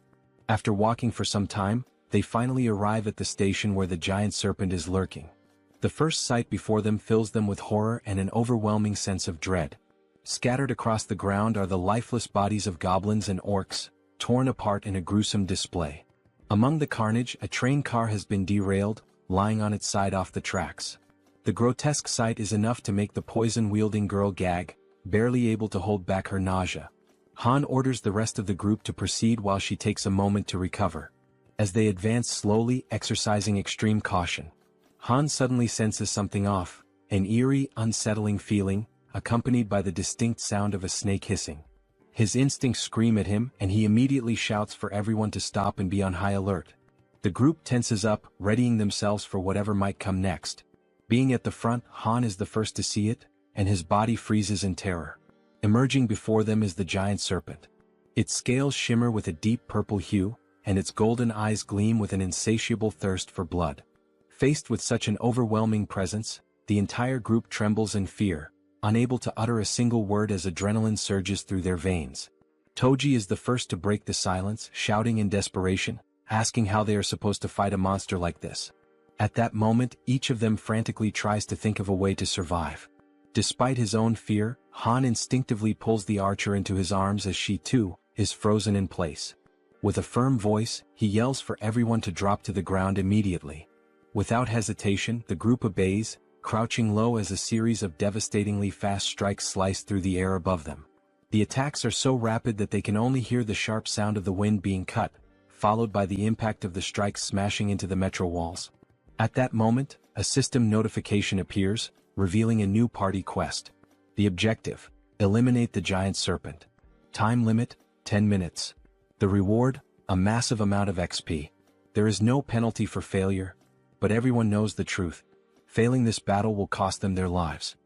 After walking for some time, they finally arrive at the station where the giant serpent is lurking. The first sight before them fills them with horror and an overwhelming sense of dread. Scattered across the ground are the lifeless bodies of goblins and orcs, torn apart in a gruesome display. Among the carnage, a train car has been derailed, lying on its side off the tracks. The grotesque sight is enough to make the poison-wielding girl gag, barely able to hold back her nausea. Han orders the rest of the group to proceed while she takes a moment to recover. As they advance slowly, exercising extreme caution, Han suddenly senses something off, an eerie, unsettling feeling, accompanied by the distinct sound of a snake hissing. His instincts scream at him, and he immediately shouts for everyone to stop and be on high alert. The group tenses up, readying themselves for whatever might come next. Being at the front, Han is the first to see it, and his body freezes in terror. Emerging before them is the giant serpent. Its scales shimmer with a deep purple hue, and its golden eyes gleam with an insatiable thirst for blood. Faced with such an overwhelming presence, the entire group trembles in fear, unable to utter a single word as adrenaline surges through their veins. Toji is the first to break the silence, shouting in desperation, asking how they are supposed to fight a monster like this. At that moment, each of them frantically tries to think of a way to survive. Despite his own fear, Han instinctively pulls the archer into his arms as she, too, is frozen in place. With a firm voice, he yells for everyone to drop to the ground immediately. Without hesitation, the group obeys, crouching low as a series of devastatingly fast strikes slice through the air above them. The attacks are so rapid that they can only hear the sharp sound of the wind being cut, followed by the impact of the strikes smashing into the metro walls. At that moment, a system notification appears, revealing a new party quest. The objective: eliminate the giant serpent. Time limit: 10 minutes. The reward: a massive amount of XP. There is no penalty for failure, but everyone knows the truth. Failing this battle will cost them their lives.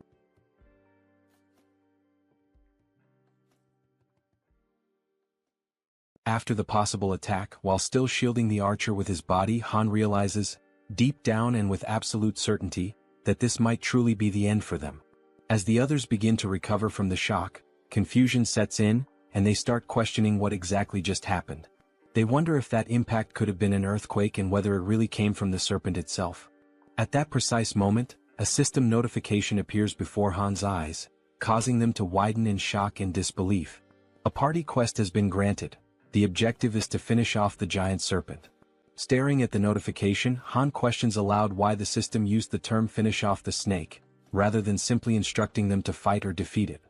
After the possible attack, while still shielding the archer with his body, Han realizes, deep down and with absolute certainty, that this might truly be the end for them. As the others begin to recover from the shock, confusion sets in, and they start questioning what exactly just happened. They wonder if that impact could have been an earthquake and whether it really came from the serpent itself. At that precise moment, a system notification appears before Han's eyes, causing them to widen in shock and disbelief. A party quest has been granted. The objective is to finish off the giant serpent. Staring at the notification, Han questions aloud why the system used the term finish off the snake, rather than simply instructing them to fight or defeat it.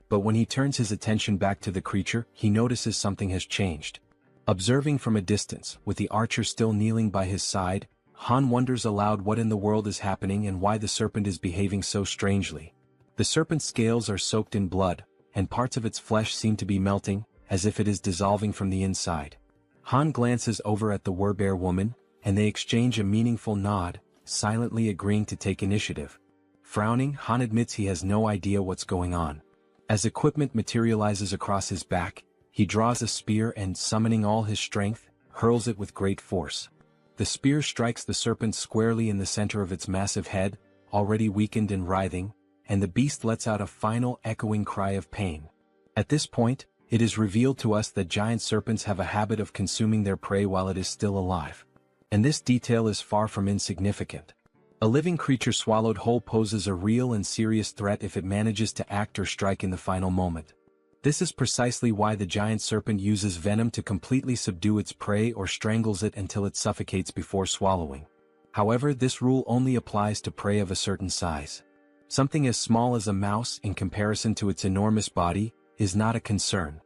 But when he turns his attention back to the creature, he notices something has changed. Observing from a distance, with the archer still kneeling by his side, Han wonders aloud what in the world is happening and why the serpent is behaving so strangely. The serpent's scales are soaked in blood, and parts of its flesh seem to be melting, as if it is dissolving from the inside. Han glances over at the werbear woman, and they exchange a meaningful nod, silently agreeing to take initiative. Frowning, Han admits he has no idea what's going on. As equipment materializes across his back, he draws a spear and, summoning all his strength, hurls it with great force. The spear strikes the serpent squarely in the center of its massive head, already weakened and writhing, and the beast lets out a final echoing cry of pain. At this point, it is revealed to us that giant serpents have a habit of consuming their prey while it is still alive. And this detail is far from insignificant. A living creature swallowed whole poses a real and serious threat if it manages to act or strike in the final moment. This is precisely why the giant serpent uses venom to completely subdue its prey or strangles it until it suffocates before swallowing. However, this rule only applies to prey of a certain size. Something as small as a mouse, in comparison to its enormous body, is not a concern.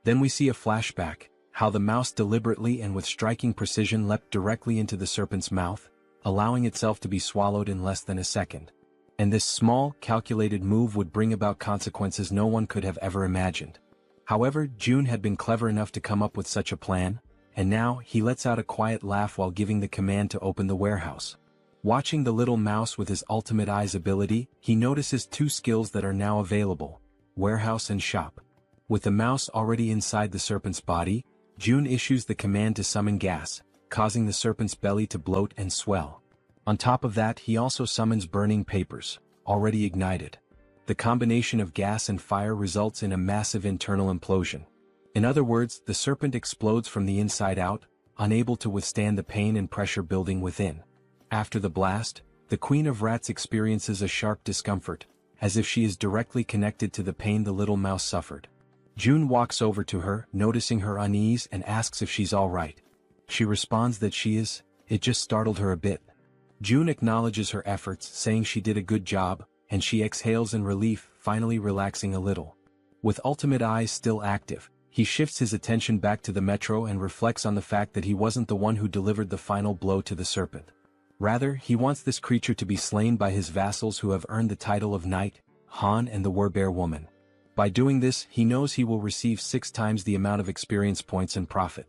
Then we see a flashback, how the mouse deliberately and with striking precision leapt directly into the serpent's mouth, allowing itself to be swallowed in less than a second. And this small, calculated move would bring about consequences no one could have ever imagined. However, June had been clever enough to come up with such a plan, and now he lets out a quiet laugh while giving the command to open the warehouse. Watching the little mouse with his ultimate eyes ability, he notices two skills that are now available: warehouse and shop. With the mouse already inside the serpent's body, June issues the command to summon gas, causing the serpent's belly to bloat and swell. On top of that, he also summons burning papers, already ignited. The combination of gas and fire results in a massive internal implosion. In other words, the serpent explodes from the inside out, unable to withstand the pain and pressure building within. After the blast, the Queen of Rats experiences a sharp discomfort, as if she is directly connected to the pain the little mouse suffered. June walks over to her, noticing her unease, and asks if she's all right. She responds that she is. It just startled her a bit. June acknowledges her efforts, saying she did a good job, and she exhales in relief, finally relaxing a little. With ultimate eyes still active, he shifts his attention back to the metro and reflects on the fact that he wasn't the one who delivered the final blow to the serpent. Rather, he wants this creature to be slain by his vassals who have earned the title of knight, Han and the werbear woman. By doing this, he knows he will receive 6 times the amount of experience points and profit.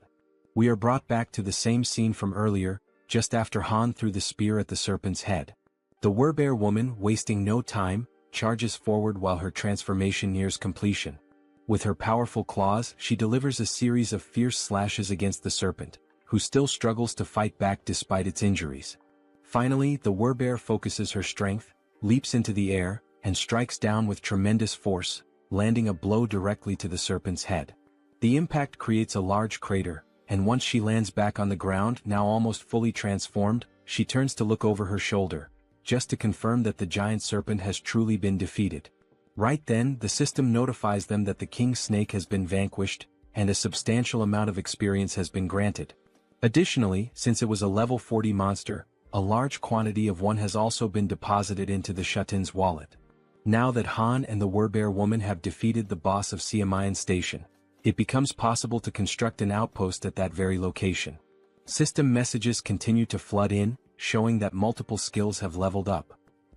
We are brought back to the same scene from earlier, just after Han threw the spear at the serpent's head. The werbear woman, wasting no time, charges forward while her transformation nears completion. With her powerful claws, she delivers a series of fierce slashes against the serpent, who still struggles to fight back despite its injuries. Finally, the werbear focuses her strength, leaps into the air, and strikes down with tremendous force, landing a blow directly to the serpent's head. The impact creates a large crater, and once she lands back on the ground, now almost fully transformed, she turns to look over her shoulder, just to confirm that the giant serpent has truly been defeated. Right then, the system notifies them that the king snake has been vanquished, and a substantial amount of experience has been granted. Additionally, since it was a level 40 monster, a large quantity of one has also been deposited into the Shutin's wallet. Now that Han and the werbear woman have defeated the boss of Siamayan Station, it becomes possible to construct an outpost at that very location. System messages continue to flood in, showing that multiple skills have leveled up.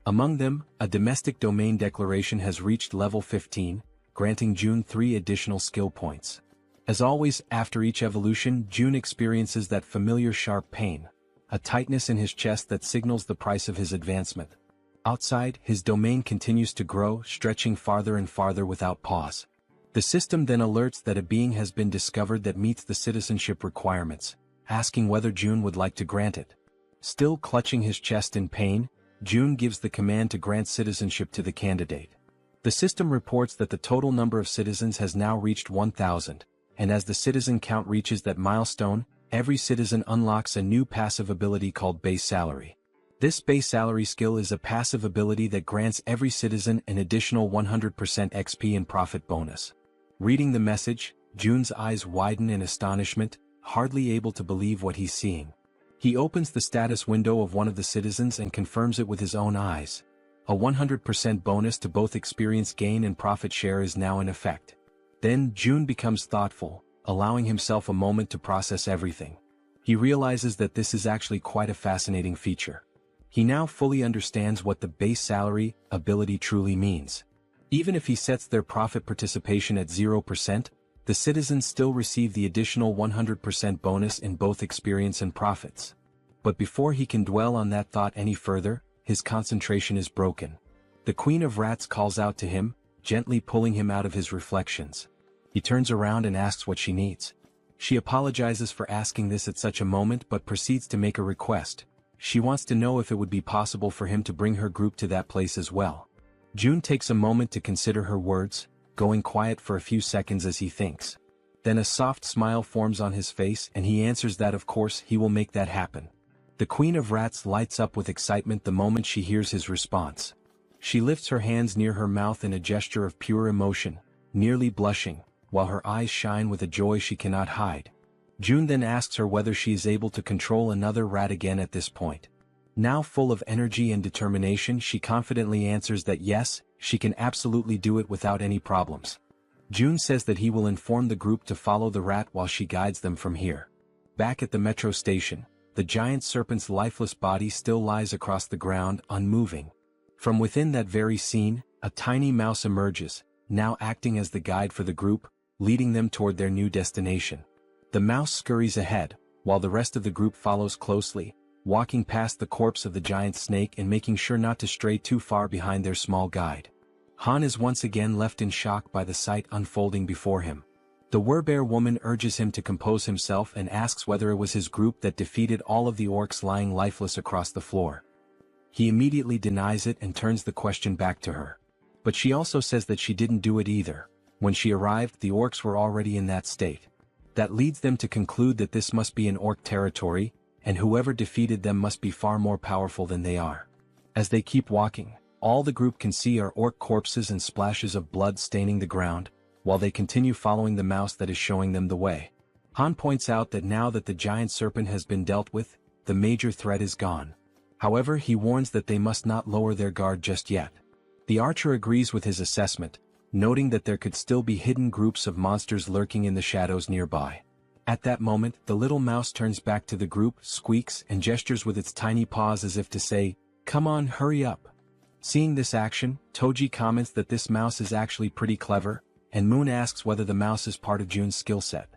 Among them, a domestic domain declaration has reached level 15, granting June 3 additional skill points. As always, after each evolution, June experiences that familiar sharp pain, a tightness in his chest that signals the price of his advancement. Outside, his domain continues to grow, stretching farther and farther without pause. The system then alerts that a being has been discovered that meets the citizenship requirements, asking whether June would like to grant it. Still clutching his chest in pain, June gives the command to grant citizenship to the candidate. The system reports that the total number of citizens has now reached 1,000, and as the citizen count reaches that milestone, every citizen unlocks a new passive ability called base salary. This base salary skill is a passive ability that grants every citizen an additional 100% XP and profit bonus. Reading the message, June's eyes widen in astonishment, hardly able to believe what he's seeing. He opens the status window of one of the citizens and confirms it with his own eyes. A 100% bonus to both experience gain and profit share is now in effect. Then June becomes thoughtful, allowing himself a moment to process everything. He realizes that this is actually quite a fascinating feature. He now fully understands what the base salary ability truly means. Even if he sets their profit participation at 0%, the citizens still receive the additional 100% bonus in both experience and profits. But before he can dwell on that thought any further, his concentration is broken. The Queen of Rats calls out to him, gently pulling him out of his reflections. He turns around and asks what she needs. She apologizes for asking this at such a moment but proceeds to make a request. She wants to know if it would be possible for him to bring her group to that place as well. June takes a moment to consider her words, going quiet for a few seconds as he thinks. Then a soft smile forms on his face and he answers that of course he will make that happen. The Queen of Rats lights up with excitement the moment she hears his response. She lifts her hands near her mouth in a gesture of pure emotion, nearly blushing, while her eyes shine with a joy she cannot hide. June then asks her whether she is able to control another rat again at this point. Now full of energy and determination, she confidently answers that yes, she can absolutely do it without any problems. June says that he will inform the group to follow the rat while she guides them from here. Back at the metro station, the giant serpent's lifeless body still lies across the ground, unmoving. From within that very scene, a tiny mouse emerges, now acting as the guide for the group, leading them toward their new destination. The mouse scurries ahead, while the rest of the group follows closely, walking past the corpse of the giant snake and making sure not to stray too far behind their small guide. Han is once again left in shock by the sight unfolding before him. The Werbear woman urges him to compose himself and asks whether it was his group that defeated all of the orcs lying lifeless across the floor. He immediately denies it and turns the question back to her. But she also says that she didn't do it either. When she arrived, the orcs were already in that state. That leads them to conclude that this must be an orc territory, and whoever defeated them must be far more powerful than they are. As they keep walking, all the group can see are orc corpses and splashes of blood staining the ground, while they continue following the mouse that is showing them the way. Han points out that now that the giant serpent has been dealt with, the major threat is gone. However, he warns that they must not lower their guard just yet. The archer agrees with his assessment, noting that there could still be hidden groups of monsters lurking in the shadows nearby. At that moment, the little mouse turns back to the group, squeaks, and gestures with its tiny paws as if to say, "Come on, hurry up." Seeing this action, Toji comments that this mouse is actually pretty clever, and Moon asks whether the mouse is part of June's skill set.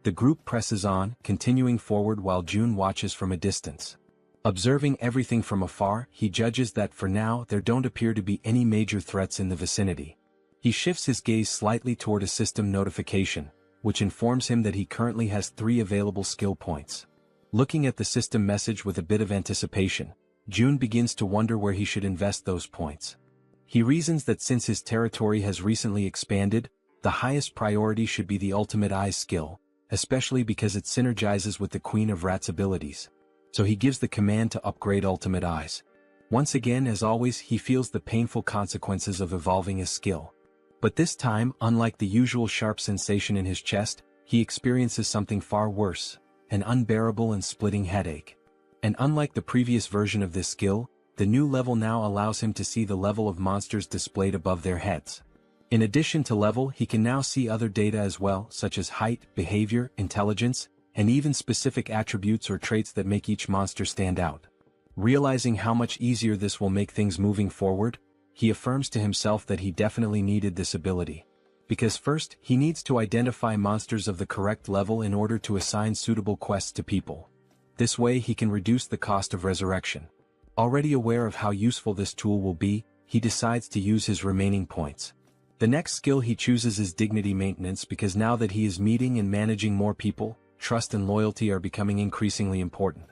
The group presses on, continuing forward while June watches from a distance. Observing everything from afar, he judges that for now there don't appear to be any major threats in the vicinity. He shifts his gaze slightly toward a system notification, which informs him that he currently has 3 available skill points. Looking at the system message with a bit of anticipation, June begins to wonder where he should invest those points. He reasons that since his territory has recently expanded, the highest priority should be the Ultimate Eyes skill, especially because it synergizes with the Queen of Rats' abilities. So he gives the command to upgrade Ultimate Eyes. Once again, as always, he feels the painful consequences of evolving his skill. But this time, unlike the usual sharp sensation in his chest, he experiences something far worse, an unbearable and splitting headache. And unlike the previous version of this skill, the new level now allows him to see the level of monsters displayed above their heads. In addition to level, he can now see other data as well, such as height, behavior, intelligence, and even specific attributes or traits that make each monster stand out. Realizing how much easier this will make things moving forward, he affirms to himself that he definitely needed this ability. Because first, he needs to identify monsters of the correct level in order to assign suitable quests to people. This way he can reduce the cost of resurrection. Already aware of how useful this tool will be, he decides to use his remaining points. The next skill he chooses is dignity maintenance because now that he is meeting and managing more people, trust and loyalty are becoming increasingly important.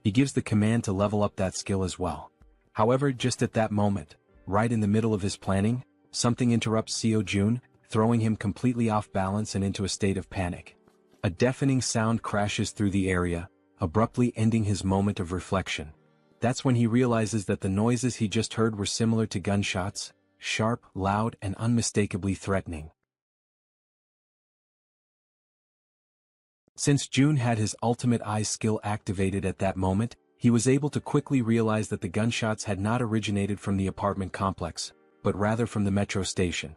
He gives the command to level up that skill as well. However, just at that moment, right in the middle of his planning, something interrupts Seo Jun, throwing him completely off balance and into a state of panic. A deafening sound crashes through the area, abruptly ending his moment of reflection. That's when he realizes that the noises he just heard were similar to gunshots, sharp, loud, and unmistakably threatening. Since Jun had his ultimate eye skill activated at that moment, he was able to quickly realize that the gunshots had not originated from the apartment complex, but rather from the metro station.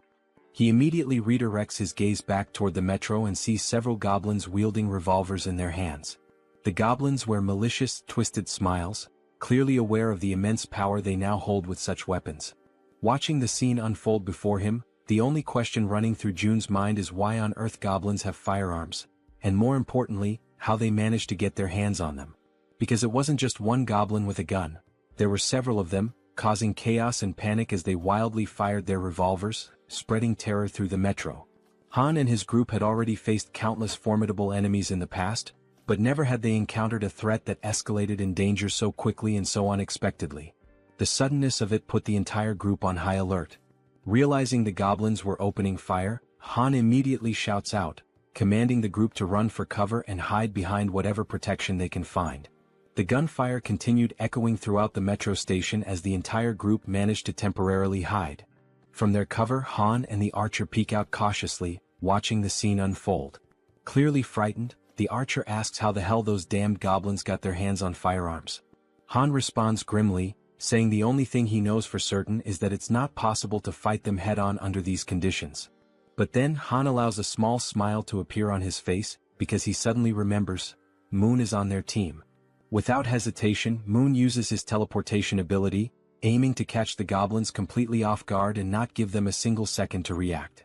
He immediately redirects his gaze back toward the metro and sees several goblins wielding revolvers in their hands. The goblins wear malicious, twisted smiles, clearly aware of the immense power they now hold with such weapons. Watching the scene unfold before him, the only question running through Jun's mind is why on earth goblins have firearms, and more importantly, how they managed to get their hands on them. Because it wasn't just one goblin with a gun. There were several of them, causing chaos and panic as they wildly fired their revolvers, spreading terror through the metro. Han and his group had already faced countless formidable enemies in the past, but never had they encountered a threat that escalated in danger so quickly and so unexpectedly. The suddenness of it put the entire group on high alert. Realizing the goblins were opening fire, Han immediately shouts out, commanding the group to run for cover and hide behind whatever protection they can find. The gunfire continued echoing throughout the metro station as the entire group managed to temporarily hide. From their cover, Han and the archer peek out cautiously, watching the scene unfold. Clearly frightened, the archer asks how the hell those damned goblins got their hands on firearms. Han responds grimly, saying the only thing he knows for certain is that it's not possible to fight them head-on under these conditions. But then Han allows a small smile to appear on his face, because he suddenly remembers, Moon is on their team. Without hesitation, Moon uses his teleportation ability, aiming to catch the goblins completely off guard and not give them a single second to react.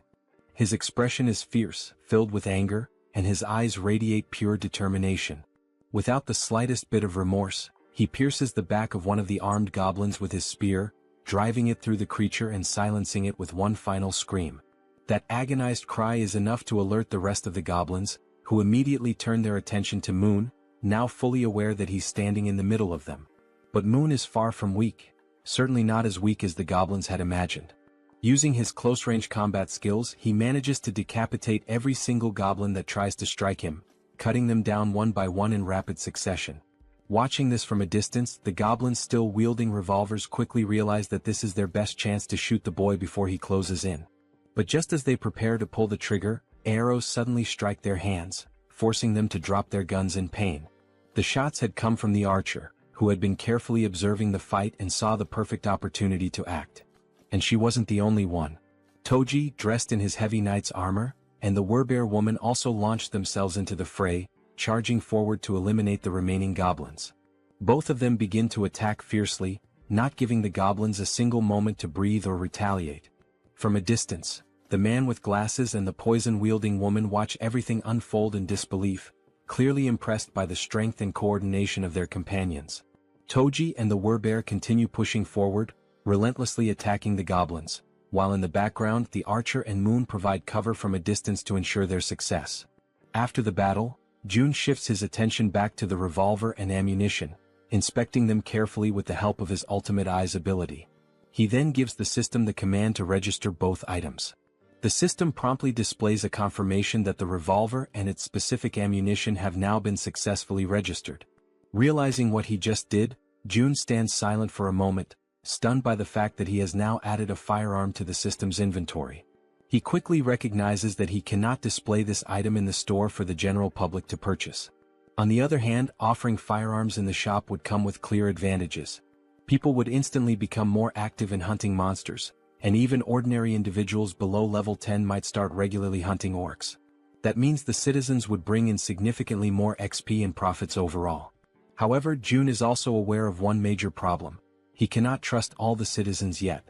His expression is fierce, filled with anger, and his eyes radiate pure determination. Without the slightest bit of remorse, he pierces the back of one of the armed goblins with his spear, driving it through the creature and silencing it with one final scream. That agonized cry is enough to alert the rest of the goblins, who immediately turn their attention to Moon, now fully aware that he's standing in the middle of them. But Moon is far from weak, certainly not as weak as the goblins had imagined. Using his close-range combat skills, he manages to decapitate every single goblin that tries to strike him, cutting them down one by one in rapid succession. Watching this from a distance, the goblins still wielding revolvers quickly realize that this is their best chance to shoot the boy before he closes in. But just as they prepare to pull the trigger, arrows suddenly strike their hands, forcing them to drop their guns in pain. The shots had come from the archer, who had been carefully observing the fight and saw the perfect opportunity to act. And she wasn't the only one. Toji, dressed in his heavy knight's armor, and the Werbear woman also launched themselves into the fray, charging forward to eliminate the remaining goblins. Both of them begin to attack fiercely, not giving the goblins a single moment to breathe or retaliate. From a distance, the man with glasses and the poison-wielding woman watch everything unfold in disbelief, clearly impressed by the strength and coordination of their companions. Toji and the Werbear continue pushing forward, relentlessly attacking the goblins, while in the background the archer and Moon provide cover from a distance to ensure their success. After the battle, Jun shifts his attention back to the revolver and ammunition, inspecting them carefully with the help of his ultimate eyes ability. He then gives the system the command to register both items. The system promptly displays a confirmation that the revolver and its specific ammunition have now been successfully registered. Realizing what he just did, Jun stands silent for a moment, stunned by the fact that he has now added a firearm to the system's inventory. He quickly recognizes that he cannot display this item in the store for the general public to purchase. On the other hand, offering firearms in the shop would come with clear advantages. People would instantly become more active in hunting monsters, and even ordinary individuals below level 10 might start regularly hunting orcs. That means the citizens would bring in significantly more XP and profits overall. However, Jun is also aware of one major problem. He cannot trust all the citizens yet.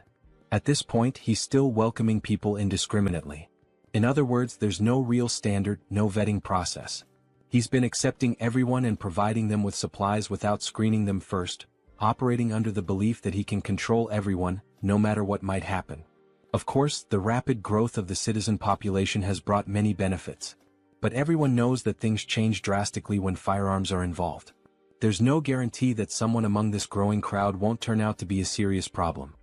At this point, he's still welcoming people indiscriminately. In other words, there's no real standard, no vetting process. He's been accepting everyone and providing them with supplies without screening them first, operating under the belief that he can control everyone, no matter what might happen. Of course, the rapid growth of the citizen population has brought many benefits. But everyone knows that things change drastically when firearms are involved. There's no guarantee that someone among this growing crowd won't turn out to be a serious problem.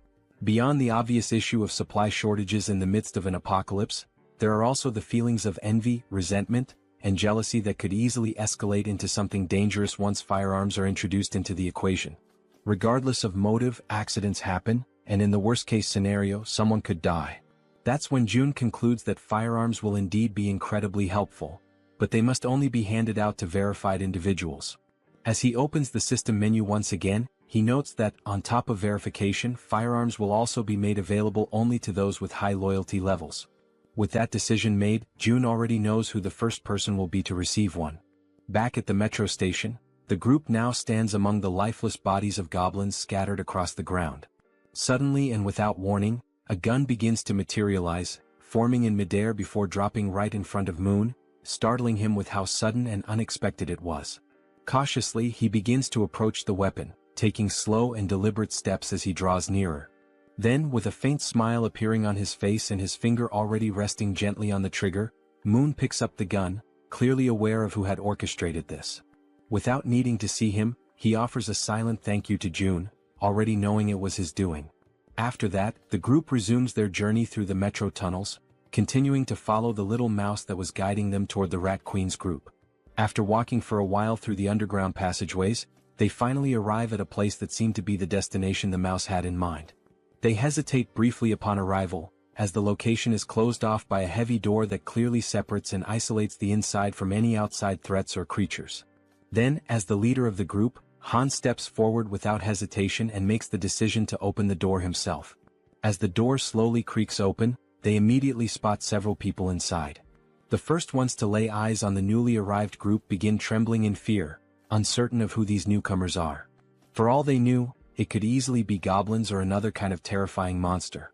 Beyond the obvious issue of supply shortages in the midst of an apocalypse, there are also the feelings of envy, resentment, and jealousy that could easily escalate into something dangerous once firearms are introduced into the equation. Regardless of motive, accidents happen, and in the worst-case scenario, someone could die. That's when June concludes that firearms will indeed be incredibly helpful, but they must only be handed out to verified individuals. As he opens the system menu once again, he notes that, on top of verification, firearms will also be made available only to those with high loyalty levels. With that decision made, June already knows who the first person will be to receive one. Back at the metro station, the group now stands among the lifeless bodies of goblins scattered across the ground. Suddenly and without warning, a gun begins to materialize, forming in midair before dropping right in front of Moon, startling him with how sudden and unexpected it was. Cautiously, he begins to approach the weapon, taking slow and deliberate steps as he draws nearer. Then, with a faint smile appearing on his face and his finger already resting gently on the trigger, Moon picks up the gun, clearly aware of who had orchestrated this. Without needing to see him, he offers a silent thank you to June, already knowing it was his doing. After that, the group resumes their journey through the metro tunnels, continuing to follow the little mouse that was guiding them toward the Rat Queen's group. After walking for a while through the underground passageways, they finally arrive at a place that seemed to be the destination the mouse had in mind. They hesitate briefly upon arrival, as the location is closed off by a heavy door that clearly separates and isolates the inside from any outside threats or creatures. Then, as the leader of the group, Han steps forward without hesitation and makes the decision to open the door himself. As the door slowly creaks open, they immediately spot several people inside. The first ones to lay eyes on the newly arrived group begin trembling in fear, uncertain of who these newcomers are. For all they knew, it could easily be goblins or another kind of terrifying monster.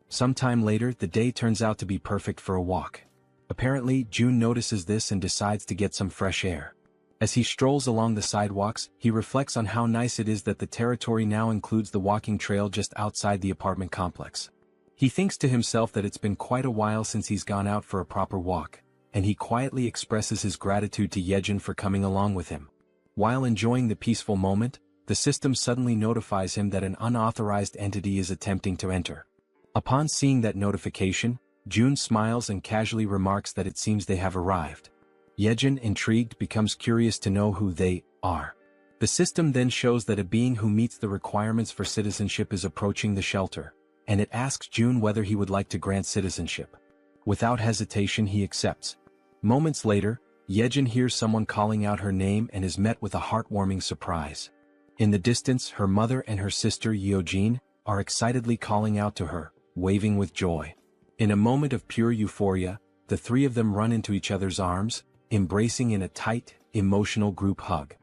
Sometime later, the day turns out to be perfect for a walk. Apparently, June notices this and decides to get some fresh air. As he strolls along the sidewalks, he reflects on how nice it is that the territory now includes the walking trail just outside the apartment complex. He thinks to himself that it's been quite a while since he's gone out for a proper walk, and he quietly expresses his gratitude to Yejin for coming along with him. While enjoying the peaceful moment, the system suddenly notifies him that an unauthorized entity is attempting to enter. Upon seeing that notification, June smiles and casually remarks that it seems they have arrived. Yejin, intrigued, becomes curious to know who they are. The system then shows that a being who meets the requirements for citizenship is approaching the shelter, and it asks June whether he would like to grant citizenship. Without hesitation, he accepts. Moments later, Yejin hears someone calling out her name and is met with a heartwarming surprise. In the distance, her mother and her sister Yeojin are excitedly calling out to her, waving with joy. In a moment of pure euphoria, the three of them run into each other's arms, embracing in a tight, emotional group hug.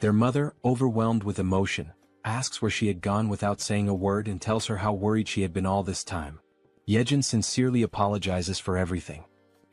Their mother, overwhelmed with emotion, asks where she had gone without saying a word and tells her how worried she had been all this time. Yejin sincerely apologizes for everything.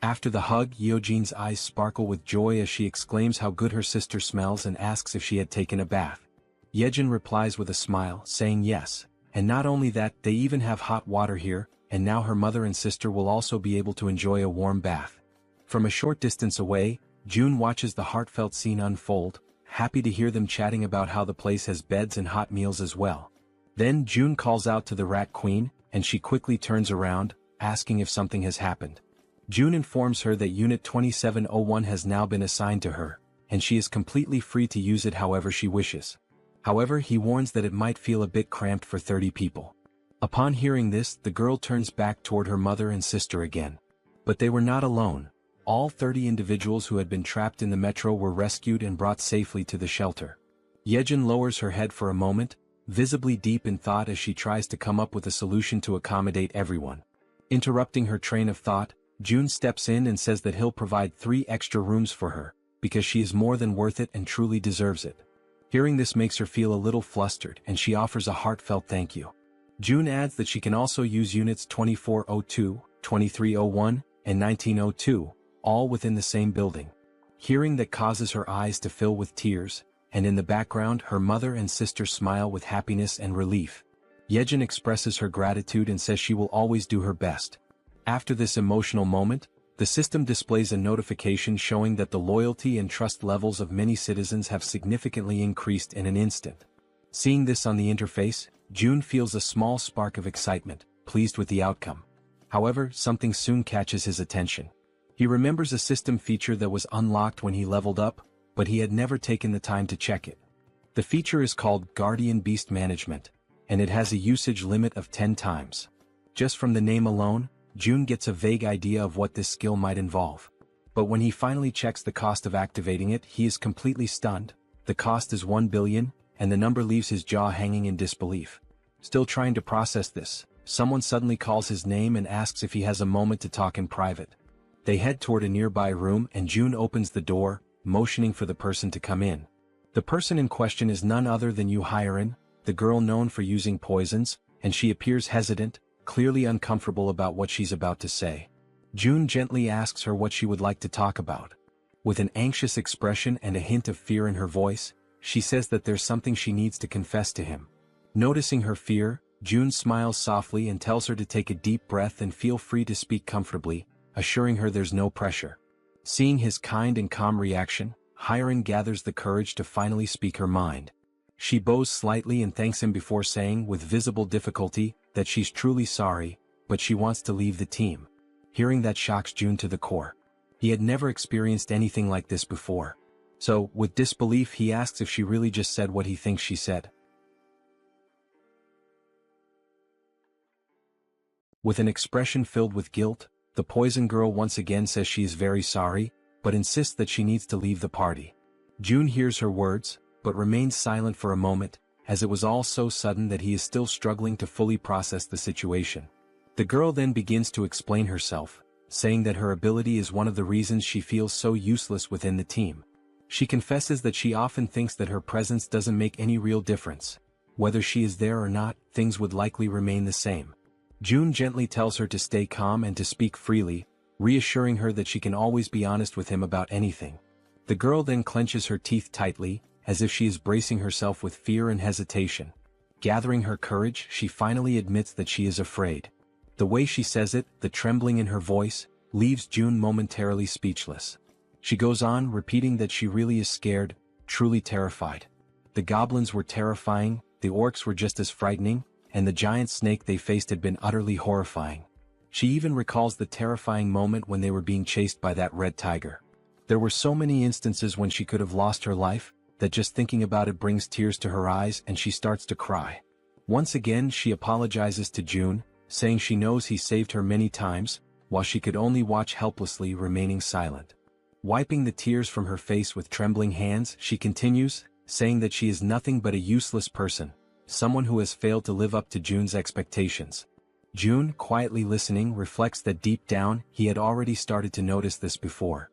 After the hug, Yeojin's eyes sparkle with joy as she exclaims how good her sister smells and asks if she had taken a bath. Yejin replies with a smile, saying yes, and not only that, they even have hot water here, and now her mother and sister will also be able to enjoy a warm bath. From a short distance away, June watches the heartfelt scene unfold, happy to hear them chatting about how the place has beds and hot meals as well. Then June calls out to the Rat Queen, and she quickly turns around, asking if something has happened. June informs her that Unit 2701 has now been assigned to her, and she is completely free to use it however she wishes. However, he warns that it might feel a bit cramped for 30 people. Upon hearing this, the girl turns back toward her mother and sister again. But they were not alone. All 30 individuals who had been trapped in the metro were rescued and brought safely to the shelter. Yejin lowers her head for a moment, visibly deep in thought as she tries to come up with a solution to accommodate everyone. Interrupting her train of thought, June steps in and says that he'll provide 3 extra rooms for her, because she is more than worth it and truly deserves it. Hearing this makes her feel a little flustered, and she offers a heartfelt thank you. June adds that she can also use Units 2402, 2301, and 1902, all within the same building. Hearing that causes her eyes to fill with tears, and in the background her mother and sister smile with happiness and relief. Yejin expresses her gratitude and says she will always do her best. After this emotional moment, the system displays a notification showing that the loyalty and trust levels of many citizens have significantly increased in an instant. Seeing this on the interface, Jun feels a small spark of excitement, pleased with the outcome. However, something soon catches his attention. He remembers a system feature that was unlocked when he leveled up, but he had never taken the time to check it. The feature is called Guardian Beast Management, and it has a usage limit of 10 times. Just from the name alone, Jun gets a vague idea of what this skill might involve. But when he finally checks the cost of activating it, he is completely stunned. The cost is 1 billion, and the number leaves his jaw hanging in disbelief. Still trying to process this, someone suddenly calls his name and asks if he has a moment to talk in private. They head toward a nearby room and Jun opens the door, motioning for the person to come in. The person in question is none other than Yu Hyerin, the girl known for using poisons, and she appears hesitant, clearly uncomfortable about what she's about to say. Jun gently asks her what she would like to talk about. With an anxious expression and a hint of fear in her voice, she says that there's something she needs to confess to him. Noticing her fear, Jun smiles softly and tells her to take a deep breath and feel free to speak comfortably, assuring her there's no pressure. Seeing his kind and calm reaction, Hyerin gathers the courage to finally speak her mind. She bows slightly and thanks him before saying with visible difficulty that she's truly sorry, but she wants to leave the team. Hearing that shocks Jun to the core. He had never experienced anything like this before. So, with disbelief, he asks if she really just said what he thinks she said. With an expression filled with guilt, the poison girl once again says she is very sorry, but insists that she needs to leave the party. Jun hears her words, but remains silent for a moment, as it was all so sudden that he is still struggling to fully process the situation. The girl then begins to explain herself, saying that her ability is one of the reasons she feels so useless within the team. She confesses that she often thinks that her presence doesn't make any real difference. Whether she is there or not, things would likely remain the same. Jun gently tells her to stay calm and to speak freely, reassuring her that she can always be honest with him about anything. The girl then clenches her teeth tightly, as if she is bracing herself with fear and hesitation. Gathering her courage, she finally admits that she is afraid. The way she says it, the trembling in her voice, leaves Jun momentarily speechless. She goes on, repeating that she really is scared, truly terrified. The goblins were terrifying, the orcs were just as frightening, and the giant snake they faced had been utterly horrifying. She even recalls the terrifying moment when they were being chased by that red tiger. There were so many instances when she could have lost her life, that just thinking about it brings tears to her eyes and she starts to cry. Once again she apologizes to Jun, saying she knows he saved her many times, while she could only watch helplessly, remaining silent. Wiping the tears from her face with trembling hands, she continues, saying that she is nothing but a useless person, someone who has failed to live up to Jun's expectations. Jun, quietly listening, reflects that deep down, he had already started to notice this before.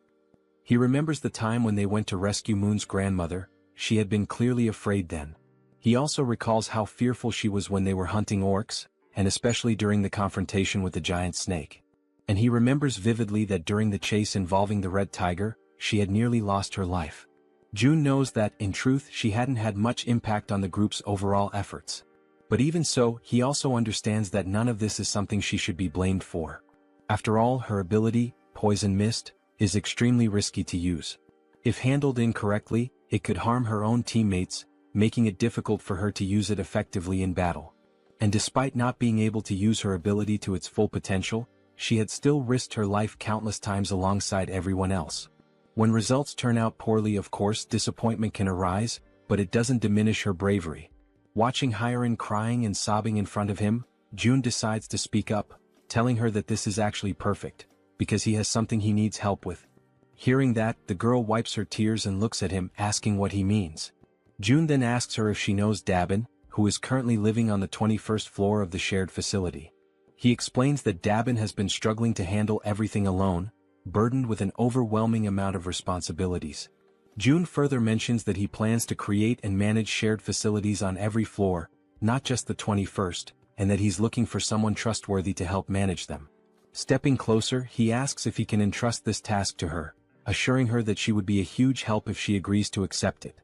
He remembers the time when they went to rescue Moon's grandmother. She had been clearly afraid then. He also recalls how fearful she was when they were hunting orcs, and especially during the confrontation with the giant snake. And he remembers vividly that during the chase involving the red tiger, she had nearly lost her life. Jun knows that, in truth, she hadn't had much impact on the group's overall efforts. But even so, he also understands that none of this is something she should be blamed for. After all, her ability, Poison Mist, is extremely risky to use. If handled incorrectly, it could harm her own teammates, making it difficult for her to use it effectively in battle. And despite not being able to use her ability to its full potential, she had still risked her life countless times alongside everyone else. When results turn out poorly, of course, disappointment can arise, but it doesn't diminish her bravery. Watching Hyerin crying and sobbing in front of him, Jun decides to speak up, telling her that this is actually perfect, because he has something he needs help with. Hearing that, the girl wipes her tears and looks at him, asking what he means. Jun then asks her if she knows Dabin, who is currently living on the 21st floor of the shared facility. He explains that Dabin has been struggling to handle everything alone, burdened with an overwhelming amount of responsibilities. Jun further mentions that he plans to create and manage shared facilities on every floor, not just the 21st, and that he's looking for someone trustworthy to help manage them. Stepping closer, he asks if he can entrust this task to her, assuring her that she would be a huge help if she agrees to accept it.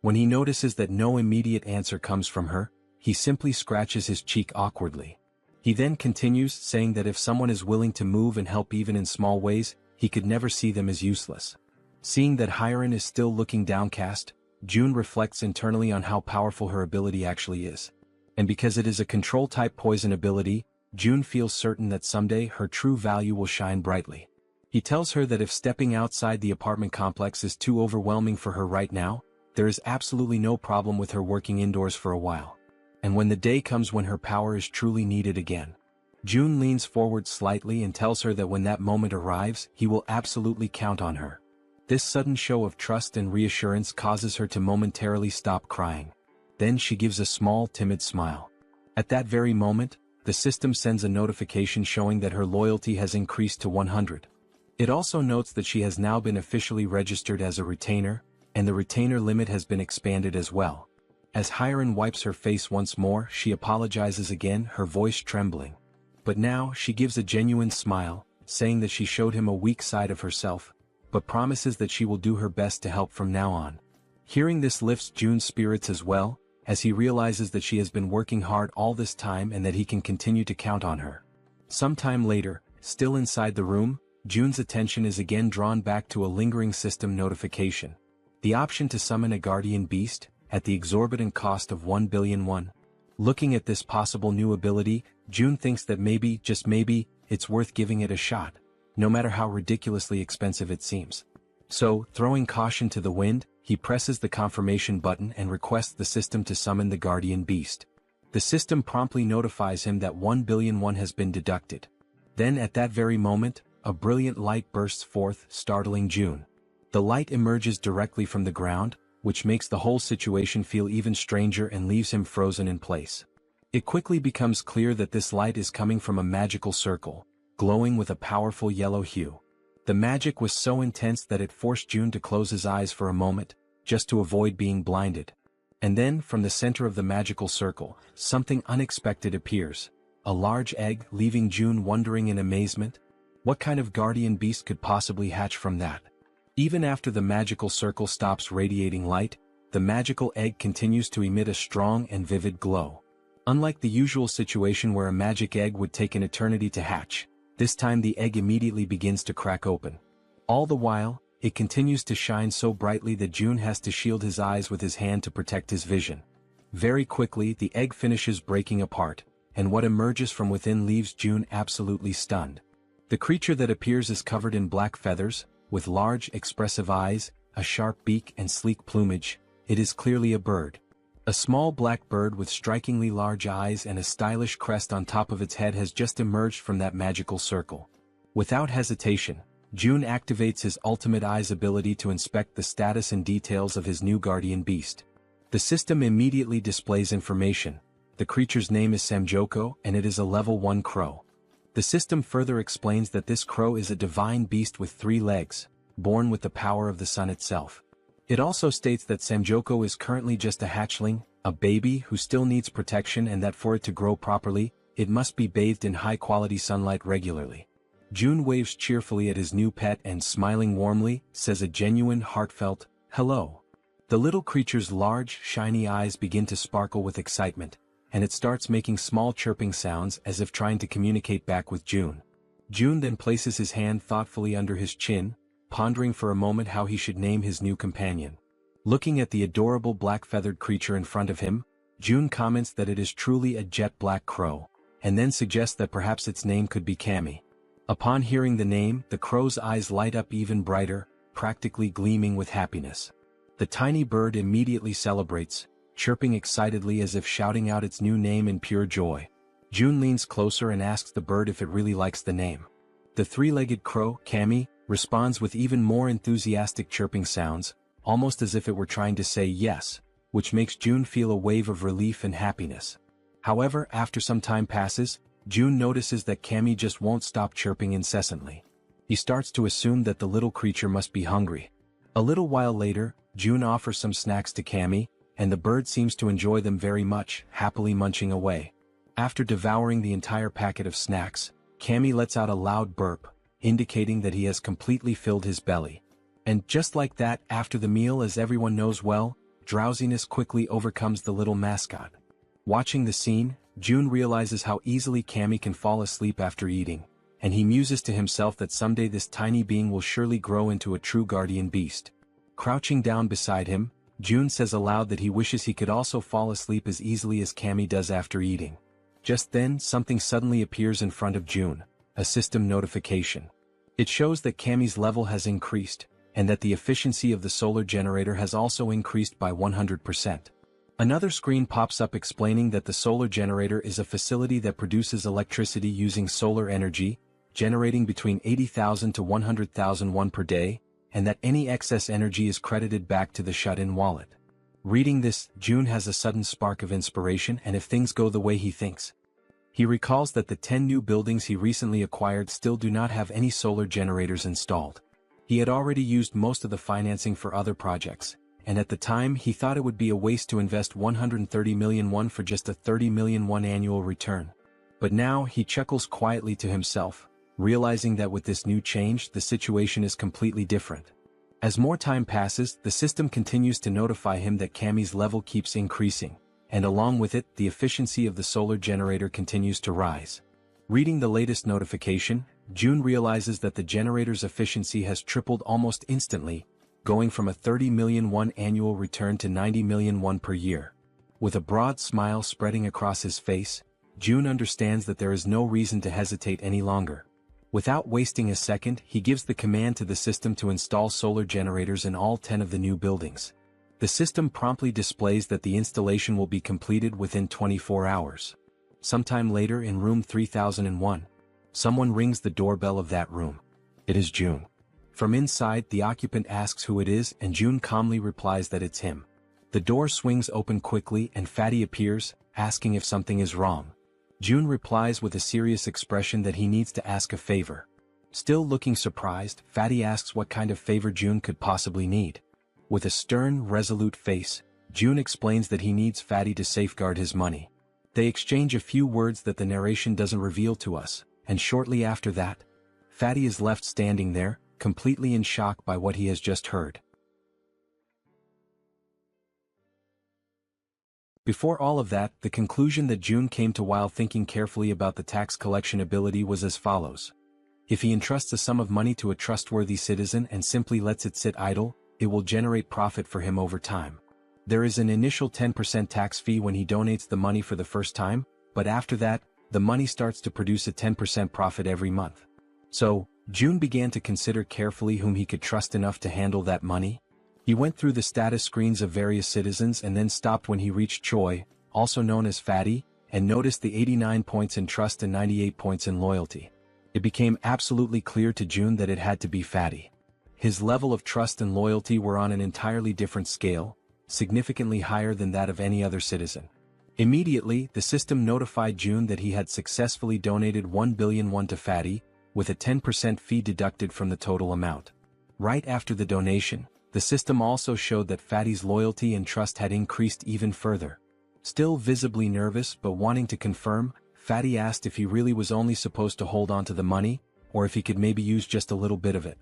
When he notices that no immediate answer comes from her, he simply scratches his cheek awkwardly. He then continues, saying that if someone is willing to move and help even in small ways, he could never see them as useless. Seeing that Hyran is still looking downcast, June reflects internally on how powerful her ability actually is. And because it is a control-type poison ability, June feels certain that someday her true value will shine brightly. He tells her that if stepping outside the apartment complex is too overwhelming for her right now, there is absolutely no problem with her working indoors for a while. And when the day comes when her power is truly needed again. June leans forward slightly and tells her that when that moment arrives, he will absolutely count on her. This sudden show of trust and reassurance causes her to momentarily stop crying. Then she gives a small, timid smile. At that very moment, the system sends a notification showing that her loyalty has increased to 100. It also notes that she has now been officially registered as a retainer, and the retainer limit has been expanded as well. As Hyran wipes her face once more, she apologizes again, her voice trembling. But now she gives a genuine smile, saying that she showed him a weak side of herself, but promises that she will do her best to help from now on. Hearing this lifts June's spirits as well, as he realizes that she has been working hard all this time and that he can continue to count on her. Sometime later, still inside the room, June's attention is again drawn back to a lingering system notification. The option to summon a guardian beast, at the exorbitant cost of 1 billion won. Looking at this possible new ability, June thinks that maybe, just maybe, it's worth giving it a shot, no matter how ridiculously expensive it seems. So, throwing caution to the wind, he presses the confirmation button and requests the system to summon the guardian beast. The system promptly notifies him that 1 billion won has been deducted. Then at that very moment, a brilliant light bursts forth, startling June. The light emerges directly from the ground, which makes the whole situation feel even stranger and leaves him frozen in place. It quickly becomes clear that this light is coming from a magical circle, glowing with a powerful yellow hue. The magic was so intense that it forced June to close his eyes for a moment, just to avoid being blinded. And then, from the center of the magical circle, something unexpected appears. A large egg, leaving June wondering in amazement. What kind of guardian beast could possibly hatch from that? Even after the magical circle stops radiating light, the magical egg continues to emit a strong and vivid glow. Unlike the usual situation where a magic egg would take an eternity to hatch, this time the egg immediately begins to crack open. All the while, it continues to shine so brightly that June has to shield his eyes with his hand to protect his vision. Very quickly, the egg finishes breaking apart, and what emerges from within leaves June absolutely stunned. The creature that appears is covered in black feathers, with large, expressive eyes, a sharp beak and sleek plumage. It is clearly a bird. A small black bird with strikingly large eyes and a stylish crest on top of its head has just emerged from that magical circle. Without hesitation, June activates his ultimate eyes ability to inspect the status and details of his new guardian beast. The system immediately displays information. The creature's name is Samjoko and it is a level 1 crow. The system further explains that this crow is a divine beast with 3 legs, born with the power of the sun itself. It also states that Samjoko is currently just a hatchling, a baby who still needs protection, and that for it to grow properly, it must be bathed in high-quality sunlight regularly. June waves cheerfully at his new pet and, smiling warmly, says a genuine, heartfelt, "Hello." The little creature's large, shiny eyes begin to sparkle with excitement, and it starts making small chirping sounds as if trying to communicate back with June. June then places his hand thoughtfully under his chin, pondering for a moment how he should name his new companion. Looking at the adorable black-feathered creature in front of him, June comments that it is truly a jet black crow, and then suggests that perhaps its name could be Kami. Upon hearing the name, the crow's eyes light up even brighter, practically gleaming with happiness. The tiny bird immediately celebrates, chirping excitedly as if shouting out its new name in pure joy. June leans closer and asks the bird if it really likes the name. The 3-legged crow, Kami, responds with even more enthusiastic chirping sounds, almost as if it were trying to say yes, which makes June feel a wave of relief and happiness. However, after some time passes, June notices that Kami just won't stop chirping incessantly. He starts to assume that the little creature must be hungry. A little while later, June offers some snacks to Kami, and the bird seems to enjoy them very much, happily munching away. After devouring the entire packet of snacks, Cammy lets out a loud burp, indicating that he has completely filled his belly. And just like that, after the meal, as everyone knows well, drowsiness quickly overcomes the little mascot. Watching the scene, June realizes how easily Cammy can fall asleep after eating, and he muses to himself that someday this tiny being will surely grow into a true guardian beast. Crouching down beside him, June says aloud that he wishes he could also fall asleep as easily as Cammy does after eating. Just then, something suddenly appears in front of June, a system notification. It shows that Cammy's level has increased, and that the efficiency of the solar generator has also increased by 100%. Another screen pops up explaining that the solar generator is a facility that produces electricity using solar energy, generating between 80,000 to 100,000 won per day, and that any excess energy is credited back to the shut-in wallet. Reading this, June has a sudden spark of inspiration, and if things go the way he thinks. He recalls that the 10 new buildings he recently acquired still do not have any solar generators installed. He had already used most of the financing for other projects, and at the time he thought it would be a waste to invest 130 million won for just a 30 million won annual return. But now he chuckles quietly to himself, realizing that with this new change the situation is completely different. As more time passes, the system continues to notify him that Cammy's level keeps increasing, and along with it, the efficiency of the solar generator continues to rise. Reading the latest notification, June realizes that the generator's efficiency has tripled almost instantly, going from a 30 million won annual return to 90 million won per year. With a broad smile spreading across his face, June understands that there is no reason to hesitate any longer. Without wasting a second, he gives the command to the system to install solar generators in all 10 of the new buildings. The system promptly displays that the installation will be completed within 24 hours. Sometime later in room 3001, someone rings the doorbell of that room. It is June. From inside, the occupant asks who it is, and June calmly replies that it's him. The door swings open quickly and Fatty appears, asking if something is wrong. June replies with a serious expression that he needs to ask a favor. Still looking surprised, Fatty asks what kind of favor June could possibly need. With a stern, resolute face, June explains that he needs Fatty to safeguard his money. They exchange a few words that the narration doesn't reveal to us, and shortly after that, Fatty is left standing there, completely in shock by what he has just heard. Before all of that, the conclusion that June came to while thinking carefully about the tax collection ability was as follows. If he entrusts a sum of money to a trustworthy citizen and simply lets it sit idle, it will generate profit for him over time. There is an initial 10% tax fee when he donates the money for the first time, but after that, the money starts to produce a 10% profit every month. So, June began to consider carefully whom he could trust enough to handle that money. He went through the status screens of various citizens and then stopped when he reached Choi, also known as Fatty, and noticed the 89 points in trust and 98 points in loyalty. It became absolutely clear to June that it had to be Fatty. His level of trust and loyalty were on an entirely different scale, significantly higher than that of any other citizen. Immediately, the system notified June that he had successfully donated 1 billion won to Fatty, with a 10% fee deducted from the total amount. Right after the donation, the system also showed that Fatty's loyalty and trust had increased even further. Still visibly nervous but wanting to confirm, Fatty asked if he really was only supposed to hold on to the money, or if he could maybe use just a little bit of it.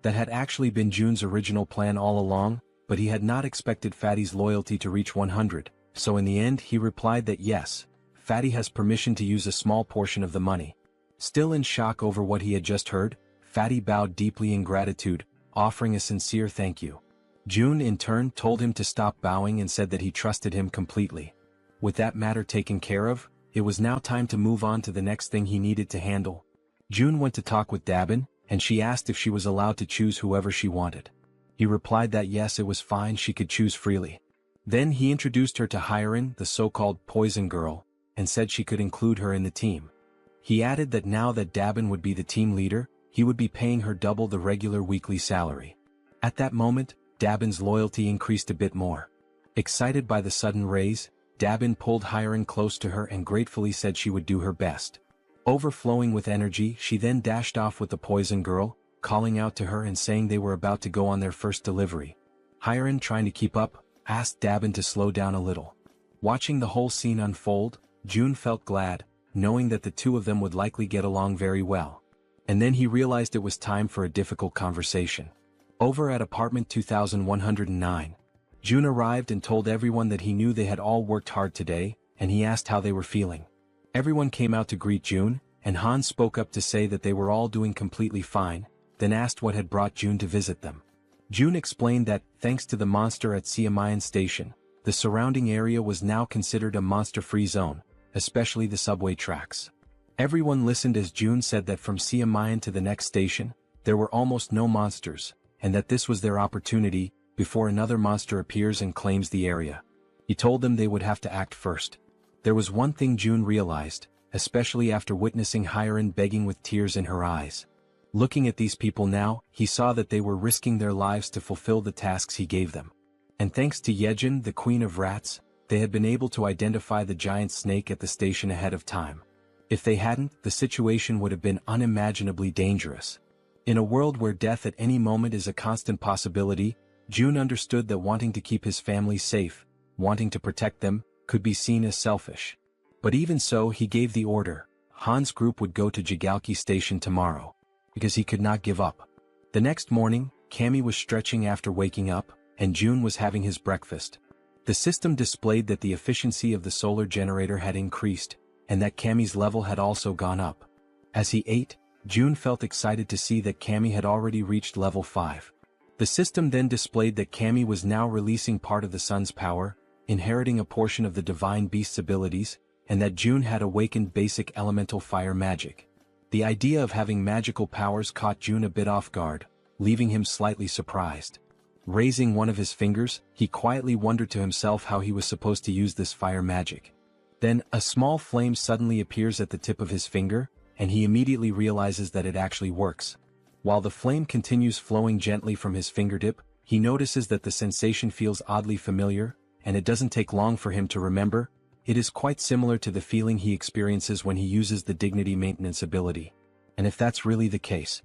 That had actually been June's original plan all along, but he had not expected Fatty's loyalty to reach 100, so in the end he replied that yes, Fatty has permission to use a small portion of the money. Still in shock over what he had just heard, Fatty bowed deeply in gratitude, offering a sincere thank you. June in turn told him to stop bowing and said that he trusted him completely. With that matter taken care of, it was now time to move on to the next thing he needed to handle. June went to talk with Dabin, and she asked if she was allowed to choose whoever she wanted. He replied that yes, it was fine, she could choose freely. Then he introduced her to Hyerin, the so-called poison girl, and said she could include her in the team. He added that now that Dabin would be the team leader, he would be paying her double the regular weekly salary. At that moment, Dabin's loyalty increased a bit more. Excited by the sudden raise, Dabin pulled Hyerin close to her and gratefully said she would do her best. Overflowing with energy, she then dashed off with the poison girl, calling out to her and saying they were about to go on their first delivery. Hyerin, trying to keep up, asked Dabin to slow down a little. Watching the whole scene unfold, June felt glad, knowing that the two of them would likely get along very well. And then he realized it was time for a difficult conversation. Over at apartment 2109, June arrived and told everyone that he knew they had all worked hard today, and he asked how they were feeling. Everyone came out to greet June, and Han spoke up to say that they were all doing completely fine, then asked what had brought June to visit them. June explained that, thanks to the monster at Siamayan Station, the surrounding area was now considered a monster-free zone, especially the subway tracks. Everyone listened as June said that from Siamayan to the next station, there were almost no monsters, and that this was their opportunity, before another monster appears and claims the area. He told them they would have to act first. There was one thing June realized, especially after witnessing Hyren begging with tears in her eyes. Looking at these people now, he saw that they were risking their lives to fulfill the tasks he gave them. And thanks to Yejin, the queen of rats, they had been able to identify the giant snake at the station ahead of time. If they hadn't, the situation would have been unimaginably dangerous. In a world where death at any moment is a constant possibility, June understood that wanting to keep his family safe, wanting to protect them, could be seen as selfish. But even so, he gave the order. Han's group would go to Jigalki Station tomorrow, because he could not give up. The next morning, Cammy was stretching after waking up, and June was having his breakfast. The system displayed that the efficiency of the solar generator had increased, and that Cammy's level had also gone up. As he ate, June felt excited to see that Cammy had already reached level 5. The system then displayed that Cammy was now releasing part of the sun's power, inheriting a portion of the divine beast's abilities, and that June had awakened basic elemental fire magic. The idea of having magical powers caught June a bit off guard, leaving him slightly surprised. Raising one of his fingers, he quietly wondered to himself how he was supposed to use this fire magic. Then, a small flame suddenly appears at the tip of his finger, and he immediately realizes that it actually works. While the flame continues flowing gently from his fingertip, he notices that the sensation feels oddly familiar, and it doesn't take long for him to remember. It is quite similar to the feeling he experiences when he uses the dignity maintenance ability. And if that's really the case,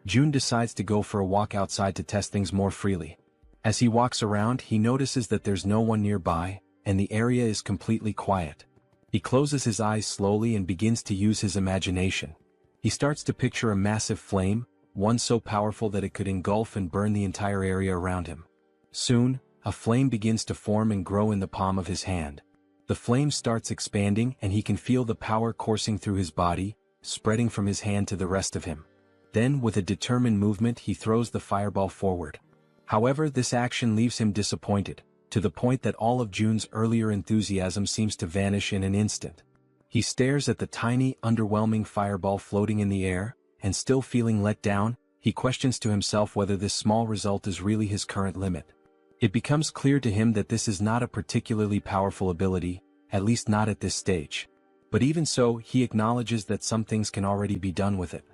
June decides to go for a walk outside to test things more freely. As he walks around, he notices that there's no one nearby, and the area is completely quiet. He closes his eyes slowly and begins to use his imagination. He starts to picture a massive flame, one so powerful that it could engulf and burn the entire area around him. Soon, a flame begins to form and grow in the palm of his hand. The flame starts expanding and he can feel the power coursing through his body, spreading from his hand to the rest of him. Then, with a determined movement, he throws the fireball forward. However, this action leaves him disappointed, to the point that all of June's earlier enthusiasm seems to vanish in an instant. He stares at the tiny, underwhelming fireball floating in the air, and still feeling let down, he questions to himself whether this small result is really his current limit. It becomes clear to him that this is not a particularly powerful ability, at least not at this stage. But even so, he acknowledges that some things can already be done with it.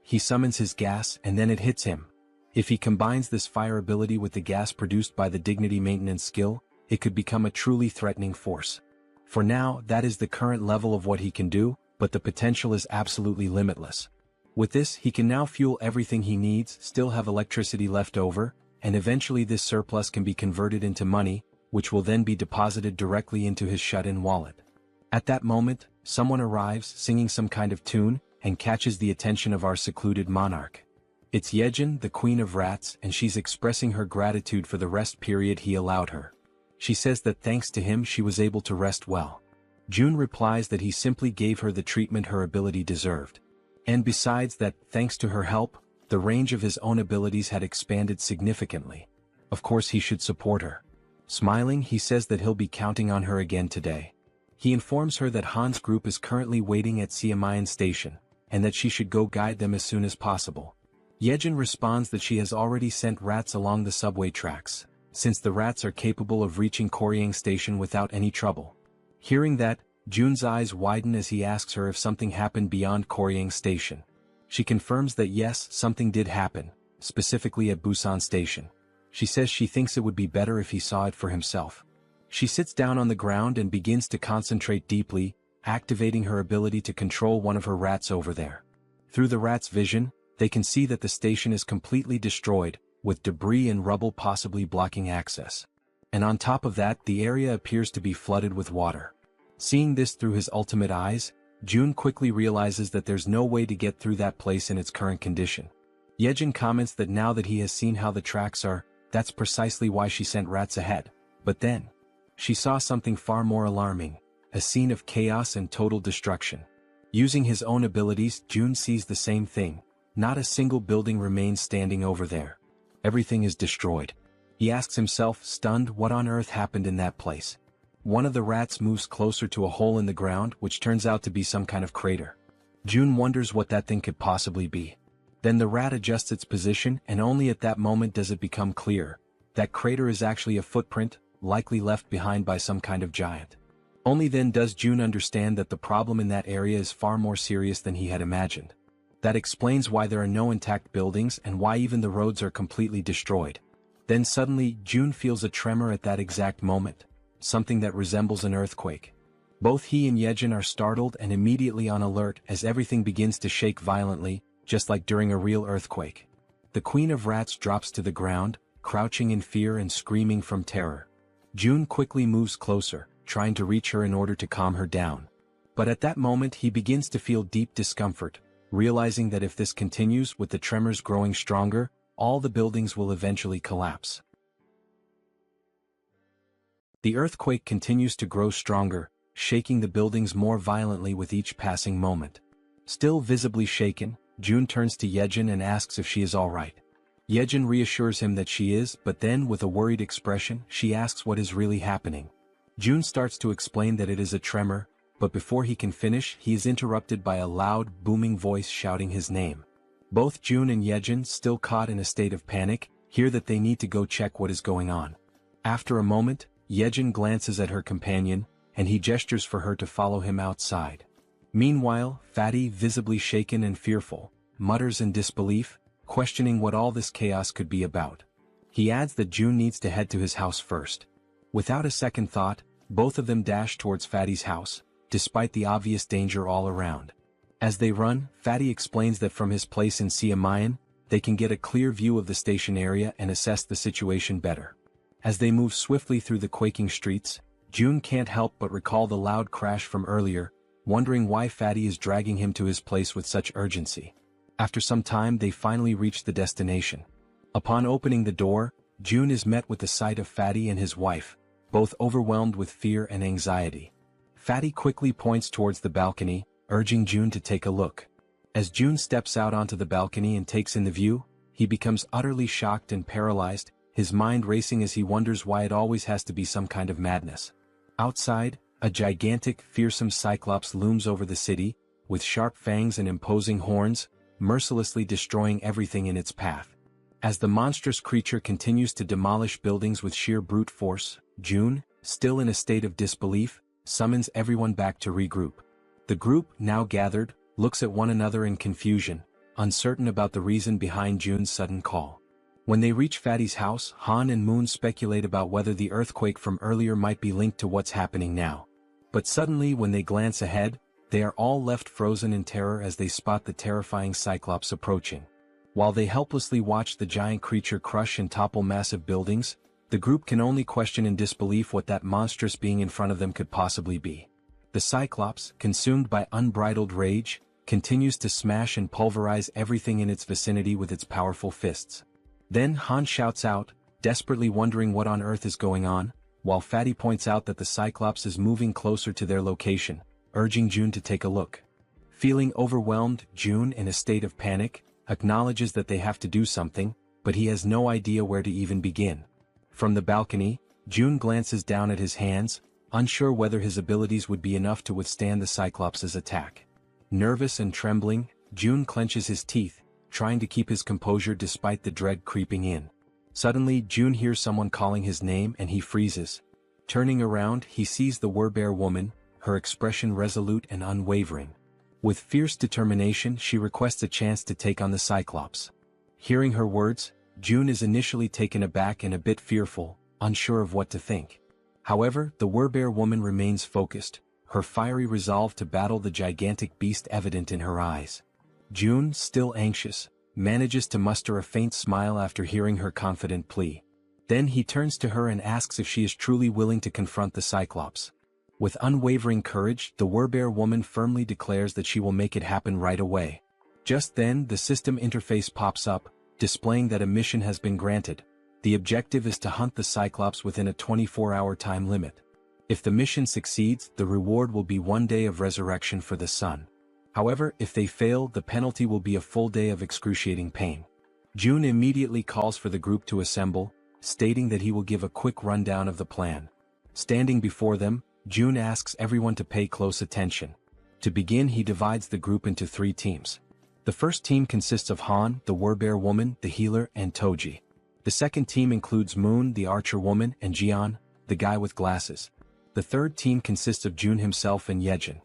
He summons his gas and then it hits him. If he combines this fire ability with the gas produced by the dignity maintenance skill, it could become a truly threatening force. For now, that is the current level of what he can do, but the potential is absolutely limitless. With this, he can now fuel everything he needs, still have electricity left over, and eventually this surplus can be converted into money, which will then be deposited directly into his shut-in wallet. At that moment, someone arrives singing some kind of tune, and catches the attention of our secluded monarch. It's Yejin, the queen of rats, and she's expressing her gratitude for the rest period he allowed her. She says that thanks to him she was able to rest well. June replies that he simply gave her the treatment her ability deserved. And besides that, thanks to her help, the range of his own abilities had expanded significantly. Of course he should support her. Smiling, he says that he'll be counting on her again today. He informs her that Han's group is currently waiting at Siamayan Station, and that she should go guide them as soon as possible. Yejin responds that she has already sent rats along the subway tracks, since the rats are capable of reaching Koryang Station without any trouble. Hearing that, June's eyes widen as he asks her if something happened beyond Koryang Station. She confirms that yes, something did happen, specifically at Busan Station. She says she thinks it would be better if he saw it for himself. She sits down on the ground and begins to concentrate deeply, activating her ability to control one of her rats over there. Through the rat's vision, they can see that the station is completely destroyed, with debris and rubble possibly blocking access. And on top of that, the area appears to be flooded with water. Seeing this through his ultimate eyes, June quickly realizes that there's no way to get through that place in its current condition. Yejin comments that now that he has seen how the tracks are, that's precisely why she sent rats ahead. But then, she saw something far more alarming, a scene of chaos and total destruction. Using his own abilities, June sees the same thing. Not a single building remains standing over there. Everything is destroyed. He asks himself, stunned, what on earth happened in that place. One of the rats moves closer to a hole in the ground, which turns out to be some kind of crater. June wonders what that thing could possibly be. Then the rat adjusts its position, and only at that moment does it become clear. That crater is actually a footprint, likely left behind by some kind of giant. Only then does June understand that the problem in that area is far more serious than he had imagined. That explains why there are no intact buildings and why even the roads are completely destroyed. Then suddenly, June feels a tremor at that exact moment. Something that resembles an earthquake. Both he and Yejin are startled and immediately on alert as everything begins to shake violently, just like during a real earthquake. The Queen of Rats drops to the ground, crouching in fear and screaming from terror. June quickly moves closer, trying to reach her in order to calm her down. But at that moment he begins to feel deep discomfort, realizing that if this continues with the tremors growing stronger, all the buildings will eventually collapse. The earthquake continues to grow stronger, shaking the buildings more violently with each passing moment. Still visibly shaken, June turns to Yejin and asks if she is all right. Yejin reassures him that she is, but then with a worried expression, she asks what is really happening. June starts to explain that it is a tremor, but before he can finish, he is interrupted by a loud, booming voice shouting his name. Both June and Yejin, still caught in a state of panic, hear that they need to go check what is going on. After a moment, Yejin glances at her companion, and he gestures for her to follow him outside. Meanwhile, Fatty, visibly shaken and fearful, mutters in disbelief, questioning what all this chaos could be about. He adds that June needs to head to his house first. Without a second thought, both of them dash towards Fatty's house, despite the obvious danger all around. As they run, Fatty explains that from his place in Siamayan, they can get a clear view of the station area and assess the situation better. As they move swiftly through the quaking streets, June can't help but recall the loud crash from earlier, wondering why Fatty is dragging him to his place with such urgency. After some time they finally reach the destination. Upon opening the door, June is met with the sight of Fatty and his wife, both overwhelmed with fear and anxiety. Fatty quickly points towards the balcony, urging June to take a look. As June steps out onto the balcony and takes in the view, he becomes utterly shocked and paralyzed, his mind racing as he wonders why it always has to be some kind of madness. Outside, a gigantic, fearsome cyclops looms over the city, with sharp fangs and imposing horns, mercilessly destroying everything in its path. As the monstrous creature continues to demolish buildings with sheer brute force, June, still in a state of disbelief, summons everyone back to regroup. The group, now gathered, looks at one another in confusion, uncertain about the reason behind June's sudden call. When they reach Fatty's house, Han and Moon speculate about whether the earthquake from earlier might be linked to what's happening now. But suddenly when they glance ahead, they are all left frozen in terror as they spot the terrifying Cyclops approaching. While they helplessly watch the giant creature crush and topple massive buildings, the group can only question in disbelief what that monstrous being in front of them could possibly be. The Cyclops, consumed by unbridled rage, continues to smash and pulverize everything in its vicinity with its powerful fists. Then Han shouts out, desperately wondering what on earth is going on, while Fatty points out that the Cyclops is moving closer to their location, urging June to take a look. Feeling overwhelmed, June, in a state of panic, acknowledges that they have to do something, but he has no idea where to even begin. From the balcony, June glances down at his hands, unsure whether his abilities would be enough to withstand the Cyclops' attack. Nervous and trembling, June clenches his teeth, trying to keep his composure despite the dread creeping in. Suddenly, June hears someone calling his name and he freezes. Turning around, he sees the Werbear woman, her expression resolute and unwavering. With fierce determination, she requests a chance to take on the Cyclops. Hearing her words, June is initially taken aback and a bit fearful, unsure of what to think. However, the Werbear woman remains focused, her fiery resolve to battle the gigantic beast evident in her eyes. June, still anxious, manages to muster a faint smile after hearing her confident plea. Then he turns to her and asks if she is truly willing to confront the Cyclops. With unwavering courage, the Werbear woman firmly declares that she will make it happen right away. Just then, the system interface pops up, displaying that a mission has been granted. The objective is to hunt the Cyclops within a 24-hour time limit. If the mission succeeds, the reward will be 1 day of resurrection for the sun. However, if they fail, the penalty will be a full day of excruciating pain. Jun immediately calls for the group to assemble, stating that he will give a quick rundown of the plan. Standing before them, Jun asks everyone to pay close attention. To begin, he divides the group into 3 teams. The first team consists of Han, the Werbear woman, the healer, and Toji. The second team includes Moon, the archer woman, and Jian, the guy with glasses. The third team consists of Jun himself and Yejin.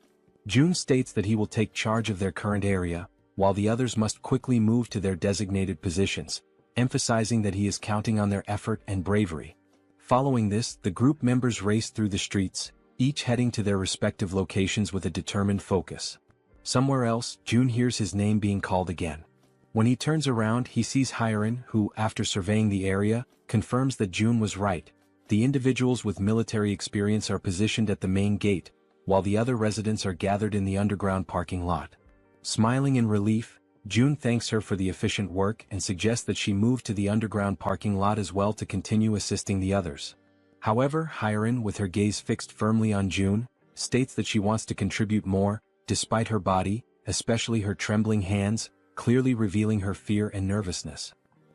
Jun states that he will take charge of their current area, while the others must quickly move to their designated positions, emphasizing that he is counting on their effort and bravery. Following this, the group members race through the streets, each heading to their respective locations with a determined focus. Somewhere else, Jun hears his name being called again. When he turns around, he sees Hyerin, who, after surveying the area, confirms that Jun was right. The individuals with military experience are positioned at the main gate, while the other residents are gathered in the underground parking lot. Smiling in relief, Jun thanks her for the efficient work and suggests that she move to the underground parking lot as well to continue assisting the others. However, Hyerin, with her gaze fixed firmly on Jun, states that she wants to contribute more, despite her body, especially her trembling hands, clearly revealing her fear and nervousness.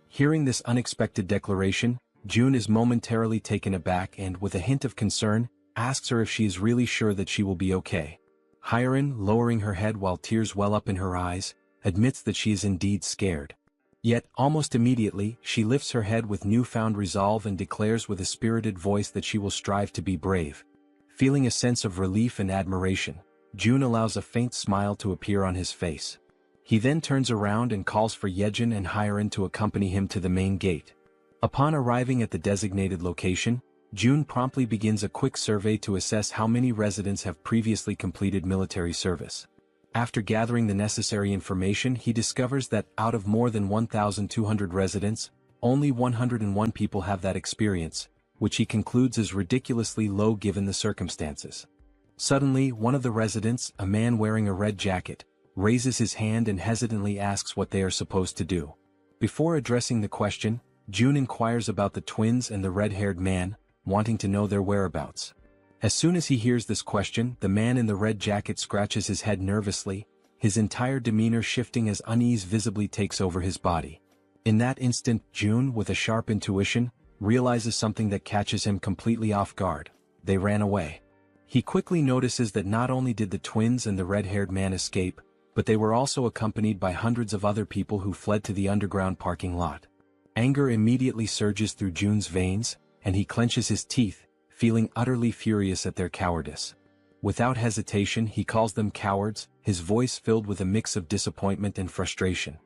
Hearing this unexpected declaration, Jun is momentarily taken aback and, with a hint of concern, asks her if she is really sure that she will be okay. Hyerin, lowering her head while tears well up in her eyes, admits that she is indeed scared. Yet, almost immediately, she lifts her head with newfound resolve and declares with a spirited voice that she will strive to be brave. Feeling a sense of relief and admiration, Jun allows a faint smile to appear on his face. He then turns around and calls for Yejin and Hyerin to accompany him to the main gate. Upon arriving at the designated location, Jun promptly begins a quick survey to assess how many residents have previously completed military service. After gathering the necessary information, he discovers that, out of more than 1,200 residents, only 101 people have that experience, which he concludes is ridiculously low given the circumstances. Suddenly, one of the residents, a man wearing a red jacket, raises his hand and hesitantly asks what they are supposed to do. Before addressing the question, Jun inquires about the twins and the red-haired man, wanting to know their whereabouts. As soon as he hears this question, the man in the red jacket scratches his head nervously, his entire demeanor shifting as unease visibly takes over his body. In that instant, Jun, with a sharp intuition, realizes something that catches him completely off guard. They ran away. He quickly notices that not only did the twins and the red-haired man escape, but they were also accompanied by hundreds of other people who fled to the underground parking lot. Anger immediately surges through Jun's veins, and he clenches his teeth, feeling utterly furious at their cowardice. Without hesitation, he calls them cowards, his voice filled with a mix of disappointment and frustration.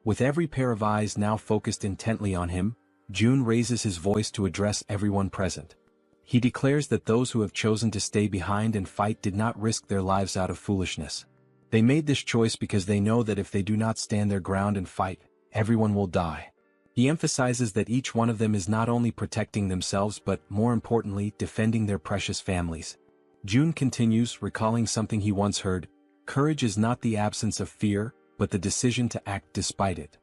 With every pair of eyes now focused intently on him, Jun raises his voice to address everyone present. He declares that those who have chosen to stay behind and fight did not risk their lives out of foolishness. They made this choice because they know that if they do not stand their ground and fight, everyone will die. He emphasizes that each one of them is not only protecting themselves but, more importantly, defending their precious families. Jun continues, recalling something he once heard: courage is not the absence of fear, but the decision to act despite it.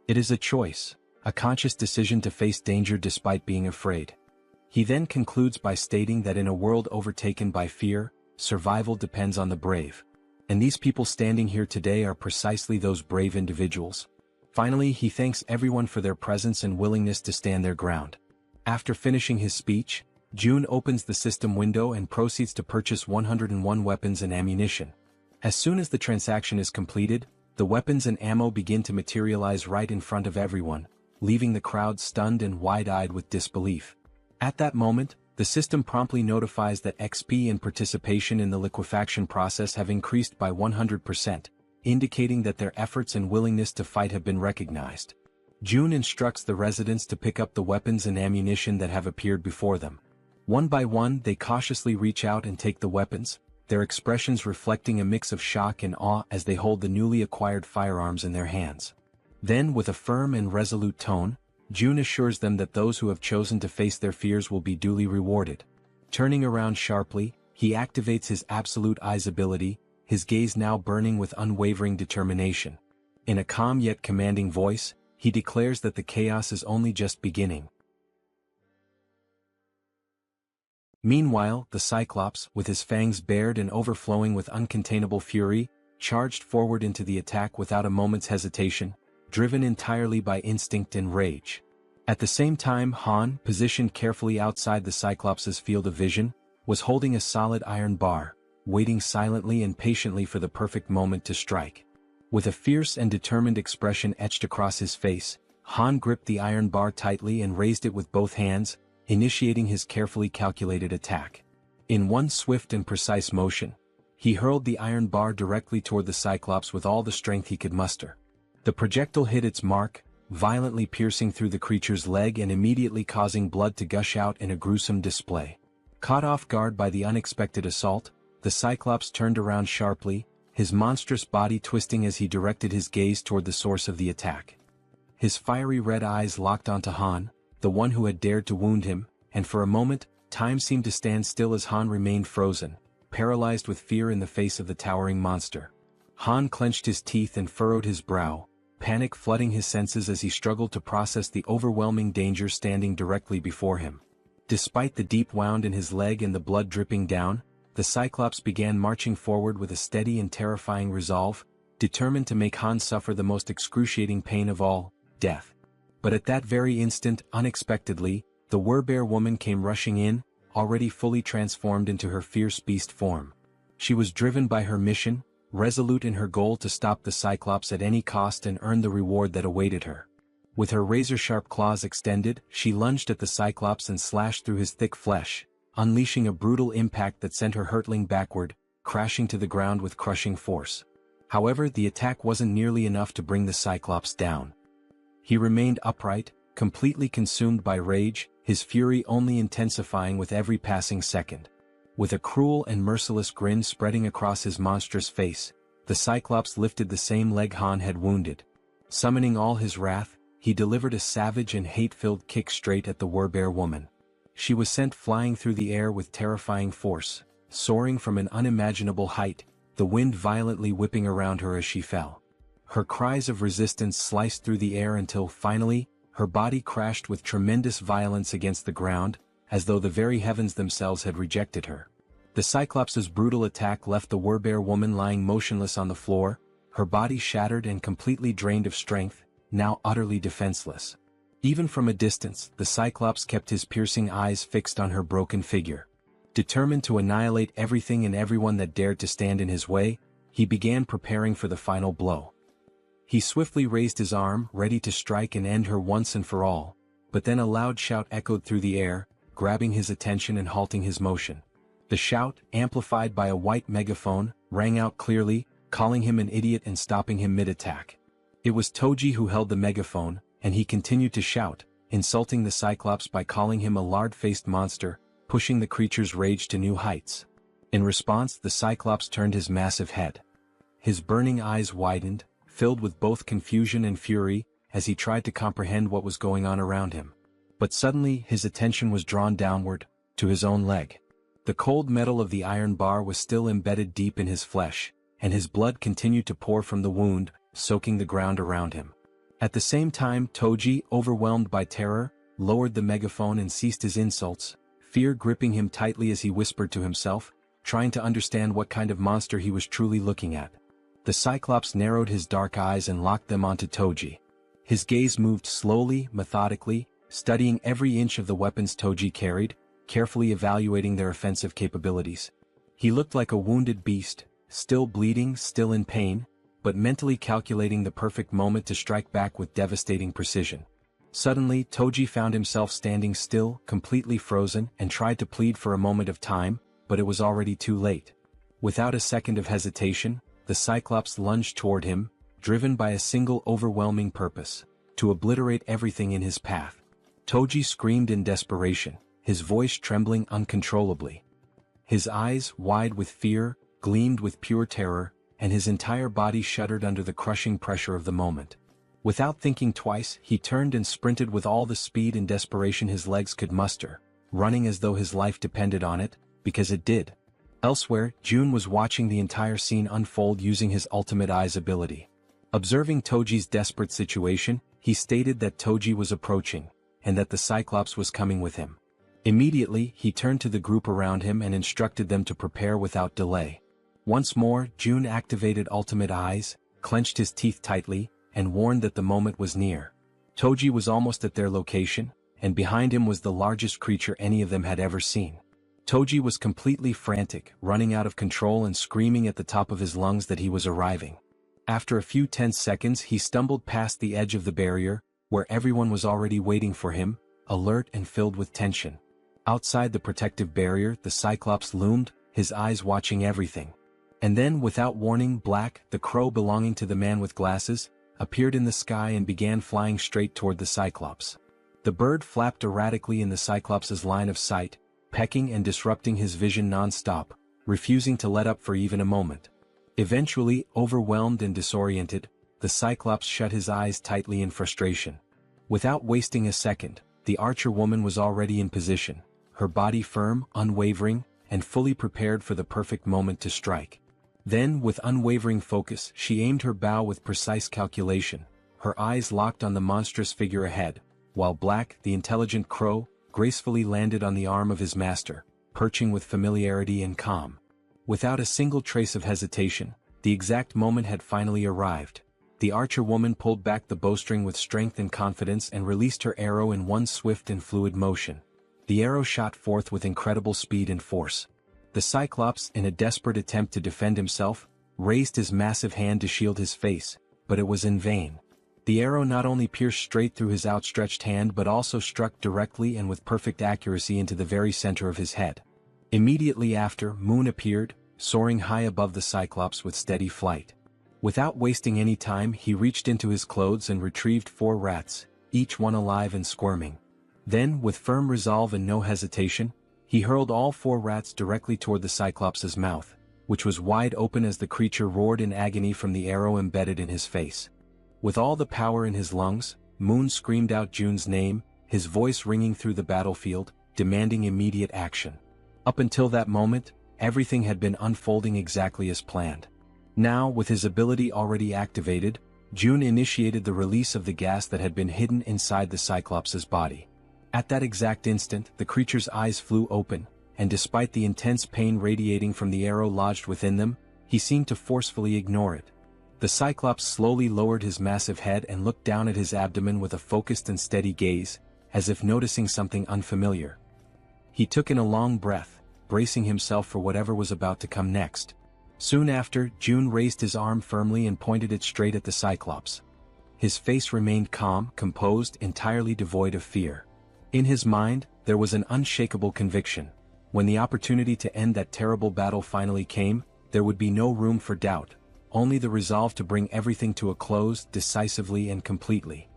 It is a choice, a conscious decision to face danger despite being afraid. He then concludes by stating that in a world overtaken by fear, survival depends on the brave. And these people standing here today are precisely those brave individuals. Finally, he thanks everyone for their presence and willingness to stand their ground. After finishing his speech, Jun opens the system window and proceeds to purchase 101 weapons and ammunition. As soon as the transaction is completed, the weapons and ammo begin to materialize right in front of everyone, leaving the crowd stunned and wide-eyed with disbelief. At that moment, the system promptly notifies that XP and participation in the liquefaction process have increased by 100%. Indicating that their efforts and willingness to fight have been recognized. Jun instructs the residents to pick up the weapons and ammunition that have appeared before them. One by one, they cautiously reach out and take the weapons, their expressions reflecting a mix of shock and awe as they hold the newly acquired firearms in their hands. Then, with a firm and resolute tone, Jun assures them that those who have chosen to face their fears will be duly rewarded. Turning around sharply, he activates his absolute eyes ability, his gaze now burning with unwavering determination. In a calm yet commanding voice, he declares that the chaos is only just beginning. Meanwhile, the Cyclops, with his fangs bared and overflowing with uncontainable fury, charged forward into the attack without a moment's hesitation, driven entirely by instinct and rage. At the same time, Han, positioned carefully outside the Cyclops' field of vision, was holding a solid iron bar, waiting silently and patiently for the perfect moment to strike. With a fierce and determined expression etched across his face, Han gripped the iron bar tightly and raised it with both hands, initiating his carefully calculated attack. In one swift and precise motion, he hurled the iron bar directly toward the Cyclops with all the strength he could muster. The projectile hit its mark, violently piercing through the creature's leg and immediately causing blood to gush out in a gruesome display. Caught off guard by the unexpected assault, the Cyclops turned around sharply, his monstrous body twisting as he directed his gaze toward the source of the attack. His fiery red eyes locked onto Han, the one who had dared to wound him, and for a moment, time seemed to stand still as Han remained frozen, paralyzed with fear in the face of the towering monster. Han clenched his teeth and furrowed his brow, panic flooding his senses as he struggled to process the overwhelming danger standing directly before him. Despite the deep wound in his leg and the blood dripping down, the Cyclops began marching forward with a steady and terrifying resolve, determined to make Han suffer the most excruciating pain of all, death. But at that very instant, unexpectedly, the Werbear woman came rushing in, already fully transformed into her fierce beast form. She was driven by her mission, resolute in her goal to stop the Cyclops at any cost and earn the reward that awaited her. With her razor-sharp claws extended, she lunged at the Cyclops and slashed through his thick flesh, unleashing a brutal impact that sent her hurtling backward, crashing to the ground with crushing force. However, the attack wasn't nearly enough to bring the Cyclops down. He remained upright, completely consumed by rage, his fury only intensifying with every passing second. With a cruel and merciless grin spreading across his monstrous face, the Cyclops lifted the same leg Han had wounded. Summoning all his wrath, he delivered a savage and hate-filled kick straight at the Werbear woman. She was sent flying through the air with terrifying force, soaring from an unimaginable height, the wind violently whipping around her as she fell. Her cries of resistance sliced through the air until, finally, her body crashed with tremendous violence against the ground, as though the very heavens themselves had rejected her. The Cyclops' brutal attack left the Werbear woman lying motionless on the floor, her body shattered and completely drained of strength, now utterly defenseless. Even from a distance, the Cyclops kept his piercing eyes fixed on her broken figure. Determined to annihilate everything and everyone that dared to stand in his way, he began preparing for the final blow. He swiftly raised his arm, ready to strike and end her once and for all, but then a loud shout echoed through the air, grabbing his attention and halting his motion. The shout, amplified by a white megaphone, rang out clearly, calling him an idiot and stopping him mid-attack. It was Toji who held the megaphone, and he continued to shout, insulting the Cyclops by calling him a lard-faced monster, pushing the creature's rage to new heights. In response, the Cyclops turned his massive head. His burning eyes widened, filled with both confusion and fury, as he tried to comprehend what was going on around him. But suddenly his attention was drawn downward, to his own leg. The cold metal of the iron bar was still embedded deep in his flesh, and his blood continued to pour from the wound, soaking the ground around him. At the same time, Toji, overwhelmed by terror, lowered the megaphone and ceased his insults, fear gripping him tightly as he whispered to himself, trying to understand what kind of monster he was truly looking at. The Cyclops narrowed his dark eyes and locked them onto Toji. His gaze moved slowly, methodically, studying every inch of the weapons Toji carried, carefully evaluating their offensive capabilities. He looked like a wounded beast, still bleeding, still in pain, but mentally calculating the perfect moment to strike back with devastating precision. Suddenly, Toji found himself standing still, completely frozen, and tried to plead for a moment of time, but it was already too late. Without a second of hesitation, the Cyclops lunged toward him, driven by a single overwhelming purpose: to obliterate everything in his path. Toji screamed in desperation, his voice trembling uncontrollably. His eyes, wide with fear, gleamed with pure terror, and his entire body shuddered under the crushing pressure of the moment. Without thinking twice, he turned and sprinted with all the speed and desperation his legs could muster, running as though his life depended on it, because it did. Elsewhere, Jun was watching the entire scene unfold using his ultimate eyes ability. Observing Toji's desperate situation, he stated that Toji was approaching, and that the Cyclops was coming with him. Immediately, he turned to the group around him and instructed them to prepare without delay. Once more, Jun activated ultimate eyes, clenched his teeth tightly, and warned that the moment was near. Toji was almost at their location, and behind him was the largest creature any of them had ever seen. Toji was completely frantic, running out of control and screaming at the top of his lungs that he was arriving. After a few tense seconds, he stumbled past the edge of the barrier, where everyone was already waiting for him, alert and filled with tension. Outside the protective barrier, the Cyclops loomed, his eyes watching everything. And then, without warning, Black, the crow belonging to the man with glasses, appeared in the sky and began flying straight toward the Cyclops. The bird flapped erratically in the Cyclops' line of sight, pecking and disrupting his vision non-stop, refusing to let up for even a moment. Eventually, overwhelmed and disoriented, the Cyclops shut his eyes tightly in frustration. Without wasting a second, the archer woman was already in position, her body firm, unwavering, and fully prepared for the perfect moment to strike. Then, with unwavering focus, she aimed her bow with precise calculation, her eyes locked on the monstrous figure ahead, while Black, the intelligent crow, gracefully landed on the arm of his master, perching with familiarity and calm. Without a single trace of hesitation, the exact moment had finally arrived. The archer woman pulled back the bowstring with strength and confidence and released her arrow in one swift and fluid motion. The arrow shot forth with incredible speed and force. The Cyclops, in a desperate attempt to defend himself, raised his massive hand to shield his face, but it was in vain. The arrow not only pierced straight through his outstretched hand but also struck directly and with perfect accuracy into the very center of his head. Immediately after, Moon appeared, soaring high above the Cyclops with steady flight. Without wasting any time, he reached into his clothes and retrieved 4 rats, each one alive and squirming. Then, with firm resolve and no hesitation, he hurled all 4 rats directly toward the Cyclops' mouth, which was wide open as the creature roared in agony from the arrow embedded in his face. With all the power in his lungs, Moon screamed out Jun's name, his voice ringing through the battlefield, demanding immediate action. Up until that moment, everything had been unfolding exactly as planned. Now, with his ability already activated, Jun initiated the release of the gas that had been hidden inside the Cyclops' body. At that exact instant, the creature's eyes flew open, and despite the intense pain radiating from the arrow lodged within them, he seemed to forcefully ignore it. The Cyclops slowly lowered his massive head and looked down at his abdomen with a focused and steady gaze, as if noticing something unfamiliar. He took in a long breath, bracing himself for whatever was about to come next. Soon after, Jun raised his arm firmly and pointed it straight at the Cyclops. His face remained calm, composed, entirely devoid of fear. In his mind, there was an unshakable conviction. When the opportunity to end that terrible battle finally came, there would be no room for doubt, only the resolve to bring everything to a close decisively and completely.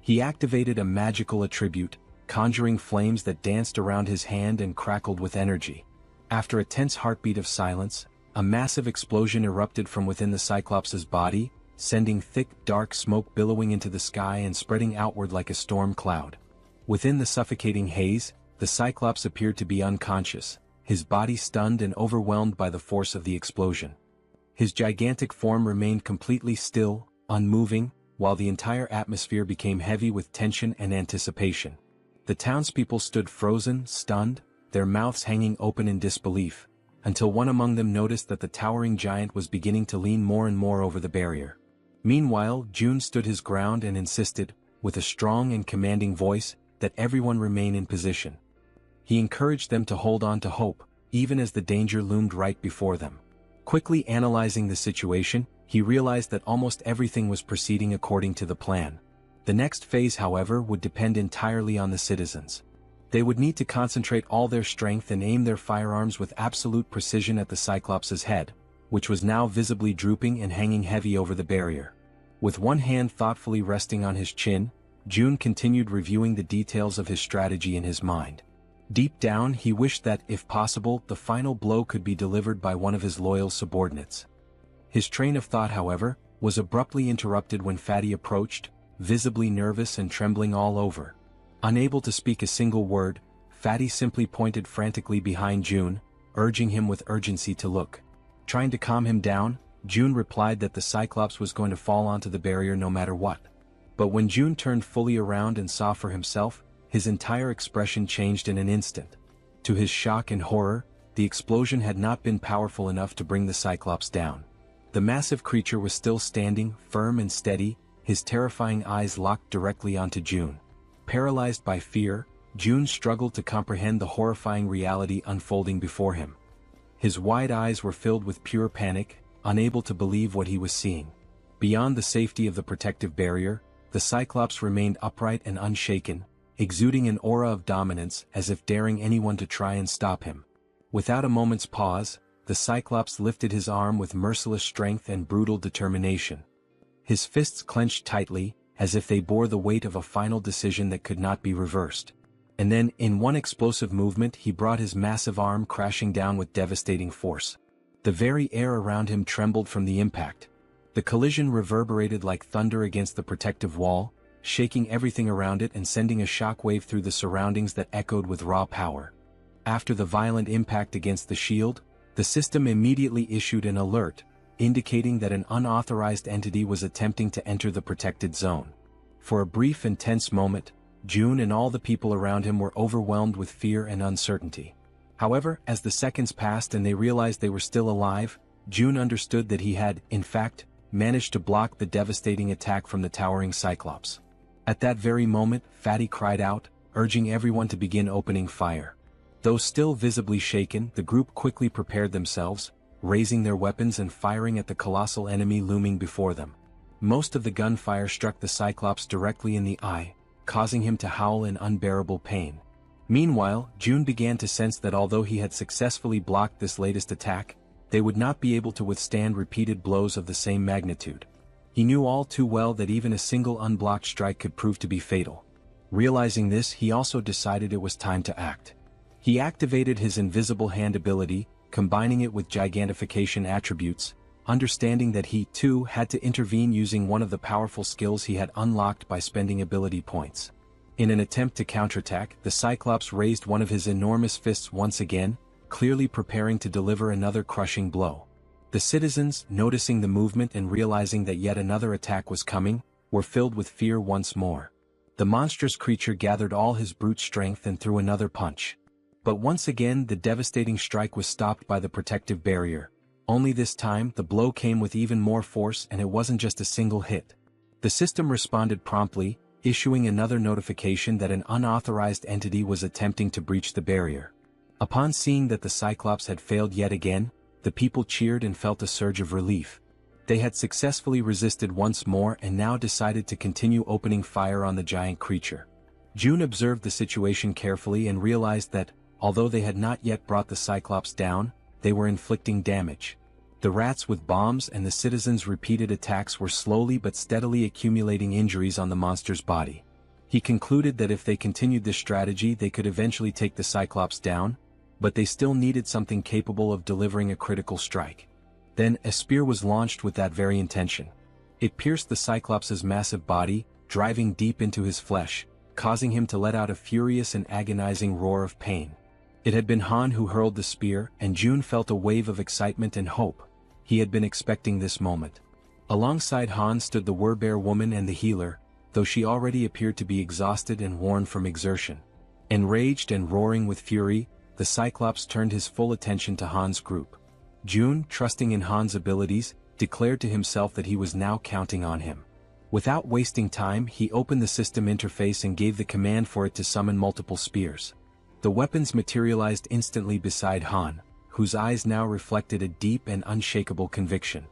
He activated a magical attribute, conjuring flames that danced around his hand and crackled with energy. After a tense heartbeat of silence, a massive explosion erupted from within the Cyclops' body, sending thick, dark smoke billowing into the sky and spreading outward like a storm cloud. Within the suffocating haze, the Cyclops appeared to be unconscious, his body stunned and overwhelmed by the force of the explosion. His gigantic form remained completely still, unmoving, while the entire atmosphere became heavy with tension and anticipation. The townspeople stood frozen, stunned, their mouths hanging open in disbelief, until one among them noticed that the towering giant was beginning to lean more and more over the barrier. Meanwhile, Jun stood his ground and insisted, with a strong and commanding voice, that everyone remain in position. He encouraged them to hold on to hope, even as the danger loomed right before them. Quickly analyzing the situation, he realized that almost everything was proceeding according to the plan. The next phase, however, would depend entirely on the citizens. They would need to concentrate all their strength and aim their firearms with absolute precision at the Cyclops' head, which was now visibly drooping and hanging heavy over the barrier. With one hand thoughtfully resting on his chin, Jun continued reviewing the details of his strategy in his mind. Deep down, he wished that, if possible, the final blow could be delivered by one of his loyal subordinates. His train of thought, however, was abruptly interrupted when Fatty approached, visibly nervous and trembling all over. Unable to speak a single word, Fatty simply pointed frantically behind Jun, urging him with urgency to look. Trying to calm him down, June replied that the Cyclops was going to fall onto the barrier no matter what. But when June turned fully around and saw for himself, his entire expression changed in an instant. To his shock and horror, the explosion had not been powerful enough to bring the Cyclops down. The massive creature was still standing, firm and steady, his terrifying eyes locked directly onto June. Paralyzed by fear, June struggled to comprehend the horrifying reality unfolding before him. His wide eyes were filled with pure panic, unable to believe what he was seeing. Beyond the safety of the protective barrier, the Cyclops remained upright and unshaken, exuding an aura of dominance as if daring anyone to try and stop him. Without a moment's pause, the Cyclops lifted his arm with merciless strength and brutal determination. His fists clenched tightly, as if they bore the weight of a final decision that could not be reversed. And then, in one explosive movement, he brought his massive arm crashing down with devastating force. The very air around him trembled from the impact. The collision reverberated like thunder against the protective wall, shaking everything around it and sending a shockwave through the surroundings that echoed with raw power. After the violent impact against the shield, the system immediately issued an alert, indicating that an unauthorized entity was attempting to enter the protected zone. For a brief and tense moment, June and all the people around him were overwhelmed with fear and uncertainty. However, as the seconds passed and they realized they were still alive, June understood that he had, in fact, managed to block the devastating attack from the towering Cyclops. At that very moment, Fatty cried out, urging everyone to begin opening fire. Though still visibly shaken, the group quickly prepared themselves, raising their weapons and firing at the colossal enemy looming before them. Most of the gunfire struck the Cyclops directly in the eye, causing him to howl in unbearable pain. Meanwhile, June began to sense that although he had successfully blocked this latest attack, they would not be able to withstand repeated blows of the same magnitude. He knew all too well that even a single unblocked strike could prove to be fatal. Realizing this, he also decided it was time to act. He activated his invisible hand ability, combining it with gigantification attributes, understanding that he, too, had to intervene using one of the powerful skills he had unlocked by spending ability points. In an attempt to counterattack, the Cyclops raised one of his enormous fists once again, clearly preparing to deliver another crushing blow. The citizens, noticing the movement and realizing that yet another attack was coming, were filled with fear once more. The monstrous creature gathered all his brute strength and threw another punch. But once again the devastating strike was stopped by the protective barrier. Only this time the blow came with even more force, and it wasn't just a single hit. The system responded promptly, issuing another notification that an unauthorized entity was attempting to breach the barrier. Upon seeing that the Cyclops had failed yet again, the people cheered and felt a surge of relief. They had successfully resisted once more and now decided to continue opening fire on the giant creature. June observed the situation carefully and realized that, although they had not yet brought the Cyclops down, they were inflicting damage. The rats with bombs and the citizens' repeated attacks were slowly but steadily accumulating injuries on the monster's body. He concluded that if they continued this strategy they could eventually take the Cyclops down, but they still needed something capable of delivering a critical strike. Then a spear was launched with that very intention. It pierced the Cyclops' massive body, driving deep into his flesh, causing him to let out a furious and agonizing roar of pain. It had been Han who hurled the spear, and June felt a wave of excitement and hope. He had been expecting this moment. Alongside Han stood the Werbear woman and the healer, though she already appeared to be exhausted and worn from exertion. Enraged and roaring with fury, the Cyclops turned his full attention to Han's group. June, trusting in Han's abilities, declared to himself that he was now counting on him. Without wasting time, he opened the system interface and gave the command for it to summon multiple spears. The weapons materialized instantly beside Han, whose eyes now reflected a deep and unshakable conviction.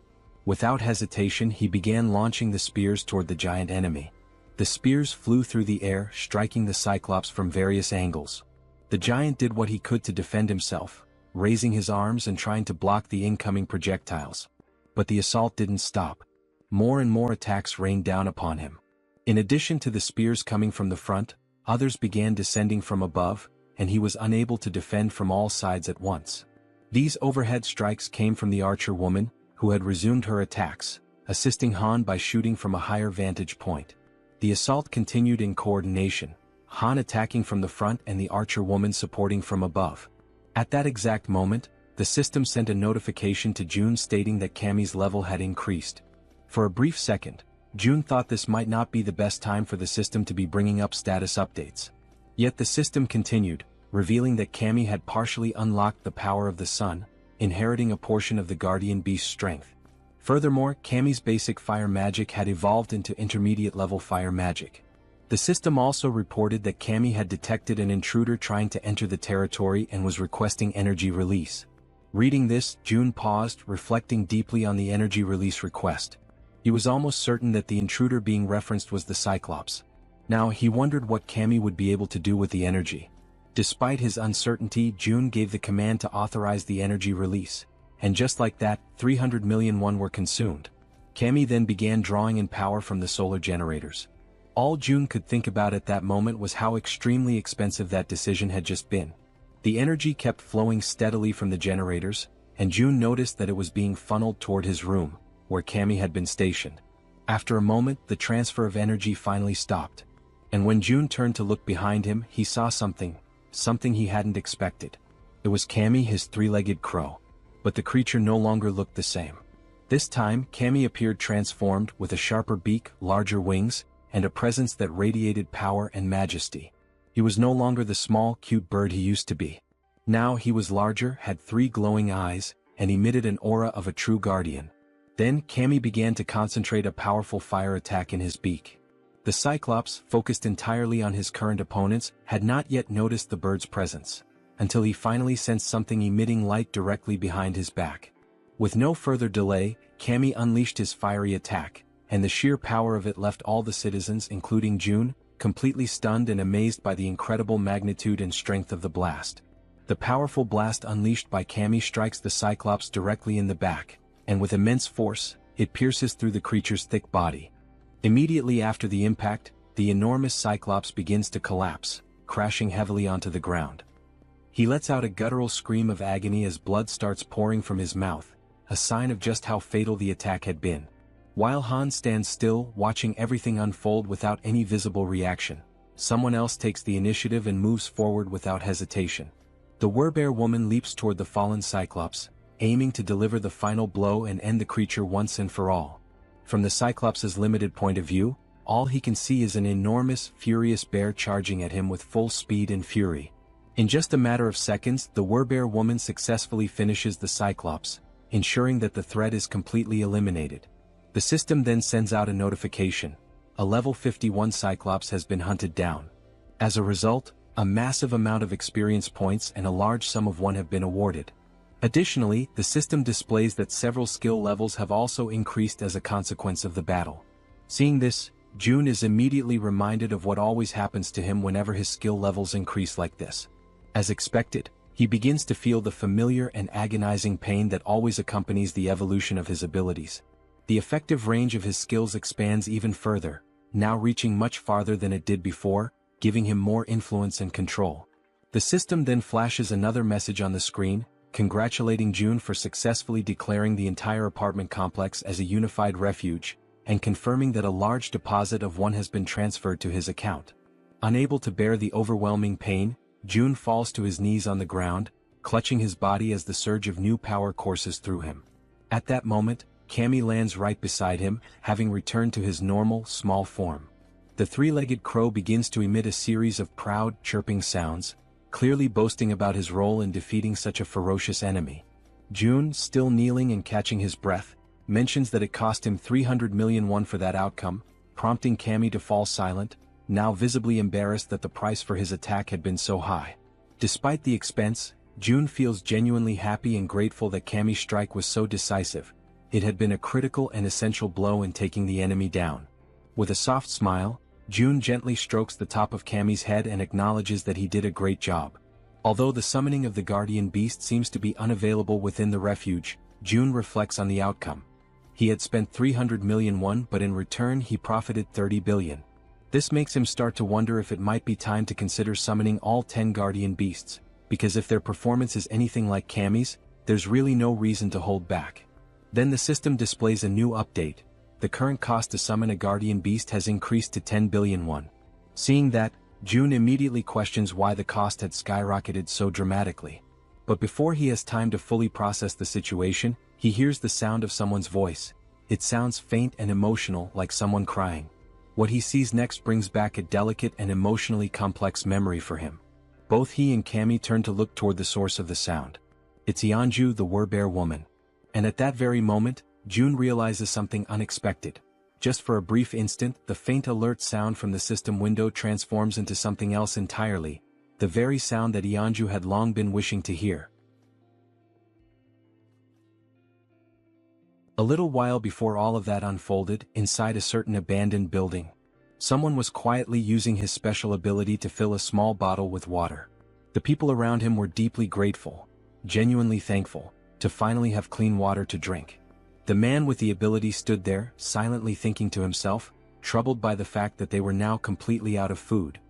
Without hesitation, he began launching the spears toward the giant enemy. The spears flew through the air, striking the Cyclops from various angles. The giant did what he could to defend himself, raising his arms and trying to block the incoming projectiles. But the assault didn't stop. More and more attacks rained down upon him. In addition to the spears coming from the front, others began descending from above, and he was unable to defend from all sides at once. These overhead strikes came from the archer woman, who had resumed her attacks, assisting Han by shooting from a higher vantage point. The assault continued in coordination, Han attacking from the front and the archer woman supporting from above. At that exact moment, the system sent a notification to June stating that Cammy's level had increased. For a brief second, June thought this might not be the best time for the system to be bringing up status updates. Yet the system continued, revealing that Cammy had partially unlocked the power of the sun, inheriting a portion of the guardian beast's strength. Furthermore, Cammy's basic fire magic had evolved into intermediate level fire magic. The system also reported that Cammy had detected an intruder trying to enter the territory and was requesting energy release. Reading this, June paused, reflecting deeply on the energy release request. He was almost certain that the intruder being referenced was the Cyclops. Now he wondered what Cammy would be able to do with the energy. Despite his uncertainty, June gave the command to authorize the energy release, and just like that, 300 million won were consumed. Cammy then began drawing in power from the solar generators. All June could think about at that moment was how extremely expensive that decision had just been. The energy kept flowing steadily from the generators, and June noticed that it was being funneled toward his room, where Cammy had been stationed. After a moment, the transfer of energy finally stopped. And when June turned to look behind him, he saw something he hadn't expected. It was Cammy, his three-legged crow. But the creature no longer looked the same. This time, Cammy appeared transformed, with a sharper beak, larger wings, and a presence that radiated power and majesty. He was no longer the small, cute bird he used to be. Now he was larger, had 3 glowing eyes, and emitted an aura of a true guardian. Then Cammy began to concentrate a powerful fire attack in his beak. The Cyclops, focused entirely on his current opponents, had not yet noticed the bird's presence, until he finally sensed something emitting light directly behind his back. With no further delay, Cammy unleashed his fiery attack, and the sheer power of it left all the citizens, including June, completely stunned and amazed by the incredible magnitude and strength of the blast. The powerful blast unleashed by Cammy strikes the Cyclops directly in the back, and with immense force, it pierces through the creature's thick body. Immediately after the impact, the enormous Cyclops begins to collapse, crashing heavily onto the ground. He lets out a guttural scream of agony as blood starts pouring from his mouth, a sign of just how fatal the attack had been. While Han stands still, watching everything unfold without any visible reaction, someone else takes the initiative and moves forward without hesitation. The Werbear woman leaps toward the fallen Cyclops, aiming to deliver the final blow and end the creature once and for all. From the Cyclops' limited point of view, all he can see is an enormous, furious bear charging at him with full speed and fury. In just a matter of seconds, the Werbear woman successfully finishes the Cyclops, ensuring that the threat is completely eliminated. The system then sends out a notification. A level 51 Cyclops has been hunted down. As a result, a massive amount of experience points and a large sum of one have been awarded. Additionally, the system displays that several skill levels have also increased as a consequence of the battle. Seeing this, June is immediately reminded of what always happens to him whenever his skill levels increase like this. As expected, he begins to feel the familiar and agonizing pain that always accompanies the evolution of his abilities. The effective range of his skills expands even further, now reaching much farther than it did before, giving him more influence and control. The system then flashes another message on the screen, congratulating June for successfully declaring the entire apartment complex as a unified refuge, and confirming that a large deposit of one has been transferred to his account. Unable to bear the overwhelming pain, June falls to his knees on the ground, clutching his body as the surge of new power courses through him. At that moment, Cammy lands right beside him, having returned to his normal, small form. The three-legged crow begins to emit a series of proud, chirping sounds, clearly boasting about his role in defeating such a ferocious enemy. June, still kneeling and catching his breath, mentions that it cost him 300 million won for that outcome, prompting Cammy to fall silent, now visibly embarrassed that the price for his attack had been so high. Despite the expense, June feels genuinely happy and grateful that Cammy's strike was so decisive. It had been a critical and essential blow in taking the enemy down. With a soft smile, June gently strokes the top of Cammy's head and acknowledges that he did a great job. Although the summoning of the guardian beast seems to be unavailable within the refuge, June reflects on the outcome. He had spent 300 million won, but in return he profited 30 billion. This makes him start to wonder if it might be time to consider summoning all 10 guardian beasts, because if their performance is anything like Cammy's, there's really no reason to hold back. Then the system displays a new update. The current cost to summon a guardian beast has increased to 10 billion won. Seeing that, June immediately questions why the cost had skyrocketed so dramatically. But before he has time to fully process the situation, he hears the sound of someone's voice. It sounds faint and emotional, like someone crying. What he sees next brings back a delicate and emotionally complex memory for him. Both he and Cammy turn to look toward the source of the sound. It's Yeonju, the Werbear woman. And at that very moment, June realizes something unexpected. Just for a brief instant, the faint alert sound from the system window transforms into something else entirely, the very sound that Yeonju had long been wishing to hear. A little while before all of that unfolded, inside a certain abandoned building, someone was quietly using his special ability to fill a small bottle with water. The people around him were deeply grateful, genuinely thankful, to finally have clean water to drink. The man with the ability stood there, silently thinking to himself, troubled by the fact that they were now completely out of food.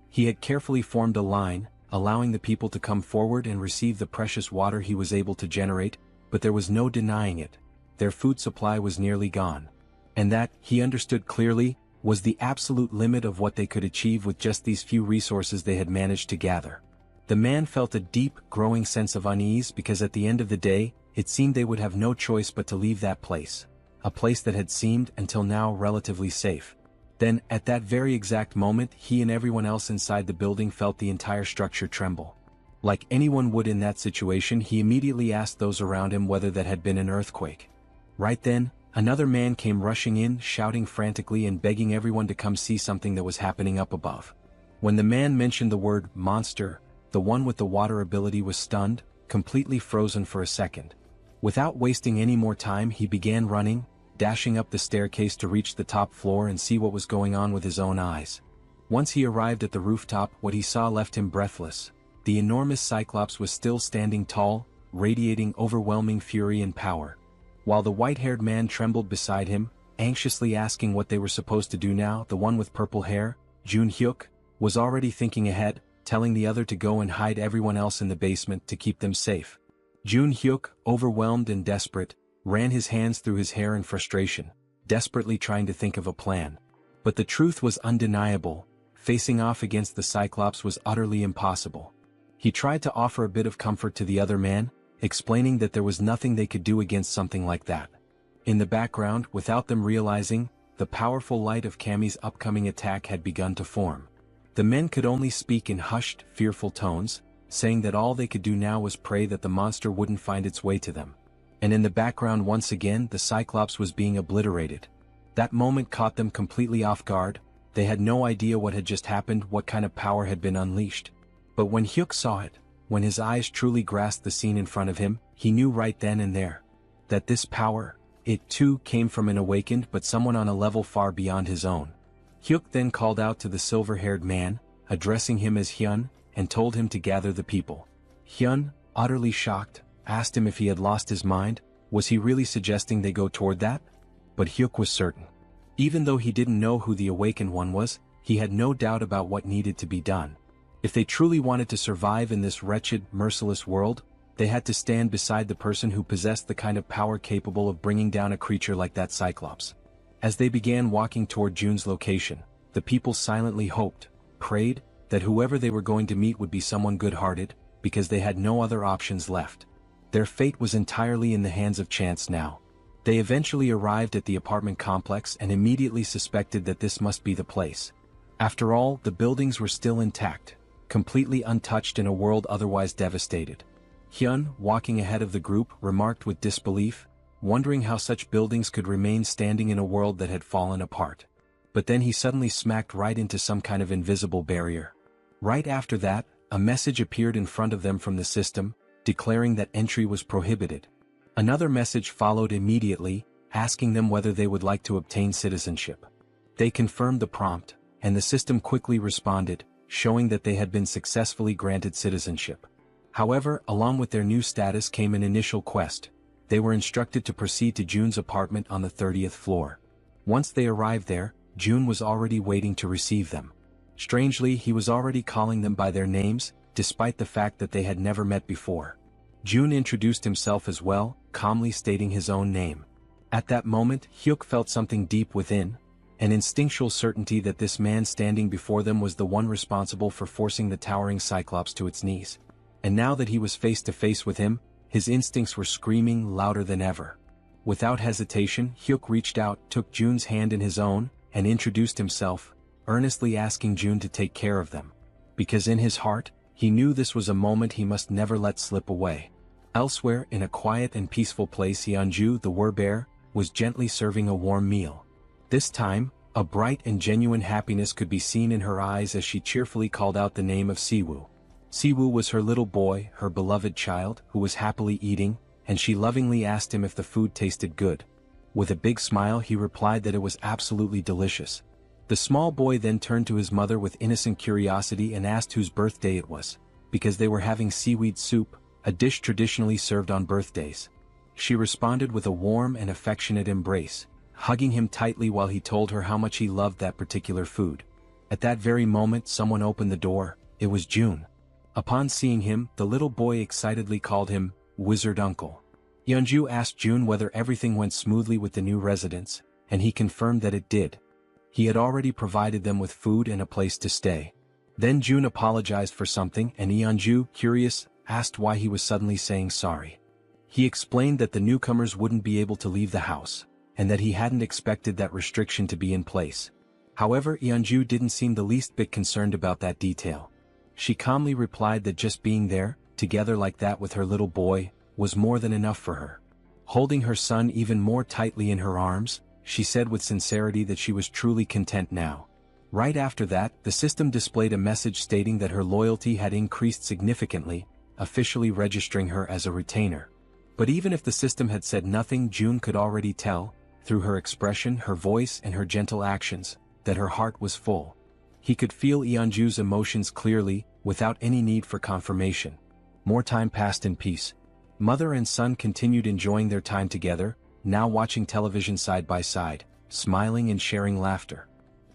He had carefully formed a line, allowing the people to come forward and receive the precious water he was able to generate, but there was no denying it. Their food supply was nearly gone. And that, he understood clearly, was the absolute limit of what they could achieve with just these few resources they had managed to gather. The man felt a deep, growing sense of unease because at the end of the day, it seemed they would have no choice but to leave that place. A place that had seemed, until now, relatively safe. Then, at that very exact moment, he and everyone else inside the building felt the entire structure tremble. Like anyone would in that situation, he immediately asked those around him whether that had been an earthquake. Right then, another man came rushing in, shouting frantically and begging everyone to come see something that was happening up above. When the man mentioned the word monster, the one with the water ability was stunned, completely frozen for a second. Without wasting any more time, he began running, dashing up the staircase to reach the top floor and see what was going on with his own eyes. Once he arrived at the rooftop, what he saw left him breathless. The enormous Cyclops was still standing tall, radiating overwhelming fury and power. While the white-haired man trembled beside him, anxiously asking what they were supposed to do now, the one with purple hair, Jun Hyuk, was already thinking ahead, telling the other to go and hide everyone else in the basement to keep them safe. Jun Hyuk, overwhelmed and desperate, ran his hands through his hair in frustration, desperately trying to think of a plan. But the truth was undeniable, facing off against the Cyclops was utterly impossible. He tried to offer a bit of comfort to the other man, explaining that there was nothing they could do against something like that. In the background, without them realizing, the powerful light of Cammy's upcoming attack had begun to form. The men could only speak in hushed, fearful tones, saying that all they could do now was pray that the monster wouldn't find its way to them. And in the background once again the Cyclops was being obliterated. That moment caught them completely off guard. They had no idea what had just happened, what kind of power had been unleashed. But when Hyuk saw it, when his eyes truly grasped the scene in front of him, he knew right then and there that this power, it too came from an awakened but someone on a level far beyond his own. Hyuk then called out to the silver-haired man, addressing him as Hyun, and told him to gather the people. Hyun, utterly shocked, asked him if he had lost his mind. Was he really suggesting they go toward that? But Hyuk was certain. Even though he didn't know who the awakened one was, he had no doubt about what needed to be done. If they truly wanted to survive in this wretched, merciless world, they had to stand beside the person who possessed the kind of power capable of bringing down a creature like that Cyclops. As they began walking toward June's location, the people silently hoped, prayed, that whoever they were going to meet would be someone good-hearted, because they had no other options left. Their fate was entirely in the hands of chance now. They eventually arrived at the apartment complex and immediately suspected that this must be the place. After all, the buildings were still intact, completely untouched in a world otherwise devastated. Hyun, walking ahead of the group, remarked with disbelief, wondering how such buildings could remain standing in a world that had fallen apart. But then he suddenly smacked right into some kind of invisible barrier. Right after that, a message appeared in front of them from the system, declaring that entry was prohibited. Another message followed immediately, asking them whether they would like to obtain citizenship. They confirmed the prompt, and the system quickly responded, showing that they had been successfully granted citizenship. However, along with their new status came an initial quest. They were instructed to proceed to June's apartment on the 30th floor. Once they arrived there, June was already waiting to receive them. Strangely, he was already calling them by their names, despite the fact that they had never met before. June introduced himself as well, calmly stating his own name. At that moment, Hyuk felt something deep within, an instinctual certainty that this man standing before them was the one responsible for forcing the towering Cyclops to its knees. And now that he was face to face with him, his instincts were screaming louder than ever. Without hesitation, Hyuk reached out, took Jun's hand in his own, and introduced himself, earnestly asking Jun to take care of them. Because in his heart, he knew this was a moment he must never let slip away. Elsewhere, in a quiet and peaceful place, Yeonju, the werbear, was gently serving a warm meal. This time, a bright and genuine happiness could be seen in her eyes as she cheerfully called out the name of Siwoo. Siwoo was her little boy, her beloved child, who was happily eating, and she lovingly asked him if the food tasted good. With a big smile, he replied that it was absolutely delicious. The small boy then turned to his mother with innocent curiosity and asked whose birthday it was, because they were having seaweed soup, a dish traditionally served on birthdays. She responded with a warm and affectionate embrace, hugging him tightly while he told her how much he loved that particular food. At that very moment, someone opened the door. It was Jun. Upon seeing him, the little boy excitedly called him Wizard Uncle. Yeonju asked Jun whether everything went smoothly with the new residents, and he confirmed that it did. He had already provided them with food and a place to stay. Then Jun apologized for something, and Yeonju, curious, asked why he was suddenly saying sorry. He explained that the newcomers wouldn't be able to leave the house, and that he hadn't expected that restriction to be in place. However, Yeonju didn't seem the least bit concerned about that detail. She calmly replied that just being there, together like that with her little boy, was more than enough for her. Holding her son even more tightly in her arms, she said with sincerity that she was truly content now. Right after that, the system displayed a message stating that her loyalty had increased significantly, officially registering her as a retainer. But even if the system had said nothing, Jun could already tell, through her expression, her voice, and her gentle actions, that her heart was full. He could feel Yeonju's emotions clearly, without any need for confirmation. More time passed in peace. Mother and son continued enjoying their time together, now watching television side by side, smiling and sharing laughter.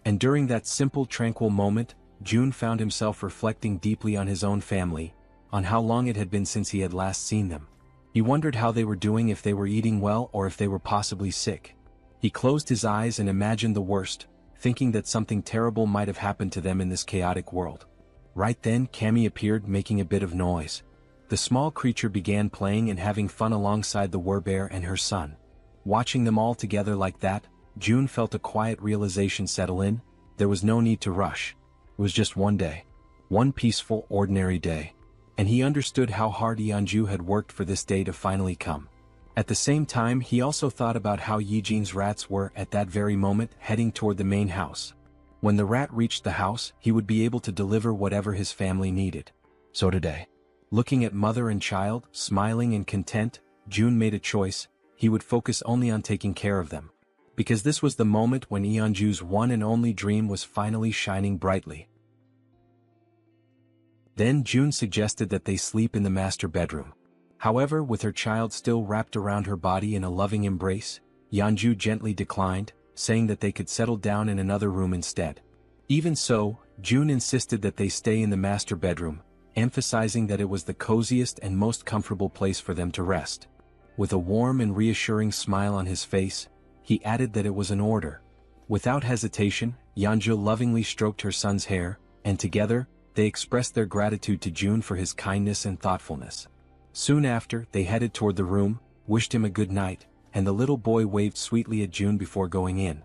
And during that simple, tranquil moment, Jun found himself reflecting deeply on his own family, on how long it had been since he had last seen them. He wondered how they were doing, if they were eating well or if they were possibly sick. He closed his eyes and imagined the worst, thinking that something terrible might have happened to them in this chaotic world. Right then, Cammy appeared, making a bit of noise. The small creature began playing and having fun alongside the werbear and her son. Watching them all together like that, Jun felt a quiet realization settle in. There was no need to rush. It was just one day. One peaceful, ordinary day. And he understood how hard Yeonju had worked for this day to finally come. At the same time, he also thought about how Yijin's rats were, at that very moment, heading toward the main house. When the rat reached the house, he would be able to deliver whatever his family needed. So today, looking at mother and child, smiling and content, Jun made a choice. He would focus only on taking care of them. Because this was the moment when Yeonju's one and only dream was finally shining brightly. Then Jun suggested that they sleep in the master bedroom. However, with her child still wrapped around her body in a loving embrace, Yeonju gently declined, saying that they could settle down in another room instead. Even so, Jun insisted that they stay in the master bedroom, emphasizing that it was the coziest and most comfortable place for them to rest. With a warm and reassuring smile on his face, he added that it was an order. Without hesitation, Yeonju lovingly stroked her son's hair, and together, they expressed their gratitude to Jun for his kindness and thoughtfulness. Soon after, they headed toward the room, wished him a good night, and the little boy waved sweetly at Jun before going in.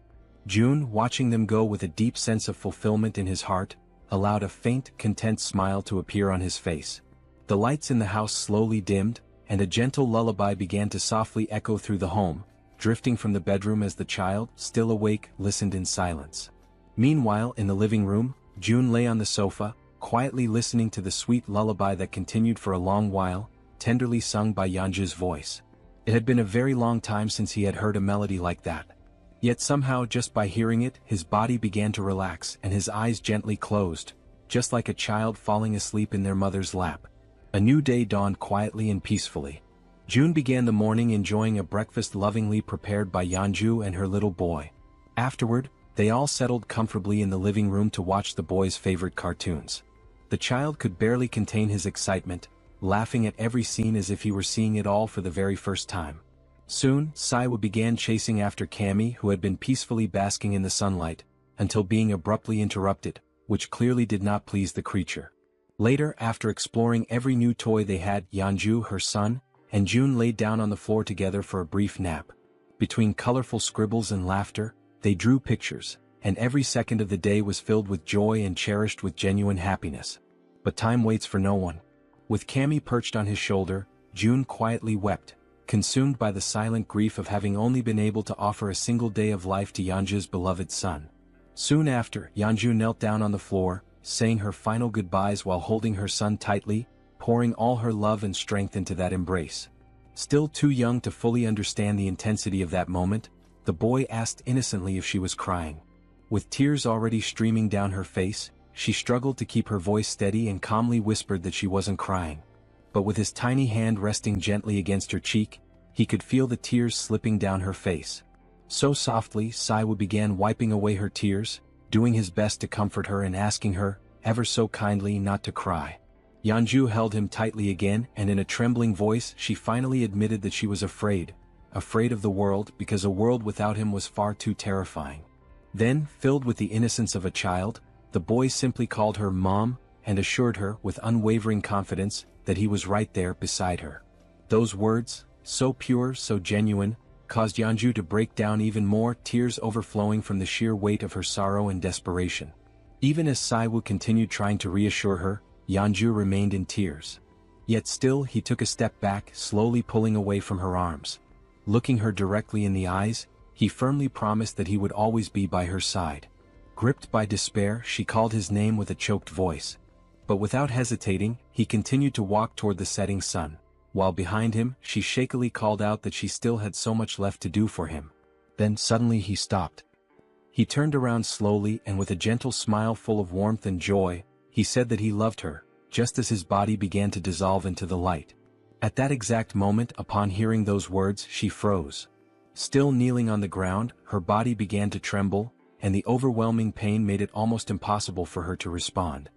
Jun, watching them go with a deep sense of fulfillment in his heart, allowed a faint, content smile to appear on his face. The lights in the house slowly dimmed, and a gentle lullaby began to softly echo through the home, drifting from the bedroom as the child, still awake, listened in silence. Meanwhile, in the living room, Jun lay on the sofa, quietly listening to the sweet lullaby that continued for a long while, tenderly sung by Yeonju's voice. It had been a very long time since he had heard a melody like that. Yet somehow, just by hearing it, his body began to relax and his eyes gently closed, just like a child falling asleep in their mother's lap. A new day dawned quietly and peacefully. Jun began the morning enjoying a breakfast lovingly prepared by Yeonju and her little boy. Afterward, they all settled comfortably in the living room to watch the boy's favorite cartoons. The child could barely contain his excitement, laughing at every scene as if he were seeing it all for the very first time. Soon, Siwa began chasing after Cammy, who had been peacefully basking in the sunlight, until being abruptly interrupted, which clearly did not please the creature. Later, after exploring every new toy they had, Yeonju, her son, and June laid down on the floor together for a brief nap. Between colorful scribbles and laughter, they drew pictures, and every second of the day was filled with joy and cherished with genuine happiness. But time waits for no one. With Cammy perched on his shoulder, June quietly wept, consumed by the silent grief of having only been able to offer a single day of life to Yeonju's beloved son. Soon after, Yeonju knelt down on the floor, saying her final goodbyes while holding her son tightly, pouring all her love and strength into that embrace. Still too young to fully understand the intensity of that moment, the boy asked innocently if she was crying. With tears already streaming down her face, she struggled to keep her voice steady and calmly whispered that she wasn't crying. But with his tiny hand resting gently against her cheek, he could feel the tears slipping down her face. So softly, Saiwoo began wiping away her tears, doing his best to comfort her and asking her, ever so kindly, not to cry. Yeonju held him tightly again, and in a trembling voice she finally admitted that she was afraid of the world, because a world without him was far too terrifying. Then, filled with the innocence of a child, the boy simply called her Mom, and assured her with unwavering confidence that he was right there beside her. Those words, so pure, so genuine, caused Yeonju to break down even more, tears overflowing from the sheer weight of her sorrow and desperation. Even as Saiwoo continued trying to reassure her, Yeonju remained in tears. Yet still he took a step back, slowly pulling away from her arms. Looking her directly in the eyes, he firmly promised that he would always be by her side. Gripped by despair, she called his name with a choked voice. But without hesitating, he continued to walk toward the setting sun, while behind him, she shakily called out that she still had so much left to do for him. Then suddenly he stopped. He turned around slowly, and with a gentle smile full of warmth and joy, he said that he loved her, just as his body began to dissolve into the light. At that exact moment, upon hearing those words, she froze. Still kneeling on the ground, her body began to tremble, and the overwhelming pain made it almost impossible for her to respond.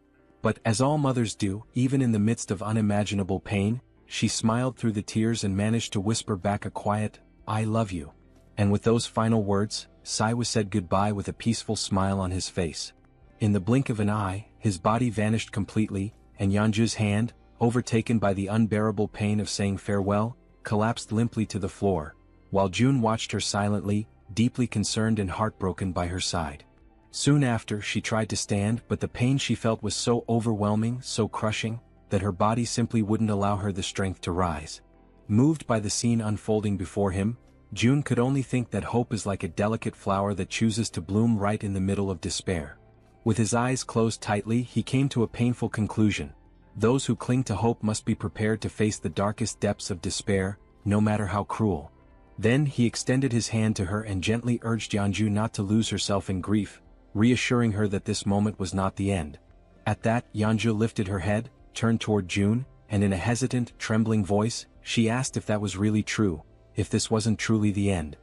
But, as all mothers do, even in the midst of unimaginable pain, she smiled through the tears and managed to whisper back a quiet, "I love you." And with those final words, Saiwoo said goodbye with a peaceful smile on his face. In the blink of an eye, his body vanished completely, and Yeonju's hand, overtaken by the unbearable pain of saying farewell, collapsed limply to the floor, while June watched her silently, deeply concerned and heartbroken by her side. Soon after, she tried to stand, but the pain she felt was so overwhelming, so crushing, that her body simply wouldn't allow her the strength to rise. Moved by the scene unfolding before him, June could only think that hope is like a delicate flower that chooses to bloom right in the middle of despair. With his eyes closed tightly, he came to a painful conclusion. Those who cling to hope must be prepared to face the darkest depths of despair, no matter how cruel. Then he extended his hand to her and gently urged Yeonju not to lose herself in grief, reassuring her that this moment was not the end. At that, Yeonju lifted her head, turned toward June, and in a hesitant, trembling voice, she asked if that was really true, if this wasn't truly the end.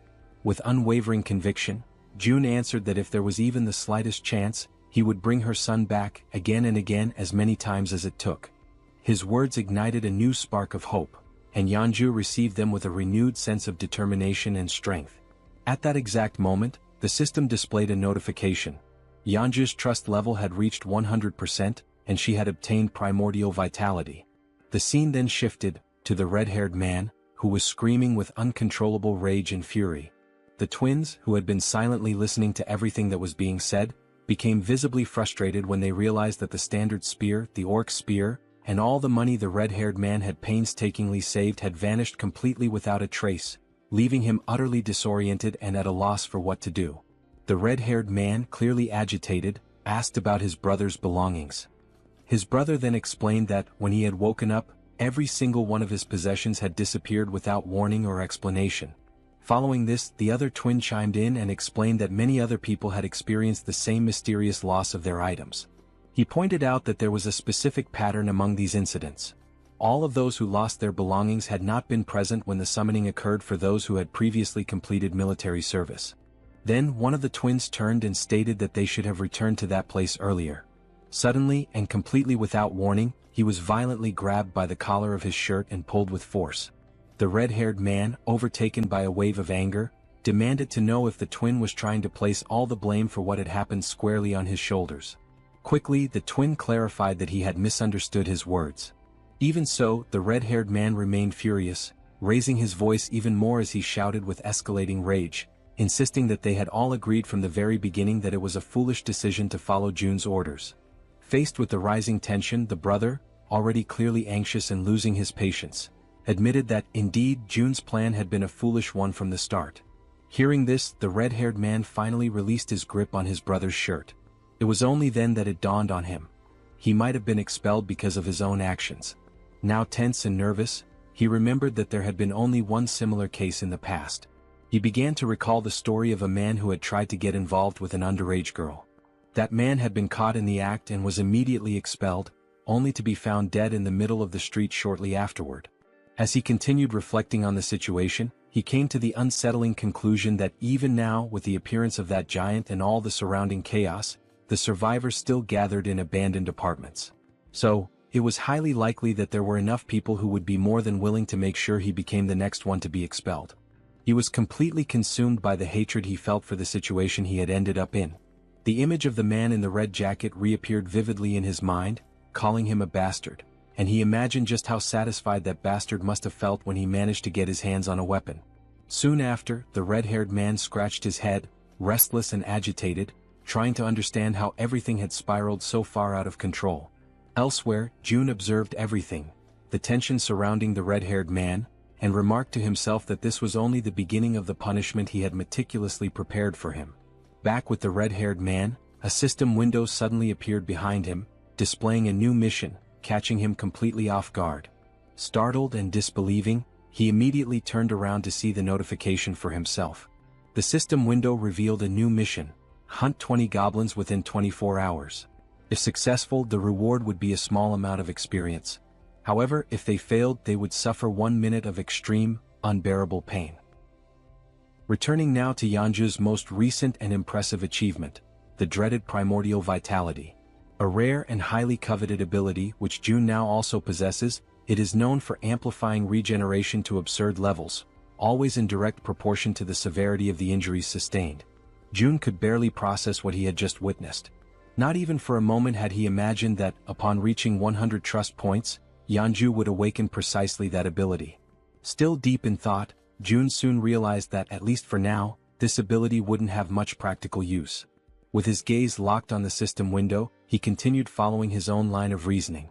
With unwavering conviction, June answered that if there was even the slightest chance, he would bring her son back, again and again, as many times as it took. His words ignited a new spark of hope, and Yeonju received them with a renewed sense of determination and strength. At that exact moment, the system displayed a notification. Yeonju's trust level had reached 100%, and she had obtained primordial vitality. The scene then shifted to the red-haired man, who was screaming with uncontrollable rage and fury. The twins, who had been silently listening to everything that was being said, became visibly frustrated when they realized that the standard spear, the orc spear, and all the money the red-haired man had painstakingly saved had vanished completely without a trace, leaving him utterly disoriented and at a loss for what to do. The red-haired man, clearly agitated, asked about his brother's belongings. His brother then explained that, when he had woken up, every single one of his possessions had disappeared without warning or explanation. Following this, the other twin chimed in and explained that many other people had experienced the same mysterious loss of their items. He pointed out that there was a specific pattern among these incidents. All of those who lost their belongings had not been present when the summoning occurred for those who had previously completed military service. Then one of the twins turned and stated that they should have returned to that place earlier. Suddenly, and completely without warning, he was violently grabbed by the collar of his shirt and pulled with force. The red-haired man, overtaken by a wave of anger, demanded to know if the twin was trying to place all the blame for what had happened squarely on his shoulders. Quickly, the twin clarified that he had misunderstood his words. Even so, the red-haired man remained furious, raising his voice even more as he shouted with escalating rage, insisting that they had all agreed from the very beginning that it was a foolish decision to follow Jun's orders. Faced with the rising tension, the brother, already clearly anxious and losing his patience, admitted that, indeed, Jun's plan had been a foolish one from the start. Hearing this, the red-haired man finally released his grip on his brother's shirt. It was only then that it dawned on him. He might have been expelled because of his own actions. Now tense and nervous, he remembered that there had been only one similar case in the past. He began to recall the story of a man who had tried to get involved with an underage girl. That man had been caught in the act and was immediately expelled, only to be found dead in the middle of the street shortly afterward. As he continued reflecting on the situation, he came to the unsettling conclusion that even now, with the appearance of that giant and all the surrounding chaos, the survivors still gathered in abandoned apartments. So, it was highly likely that there were enough people who would be more than willing to make sure he became the next one to be expelled. He was completely consumed by the hatred he felt for the situation he had ended up in. The image of the man in the red jacket reappeared vividly in his mind, calling him a bastard, and he imagined just how satisfied that bastard must have felt when he managed to get his hands on a weapon. Soon after, the red-haired man scratched his head, restless and agitated, trying to understand how everything had spiraled so far out of control. Elsewhere, Jun observed everything, the tension surrounding the red-haired man, and remarked to himself that this was only the beginning of the punishment he had meticulously prepared for him. Back with the red-haired man, a system window suddenly appeared behind him, displaying a new mission, catching him completely off guard. Startled and disbelieving, he immediately turned around to see the notification for himself. The system window revealed a new mission: hunt 20 goblins within 24 hours. If successful, the reward would be a small amount of experience. However, if they failed, they would suffer 1 minute of extreme, unbearable pain. Returning now to Yanju's most recent and impressive achievement, the dreaded primordial vitality. A rare and highly coveted ability which Jun now also possesses, it is known for amplifying regeneration to absurd levels, always in direct proportion to the severity of the injuries sustained. Jun could barely process what he had just witnessed. Not even for a moment had he imagined that, upon reaching 100 trust points, Yanju would awaken precisely that ability. Still deep in thought, Jun soon realized that, at least for now, this ability wouldn't have much practical use. With his gaze locked on the system window, he continued following his own line of reasoning.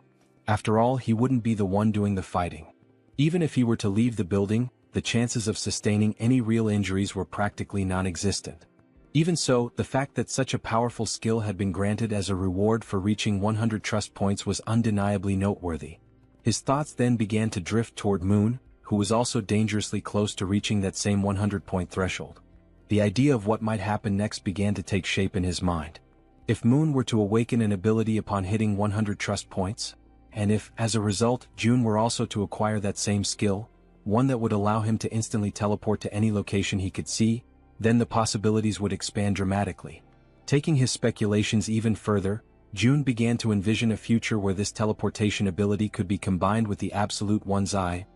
After all, he wouldn't be the one doing the fighting. Even if he were to leave the building, the chances of sustaining any real injuries were practically non-existent. Even so, the fact that such a powerful skill had been granted as a reward for reaching 100 trust points was undeniably noteworthy. His thoughts then began to drift toward Moon, who was also dangerously close to reaching that same 100-point threshold. The idea of what might happen next began to take shape in his mind. If Moon were to awaken an ability upon hitting 100 trust points, and if, as a result, Jun were also to acquire that same skill, one that would allow him to instantly teleport to any location he could see, then the possibilities would expand dramatically. Taking his speculations even further, Jun began to envision a future where this teleportation ability could be combined with the absolute one's eye,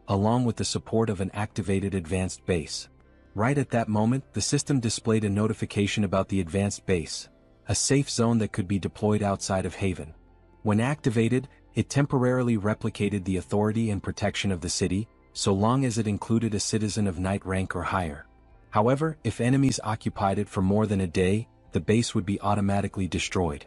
along with the support of an activated advanced base. Right at that moment, the system displayed a notification about the advanced base, a safe zone that could be deployed outside of Haven. When activated, it temporarily replicated the authority and protection of the city, so long as it included a citizen of knight rank or higher. However, if enemies occupied it for more than a day, the base would be automatically destroyed.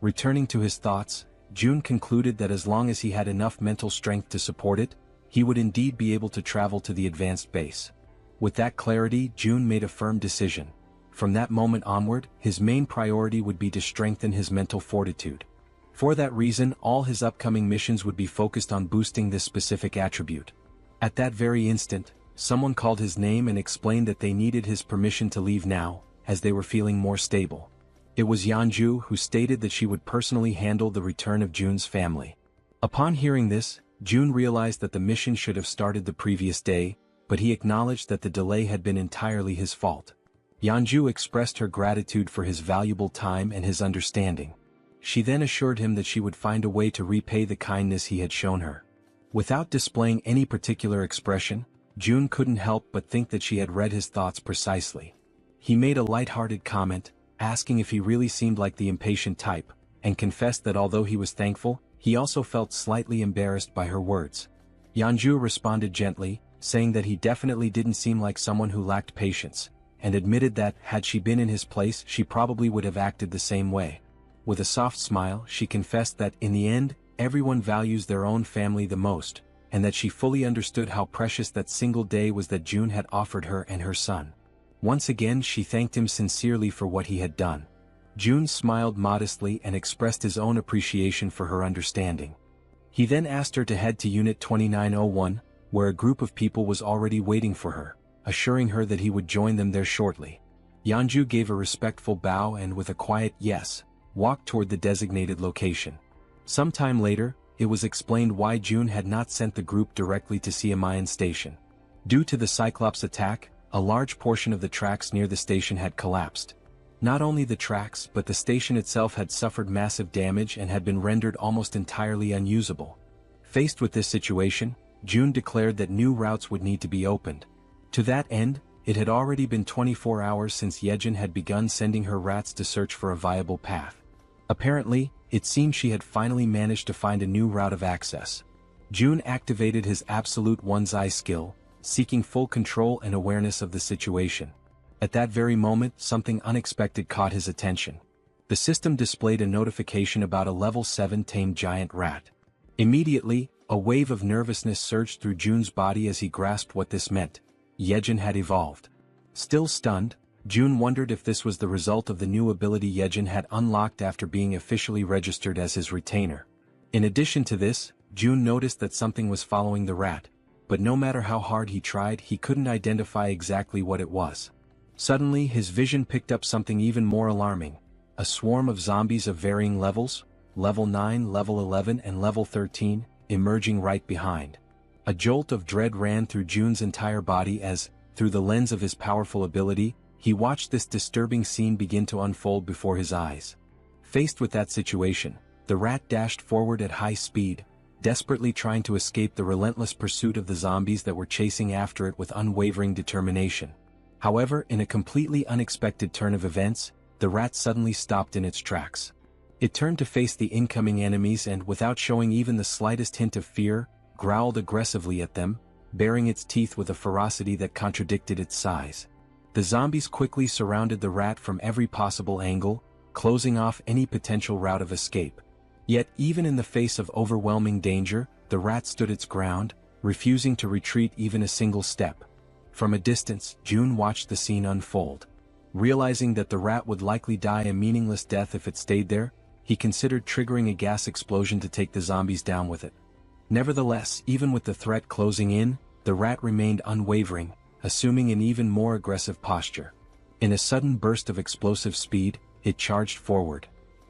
Returning to his thoughts, Jun concluded that as long as he had enough mental strength to support it, he would indeed be able to travel to the advanced base. With that clarity, Jun made a firm decision. From that moment onward, his main priority would be to strengthen his mental fortitude. For that reason, all his upcoming missions would be focused on boosting this specific attribute. At that very instant, someone called his name and explained that they needed his permission to leave now, as they were feeling more stable. It was Yanju who stated that she would personally handle the return of Jun's family. Upon hearing this, Jun realized that the mission should have started the previous day, but he acknowledged that the delay had been entirely his fault. Yanju expressed her gratitude for his valuable time and his understanding. She then assured him that she would find a way to repay the kindness he had shown her. Without displaying any particular expression, Jun couldn't help but think that she had read his thoughts precisely. He made a light-hearted comment, asking if he really seemed like the impatient type, and confessed that although he was thankful, he also felt slightly embarrassed by her words. Yeonju responded gently, saying that he definitely didn't seem like someone who lacked patience, and admitted that, had she been in his place, she probably would have acted the same way. With a soft smile, she confessed that, in the end, everyone values their own family the most, and that she fully understood how precious that single day was that June had offered her and her son. Once again she thanked him sincerely for what he had done. June smiled modestly and expressed his own appreciation for her understanding. He then asked her to head to Unit 2901, where a group of people was already waiting for her, assuring her that he would join them there shortly. Yeonju gave a respectful bow and, with a quiet yes, walked toward the designated location. Some time later, it was explained why June had not sent the group directly to Siamayan Station. Due to the Cyclops attack, a large portion of the tracks near the station had collapsed. Not only the tracks but the station itself had suffered massive damage and had been rendered almost entirely unusable. Faced with this situation, June declared that new routes would need to be opened. To that end, it had already been 24 hours since Yejin had begun sending her rats to search for a viable path. Apparently, it seemed she had finally managed to find a new route of access. June activated his absolute one's eye skill, seeking full control and awareness of the situation. At that very moment, something unexpected caught his attention. The system displayed a notification about a level 7 tamed giant rat. Immediately, a wave of nervousness surged through June's body as he grasped what this meant. Yejin had evolved. Still stunned, June wondered if this was the result of the new ability Yejin had unlocked after being officially registered as his retainer. In addition to this, June noticed that something was following the rat, but no matter how hard he tried, he couldn't identify exactly what it was. Suddenly, his vision picked up something even more alarming: a swarm of zombies of varying levels, level 9, level 11 and level 13, emerging right behind. A jolt of dread ran through June's entire body as, through the lens of his powerful ability, he watched this disturbing scene begin to unfold before his eyes. Faced with that situation, the rat dashed forward at high speed, desperately trying to escape the relentless pursuit of the zombies that were chasing after it with unwavering determination. However, in a completely unexpected turn of events, the rat suddenly stopped in its tracks. It turned to face the incoming enemies and, without showing even the slightest hint of fear, growled aggressively at them, baring its teeth with a ferocity that contradicted its size. The zombies quickly surrounded the rat from every possible angle, closing off any potential route of escape. Yet, even in the face of overwhelming danger, the rat stood its ground, refusing to retreat even a single step. From a distance, June watched the scene unfold. Realizing that the rat would likely die a meaningless death if it stayed there, he considered triggering a gas explosion to take the zombies down with it. Nevertheless, even with the threat closing in, the rat remained unwavering, assuming an even more aggressive posture. In a sudden burst of explosive speed, it charged forward.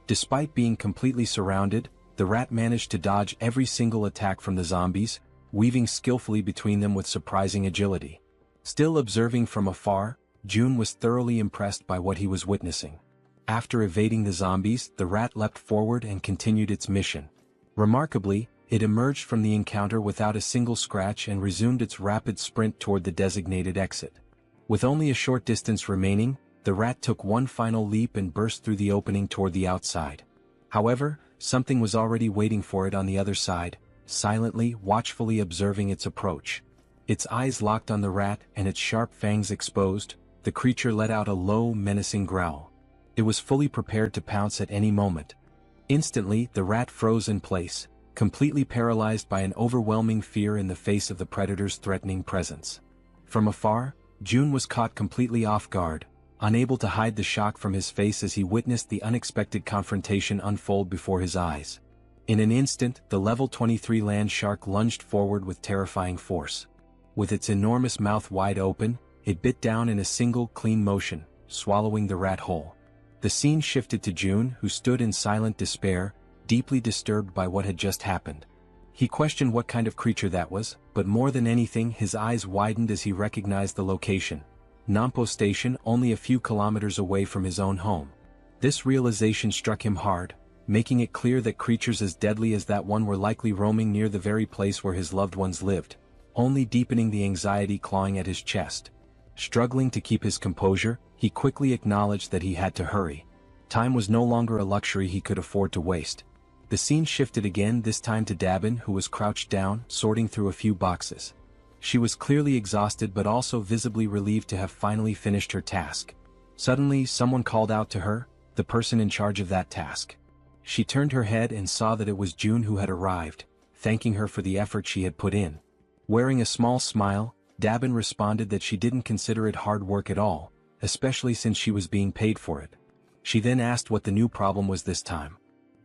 Despite being completely surrounded, the rat managed to dodge every single attack from the zombies, weaving skillfully between them with surprising agility. Still observing from afar, June was thoroughly impressed by what he was witnessing. After evading the zombies, the rat leapt forward and continued its mission. Remarkably, it emerged from the encounter without a single scratch and resumed its rapid sprint toward the designated exit. With only a short distance remaining, the rat took one final leap and burst through the opening toward the outside. However, something was already waiting for it on the other side, silently, watchfully observing its approach. Its eyes locked on the rat and its sharp fangs exposed, the creature let out a low, menacing growl. It was fully prepared to pounce at any moment. Instantly, the rat froze in place, completely paralyzed by an overwhelming fear in the face of the predator's threatening presence. From afar, June was caught completely off guard, unable to hide the shock from his face as he witnessed the unexpected confrontation unfold before his eyes. In an instant, the level 23 land shark lunged forward with terrifying force. With its enormous mouth wide open, it bit down in a single, clean motion, swallowing the rat whole. The scene shifted to June, who stood in silent despair, deeply disturbed by what had just happened. He questioned what kind of creature that was, but more than anything his eyes widened as he recognized the location. Nampo Station, only a few kilometers away from his own home. This realization struck him hard, making it clear that creatures as deadly as that one were likely roaming near the very place where his loved ones lived, only deepening the anxiety clawing at his chest. Struggling to keep his composure, he quickly acknowledged that he had to hurry. Time was no longer a luxury he could afford to waste. The scene shifted again, this time to Dabin, who was crouched down, sorting through a few boxes. She was clearly exhausted but also visibly relieved to have finally finished her task. Suddenly, someone called out to her, the person in charge of that task. She turned her head and saw that it was June who had arrived, thanking her for the effort she had put in. Wearing a small smile, Dabin responded that she didn't consider it hard work at all, especially since she was being paid for it. She then asked what the new problem was this time.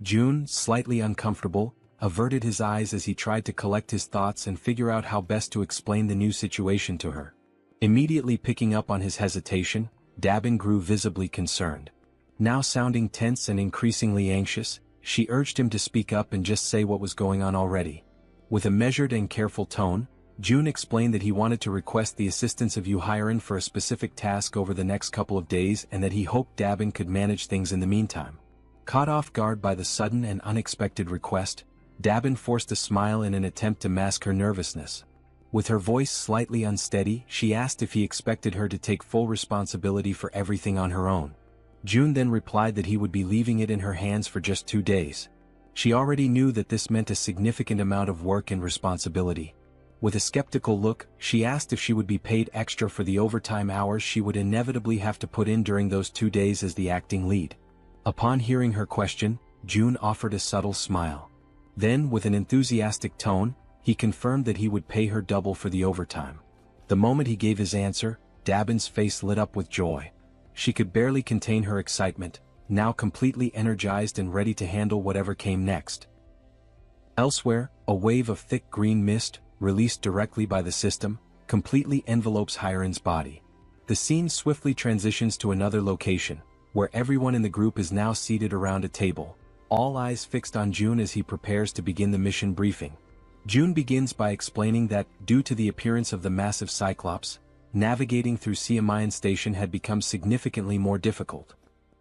June, slightly uncomfortable, averted his eyes as he tried to collect his thoughts and figure out how best to explain the new situation to her. Immediately picking up on his hesitation, Dabin grew visibly concerned. Now sounding tense and increasingly anxious, she urged him to speak up and just say what was going on already. With a measured and careful tone, June explained that he wanted to request the assistance of Yuhiren for a specific task over the next couple of days and that he hoped Dabin could manage things in the meantime. Caught off guard by the sudden and unexpected request, Dabin forced a smile in an attempt to mask her nervousness. With her voice slightly unsteady, she asked if he expected her to take full responsibility for everything on her own. June then replied that he would be leaving it in her hands for just 2 days. She already knew that this meant a significant amount of work and responsibility. With a skeptical look, she asked if she would be paid extra for the overtime hours she would inevitably have to put in during those 2 days as the acting lead. Upon hearing her question, June offered a subtle smile. Then, with an enthusiastic tone, he confirmed that he would pay her double for the overtime. The moment he gave his answer, Dabin's face lit up with joy. She could barely contain her excitement, now completely energized and ready to handle whatever came next. Elsewhere, a wave of thick green mist, released directly by the system, completely envelopes Hiren's body. The scene swiftly transitions to another location, where everyone in the group is now seated around a table, all eyes fixed on June as he prepares to begin the mission briefing. June begins by explaining that, due to the appearance of the massive Cyclops, navigating through Siamayan Station had become significantly more difficult.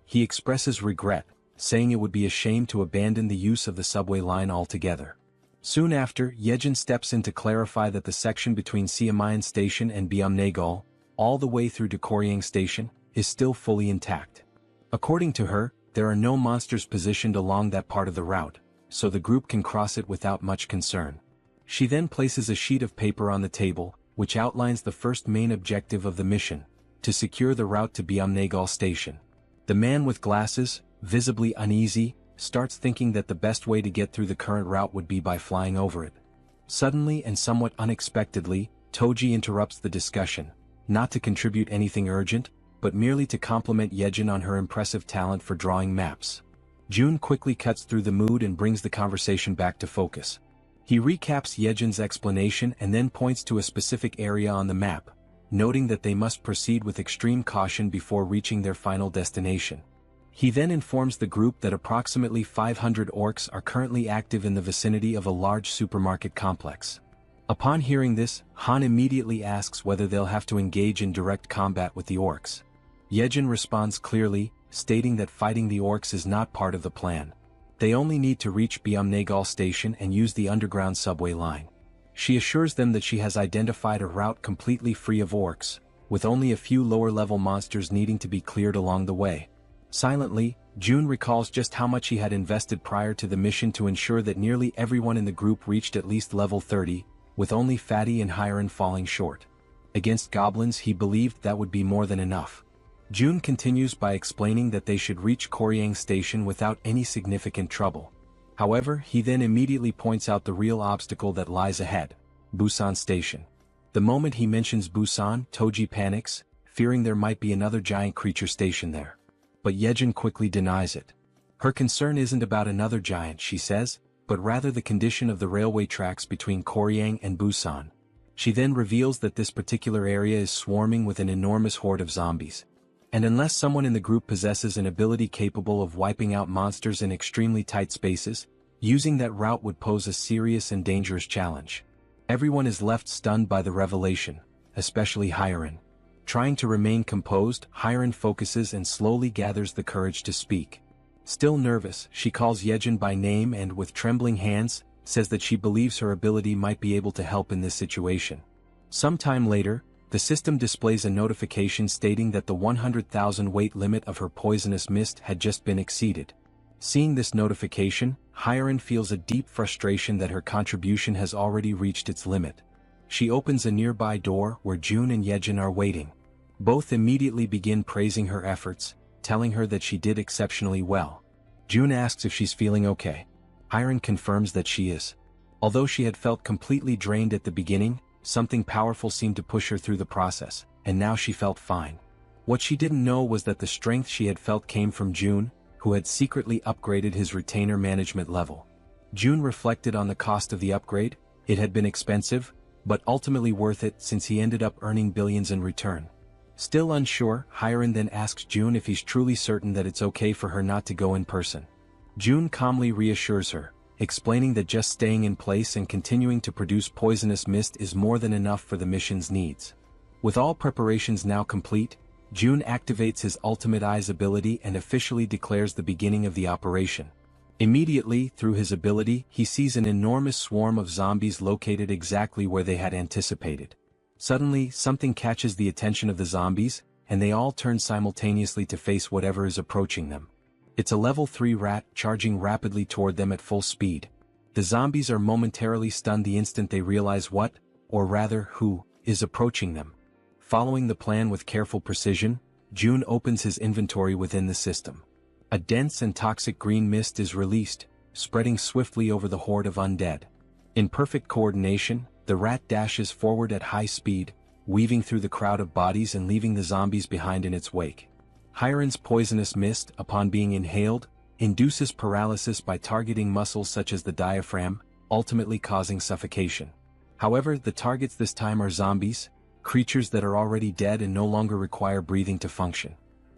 He expresses regret, saying it would be a shame to abandon the use of the subway line altogether. Soon after, Yejin steps in to clarify that the section between Siamayan Station and Byumnagal, all the way through to Koryang Station, is still fully intact. According to her, there are no monsters positioned along that part of the route, so the group can cross it without much concern. She then places a sheet of paper on the table, which outlines the first main objective of the mission, to secure the route to Byumnagal Station. The man with glasses, visibly uneasy, starts thinking that the best way to get through the current route would be by flying over it. Suddenly and somewhat unexpectedly, Toji interrupts the discussion, not to contribute anything urgent, but merely to compliment Yejin on her impressive talent for drawing maps. June quickly cuts through the mood and brings the conversation back to focus. He recaps Yejin's explanation and then points to a specific area on the map, noting that they must proceed with extreme caution before reaching their final destination. He then informs the group that approximately 500 orcs are currently active in the vicinity of a large supermarket complex. Upon hearing this, Han immediately asks whether they'll have to engage in direct combat with the orcs. Yejin responds clearly, stating that fighting the orcs is not part of the plan. They only need to reach Byumnagal Station and use the underground subway line. She assures them that she has identified a route completely free of orcs, with only a few lower-level monsters needing to be cleared along the way. Silently, June recalls just how much he had invested prior to the mission to ensure that nearly everyone in the group reached at least level 30, with only Fatty and Hiren falling short. Against goblins he believed that would be more than enough. June continues by explaining that they should reach Koryang Station without any significant trouble. However, he then immediately points out the real obstacle that lies ahead: Busan Station. The moment he mentions Busan, Toji panics, fearing there might be another giant creature stationed there. But Yejin quickly denies it. Her concern isn't about another giant, she says, but rather the condition of the railway tracks between Koryang and Busan. She then reveals that this particular area is swarming with an enormous horde of zombies. And unless someone in the group possesses an ability capable of wiping out monsters in extremely tight spaces, using that route would pose a serious and dangerous challenge. Everyone is left stunned by the revelation, especially Hiren. Trying to remain composed, Hiren focuses and slowly gathers the courage to speak. Still nervous, she calls Yejin by name and, with trembling hands, says that she believes her ability might be able to help in this situation. Sometime later, The system displays a notification stating that the 100,000 weight limit of her poisonous mist had just been exceeded. Seeing this notification, Hyren feels a deep frustration that her contribution has already reached its limit. She opens a nearby door where June and Yejin are waiting. Both immediately begin praising her efforts, telling her that she did exceptionally well. June asks if she's feeling okay. Hyren confirms that she is. Although she had felt completely drained at the beginning, something powerful seemed to push her through the process, and now she felt fine. What she didn't know was that the strength she had felt came from June, who had secretly upgraded his retainer management level. June reflected on the cost of the upgrade. It had been expensive, but ultimately worth it since he ended up earning billions in return. Still unsure, Hyren then asks June if he's truly certain that it's okay for her not to go in person. June calmly reassures her, explaining that just staying in place and continuing to produce poisonous mist is more than enough for the mission's needs. With all preparations now complete, June activates his ultimate eyes ability and officially declares the beginning of the operation. Immediately, through his ability, he sees an enormous swarm of zombies located exactly where they had anticipated. Suddenly, something catches the attention of the zombies, and they all turn simultaneously to face whatever is approaching them. It's a level 3 rat charging rapidly toward them at full speed. The zombies are momentarily stunned the instant they realize what, or rather who, is approaching them. Following the plan with careful precision, June opens his inventory within the system. A dense and toxic green mist is released, spreading swiftly over the horde of undead. In perfect coordination, the rat dashes forward at high speed, weaving through the crowd of bodies and leaving the zombies behind in its wake. Hyren's poisonous mist, upon being inhaled, induces paralysis by targeting muscles such as the diaphragm, ultimately causing suffocation. However, the targets this time are zombies, creatures that are already dead and no longer require breathing to function.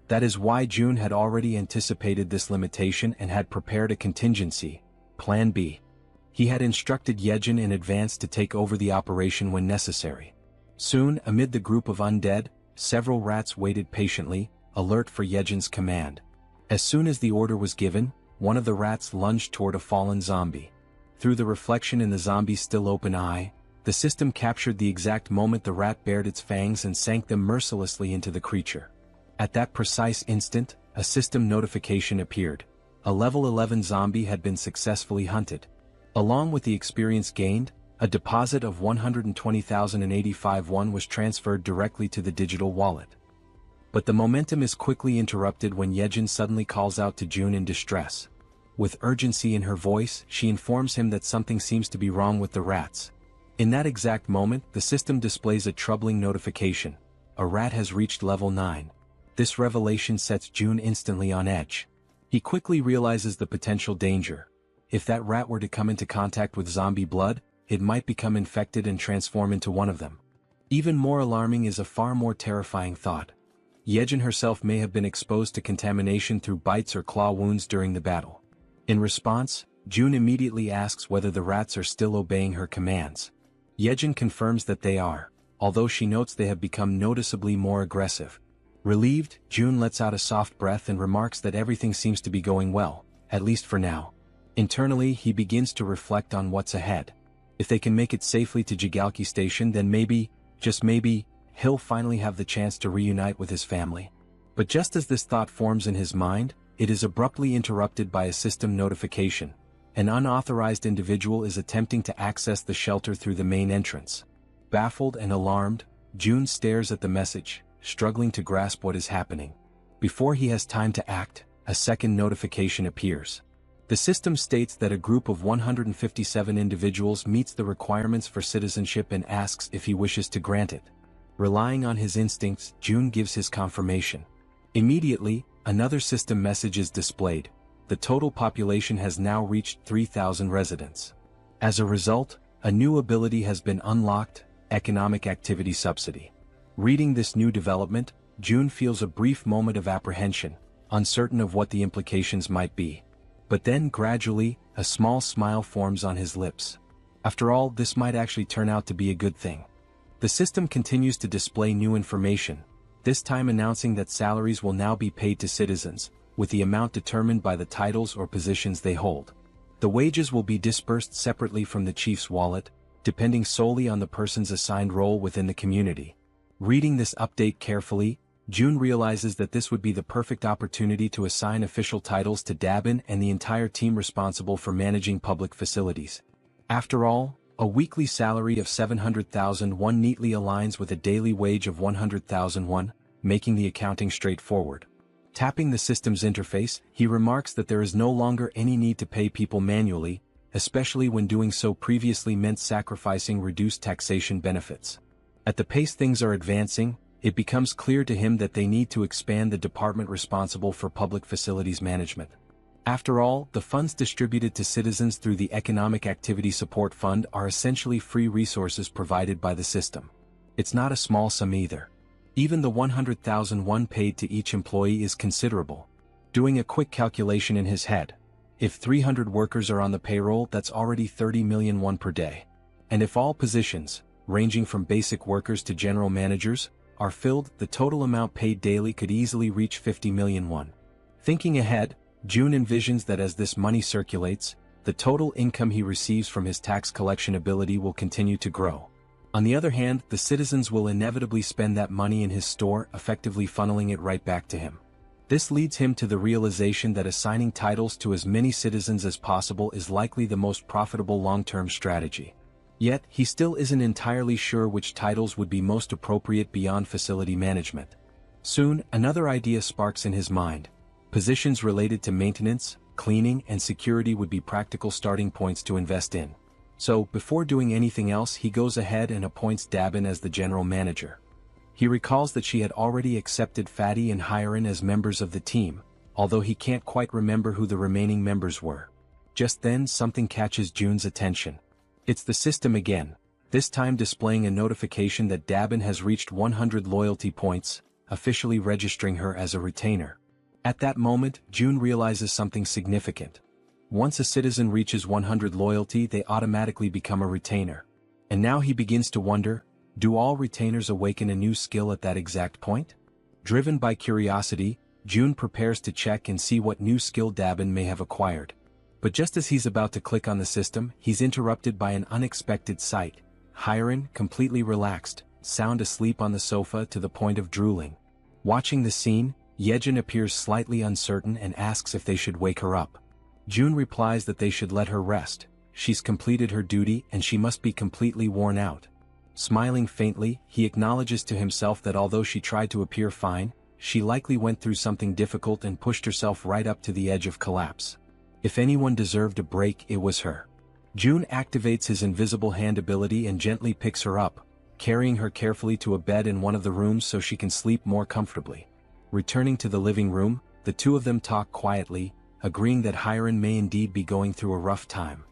That is why June had already anticipated this limitation and had prepared a contingency, Plan B. He had instructed Yejin in advance to take over the operation when necessary. Soon, amid the group of undead, several rats waited patiently, alert for Yejin's command. As soon as the order was given, one of the rats lunged toward a fallen zombie. Through the reflection in the zombie's still open eye, the system captured the exact moment the rat bared its fangs and sank them mercilessly into the creature. At that precise instant, a system notification appeared. A level 11 zombie had been successfully hunted. Along with the experience gained, a deposit of 120,085 won was transferred directly to the digital wallet. But the momentum is quickly interrupted when Yejin suddenly calls out to June in distress. With urgency in her voice, she informs him that something seems to be wrong with the rats. In that exact moment, the system displays a troubling notification. A rat has reached level 9. This revelation sets June instantly on edge. He quickly realizes the potential danger. If that rat were to come into contact with zombie blood, it might become infected and transform into one of them. Even more alarming is a far more terrifying thought. Yejin herself may have been exposed to contamination through bites or claw wounds during the battle. In response, June immediately asks whether the rats are still obeying her commands. Yejin confirms that they are, although she notes they have become noticeably more aggressive. Relieved, June lets out a soft breath and remarks that everything seems to be going well, at least for now. Internally, he begins to reflect on what's ahead. If they can make it safely to Jigalki Station, then maybe, just maybe, he'll finally have the chance to reunite with his family. But just as this thought forms in his mind, it is abruptly interrupted by a system notification. An unauthorized individual is attempting to access the shelter through the main entrance. Baffled and alarmed, June stares at the message, struggling to grasp what is happening. Before he has time to act, a second notification appears. The system states that a group of 157 individuals meets the requirements for citizenship and asks if he wishes to grant it. Relying on his instincts, June gives his confirmation. Immediately, another system message is displayed. The total population has now reached 3,000 residents. As a result, a new ability has been unlocked, Economic Activity Subsidy. Reading this new development, June feels a brief moment of apprehension, uncertain of what the implications might be. But then gradually, a small smile forms on his lips. After all, this might actually turn out to be a good thing. The system continues to display new information, this time announcing that salaries will now be paid to citizens, with the amount determined by the titles or positions they hold. The wages will be disbursed separately from the chief's wallet, depending solely on the person's assigned role within the community. Reading this update carefully, June realizes that this would be the perfect opportunity to assign official titles to Dabin and the entire team responsible for managing public facilities. After all, a weekly salary of 700,000 won neatly aligns with a daily wage of 100,000 won, making the accounting straightforward. Tapping the system's interface, he remarks that there is no longer any need to pay people manually, especially when doing so previously meant sacrificing reduced taxation benefits. At the pace things are advancing, it becomes clear to him that they need to expand the department responsible for public facilities management. After all, the funds distributed to citizens through the Economic Activity Support Fund are essentially free resources provided by the system. It's not a small sum either. Even the 100,000 won paid to each employee is considerable. Doing a quick calculation in his head, if 300 workers are on the payroll, that's already 30 million won per day. And if all positions, ranging from basic workers to general managers, are filled, the total amount paid daily could easily reach 50 million won. Thinking ahead, June envisions that as this money circulates, the total income he receives from his tax collection ability will continue to grow. On the other hand, the citizens will inevitably spend that money in his store, effectively funneling it right back to him. This leads him to the realization that assigning titles to as many citizens as possible is likely the most profitable long-term strategy. Yet, he still isn't entirely sure which titles would be most appropriate beyond facility management. Soon, another idea sparks in his mind. Positions related to maintenance, cleaning, and security would be practical starting points to invest in. So, before doing anything else, he goes ahead and appoints Dabin as the general manager. He recalls that she had already accepted Fatty and Hyran as members of the team, although he can't quite remember who the remaining members were. Just then, something catches June's attention. It's the system again, this time displaying a notification that Dabin has reached 100 loyalty points, officially registering her as a retainer. At that moment, June realizes something significant. Once a citizen reaches 100 loyalty, they automatically become a retainer. And now he begins to wonder, do all retainers awaken a new skill at that exact point? Driven by curiosity, June prepares to check and see what new skill Dabin may have acquired. But just as he's about to click on the system, he's interrupted by an unexpected sight. Hyran, completely relaxed, sound asleep on the sofa to the point of drooling. Watching the scene, Yejin appears slightly uncertain and asks if they should wake her up. June replies that they should let her rest. She's completed her duty and she must be completely worn out. Smiling faintly, he acknowledges to himself that although she tried to appear fine, she likely went through something difficult and pushed herself right up to the edge of collapse. If anyone deserved a break, it was her. June activates his invisible hand ability and gently picks her up, carrying her carefully to a bed in one of the rooms so she can sleep more comfortably. Returning to the living room, the two of them talk quietly, agreeing that Hyran may indeed be going through a rough time.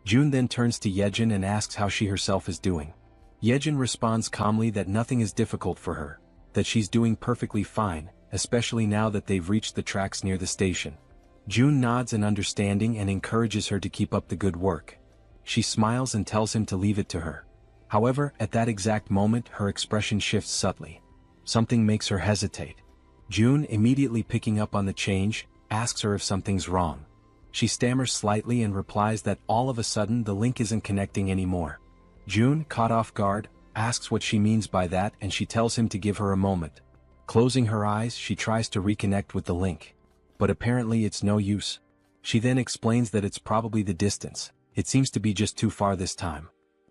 June then turns to Yejin and asks how she herself is doing. Yejin responds calmly that nothing is difficult for her, that she's doing perfectly fine, especially now that they've reached the tracks near the station. June nods in understanding and encourages her to keep up the good work. She smiles and tells him to leave it to her. However, at that exact moment, her expression shifts subtly. Something makes her hesitate. June, immediately picking up on the change, asks her if something's wrong. She stammers slightly and replies that all of a sudden the link isn't connecting anymore. June, caught off guard, asks what she means by that and she tells him to give her a moment. Closing her eyes, she tries to reconnect with the link. But apparently it's no use. She then explains that it's probably the distance. It seems to be just too far this time.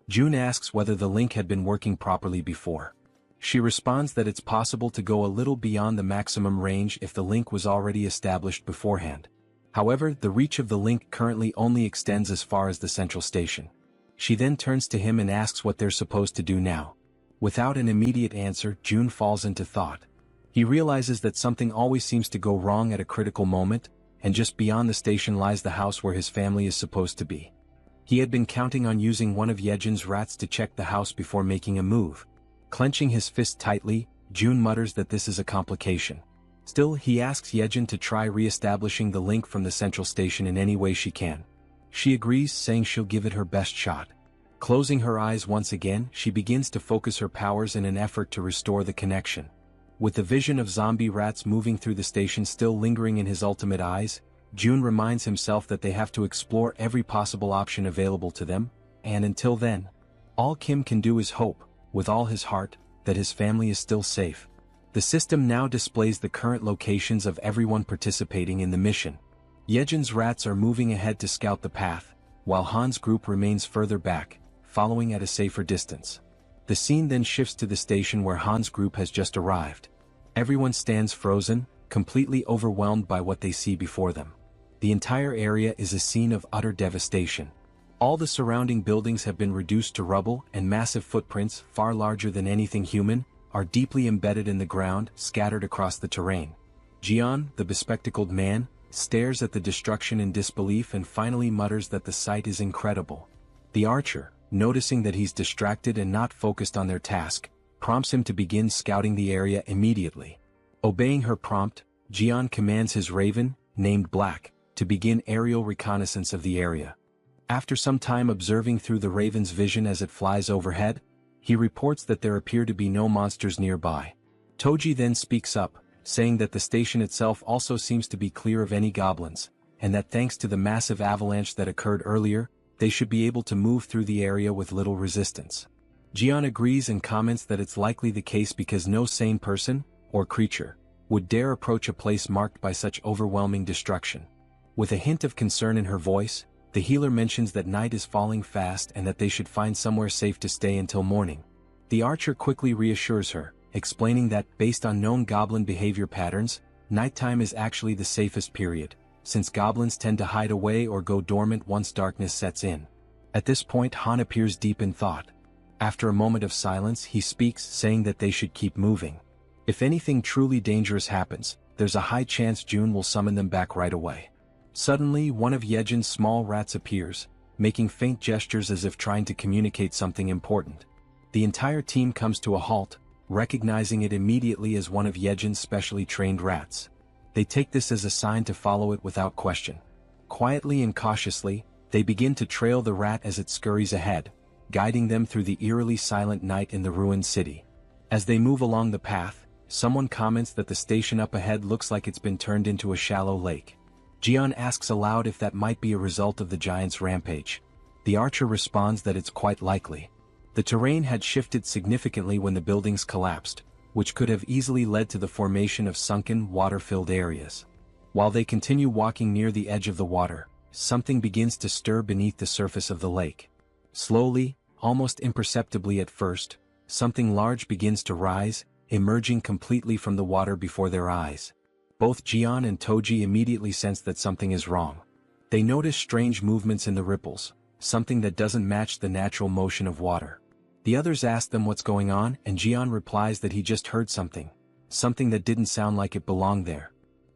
June asks whether the link had been working properly before. She responds that it's possible to go a little beyond the maximum range if the link was already established beforehand. However, the reach of the link currently only extends as far as the central station. She then turns to him and asks what they're supposed to do now. Without an immediate answer, June falls into thought. He realizes that something always seems to go wrong at a critical moment, and just beyond the station lies the house where his family is supposed to be. He had been counting on using one of Yejin's rats to check the house before making a move. Clenching his fist tightly, June mutters that this is a complication. Still, he asks Yejin to try re-establishing the link from the central station in any way she can. She agrees, saying she'll give it her best shot. Closing her eyes once again, she begins to focus her powers in an effort to restore the connection. With the vision of zombie rats moving through the station still lingering in his ultimate eyes, June reminds himself that they have to explore every possible option available to them, and until then, all Kim can do is hope, with all his heart, that his family is still safe. The system now displays the current locations of everyone participating in the mission. Yejin's rats are moving ahead to scout the path, while Han's group remains further back, following at a safer distance. The scene then shifts to the station where Han's group has just arrived. Everyone stands frozen, completely overwhelmed by what they see before them. The entire area is a scene of utter devastation. All the surrounding buildings have been reduced to rubble, and massive footprints, far larger than anything human, are deeply embedded in the ground, scattered across the terrain. Jian, the bespectacled man, stares at the destruction in disbelief and finally mutters that the sight is incredible. The archer, noticing that he's distracted and not focused on their task, prompts him to begin scouting the area immediately. Obeying her prompt, Jian commands his raven, named Black, to begin aerial reconnaissance of the area. After some time observing through the raven's vision as it flies overhead, he reports that there appear to be no monsters nearby. Toji then speaks up, saying that the station itself also seems to be clear of any goblins, and that thanks to the massive avalanche that occurred earlier, they should be able to move through the area with little resistance. Jian agrees and comments that it's likely the case because no sane person, or creature, would dare approach a place marked by such overwhelming destruction. With a hint of concern in her voice, the healer mentions that night is falling fast and that they should find somewhere safe to stay until morning. The archer quickly reassures her, explaining that, based on known goblin behavior patterns, nighttime is actually the safest period, since goblins tend to hide away or go dormant once darkness sets in. At this point, Han appears deep in thought. After a moment of silence, he speaks, saying that they should keep moving. If anything truly dangerous happens, there's a high chance June will summon them back right away. Suddenly, one of Yejin's small rats appears, making faint gestures as if trying to communicate something important. The entire team comes to a halt, recognizing it immediately as one of Yejin's specially trained rats. They take this as a sign to follow it without question. Quietly and cautiously, they begin to trail the rat as it scurries ahead, guiding them through the eerily silent night in the ruined city. As they move along the path, someone comments that the station up ahead looks like it's been turned into a shallow lake. Jian asks aloud if that might be a result of the giant's rampage. The archer responds that it's quite likely. The terrain had shifted significantly when the buildings collapsed, which could have easily led to the formation of sunken, water-filled areas. While they continue walking near the edge of the water, something begins to stir beneath the surface of the lake. Slowly, almost imperceptibly at first, something large begins to rise, emerging completely from the water before their eyes. Both Jian and Toji immediately sense that something is wrong. They notice strange movements in the ripples, something that doesn't match the natural motion of water. The others ask them what's going on, and Jian replies that he just heard something that didn't sound like it belonged there.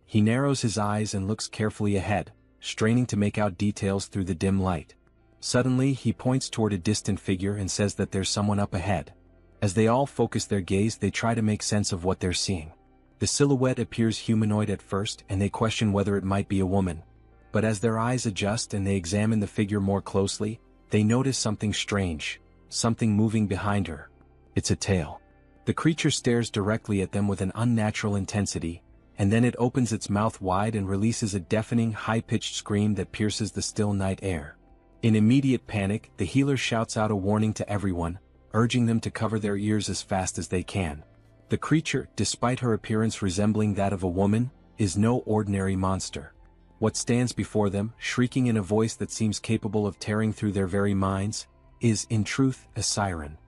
He narrows his eyes and looks carefully ahead, straining to make out details through the dim light. Suddenly, he points toward a distant figure and says that there's someone up ahead. As they all focus their gaze, they try to make sense of what they're seeing. The silhouette appears humanoid at first, and they question whether it might be a woman. But as their eyes adjust and they examine the figure more closely, they notice something strange, something moving behind her. It's a tail. The creature stares directly at them with an unnatural intensity, and then it opens its mouth wide and releases a deafening, high-pitched scream that pierces the still night air. In immediate panic, the healer shouts out a warning to everyone, urging them to cover their ears as fast as they can. The creature, despite her appearance resembling that of a woman, is no ordinary monster. What stands before them, shrieking in a voice that seems capable of tearing through their very minds, is, in truth, a siren.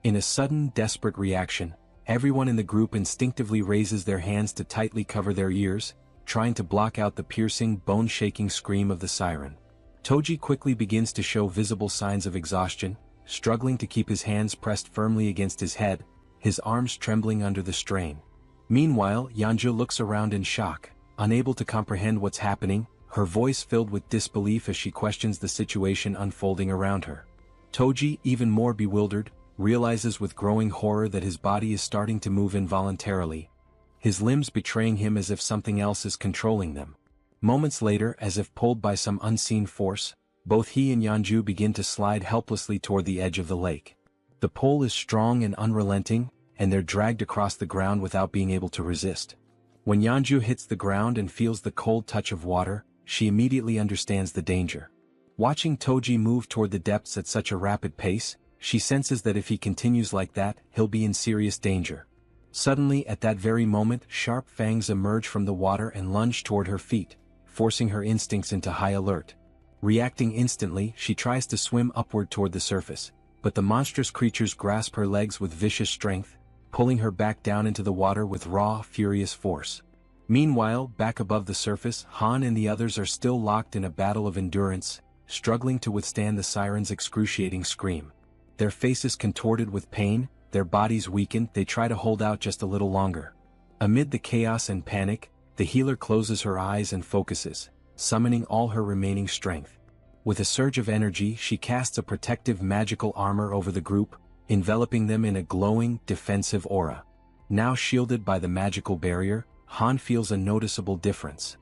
In a sudden, desperate reaction, everyone in the group instinctively raises their hands to tightly cover their ears, trying to block out the piercing, bone-shaking scream of the siren. Toji quickly begins to show visible signs of exhaustion, struggling to keep his hands pressed firmly against his head, his arms trembling under the strain. Meanwhile, Yanju looks around in shock, unable to comprehend what's happening, her voice filled with disbelief as she questions the situation unfolding around her. Toji, even more bewildered, realizes with growing horror that his body is starting to move involuntarily, his limbs betraying him as if something else is controlling them. Moments later, as if pulled by some unseen force, both he and Yanju begin to slide helplessly toward the edge of the lake. The pull is strong and unrelenting, and they're dragged across the ground without being able to resist. When Yanju hits the ground and feels the cold touch of water, she immediately understands the danger. Watching Toji move toward the depths at such a rapid pace, She senses that if he continues like that, he'll be in serious danger. Suddenly, at that very moment, sharp fangs emerge from the water and lunge toward her feet, forcing her instincts into high alert. Reacting instantly, she tries to swim upward toward the surface, but the monstrous creatures grasp her legs with vicious strength, pulling her back down into the water with raw, furious force. Meanwhile, back above the surface, Han and the others are still locked in a battle of endurance, struggling to withstand the siren's excruciating scream. Their faces contorted with pain, their bodies weakened, they try to hold out just a little longer. Amid the chaos and panic, the healer closes her eyes and focuses, summoning all her remaining strength. With a surge of energy, she casts a protective magical armor over the group, enveloping them in a glowing, defensive aura. Now shielded by the magical barrier, Han feels a noticeable difference.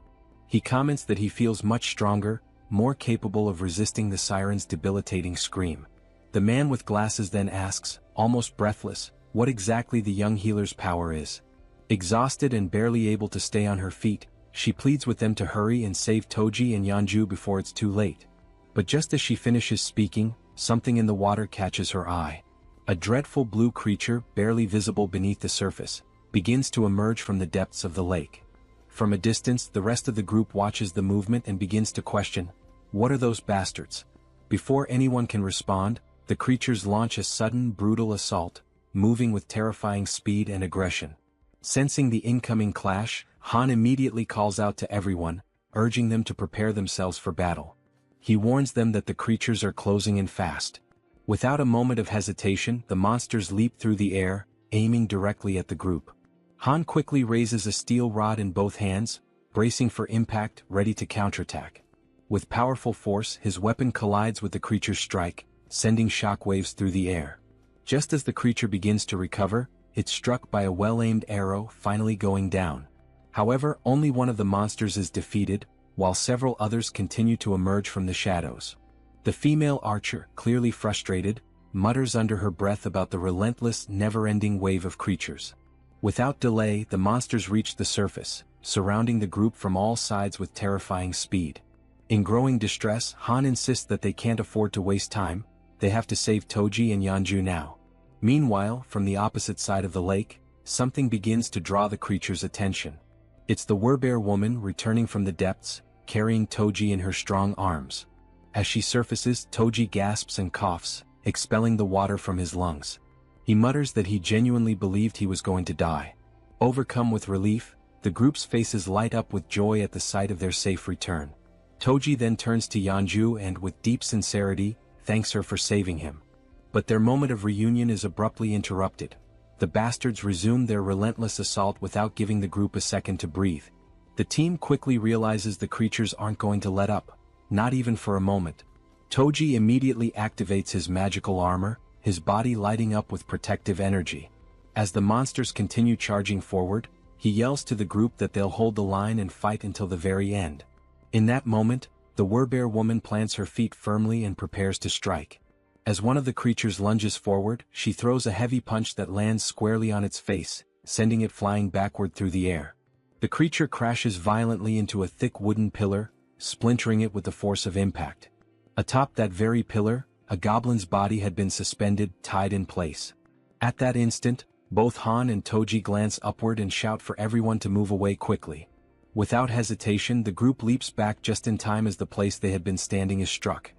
He comments that he feels much stronger, more capable of resisting the siren's debilitating scream. The man with glasses then asks, almost breathless, what exactly the young healer's power is. Exhausted and barely able to stay on her feet, she pleads with them to hurry and save Toji and Yeonju before it's too late. But just as she finishes speaking, something in the water catches her eye. A dreadful blue creature, barely visible beneath the surface, begins to emerge from the depths of the lake. From a distance, the rest of the group watches the movement and begins to question, what are those bastards? Before anyone can respond, the creatures launch a sudden, brutal assault, moving with terrifying speed and aggression. Sensing the incoming clash, Han immediately calls out to everyone, urging them to prepare themselves for battle. He warns them that the creatures are closing in fast. Without a moment of hesitation, the monsters leap through the air, aiming directly at the group. Han quickly raises a steel rod in both hands, bracing for impact, ready to counterattack. With powerful force, his weapon collides with the creature's strike, sending shockwaves through the air. Just as the creature begins to recover, it's struck by a well-aimed arrow, finally going down. However, only one of the monsters is defeated, while several others continue to emerge from the shadows. The female archer, clearly frustrated, mutters under her breath about the relentless, never-ending wave of creatures. Without delay, the monsters reach the surface, surrounding the group from all sides with terrifying speed. In growing distress, Han insists that they can't afford to waste time, they have to save Toji and Yeonju now. Meanwhile, from the opposite side of the lake, something begins to draw the creature's attention. It's the werbear woman returning from the depths, carrying Toji in her strong arms. As she surfaces, Toji gasps and coughs, expelling the water from his lungs. He mutters that he genuinely believed he was going to die. Overcome with relief, the group's faces light up with joy at the sight of their safe return. Toji then turns to Yeonju and, with deep sincerity, thanks her for saving him. But their moment of reunion is abruptly interrupted. The bastards resume their relentless assault without giving the group a second to breathe. The team quickly realizes the creatures aren't going to let up, not even for a moment. Toji immediately activates his magical armor, his body lighting up with protective energy. As the monsters continue charging forward, he yells to the group that they'll hold the line and fight until the very end. In that moment, the werbear woman plants her feet firmly and prepares to strike. As one of the creatures lunges forward, she throws a heavy punch that lands squarely on its face, sending it flying backward through the air. The creature crashes violently into a thick wooden pillar, splintering it with the force of impact. Atop that very pillar, a goblin's body had been suspended, tied in place. At that instant, both Han and Toji glance upward and shout for everyone to move away quickly. Without hesitation, the group leaps back just in time as the place they had been standing is struck.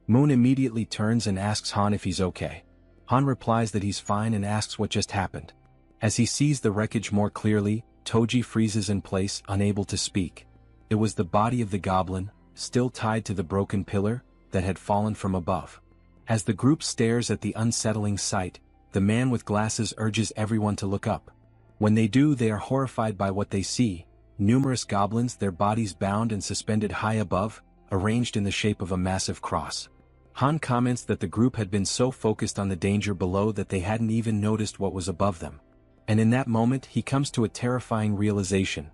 Moon immediately turns and asks Han if he's okay. Han replies that he's fine and asks what just happened. As he sees the wreckage more clearly, Toji freezes in place, unable to speak. It was the body of the goblin, still tied to the broken pillar, that had fallen from above. As the group stares at the unsettling sight, the man with glasses urges everyone to look up. When they do, they are horrified by what they see. Numerous goblins, their bodies bound and suspended high above, arranged in the shape of a massive cross. Han comments that the group had been so focused on the danger below that they hadn't even noticed what was above them. And in that moment, he comes to a terrifying realization.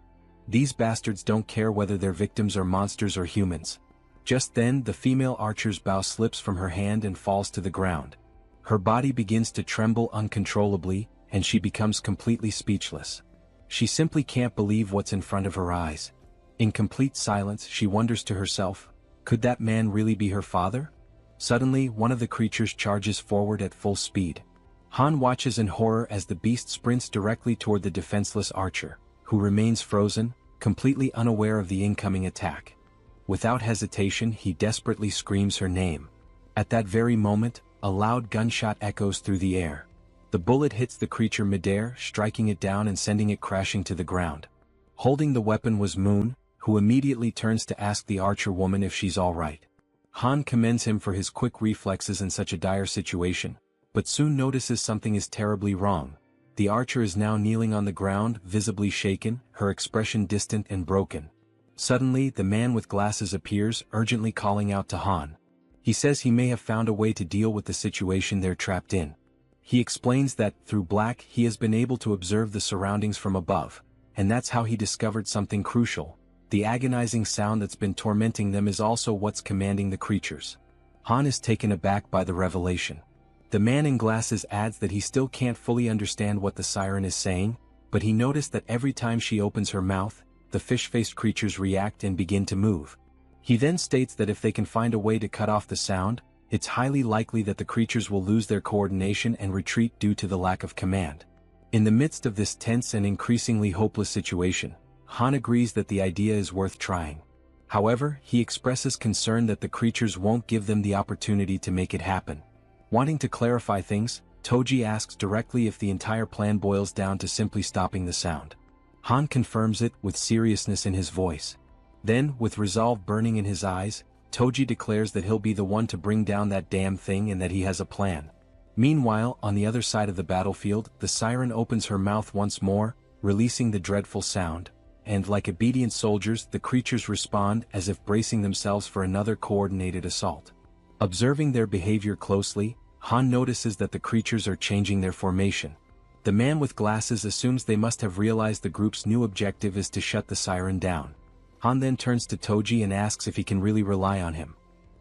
These bastards don't care whether their victims are monsters or humans. Just then, the female archer's bow slips from her hand and falls to the ground. Her body begins to tremble uncontrollably, and she becomes completely speechless. She simply can't believe what's in front of her eyes. In complete silence, she wonders to herself, could that man really be her father? Suddenly, one of the creatures charges forward at full speed. Han watches in horror as the beast sprints directly toward the defenseless archer, who remains frozen, completely unaware of the incoming attack. Without hesitation, he desperately screams her name. At that very moment, a loud gunshot echoes through the air. The bullet hits the creature midair, striking it down and sending it crashing to the ground. Holding the weapon was Moon, who immediately turns to ask the archer woman if she's all right. Han commends him for his quick reflexes in such a dire situation, but soon notices something is terribly wrong. The archer is now kneeling on the ground, visibly shaken, her expression distant and broken. Suddenly, the man with glasses appears, urgently calling out to Han. He says he may have found a way to deal with the situation they're trapped in. He explains that, through black, he has been able to observe the surroundings from above, and that's how he discovered something crucial. The agonizing sound that's been tormenting them is also what's commanding the creatures. Han is taken aback by the revelation. The man in glasses adds that he still can't fully understand what the siren is saying, but he noticed that every time she opens her mouth, the fish-faced creatures react and begin to move. He then states that if they can find a way to cut off the sound, it's highly likely that the creatures will lose their coordination and retreat due to the lack of command. In the midst of this tense and increasingly hopeless situation, Han agrees that the idea is worth trying. However, he expresses concern that the creatures won't give them the opportunity to make it happen. Wanting to clarify things, Toji asks directly if the entire plan boils down to simply stopping the sound. Han confirms it with seriousness in his voice. Then, with resolve burning in his eyes, Toji declares that he'll be the one to bring down that damn thing and that he has a plan. Meanwhile, on the other side of the battlefield, the siren opens her mouth once more, releasing the dreadful sound, and like obedient soldiers, the creatures respond as if bracing themselves for another coordinated assault. Observing their behavior closely, Han notices that the creatures are changing their formation. The man with glasses assumes they must have realized the group's new objective is to shut the siren down. Han then turns to Toji and asks if he can really rely on him.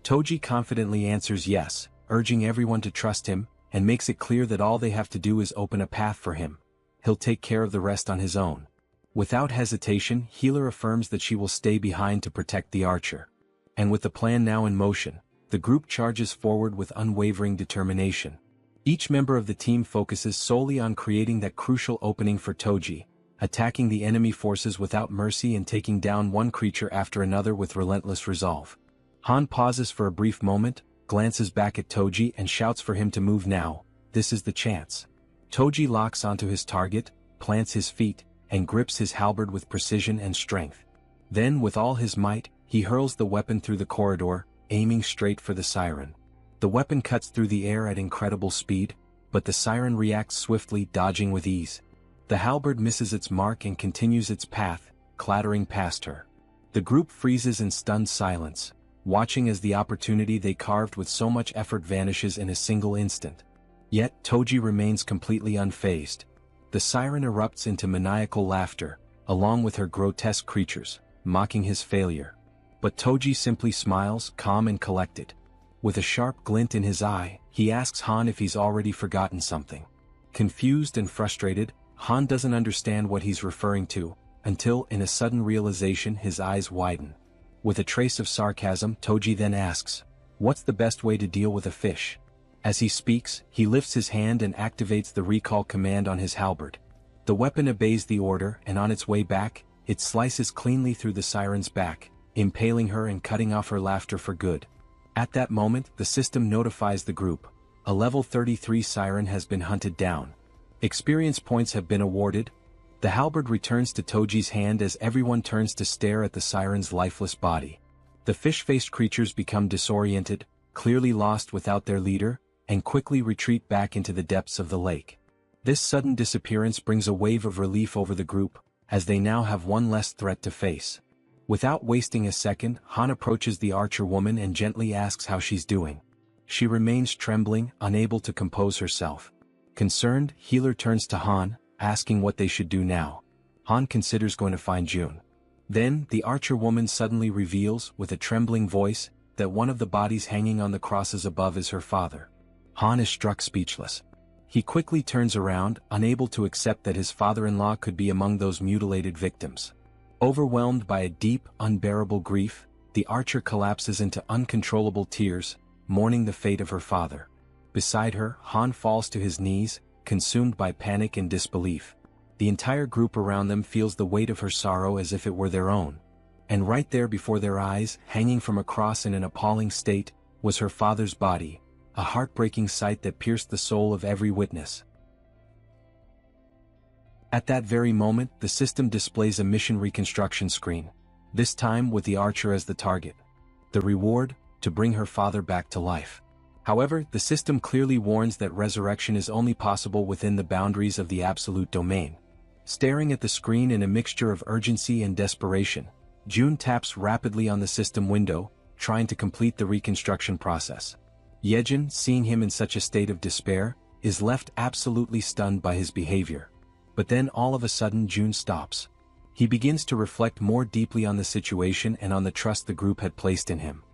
Toji confidently answers yes, urging everyone to trust him, and makes it clear that all they have to do is open a path for him. He'll take care of the rest on his own. Without hesitation, Healer affirms that she will stay behind to protect the archer. And with the plan now in motion, the group charges forward with unwavering determination. Each member of the team focuses solely on creating that crucial opening for Toji, attacking the enemy forces without mercy and taking down one creature after another with relentless resolve. Han pauses for a brief moment, glances back at Toji and shouts for him to move now. This is the chance. Toji locks onto his target, plants his feet, and grips his halberd with precision and strength. Then, with all his might, he hurls the weapon through the corridor, aiming straight for the siren. The weapon cuts through the air at incredible speed, but the siren reacts swiftly, dodging with ease. The halberd misses its mark and continues its path, clattering past her. The group freezes in stunned silence, watching as the opportunity they carved with so much effort vanishes in a single instant. Yet, Toji remains completely unfazed. The siren erupts into maniacal laughter, along with her grotesque creatures, mocking his failure. But Toji simply smiles, calm and collected. With a sharp glint in his eye, he asks Han if he's already forgotten something. Confused and frustrated, Han doesn't understand what he's referring to, until, in a sudden realization, his eyes widen. With a trace of sarcasm, Toji then asks, "What's the best way to deal with a fish?" As he speaks, he lifts his hand and activates the recall command on his halberd. The weapon obeys the order, and on its way back, it slices cleanly through the siren's back, impaling her and cutting off her laughter for good. At that moment, the system notifies the group. A level 33 siren has been hunted down. Experience points have been awarded. The halberd returns to Toji's hand as everyone turns to stare at the siren's lifeless body. The fish-faced creatures become disoriented, clearly lost without their leader, and quickly retreat back into the depths of the lake. This sudden disappearance brings a wave of relief over the group, as they now have one less threat to face. Without wasting a second, Han approaches the archer woman and gently asks how she's doing. She remains trembling, unable to compose herself. Concerned, Healer turns to Han, asking what they should do now. Han considers going to find June. Then, the archer woman suddenly reveals, with a trembling voice, that one of the bodies hanging on the crosses above is her father. Han is struck speechless. He quickly turns around, unable to accept that his father-in-law could be among those mutilated victims. Overwhelmed by a deep, unbearable grief, the archer collapses into uncontrollable tears, mourning the fate of her father. Beside her, Han falls to his knees, consumed by panic and disbelief. The entire group around them feels the weight of her sorrow as if it were their own. And right there before their eyes, hanging from a cross in an appalling state, was her father's body, a heartbreaking sight that pierced the soul of every witness. At that very moment, the system displays a mission reconstruction screen, this time with the Archer as the target. The reward, to bring her father back to life. However, the system clearly warns that resurrection is only possible within the boundaries of the absolute domain. Staring at the screen in a mixture of urgency and desperation, June taps rapidly on the system window, trying to complete the reconstruction process. Yejin, seeing him in such a state of despair, is left absolutely stunned by his behavior. But then all of a sudden June stops. He begins to reflect more deeply on the situation and on the trust the group had placed in him.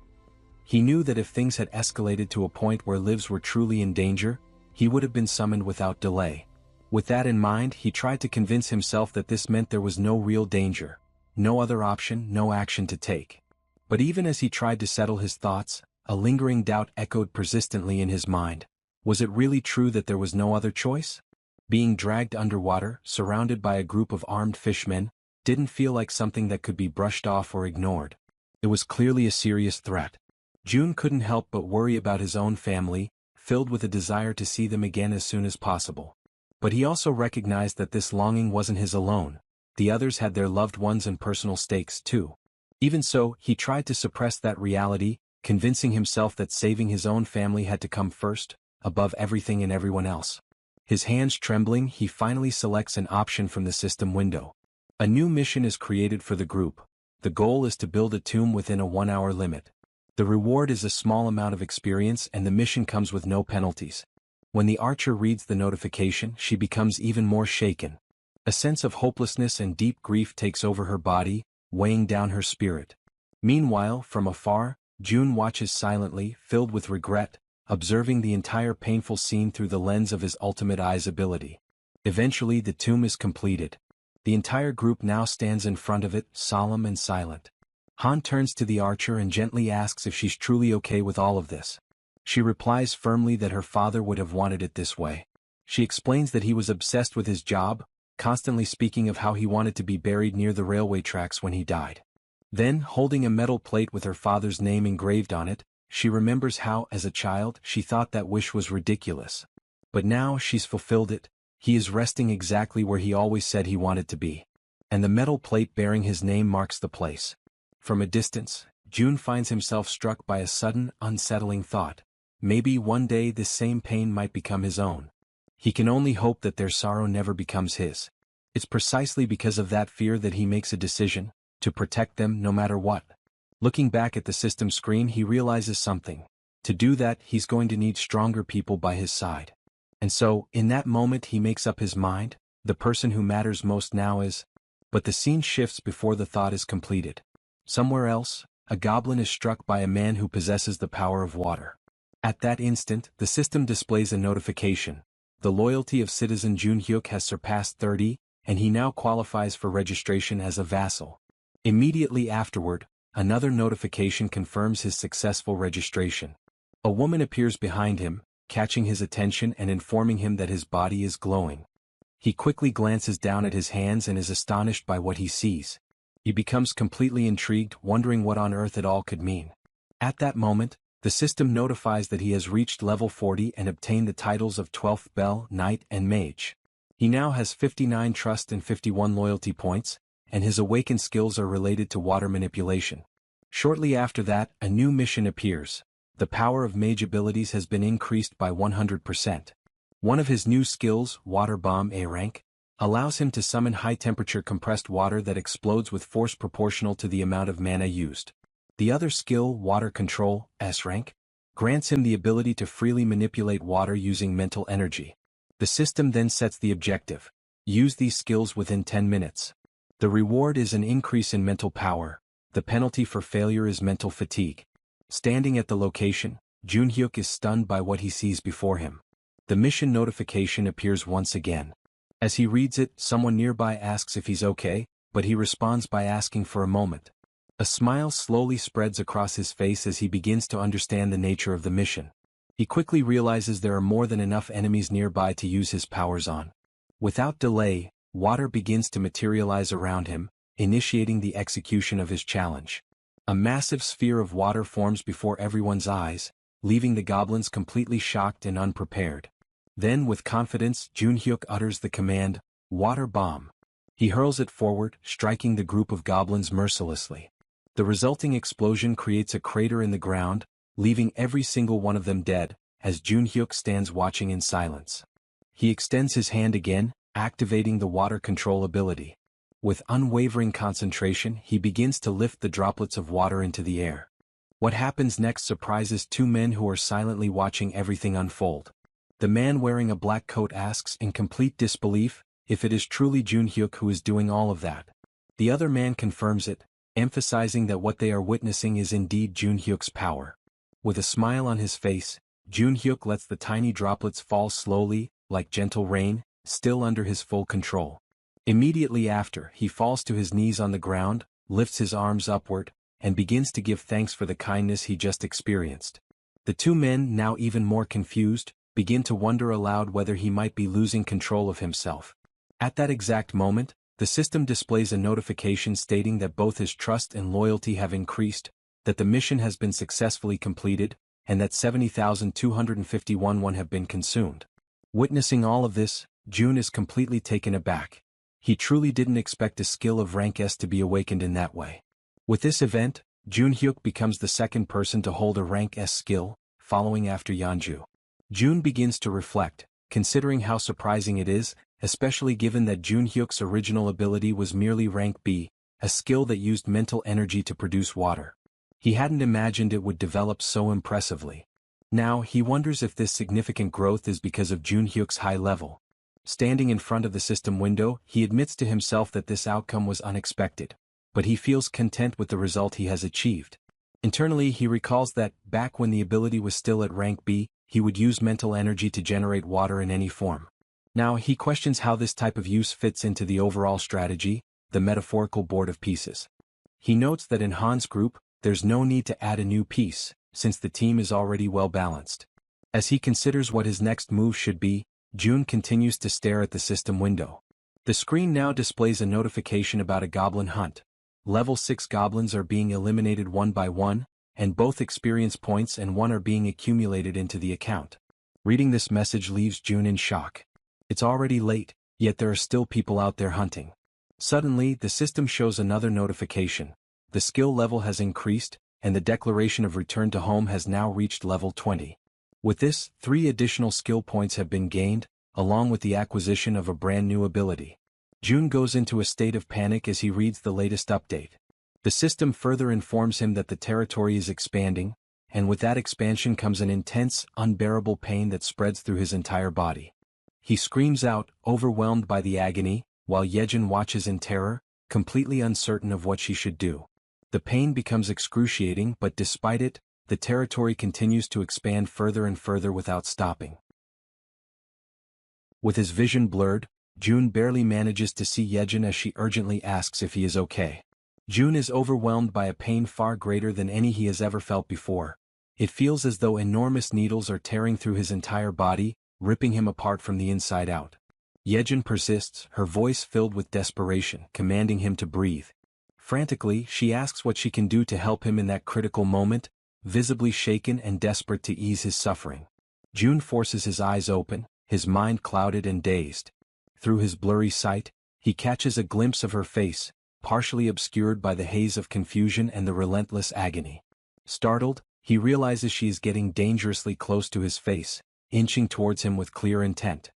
He knew that if things had escalated to a point where lives were truly in danger, he would have been summoned without delay. With that in mind, he tried to convince himself that this meant there was no real danger, no other option, no action to take. But even as he tried to settle his thoughts, a lingering doubt echoed persistently in his mind. Was it really true that there was no other choice? Being dragged underwater, surrounded by a group of armed fishmen, didn't feel like something that could be brushed off or ignored. It was clearly a serious threat. June couldn't help but worry about his own family, filled with a desire to see them again as soon as possible. But he also recognized that this longing wasn't his alone. The others had their loved ones and personal stakes too. Even so, he tried to suppress that reality, convincing himself that saving his own family had to come first, above everything and everyone else. His hands trembling, he finally selects an option from the system window. A new mission is created for the group. The goal is to build a tomb within a 1-hour limit. The reward is a small amount of experience and the mission comes with no penalties. When the Archer reads the notification, she becomes even more shaken. A sense of hopelessness and deep grief takes over her body, weighing down her spirit. Meanwhile, from afar, June watches silently, filled with regret, observing the entire painful scene through the lens of his ultimate eye's ability. Eventually the tomb is completed. The entire group now stands in front of it, solemn and silent. Han turns to the Archer and gently asks if she's truly okay with all of this. She replies firmly that her father would have wanted it this way. She explains that he was obsessed with his job, constantly speaking of how he wanted to be buried near the railway tracks when he died. Then, holding a metal plate with her father's name engraved on it, she remembers how, as a child, she thought that wish was ridiculous. But now she's fulfilled it. He is resting exactly where he always said he wanted to be. And the metal plate bearing his name marks the place. From a distance, June finds himself struck by a sudden, unsettling thought. Maybe one day this same pain might become his own. He can only hope that their sorrow never becomes his. It's precisely because of that fear that he makes a decision, to protect them no matter what. Looking back at the system screen, he realizes something. To do that, he's going to need stronger people by his side. And so, in that moment he makes up his mind, the person who matters most now is... But the scene shifts before the thought is completed. Somewhere else, a goblin is struck by a man who possesses the power of water. At that instant, the system displays a notification. The loyalty of citizen Jun Hyuk has surpassed 30, and he now qualifies for registration as a vassal. Immediately afterward, another notification confirms his successful registration. A woman appears behind him, catching his attention and informing him that his body is glowing. He quickly glances down at his hands and is astonished by what he sees. He becomes completely intrigued, wondering what on earth it all could mean. At that moment, the system notifies that he has reached level 40 and obtained the titles of 12th Bell, Knight and Mage. He now has 59 trust and 51 loyalty points, and his awakened skills are related to water manipulation. Shortly after that, a new mission appears. The power of mage abilities has been increased by 100%. One of his new skills, Water Bomb A rank, allows him to summon high-temperature compressed water that explodes with force proportional to the amount of mana used. The other skill, Water Control S rank, grants him the ability to freely manipulate water using mental energy. The system then sets the objective. Use these skills within 10 minutes. The reward is an increase in mental power. The penalty for failure is mental fatigue. Standing at the location, Jun Hyuk is stunned by what he sees before him. The mission notification appears once again. As he reads it, someone nearby asks if he's okay, but he responds by asking for a moment. A smile slowly spreads across his face as he begins to understand the nature of the mission. He quickly realizes there are more than enough enemies nearby to use his powers on. Without delay, water begins to materialize around him, initiating the execution of his challenge. A massive sphere of water forms before everyone's eyes, leaving the goblins completely shocked and unprepared. Then with confidence, Junhyuk utters the command, "Water Bomb." He hurls it forward, striking the group of goblins mercilessly. The resulting explosion creates a crater in the ground, leaving every single one of them dead, as Junhyuk stands watching in silence. He extends his hand again, activating the water control ability. With unwavering concentration, he begins to lift the droplets of water into the air. What happens next surprises two men who are silently watching everything unfold. The man wearing a black coat asks in complete disbelief if it is truly Junhyuk who is doing all of that. The other man confirms it, emphasizing that what they are witnessing is indeed Junhyuk's power. With a smile on his face, Junhyuk lets the tiny droplets fall slowly, like gentle rain, still under his full control. Immediately after, he falls to his knees on the ground, lifts his arms upward, and begins to give thanks for the kindness he just experienced. The two men, now even more confused, begin to wonder aloud whether he might be losing control of himself. At that exact moment, the system displays a notification stating that both his trust and loyalty have increased, that the mission has been successfully completed, and that 70,251 won have been consumed. Witnessing all of this, Jun is completely taken aback. He truly didn't expect a skill of rank S to be awakened in that way. With this event, Junhyuk becomes the second person to hold a rank S skill, following after Yeonju. Jun begins to reflect, considering how surprising it is, especially given that Junhyuk's original ability was merely rank B, a skill that used mental energy to produce water. He hadn't imagined it would develop so impressively. Now he wonders if this significant growth is because of Junhyuk's high level. Standing in front of the system window, he admits to himself that this outcome was unexpected, but he feels content with the result he has achieved. Internally he recalls that, back when the ability was still at rank B, he would use mental energy to generate water in any form. Now he questions how this type of use fits into the overall strategy, the metaphorical board of pieces. He notes that in Han's group, there's no need to add a new piece, since the team is already well balanced. As he considers what his next move should be, Jun continues to stare at the system window. The screen now displays a notification about a goblin hunt. Level 6 goblins are being eliminated one by one, and both experience points and one are being accumulated into the account. Reading this message leaves Jun in shock. It's already late, yet there are still people out there hunting. Suddenly, the system shows another notification. The skill level has increased, and the declaration of return to home has now reached level 20. With this, 3 additional skill points have been gained, along with the acquisition of a brand new ability. Jun goes into a state of panic as he reads the latest update. The system further informs him that the territory is expanding, and with that expansion comes an intense, unbearable pain that spreads through his entire body. He screams out, overwhelmed by the agony, while Yejin watches in terror, completely uncertain of what she should do. The pain becomes excruciating, but despite it, the territory continues to expand further and further without stopping. With his vision blurred, Jun barely manages to see Yejin as she urgently asks if he is okay. Jun is overwhelmed by a pain far greater than any he has ever felt before. It feels as though enormous needles are tearing through his entire body, ripping him apart from the inside out. Yejin persists, her voice filled with desperation, commanding him to breathe. Frantically, she asks what she can do to help him in that critical moment, visibly shaken and desperate to ease his suffering. Jun forces his eyes open, his mind clouded and dazed. Through his blurry sight, he catches a glimpse of her face, partially obscured by the haze of confusion and the relentless agony. Startled, he realizes she is getting dangerously close to his face, inching towards him with clear intent.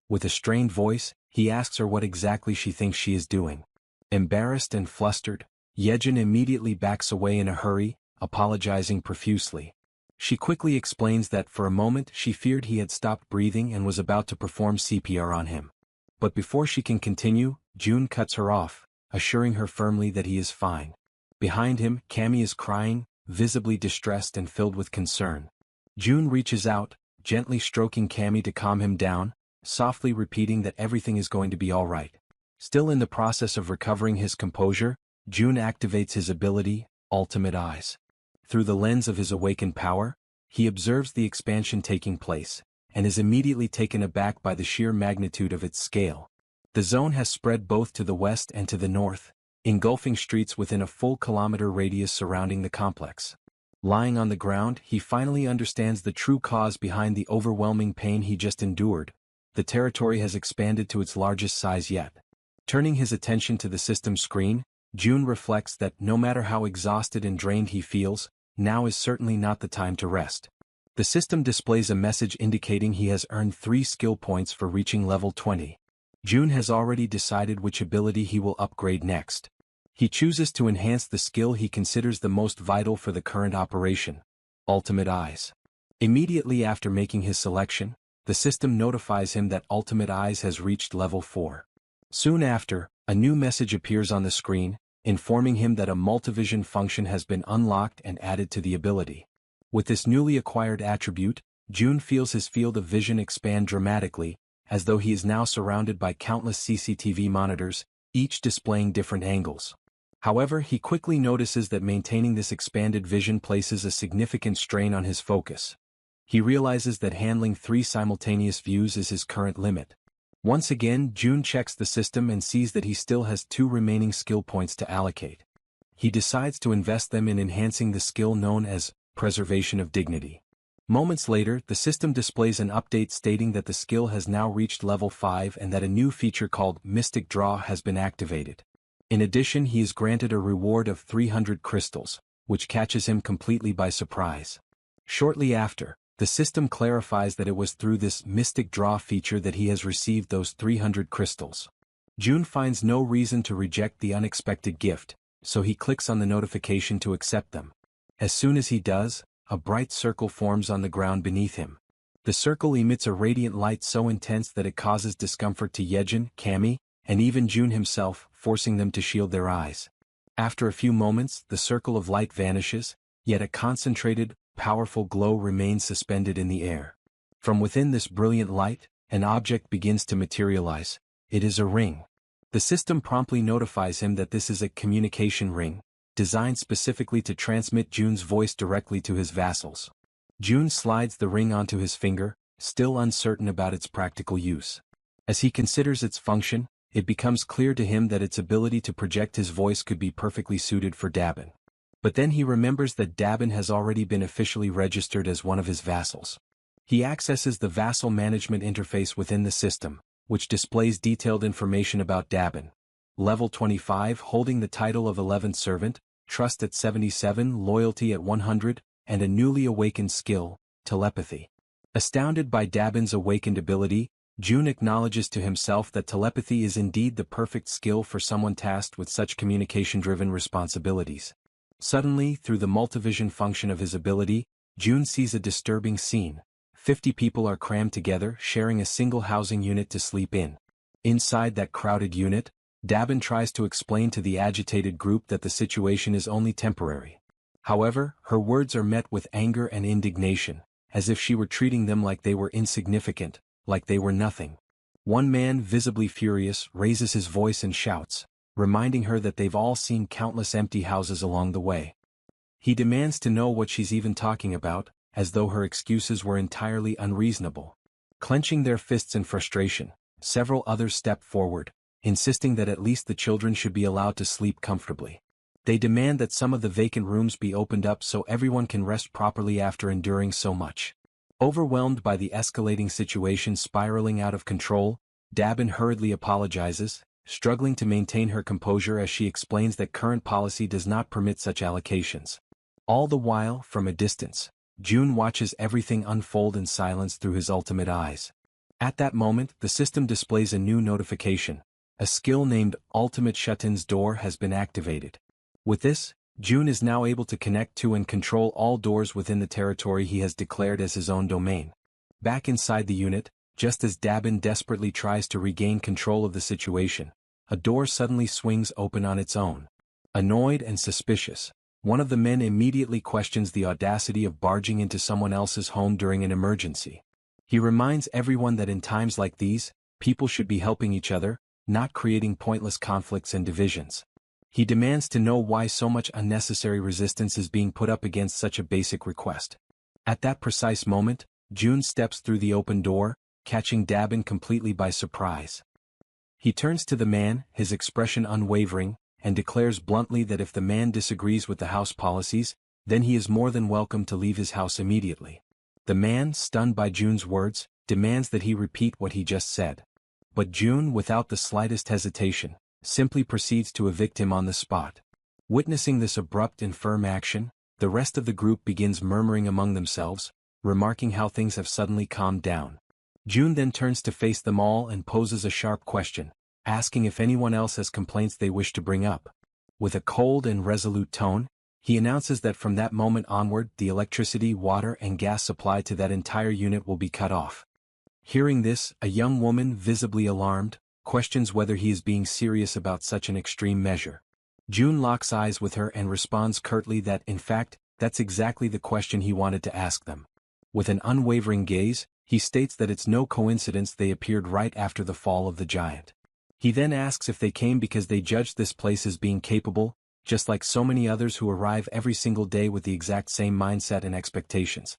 With a strained voice, he asks her what exactly she thinks she is doing. Embarrassed and flustered, Yejin immediately backs away in a hurry, apologizing profusely. She quickly explains that for a moment she feared he had stopped breathing and was about to perform CPR on him. But before she can continue, Jun cuts her off, assuring her firmly that he is fine. Behind him, Cammy is crying, visibly distressed and filled with concern. Jun reaches out, gently stroking Cammy to calm him down, softly repeating that everything is going to be all right. Still in the process of recovering his composure, Jun activates his ability, ultimate eyes. Through the lens of his awakened power, he observes the expansion taking place, and is immediately taken aback by the sheer magnitude of its scale. The zone has spread both to the west and to the north, engulfing streets within a full kilometer radius surrounding the complex. Lying on the ground, he finally understands the true cause behind the overwhelming pain he just endured. The territory has expanded to its largest size yet. Turning his attention to the system screen, June reflects that no matter how exhausted and drained he feels, now is certainly not the time to rest. The system displays a message indicating he has earned 3 skill points for reaching level 20. June has already decided which ability he will upgrade next. He chooses to enhance the skill he considers the most vital for the current operation: Ultimate Eyes. Immediately after making his selection, the system notifies him that Ultimate Eyes has reached level 4. Soon after, a new message appears on the screen, informing him that a multivision function has been unlocked and added to the ability. With this newly acquired attribute, June feels his field of vision expand dramatically, as though he is now surrounded by countless CCTV monitors, each displaying different angles. However, he quickly notices that maintaining this expanded vision places a significant strain on his focus. He realizes that handling 3 simultaneous views is his current limit. Once again, June checks the system and sees that he still has 2 remaining skill points to allocate. He decides to invest them in enhancing the skill known as Preservation of Dignity. Moments later, the system displays an update stating that the skill has now reached level 5 and that a new feature called Mystic Draw has been activated. In addition, he is granted a reward of 300 crystals, which catches him completely by surprise. Shortly after, the system clarifies that it was through this Mystic Draw feature that he has received those 300 crystals. June finds no reason to reject the unexpected gift, so he clicks on the notification to accept them. As soon as he does, a bright circle forms on the ground beneath him. The circle emits a radiant light so intense that it causes discomfort to Yejin, Kami, and even June himself, forcing them to shield their eyes. After a few moments, the circle of light vanishes, yet a concentrated, powerful glow remains suspended in the air. From within this brilliant light, an object begins to materialize. It is a ring. The system promptly notifies him that this is a communication ring, designed specifically to transmit June's voice directly to his vassals. June slides the ring onto his finger, still uncertain about its practical use. As he considers its function, it becomes clear to him that its ability to project his voice could be perfectly suited for Dabin. But then he remembers that Dabin has already been officially registered as one of his vassals. He accesses the vassal management interface within the system, which displays detailed information about Dabin. Level 25, holding the title of 11th Servant, Trust at 77, Loyalty at 100, and a newly awakened skill, Telepathy. Astounded by Dabin's awakened ability, June acknowledges to himself that telepathy is indeed the perfect skill for someone tasked with such communication-driven responsibilities. Suddenly, through the multivision function of his ability, June sees a disturbing scene. 50 people are crammed together, sharing a single housing unit to sleep in. Inside that crowded unit, Dabin tries to explain to the agitated group that the situation is only temporary. However, her words are met with anger and indignation, as if she were treating them like they were insignificant, like they were nothing. One man, visibly furious, raises his voice and shouts, reminding her that they've all seen countless empty houses along the way. He demands to know what she's even talking about, as though her excuses were entirely unreasonable. Clenching their fists in frustration, several others step forward, insisting that at least the children should be allowed to sleep comfortably. They demand that some of the vacant rooms be opened up so everyone can rest properly after enduring so much. Overwhelmed by the escalating situation spiraling out of control, Dabin hurriedly apologizes, struggling to maintain her composure as she explains that current policy does not permit such allocations. All the while, from a distance, June watches everything unfold in silence through his ultimate eyes. At that moment, the system displays a new notification. A skill named Ultimate Shut-in's Door has been activated. With this, June is now able to connect to and control all doors within the territory he has declared as his own domain. Back inside the unit, just as Dabin desperately tries to regain control of the situation, a door suddenly swings open on its own. Annoyed and suspicious, one of the men immediately questions the audacity of barging into someone else's home during an emergency. He reminds everyone that in times like these, people should be helping each other, not creating pointless conflicts and divisions. He demands to know why so much unnecessary resistance is being put up against such a basic request. At that precise moment, June steps through the open door, catching Dabin completely by surprise. He turns to the man, his expression unwavering, and declares bluntly that if the man disagrees with the house policies, then he is more than welcome to leave his house immediately. The man, stunned by June's words, demands that he repeat what he just said. But June, without the slightest hesitation, simply proceeds to evict him on the spot. Witnessing this abrupt and firm action, the rest of the group begins murmuring among themselves, remarking how things have suddenly calmed down. June then turns to face them all and poses a sharp question, asking if anyone else has complaints they wish to bring up. With a cold and resolute tone, he announces that from that moment onward the electricity, water and gas supply to that entire unit will be cut off. Hearing this, a young woman, visibly alarmed, questions whether he is being serious about such an extreme measure. June locks eyes with her and responds curtly that, in fact, that's exactly the question he wanted to ask them. With an unwavering gaze, he states that it's no coincidence they appeared right after the fall of the giant. He then asks if they came because they judged this place as being capable, just like so many others who arrive every single day with the exact same mindset and expectations.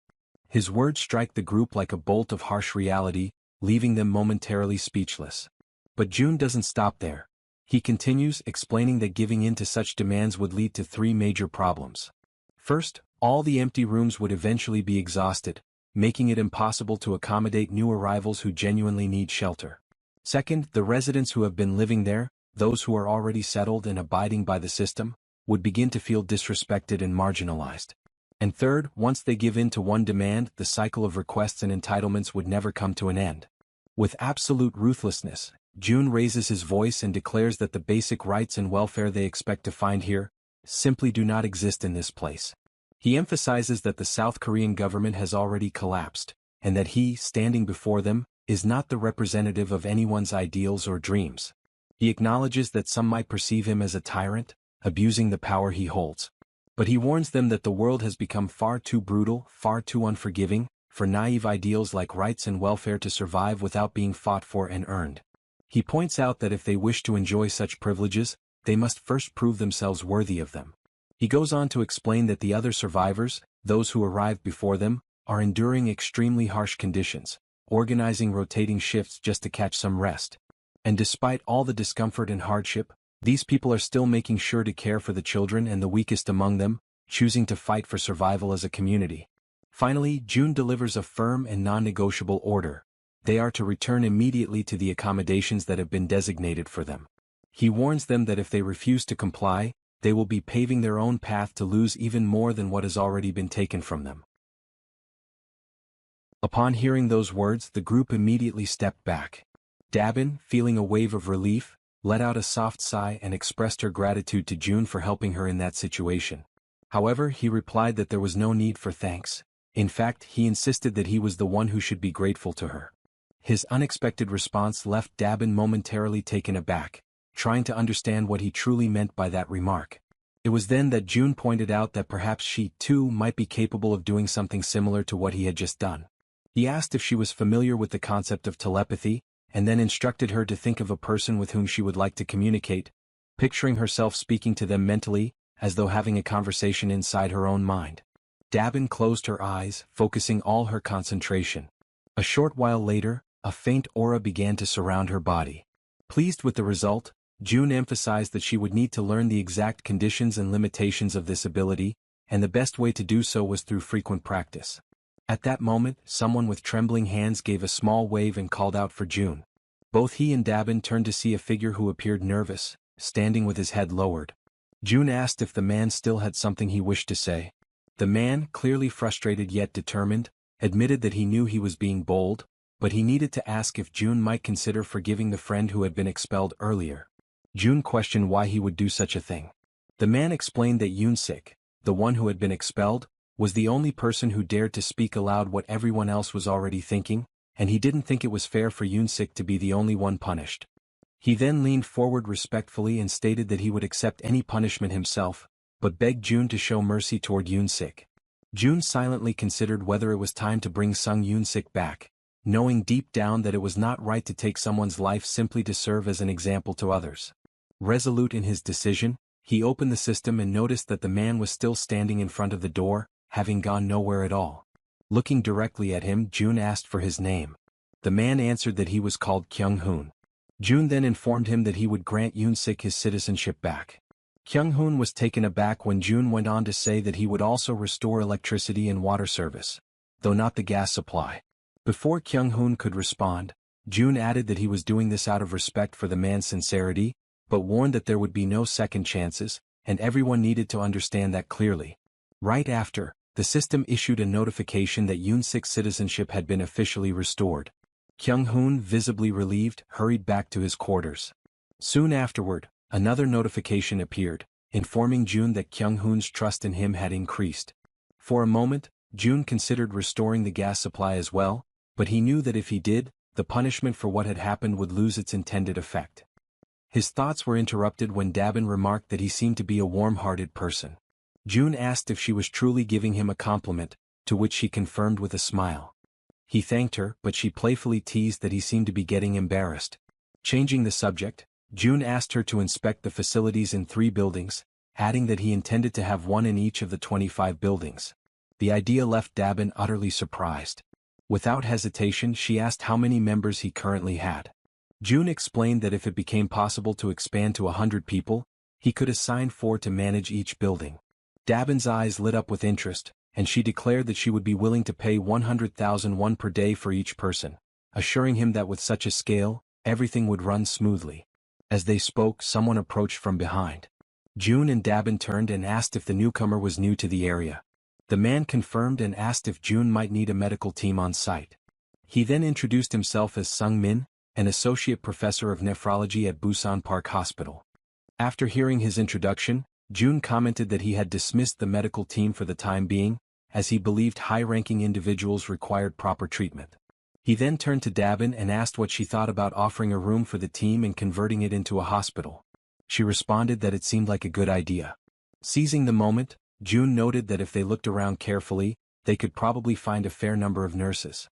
His words strike the group like a bolt of harsh reality, leaving them momentarily speechless. But June doesn't stop there. He continues, explaining that giving in to such demands would lead to 3 major problems. First, all the empty rooms would eventually be exhausted, making it impossible to accommodate new arrivals who genuinely need shelter. Second, the residents who have been living there, those who are already settled and abiding by the system, would begin to feel disrespected and marginalized. And third, once they give in to one demand, the cycle of requests and entitlements would never come to an end. With absolute ruthlessness, June raises his voice and declares that the basic rights and welfare they expect to find here simply do not exist in this place. He emphasizes that the South Korean government has already collapsed, and that he, standing before them, is not the representative of anyone's ideals or dreams. He acknowledges that some might perceive him as a tyrant, abusing the power he holds. But he warns them that the world has become far too brutal, far too unforgiving, for naive ideals like rights and welfare to survive without being fought for and earned. He points out that if they wish to enjoy such privileges, they must first prove themselves worthy of them. He goes on to explain that the other survivors, those who arrived before them, are enduring extremely harsh conditions, organizing rotating shifts just to catch some rest. And despite all the discomfort and hardship, these people are still making sure to care for the children and the weakest among them, choosing to fight for survival as a community. Finally, June delivers a firm and non-negotiable order. They are to return immediately to the accommodations that have been designated for them. He warns them that if they refuse to comply, they will be paving their own path to lose even more than what has already been taken from them. Upon hearing those words, the group immediately stepped back. Dabin, feeling a wave of relief, let out a soft sigh and expressed her gratitude to June for helping her in that situation. However, he replied that there was no need for thanks. In fact, he insisted that he was the one who should be grateful to her. His unexpected response left Dabin momentarily taken aback, trying to understand what he truly meant by that remark. It was then that June pointed out that perhaps she, too, might be capable of doing something similar to what he had just done. He asked if she was familiar with the concept of telepathy, and then instructed her to think of a person with whom she would like to communicate, picturing herself speaking to them mentally, as though having a conversation inside her own mind. Dabin closed her eyes, focusing all her concentration. A short while later, a faint aura began to surround her body. Pleased with the result, June emphasized that she would need to learn the exact conditions and limitations of this ability, and the best way to do so was through frequent practice. At that moment, someone with trembling hands gave a small wave and called out for June. Both he and Dabin turned to see a figure who appeared nervous, standing with his head lowered. June asked if the man still had something he wished to say. The man, clearly frustrated yet determined, admitted that he knew he was being bold, but he needed to ask if June might consider forgiving the friend who had been expelled earlier. June questioned why he would do such a thing. The man explained that Yoon-sik, the one who had been expelled, was the only person who dared to speak aloud what everyone else was already thinking, and he didn't think it was fair for Yoon-sik to be the only one punished. He then leaned forward respectfully and stated that he would accept any punishment himself, but begged June to show mercy toward Yoon-sik. June silently considered whether it was time to bring Sung Yoon-sik back, knowing deep down that it was not right to take someone's life simply to serve as an example to others. Resolute in his decision, He opened the system and noticed that the man was still standing in front of the door, having gone nowhere at all. Looking directly at him, June asked for his name. The man answered that he was called Kyung-hoon. June then informed him that he would grant Yoon-sik his citizenship back. Kyung-hoon was taken aback when June went on to say that he would also restore electricity and water service, though not the gas supply. Before Kyung-hoon could respond, June added that he was doing this out of respect for the man's sincerity, but warned that there would be no second chances, and everyone needed to understand that clearly. Right after, the system issued a notification that Yoon-sik's citizenship had been officially restored. Kyung-hoon, visibly relieved, hurried back to his quarters. Soon afterward, another notification appeared, informing June that Kyung-hoon's trust in him had increased. For a moment, June considered restoring the gas supply as well, but he knew that if he did, the punishment for what had happened would lose its intended effect. His thoughts were interrupted when Dabin remarked that he seemed to be a warm-hearted person. June asked if she was truly giving him a compliment, to which she confirmed with a smile. He thanked her, but she playfully teased that he seemed to be getting embarrassed. Changing the subject, June asked her to inspect the facilities in 3 buildings, adding that he intended to have one in each of the 25 buildings. The idea left Dabin utterly surprised. Without hesitation, she asked how many members he currently had. June explained that if it became possible to expand to 100 people, he could assign 4 to manage each building. Dabin's eyes lit up with interest, and she declared that she would be willing to pay 100,000 won per day for each person, assuring him that with such a scale, everything would run smoothly. As they spoke, someone approached from behind. June and Dabin turned and asked if the newcomer was new to the area. The man confirmed and asked if June might need a medical team on site. He then introduced himself as Sung Min, an associate professor of nephrology at Busan Park Hospital. After hearing his introduction, June commented that he had dismissed the medical team for the time being, as he believed high-ranking individuals required proper treatment. He then turned to Dabin and asked what she thought about offering a room for the team and converting it into a hospital. She responded that it seemed like a good idea. Seizing the moment, June noted that if they looked around carefully, they could probably find a fair number of nurses.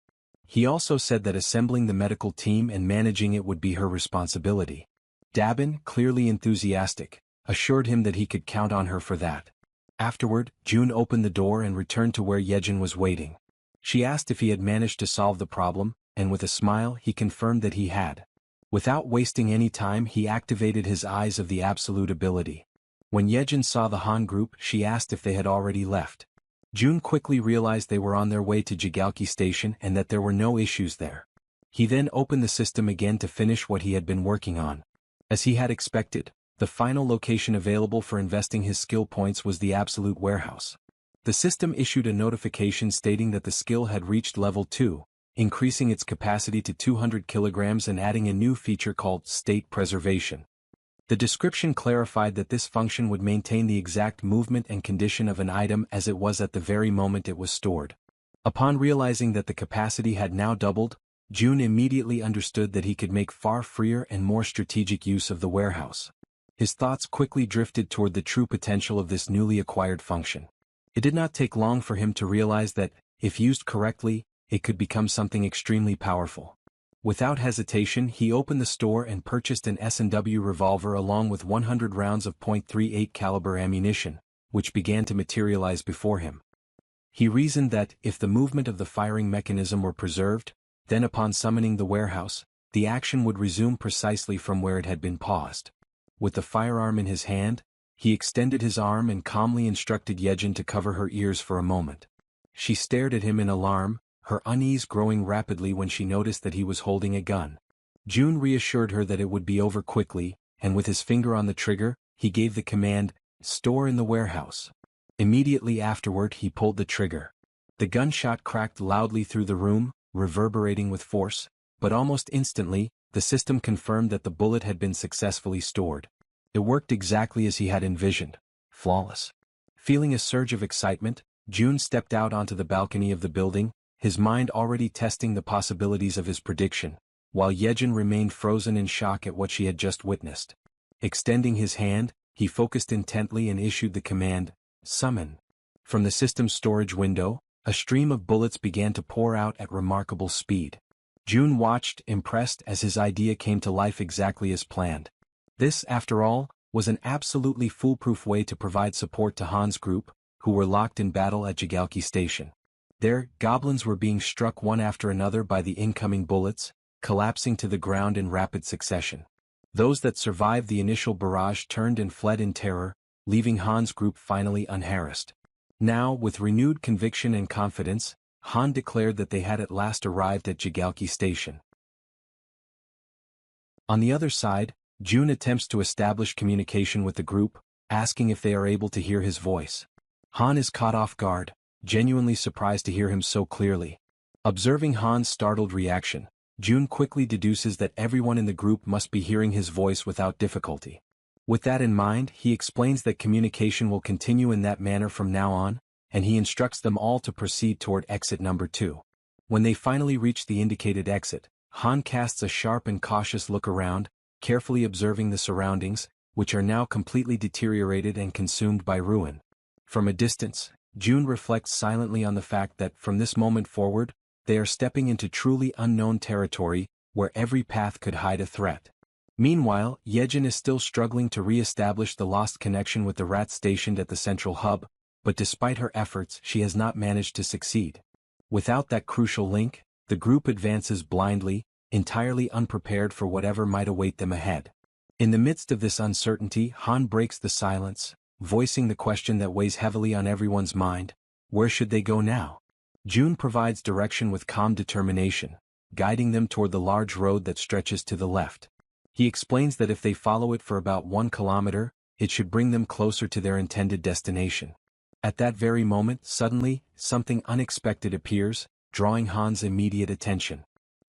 He also said that assembling the medical team and managing it would be her responsibility. Dabin, clearly enthusiastic, assured him that he could count on her for that. Afterward, June opened the door and returned to where Yejin was waiting. She asked if he had managed to solve the problem, and with a smile he confirmed that he had. Without wasting any time, he activated his Eyes of the Absolute ability. When Yejin saw the Han group, she asked if they had already left. June quickly realized they were on their way to Jigalki Station and that there were no issues there. He then opened the system again to finish what he had been working on. As he had expected, the final location available for investing his skill points was the Absolute Warehouse. The system issued a notification stating that the skill had reached level 2, increasing its capacity to 200 kilograms and adding a new feature called State Preservation. The description clarified that this function would maintain the exact movement and condition of an item as it was at the very moment it was stored. Upon realizing that the capacity had now doubled, June immediately understood that he could make far freer and more strategic use of the warehouse. His thoughts quickly drifted toward the true potential of this newly acquired function. It did not take long for him to realize that, if used correctly, it could become something extremely powerful. Without hesitation, he opened the store and purchased an S&W revolver along with 100 rounds of .38 caliber ammunition, which began to materialize before him. He reasoned that, if the movement of the firing mechanism were preserved, then upon summoning the warehouse, the action would resume precisely from where it had been paused. With the firearm in his hand, he extended his arm and calmly instructed Yejin to cover her ears for a moment. She stared at him in alarm, her unease growing rapidly when she noticed that he was holding a gun. June reassured her that it would be over quickly, and with his finger on the trigger, he gave the command, "Store in the warehouse." Immediately afterward he pulled the trigger. The gunshot cracked loudly through the room, reverberating with force, but almost instantly, the system confirmed that the bullet had been successfully stored. It worked exactly as he had envisioned. Flawless. Feeling a surge of excitement, June stepped out onto the balcony of the building, his mind already testing the possibilities of his prediction, while Yejin remained frozen in shock at what she had just witnessed. Extending his hand, he focused intently and issued the command, "Summon." From the system's storage window, a stream of bullets began to pour out at remarkable speed. June watched, impressed, as his idea came to life exactly as planned. This, after all, was an absolutely foolproof way to provide support to Han's group, who were locked in battle at Jigalki Station. There, goblins were being struck one after another by the incoming bullets, collapsing to the ground in rapid succession. Those that survived the initial barrage turned and fled in terror, leaving Han's group finally unharassed. Now, with renewed conviction and confidence, Han declared that they had at last arrived at Jigalki Station. On the other side, Jun attempts to establish communication with the group, asking if they are able to hear his voice. Han is caught off guard, genuinely surprised to hear him so clearly. Observing Han's startled reaction, Jun quickly deduces that everyone in the group must be hearing his voice without difficulty. With that in mind, he explains that communication will continue in that manner from now on, and he instructs them all to proceed toward exit number 2. When they finally reach the indicated exit, Han casts a sharp and cautious look around, carefully observing the surroundings, which are now completely deteriorated and consumed by ruin. From a distance, Jun reflects silently on the fact that from this moment forward, they are stepping into truly unknown territory, where every path could hide a threat. Meanwhile, Yejin is still struggling to re-establish the lost connection with the rat stationed at the central hub, but despite her efforts she has not managed to succeed. Without that crucial link, the group advances blindly, entirely unprepared for whatever might await them ahead. In the midst of this uncertainty, Han breaks the silence, voicing the question that weighs heavily on everyone's mind: where should they go now? Jun provides direction with calm determination, guiding them toward the large road that stretches to the left. He explains that if they follow it for about 1 kilometer, it should bring them closer to their intended destination. At that very moment, suddenly, something unexpected appears, drawing Han's immediate attention.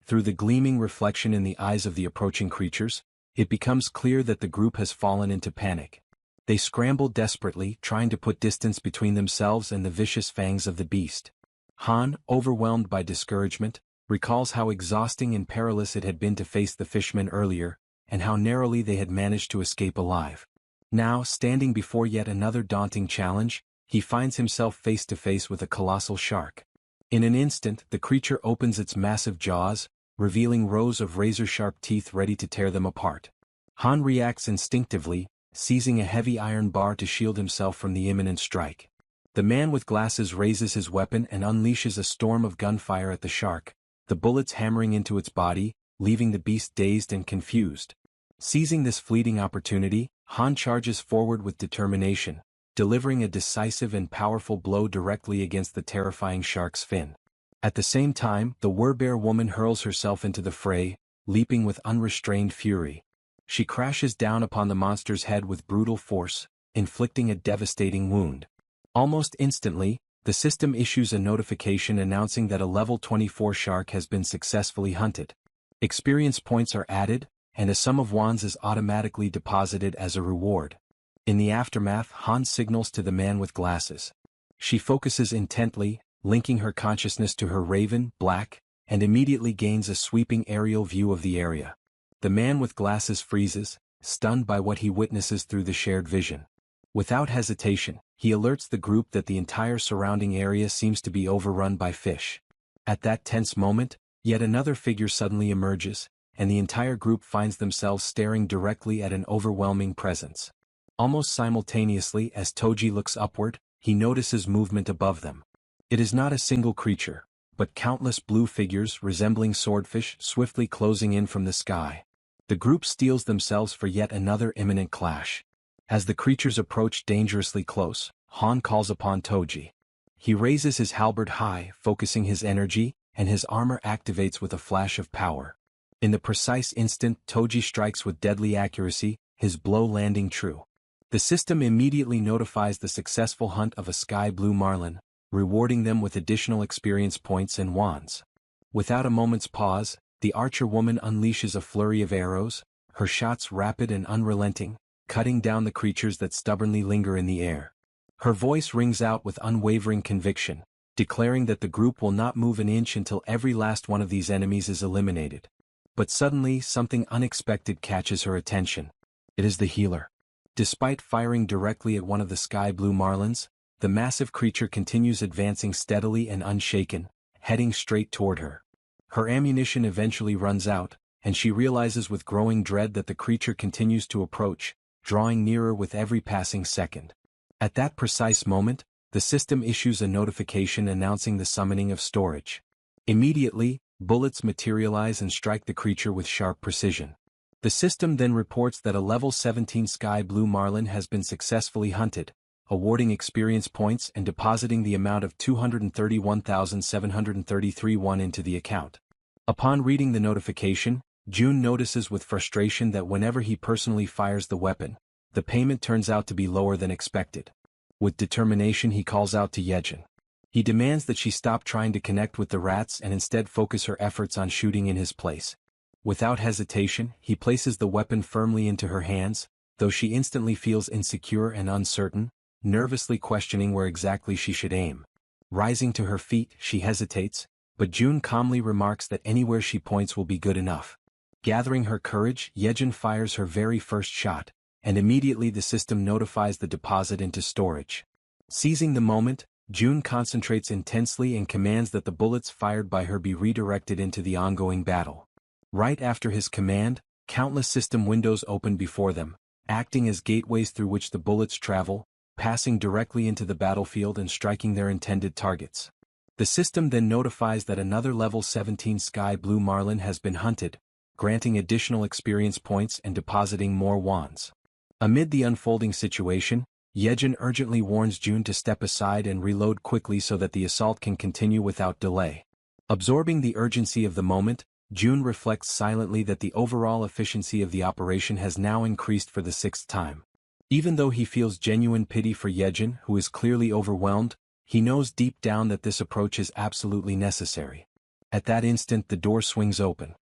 Through the gleaming reflection in the eyes of the approaching creatures, it becomes clear that the group has fallen into panic. They scramble desperately, trying to put distance between themselves and the vicious fangs of the beast. Han, overwhelmed by discouragement, recalls how exhausting and perilous it had been to face the fishmen earlier, and how narrowly they had managed to escape alive. Now, standing before yet another daunting challenge, he finds himself face to face with a colossal shark. In an instant, the creature opens its massive jaws, revealing rows of razor-sharp teeth ready to tear them apart. Han reacts instinctively, seizing a heavy iron bar to shield himself from the imminent strike. The man with glasses raises his weapon and unleashes a storm of gunfire at the shark, the bullets hammering into its body, leaving the beast dazed and confused. Seizing this fleeting opportunity, Han charges forward with determination, delivering a decisive and powerful blow directly against the terrifying shark's fin. At the same time, the werbear woman hurls herself into the fray, leaping with unrestrained fury. She crashes down upon the monster's head with brutal force, inflicting a devastating wound. Almost instantly, the system issues a notification announcing that a level 24 shark has been successfully hunted. Experience points are added, and a sum of wands is automatically deposited as a reward. In the aftermath, Han signals to the man with glasses. She focuses intently, linking her consciousness to her raven, Black, and immediately gains a sweeping aerial view of the area. The man with glasses freezes, stunned by what he witnesses through the shared vision. Without hesitation, he alerts the group that the entire surrounding area seems to be overrun by fish. At that tense moment, yet another figure suddenly emerges, and the entire group finds themselves staring directly at an overwhelming presence. Almost simultaneously as Toji looks upward, he notices movement above them. It is not a single creature, but countless blue figures resembling swordfish swiftly closing in from the sky. The group steels themselves for yet another imminent clash. As the creatures approach dangerously close, Han calls upon Toji. He raises his halberd high, focusing his energy, and his armor activates with a flash of power. In the precise instant Toji strikes with deadly accuracy, his blow landing true. The system immediately notifies the successful hunt of a sky blue marlin, rewarding them with additional experience points and wands. Without a moment's pause, the archer woman unleashes a flurry of arrows, her shots rapid and unrelenting, cutting down the creatures that stubbornly linger in the air. Her voice rings out with unwavering conviction, declaring that the group will not move an inch until every last one of these enemies is eliminated. But suddenly something unexpected catches her attention. It is the healer. Despite firing directly at one of the sky blue marlins, the massive creature continues advancing steadily and unshaken, heading straight toward her. Her ammunition eventually runs out, and she realizes with growing dread that the creature continues to approach, drawing nearer with every passing second. At that precise moment, the system issues a notification announcing the summoning of storage. Immediately, bullets materialize and strike the creature with sharp precision. The system then reports that a level 17 sky blue marlin has been successfully hunted, awarding experience points and depositing the amount of 231,733 won into the account. Upon reading the notification, Jun notices with frustration that whenever he personally fires the weapon, the payment turns out to be lower than expected. With determination he calls out to Yejin. He demands that she stop trying to connect with the rats and instead focus her efforts on shooting in his place. Without hesitation, he places the weapon firmly into her hands, though she instantly feels insecure and uncertain, nervously questioning where exactly she should aim. Rising to her feet, she hesitates, but Jun calmly remarks that anywhere she points will be good enough. Gathering her courage, Yejin fires her very first shot, and immediately the system notifies the deposit into storage. Seizing the moment, Jun concentrates intensely and commands that the bullets fired by her be redirected into the ongoing battle. Right after his command, countless system windows open before them, acting as gateways through which the bullets travel, passing directly into the battlefield and striking their intended targets. The system then notifies that another level 17 sky blue marlin has been hunted, granting additional experience points and depositing more wands. Amid the unfolding situation, Yejin urgently warns Jun to step aside and reload quickly so that the assault can continue without delay. Absorbing the urgency of the moment, Jun reflects silently that the overall efficiency of the operation has now increased for the 6th time. Even though he feels genuine pity for Yejin, who is clearly overwhelmed, he knows deep down that this approach is absolutely necessary. At that instant the door swings open.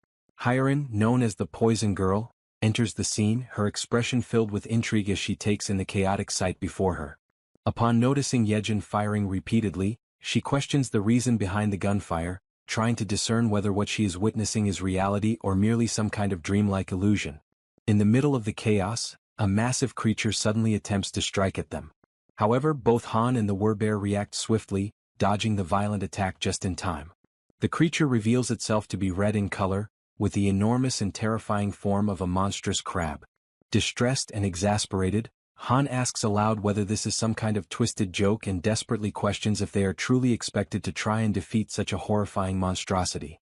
Hyerin, known as the Poison Girl, enters the scene, her expression filled with intrigue as she takes in the chaotic sight before her. Upon noticing Yejin firing repeatedly, she questions the reason behind the gunfire, trying to discern whether what she is witnessing is reality or merely some kind of dreamlike illusion. In the middle of the chaos, a massive creature suddenly attempts to strike at them. However, both Han and the werbear react swiftly, dodging the violent attack just in time. The creature reveals itself to be red in color, with the enormous and terrifying form of a monstrous crab. Distressed and exasperated, Han asks aloud whether this is some kind of twisted joke and desperately questions if they are truly expected to try and defeat such a horrifying monstrosity.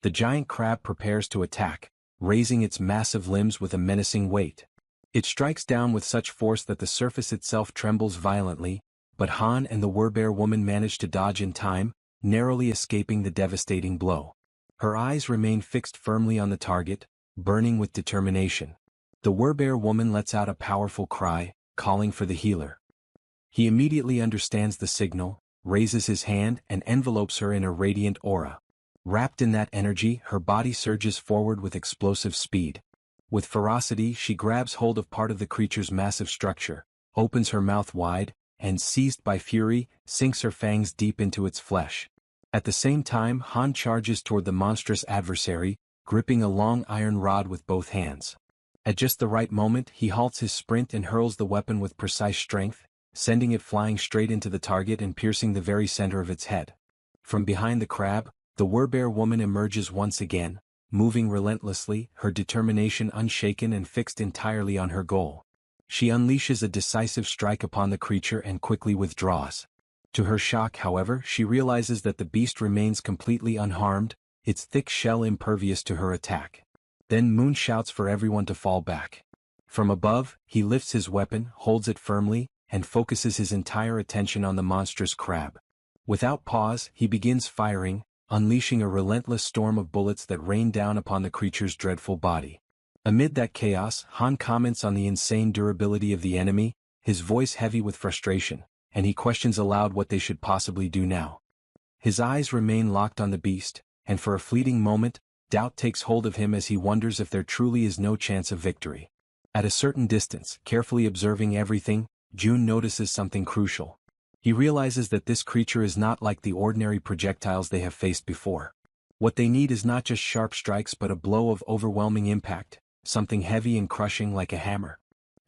The giant crab prepares to attack, raising its massive limbs with a menacing weight. It strikes down with such force that the surface itself trembles violently, but Han and the werbear woman manage to dodge in time, narrowly escaping the devastating blow. Her eyes remain fixed firmly on the target, burning with determination. The werbear woman lets out a powerful cry, calling for the healer. He immediately understands the signal, raises his hand and envelopes her in a radiant aura. Wrapped in that energy, her body surges forward with explosive speed. With ferocity, she grabs hold of part of the creature's massive structure, opens her mouth wide, and seized by fury, sinks her fangs deep into its flesh. At the same time, Han charges toward the monstrous adversary, gripping a long iron rod with both hands. At just the right moment, he halts his sprint and hurls the weapon with precise strength, sending it flying straight into the target and piercing the very center of its head. From behind the crab, the werbear woman emerges once again, moving relentlessly, her determination unshaken and fixed entirely on her goal. She unleashes a decisive strike upon the creature and quickly withdraws. To her shock, however, she realizes that the beast remains completely unharmed, its thick shell impervious to her attack. Then Moon shouts for everyone to fall back. From above, he lifts his weapon, holds it firmly, and focuses his entire attention on the monstrous crab. Without pause, he begins firing, unleashing a relentless storm of bullets that rain down upon the creature's dreadful body. Amid that chaos, Han comments on the insane durability of the enemy, his voice heavy with frustration, and he questions aloud what they should possibly do now. His eyes remain locked on the beast, and for a fleeting moment, doubt takes hold of him as he wonders if there truly is no chance of victory. At a certain distance, carefully observing everything, Jun notices something crucial. He realizes that this creature is not like the ordinary projectiles they have faced before. What they need is not just sharp strikes but a blow of overwhelming impact, something heavy and crushing like a hammer.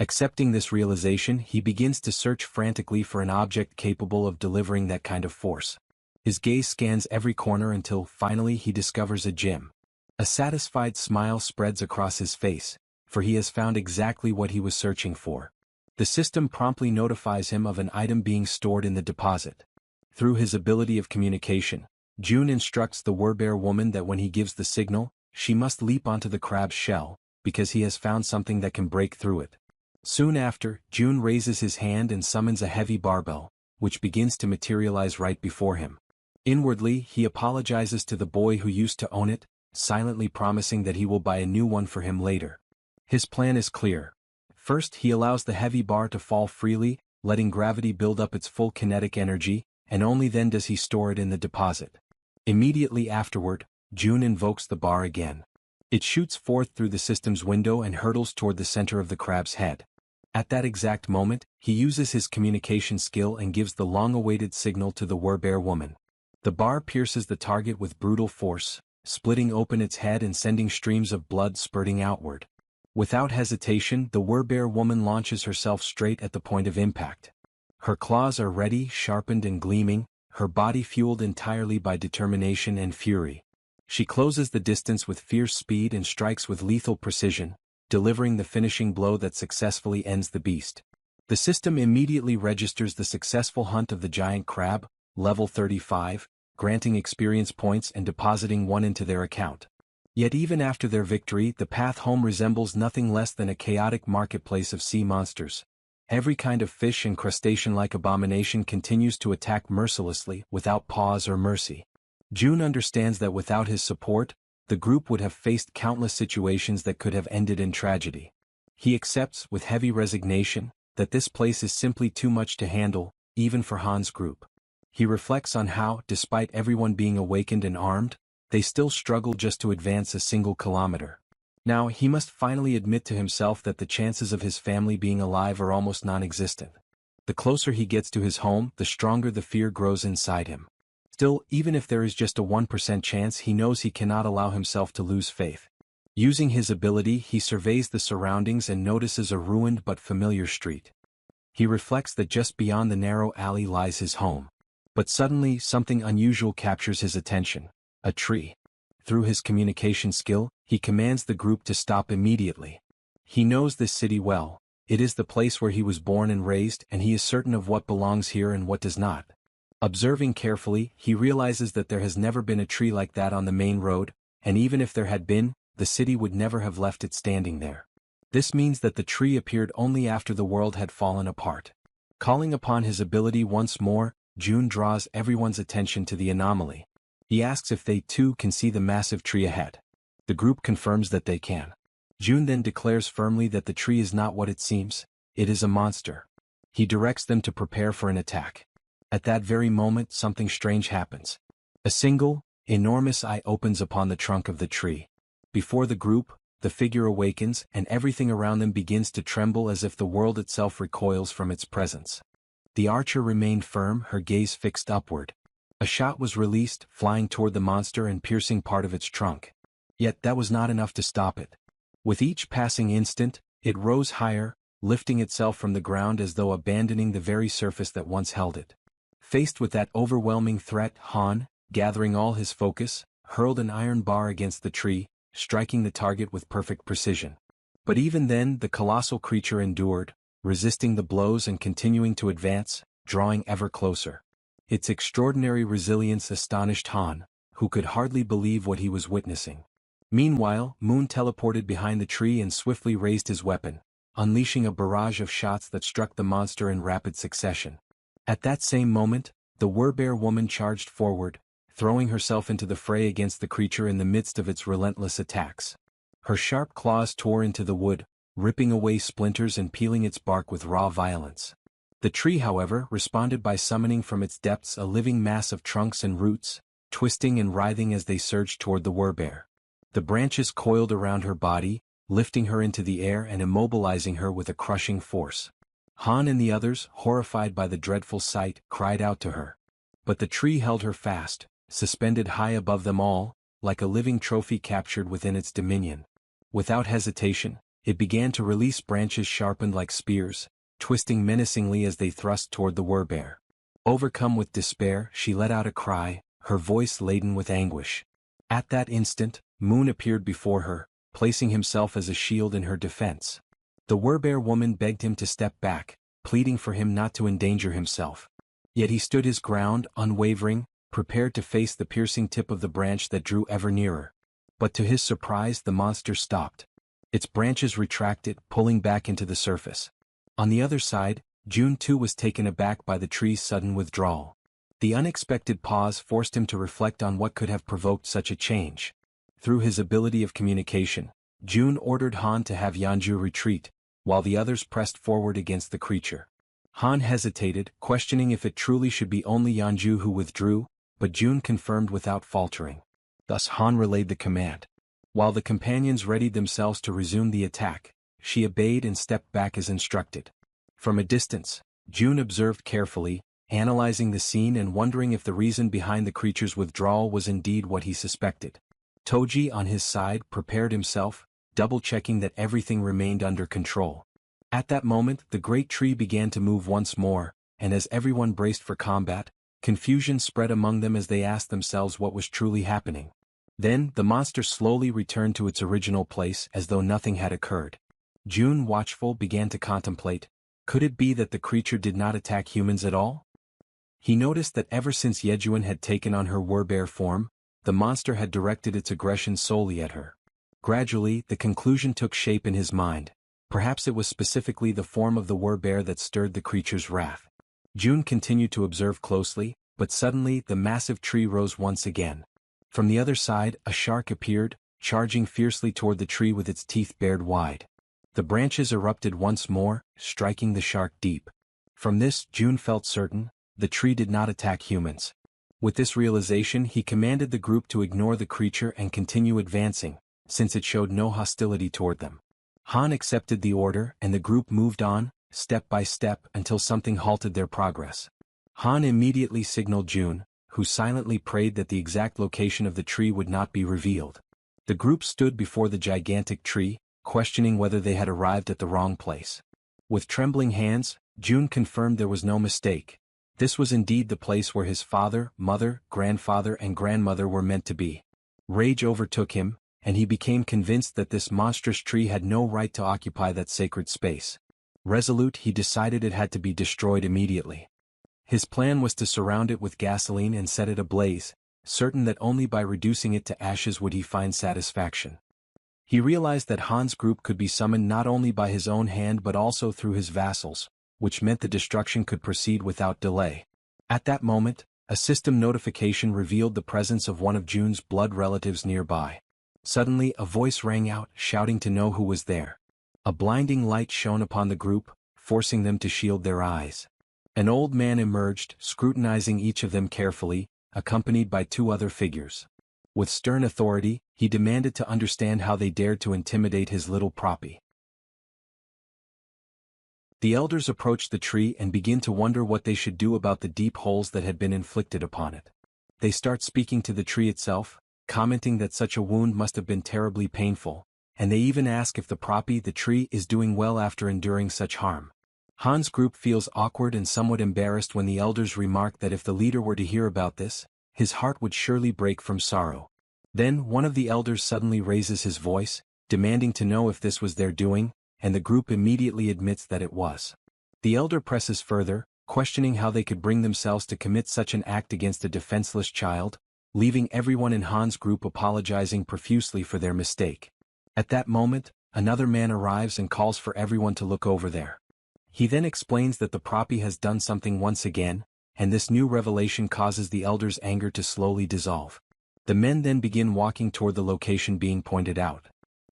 Accepting this realization, he begins to search frantically for an object capable of delivering that kind of force. His gaze scans every corner until, finally, he discovers a gem. A satisfied smile spreads across his face, for he has found exactly what he was searching for. The system promptly notifies him of an item being stored in the deposit. Through his ability of communication, June instructs the werbear woman that when he gives the signal, she must leap onto the crab's shell, because he has found something that can break through it. Soon after, June raises his hand and summons a heavy barbell, which begins to materialize right before him. Inwardly, he apologizes to the boy who used to own it, silently promising that he will buy a new one for him later. His plan is clear. First, he allows the heavy bar to fall freely, letting gravity build up its full kinetic energy, and only then does he store it in the deposit. Immediately afterward, June invokes the bar again. It shoots forth through the system's window and hurtles toward the center of the crab's head. At that exact moment, he uses his communication skill and gives the long-awaited signal to the werbear woman. The bar pierces the target with brutal force, splitting open its head and sending streams of blood spurting outward. Without hesitation, the werbear woman launches herself straight at the point of impact. Her claws are ready, sharpened and gleaming, her body fueled entirely by determination and fury. She closes the distance with fierce speed and strikes with lethal precision, delivering the finishing blow that successfully ends the beast. The system immediately registers the successful hunt of the giant crab, level 35, granting experience points and depositing one into their account. Yet even after their victory, the path home resembles nothing less than a chaotic marketplace of sea monsters. Every kind of fish and crustacean-like abomination continues to attack mercilessly, without pause or mercy. June understands that without his support, the group would have faced countless situations that could have ended in tragedy. He accepts, with heavy resignation, that this place is simply too much to handle, even for Han's group. He reflects on how, despite everyone being awakened and armed, they still struggle just to advance a single kilometer. Now he must finally admit to himself that the chances of his family being alive are almost non-existent. The closer he gets to his home, the stronger the fear grows inside him. Still, even if there is just a 1% chance, he knows he cannot allow himself to lose faith. Using his ability, he surveys the surroundings and notices a ruined but familiar street. He reflects that just beyond the narrow alley lies his home. But suddenly, something unusual captures his attention: a tree. Through his communication skill, he commands the group to stop immediately. He knows this city well. It is the place where he was born and raised, and he is certain of what belongs here and what does not. Observing carefully, he realizes that there has never been a tree like that on the main road, and even if there had been, the city would never have left it standing there. This means that the tree appeared only after the world had fallen apart. Calling upon his ability once more, June draws everyone's attention to the anomaly. He asks if they too can see the massive tree ahead. The group confirms that they can. June then declares firmly that the tree is not what it seems, it is a monster. He directs them to prepare for an attack. At that very moment, something strange happens. A single, enormous eye opens upon the trunk of the tree. Before the group, the figure awakens, and everything around them begins to tremble as if the world itself recoils from its presence. The archer remained firm, her gaze fixed upward. A shot was released, flying toward the monster and piercing part of its trunk. Yet that was not enough to stop it. With each passing instant, it rose higher, lifting itself from the ground as though abandoning the very surface that once held it. Faced with that overwhelming threat, Han, gathering all his focus, hurled an iron bar against the tree, striking the target with perfect precision. But even then, the colossal creature endured, resisting the blows and continuing to advance, drawing ever closer. Its extraordinary resilience astonished Han, who could hardly believe what he was witnessing. Meanwhile, Moon teleported behind the tree and swiftly raised his weapon, unleashing a barrage of shots that struck the monster in rapid succession. At that same moment, the werbear woman charged forward, throwing herself into the fray against the creature in the midst of its relentless attacks. Her sharp claws tore into the wood, ripping away splinters and peeling its bark with raw violence. The tree, however, responded by summoning from its depths a living mass of trunks and roots, twisting and writhing as they surged toward the werbear. The branches coiled around her body, lifting her into the air and immobilizing her with a crushing force. Han and the others, horrified by the dreadful sight, cried out to her. But the tree held her fast, suspended high above them all, like a living trophy captured within its dominion. Without hesitation, it began to release branches sharpened like spears, twisting menacingly as they thrust toward the werbear. Overcome with despair, she let out a cry, her voice laden with anguish. At that instant, Moon appeared before her, placing himself as a shield in her defense. The werbear woman begged him to step back, pleading for him not to endanger himself. Yet he stood his ground, unwavering, prepared to face the piercing tip of the branch that drew ever nearer. But to his surprise the monster stopped. Its branches retracted, pulling back into the surface. On the other side, June too was taken aback by the tree's sudden withdrawal. The unexpected pause forced him to reflect on what could have provoked such a change. Through his ability of communication, June ordered Han to have Yanju retreat, while the others pressed forward against the creature. Han hesitated, questioning if it truly should be only Yanju who withdrew, but June confirmed without faltering. Thus Han relayed the command. While the companions readied themselves to resume the attack, she obeyed and stepped back as instructed. From a distance, June observed carefully, analyzing the scene and wondering if the reason behind the creature's withdrawal was indeed what he suspected. Toji on his side prepared himself, double-checking that everything remained under control. At that moment the great tree began to move once more, and as everyone braced for combat, confusion spread among them as they asked themselves what was truly happening. Then the monster slowly returned to its original place as though nothing had occurred. June, watchful, began to contemplate, could it be that the creature did not attack humans at all? He noticed that ever since Yejuan had taken on her werbear form, the monster had directed its aggression solely at her. Gradually, the conclusion took shape in his mind. Perhaps it was specifically the form of the werbear that stirred the creature's wrath. June continued to observe closely, but suddenly the massive tree rose once again. From the other side, a shark appeared, charging fiercely toward the tree with its teeth bared wide. The branches erupted once more, striking the shark deep. From this, June felt certain, the tree did not attack humans. With this realization, he commanded the group to ignore the creature and continue advancing, since it showed no hostility toward them. Han accepted the order and the group moved on, step by step, until something halted their progress. Han immediately signaled June, who silently prayed that the exact location of the tree would not be revealed. The group stood before the gigantic tree, questioning whether they had arrived at the wrong place. With trembling hands, June confirmed there was no mistake. This was indeed the place where his father, mother, grandfather and grandmother were meant to be. Rage overtook him, and he became convinced that this monstrous tree had no right to occupy that sacred space. Resolute, he decided it had to be destroyed immediately. His plan was to surround it with gasoline and set it ablaze, certain that only by reducing it to ashes would he find satisfaction. He realized that Han's group could be summoned not only by his own hand but also through his vassals, which meant the destruction could proceed without delay. At that moment, a system notification revealed the presence of one of June's blood relatives nearby. Suddenly a voice rang out, shouting to know who was there. A blinding light shone upon the group, forcing them to shield their eyes. An old man emerged, scrutinizing each of them carefully, accompanied by two other figures. With stern authority, he demanded to understand how they dared to intimidate his little proppy. The elders approached the tree and began to wonder what they should do about the deep holes that had been inflicted upon it. They start speaking to the tree itself, commenting that such a wound must have been terribly painful, and they even ask if the proppy, the tree, is doing well after enduring such harm. Han's group feels awkward and somewhat embarrassed when the elders remark that if the leader were to hear about this, his heart would surely break from sorrow. Then one of the elders suddenly raises his voice, demanding to know if this was their doing, and the group immediately admits that it was. The elder presses further, questioning how they could bring themselves to commit such an act against a defenseless child, leaving everyone in Han's group apologizing profusely for their mistake. At that moment, another man arrives and calls for everyone to look over there. He then explains that the proppy has done something once again, and this new revelation causes the elders' anger to slowly dissolve. The men then begin walking toward the location being pointed out.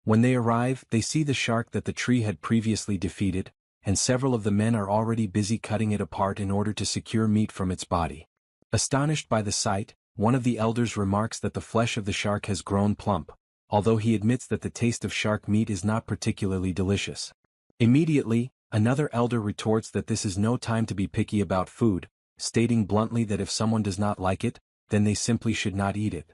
When they arrive, they see the shark that the tree had previously defeated, and several of the men are already busy cutting it apart in order to secure meat from its body. Astonished by the sight, one of the elders remarks that the flesh of the shark has grown plump, although he admits that the taste of shark meat is not particularly delicious. Immediately, another elder retorts that this is no time to be picky about food, stating bluntly that if someone does not like it, then they simply should not eat it.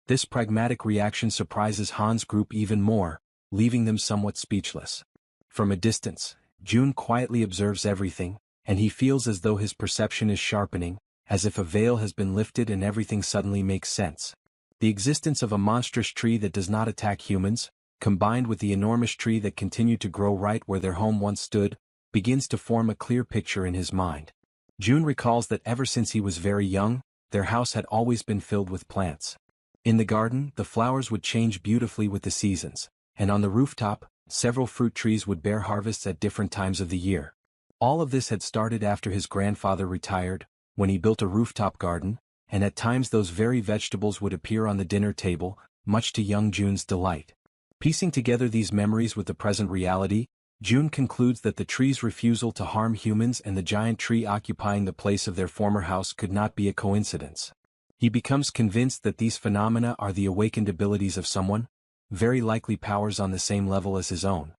This pragmatic reaction surprises Han's group even more, leaving them somewhat speechless. From a distance, June quietly observes everything, and he feels as though his perception is sharpening, as if a veil has been lifted and everything suddenly makes sense. The existence of a monstrous tree that does not attack humans, combined with the enormous tree that continued to grow right where their home once stood, begins to form a clear picture in his mind. June recalls that ever since he was very young, their house had always been filled with plants. In the garden, the flowers would change beautifully with the seasons, and on the rooftop, several fruit trees would bear harvests at different times of the year. All of this had started after his grandfather retired, when he built a rooftop garden, and at times those very vegetables would appear on the dinner table, much to young June's delight. Piecing together these memories with the present reality, June concludes that the tree's refusal to harm humans and the giant tree occupying the place of their former house could not be a coincidence. He becomes convinced that these phenomena are the awakened abilities of someone, very likely powers on the same level as his own.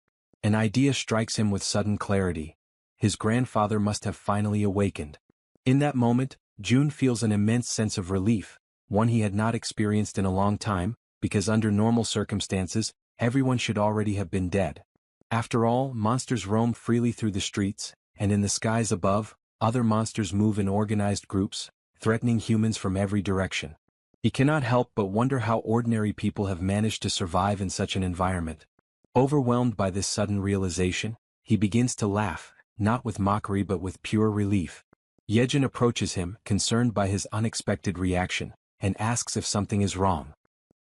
An idea strikes him with sudden clarity. His grandfather must have finally awakened. In that moment, June feels an immense sense of relief, one he had not experienced in a long time, because under normal circumstances, everyone should already have been dead. After all, monsters roam freely through the streets, and in the skies above, other monsters move in organized groups, threatening humans from every direction. He cannot help but wonder how ordinary people have managed to survive in such an environment. Overwhelmed by this sudden realization, he begins to laugh, not with mockery but with pure relief. Yejin approaches him, concerned by his unexpected reaction, and asks if something is wrong.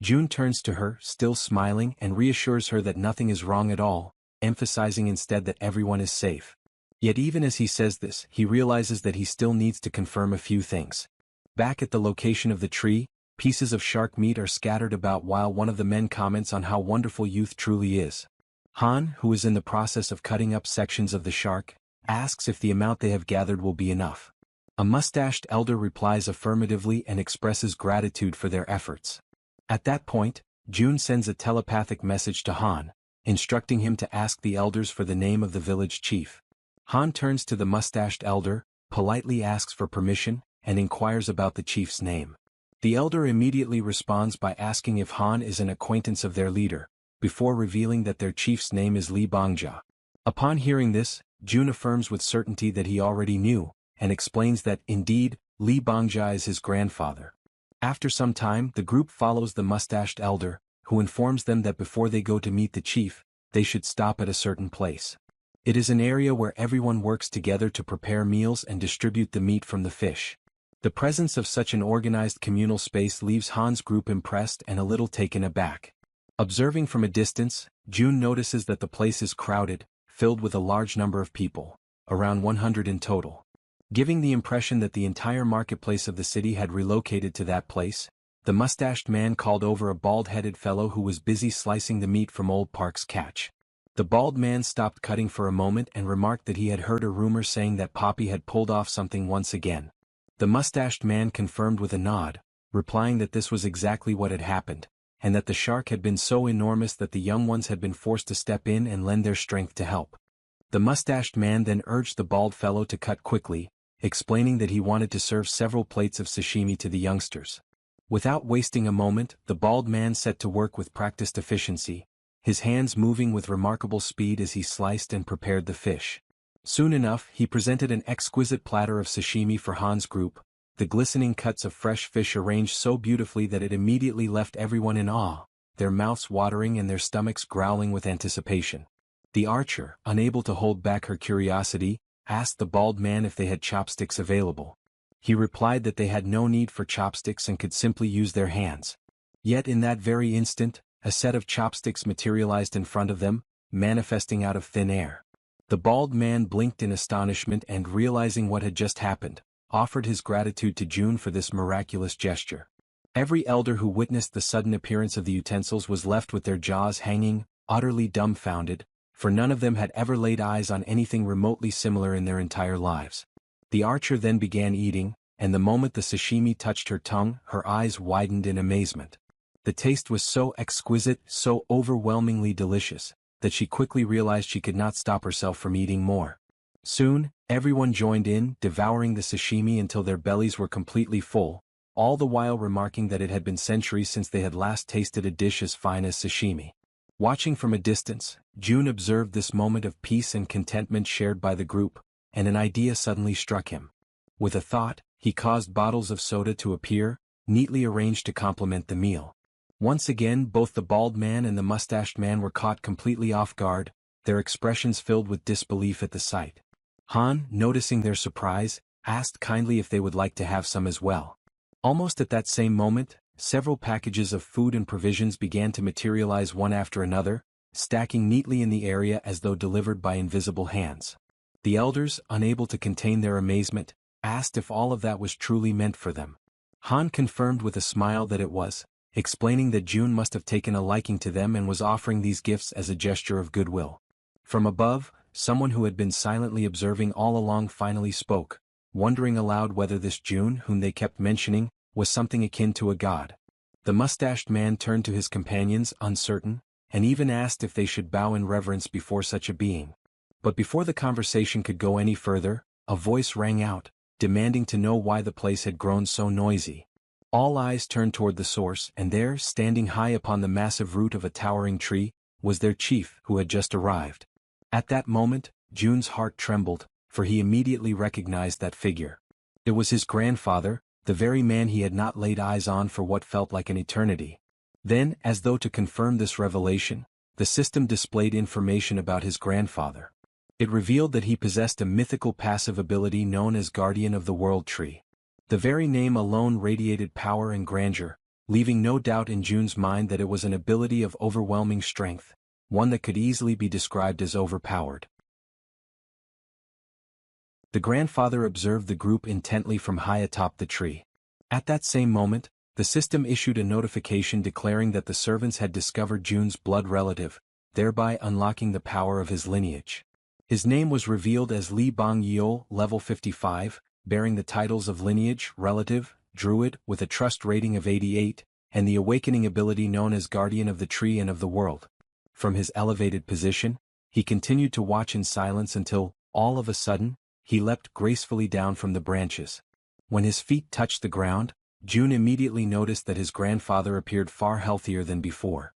June turns to her, still smiling, and reassures her that nothing is wrong at all, emphasizing instead that everyone is safe. Yet even as he says this, he realizes that he still needs to confirm a few things. Back at the location of the tree, pieces of shark meat are scattered about while one of the men comments on how wonderful youth truly is. Han, who is in the process of cutting up sections of the shark, asks if the amount they have gathered will be enough. A mustached elder replies affirmatively and expresses gratitude for their efforts. At that point, June sends a telepathic message to Han, instructing him to ask the elders for the name of the village chief. Han turns to the mustached elder, politely asks for permission, and inquires about the chief's name. The elder immediately responds by asking if Han is an acquaintance of their leader, before revealing that their chief's name is Li Bangja. Upon hearing this, June affirms with certainty that he already knew, and explains that, indeed, Li Bangja is his grandfather. After some time, the group follows the mustached elder, who informs them that before they go to meet the chief, they should stop at a certain place. It is an area where everyone works together to prepare meals and distribute the meat from the fish. The presence of such an organized communal space leaves Han's group impressed and a little taken aback. Observing from a distance, June notices that the place is crowded, filled with a large number of people, around 100 in total. Giving the impression that the entire marketplace of the city had relocated to that place, the mustached man called over a bald-headed fellow who was busy slicing the meat from Old Park's catch. The bald man stopped cutting for a moment and remarked that he had heard a rumor saying that Poppy had pulled off something once again. The mustached man confirmed with a nod, replying that this was exactly what had happened, and that the shark had been so enormous that the young ones had been forced to step in and lend their strength to help. The mustached man then urged the bald fellow to cut quickly, explaining that he wanted to serve several plates of sashimi to the youngsters. Without wasting a moment, the bald man set to work with practiced efficiency, his hands moving with remarkable speed as he sliced and prepared the fish. Soon enough, he presented an exquisite platter of sashimi for Han's group, the glistening cuts of fresh fish arranged so beautifully that it immediately left everyone in awe, their mouths watering and their stomachs growling with anticipation. The archer, unable to hold back her curiosity, asked the bald man if they had chopsticks available. He replied that they had no need for chopsticks and could simply use their hands. Yet in that very instant, a set of chopsticks materialized in front of them, manifesting out of thin air. The bald man blinked in astonishment and, realizing what had just happened, offered his gratitude to June for this miraculous gesture. Every elder who witnessed the sudden appearance of the utensils was left with their jaws hanging, utterly dumbfounded, for none of them had ever laid eyes on anything remotely similar in their entire lives. The archer then began eating, and the moment the sashimi touched her tongue, her eyes widened in amazement. The taste was so exquisite, so overwhelmingly delicious, that she quickly realized she could not stop herself from eating more. Soon, everyone joined in, devouring the sashimi until their bellies were completely full, all the while remarking that it had been centuries since they had last tasted a dish as fine as sashimi. Watching from a distance, June observed this moment of peace and contentment shared by the group, and an idea suddenly struck him. With a thought, he caused bottles of soda to appear, neatly arranged to complement the meal. Once again both the bald man and the mustached man were caught completely off guard, their expressions filled with disbelief at the sight. Han, noticing their surprise, asked kindly if they would like to have some as well. Almost at that same moment, several packages of food and provisions began to materialize one after another, stacking neatly in the area as though delivered by invisible hands. The elders, unable to contain their amazement, asked if all of that was truly meant for them. Han confirmed with a smile that it was, explaining that June must have taken a liking to them and was offering these gifts as a gesture of goodwill. From above, someone who had been silently observing all along finally spoke, wondering aloud whether this June whom they kept mentioning was something akin to a god. The mustached man turned to his companions uncertain, and even asked if they should bow in reverence before such a being. But before the conversation could go any further, a voice rang out, demanding to know why the place had grown so noisy. All eyes turned toward the source, and there, standing high upon the massive root of a towering tree, was their chief who had just arrived. At that moment, June's heart trembled, for he immediately recognized that figure. It was his grandfather, the very man he had not laid eyes on for what felt like an eternity. Then, as though to confirm this revelation, the system displayed information about his grandfather. It revealed that he possessed a mythical passive ability known as Guardian of the World Tree. The very name alone radiated power and grandeur, leaving no doubt in June's mind that it was an ability of overwhelming strength, one that could easily be described as overpowered. The grandfather observed the group intently from high atop the tree. At that same moment, the system issued a notification declaring that the servants had discovered June's blood relative, thereby unlocking the power of his lineage. His name was revealed as Li Bang Yeol, level 55, bearing the titles of lineage, relative, druid, with a trust rating of 88, and the awakening ability known as Guardian of the Tree and of the World. From his elevated position, he continued to watch in silence until, all of a sudden, he leapt gracefully down from the branches. When his feet touched the ground, June immediately noticed that his grandfather appeared far healthier than before.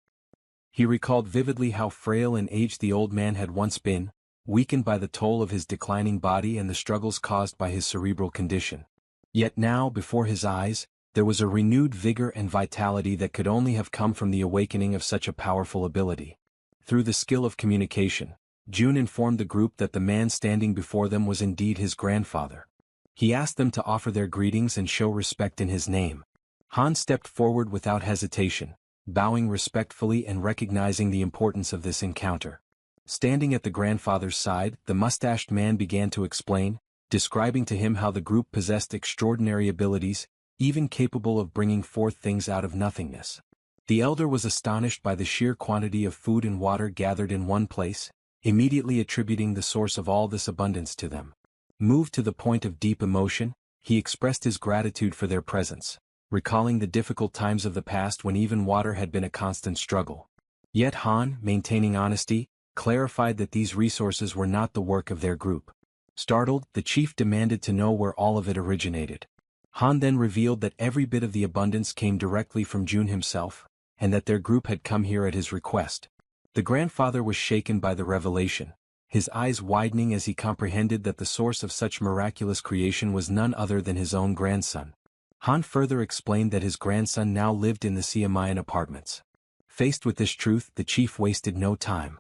He recalled vividly how frail and aged the old man had once been, weakened by the toll of his declining body and the struggles caused by his cerebral condition. Yet now, before his eyes, there was a renewed vigor and vitality that could only have come from the awakening of such a powerful ability. Through the skill of communication, June informed the group that the man standing before them was indeed his grandfather. He asked them to offer their greetings and show respect in his name. Han stepped forward without hesitation, bowing respectfully and recognizing the importance of this encounter. Standing at the grandfather's side, the mustached man began to explain, describing to him how the group possessed extraordinary abilities, even capable of bringing forth things out of nothingness. The elder was astonished by the sheer quantity of food and water gathered in one place, immediately attributing the source of all this abundance to them. Moved to the point of deep emotion, he expressed his gratitude for their presence, recalling the difficult times of the past when even water had been a constant struggle. Yet Han, maintaining honesty, clarified that these resources were not the work of their group. Startled, the chief demanded to know where all of it originated. Han then revealed that every bit of the abundance came directly from June himself, and that their group had come here at his request. The grandfather was shaken by the revelation, his eyes widening as he comprehended that the source of such miraculous creation was none other than his own grandson. Han further explained that his grandson now lived in the Siamayan apartments. Faced with this truth, the chief wasted no time.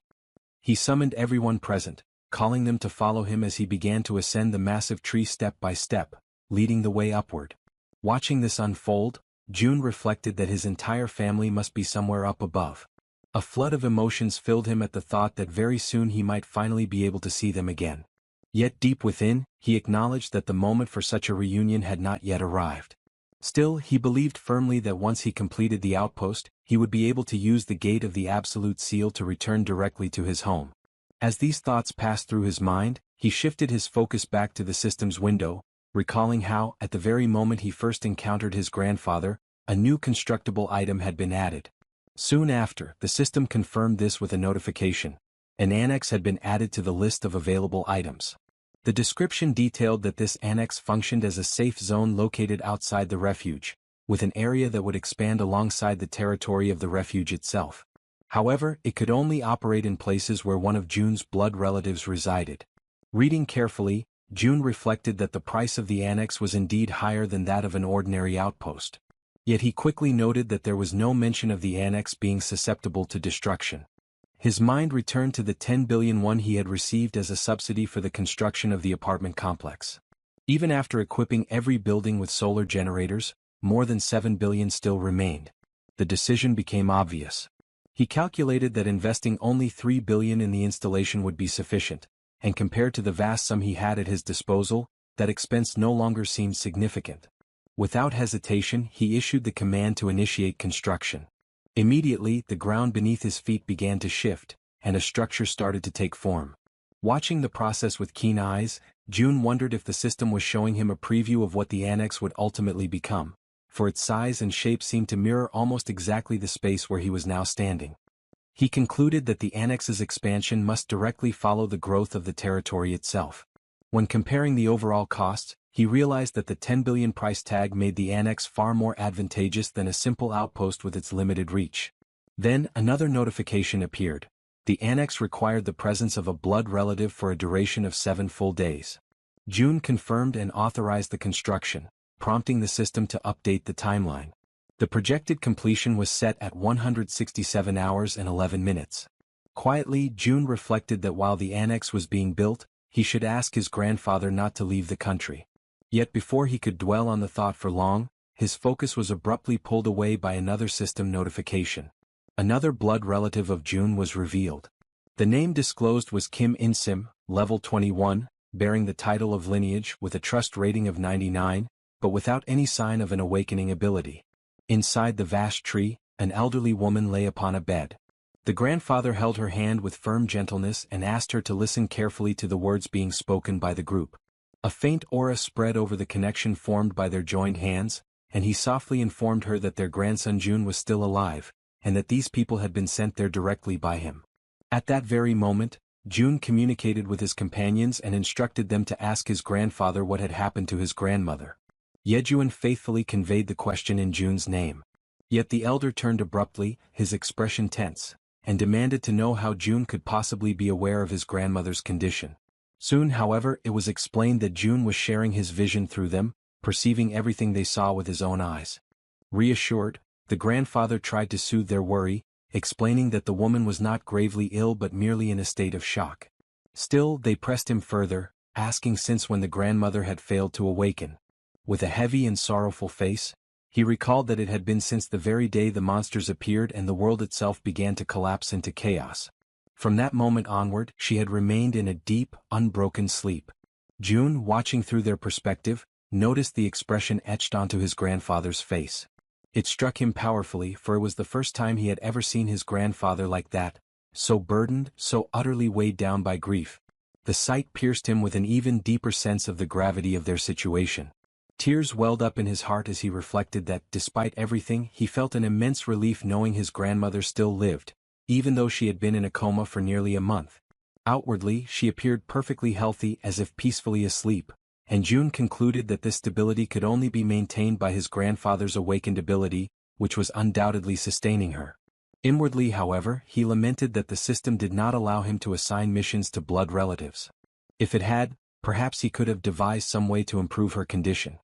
He summoned everyone present, calling them to follow him as he began to ascend the massive tree step by step, leading the way upward. Watching this unfold, June reflected that his entire family must be somewhere up above. A flood of emotions filled him at the thought that very soon he might finally be able to see them again. Yet deep within, he acknowledged that the moment for such a reunion had not yet arrived. Still, he believed firmly that once he completed the outpost, he would be able to use the gate of the Absolute Seal to return directly to his home. As these thoughts passed through his mind, he shifted his focus back to the system's window, recalling how, at the very moment he first encountered his grandfather, a new constructible item had been added. Soon after, the system confirmed this with a notification. An annex had been added to the list of available items. The description detailed that this annex functioned as a safe zone located outside the refuge, with an area that would expand alongside the territory of the refuge itself. However, it could only operate in places where one of June's blood relatives resided. Reading carefully, June reflected that the price of the annex was indeed higher than that of an ordinary outpost. Yet he quickly noted that there was no mention of the annex being susceptible to destruction. His mind returned to the 10 billion won he had received as a subsidy for the construction of the apartment complex. Even after equipping every building with solar generators, more than 7 billion still remained. The decision became obvious. He calculated that investing only 3 billion in the installation would be sufficient, and compared to the vast sum he had at his disposal, that expense no longer seemed significant. Without hesitation, he issued the command to initiate construction. Immediately, the ground beneath his feet began to shift, and a structure started to take form. Watching the process with keen eyes, June wondered if the system was showing him a preview of what the annex would ultimately become, for its size and shape seemed to mirror almost exactly the space where he was now standing. He concluded that the annex's expansion must directly follow the growth of the territory itself. When comparing the overall cost, he realized that the 10 billion price tag made the annex far more advantageous than a simple outpost with its limited reach. Then, another notification appeared. The annex required the presence of a blood relative for a duration of 7 full days. June confirmed and authorized the construction, prompting the system to update the timeline. The projected completion was set at 167 hours and 11 minutes. Quietly, June reflected that while the annex was being built, he should ask his grandfather not to leave the country. Yet before he could dwell on the thought for long, his focus was abruptly pulled away by another system notification. Another blood relative of June was revealed. The name disclosed was Kim In-sim, level 21, bearing the title of lineage with a trust rating of 99, but without any sign of an awakening ability. Inside the vast tree, an elderly woman lay upon a bed. The grandfather held her hand with firm gentleness and asked her to listen carefully to the words being spoken by the group. A faint aura spread over the connection formed by their joined hands, and he softly informed her that their grandson June was still alive, and that these people had been sent there directly by him. At that very moment, June communicated with his companions and instructed them to ask his grandfather what had happened to his grandmother. Yejuan faithfully conveyed the question in June's name. Yet the elder turned abruptly, his expression tense, and demanded to know how June could possibly be aware of his grandmother's condition. Soon, however, it was explained that June was sharing his vision through them, perceiving everything they saw with his own eyes. Reassured, the grandfather tried to soothe their worry, explaining that the woman was not gravely ill but merely in a state of shock. Still, they pressed him further, asking since when the grandmother had failed to awaken. With a heavy and sorrowful face, he recalled that it had been since the very day the monsters appeared and the world itself began to collapse into chaos. From that moment onward, she had remained in a deep, unbroken sleep. June, watching through their perspective, noticed the expression etched onto his grandfather's face. It struck him powerfully, for it was the first time he had ever seen his grandfather like that, so burdened, so utterly weighed down by grief. The sight pierced him with an even deeper sense of the gravity of their situation. Tears welled up in his heart as he reflected that, despite everything, he felt an immense relief knowing his grandmother still lived, even though she had been in a coma for nearly a month. Outwardly, she appeared perfectly healthy, as if peacefully asleep, and June concluded that this stability could only be maintained by his grandfather's awakened ability, which was undoubtedly sustaining her. Inwardly, however, he lamented that the system did not allow him to assign missions to blood relatives. If it had, perhaps he could have devised some way to improve her condition.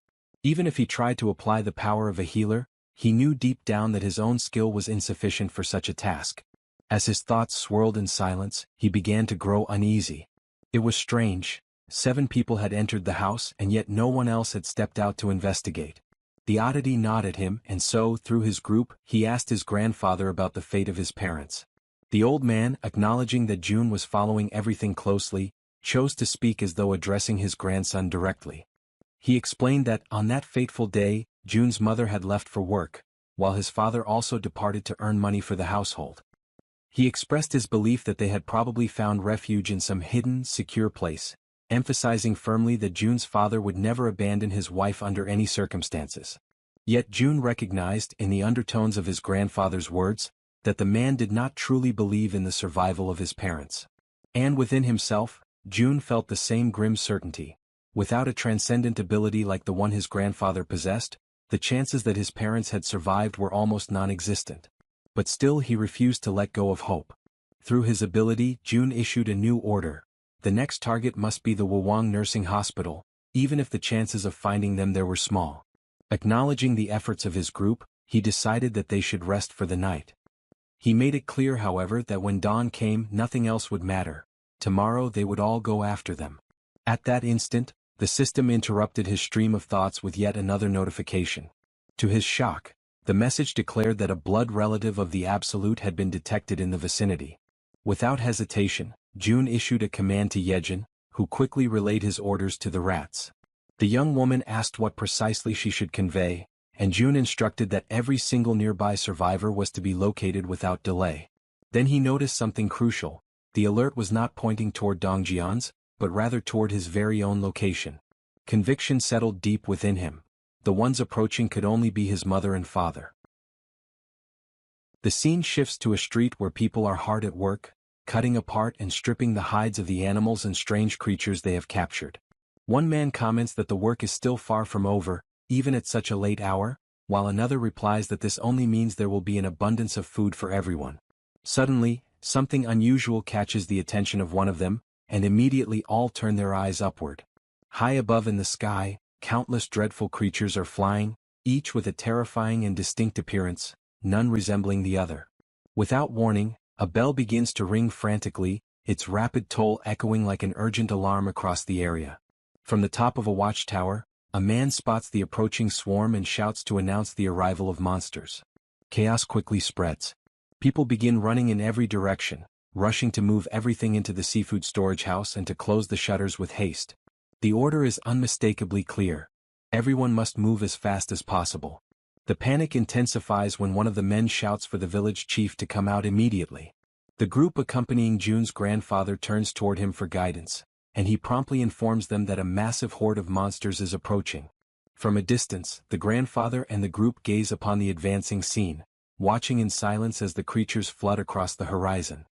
Even if he tried to apply the power of a healer, he knew deep down that his own skill was insufficient for such a task. As his thoughts swirled in silence, he began to grow uneasy. It was strange. 7 people had entered the house and yet no one else had stepped out to investigate. The oddity gnawed at him, and so, through his group, he asked his grandfather about the fate of his parents. The old man, acknowledging that June was following everything closely, chose to speak as though addressing his grandson directly. He explained that, on that fateful day, June's mother had left for work, while his father also departed to earn money for the household. He expressed his belief that they had probably found refuge in some hidden, secure place, emphasizing firmly that June's father would never abandon his wife under any circumstances. Yet June recognized, in the undertones of his grandfather's words, that the man did not truly believe in the survival of his parents. And within himself, June felt the same grim certainty. Without a transcendent ability like the one his grandfather possessed, the chances that his parents had survived were almost non-existent. But still he refused to let go of hope. Through his ability, June issued a new order. The next target must be the Wawang Nursing Hospital, even if the chances of finding them there were small. Acknowledging the efforts of his group, he decided that they should rest for the night. He made it clear, however, that when dawn came, nothing else would matter. Tomorrow they would all go after them. At that instant, the system interrupted his stream of thoughts with yet another notification. To his shock, the message declared that a blood relative of the Absolute had been detected in the vicinity. Without hesitation, June issued a command to Yejin, who quickly relayed his orders to the rats. The young woman asked what precisely she should convey, and June instructed that every single nearby survivor was to be located without delay. Then he noticed something crucial. The alert was not pointing toward Dongjian's, but rather toward his very own location. Conviction settled deep within him. The ones approaching could only be his mother and father. The scene shifts to a street where people are hard at work, cutting apart and stripping the hides of the animals and strange creatures they have captured. One man comments that the work is still far from over, even at such a late hour, while another replies that this only means there will be an abundance of food for everyone. Suddenly, something unusual catches the attention of one of them, and immediately all turn their eyes upward. High above in the sky, countless dreadful creatures are flying, each with a terrifying and distinct appearance, none resembling the other. Without warning, a bell begins to ring frantically, its rapid toll echoing like an urgent alarm across the area. From the top of a watchtower, a man spots the approaching swarm and shouts to announce the arrival of monsters. Chaos quickly spreads. People begin running in every direction, rushing to move everything into the seafood storage house and to close the shutters with haste. The order is unmistakably clear. Everyone must move as fast as possible. The panic intensifies when one of the men shouts for the village chief to come out immediately. The group accompanying June's grandfather turns toward him for guidance, and he promptly informs them that a massive horde of monsters is approaching. From a distance, the grandfather and the group gaze upon the advancing scene, watching in silence as the creatures flood across the horizon.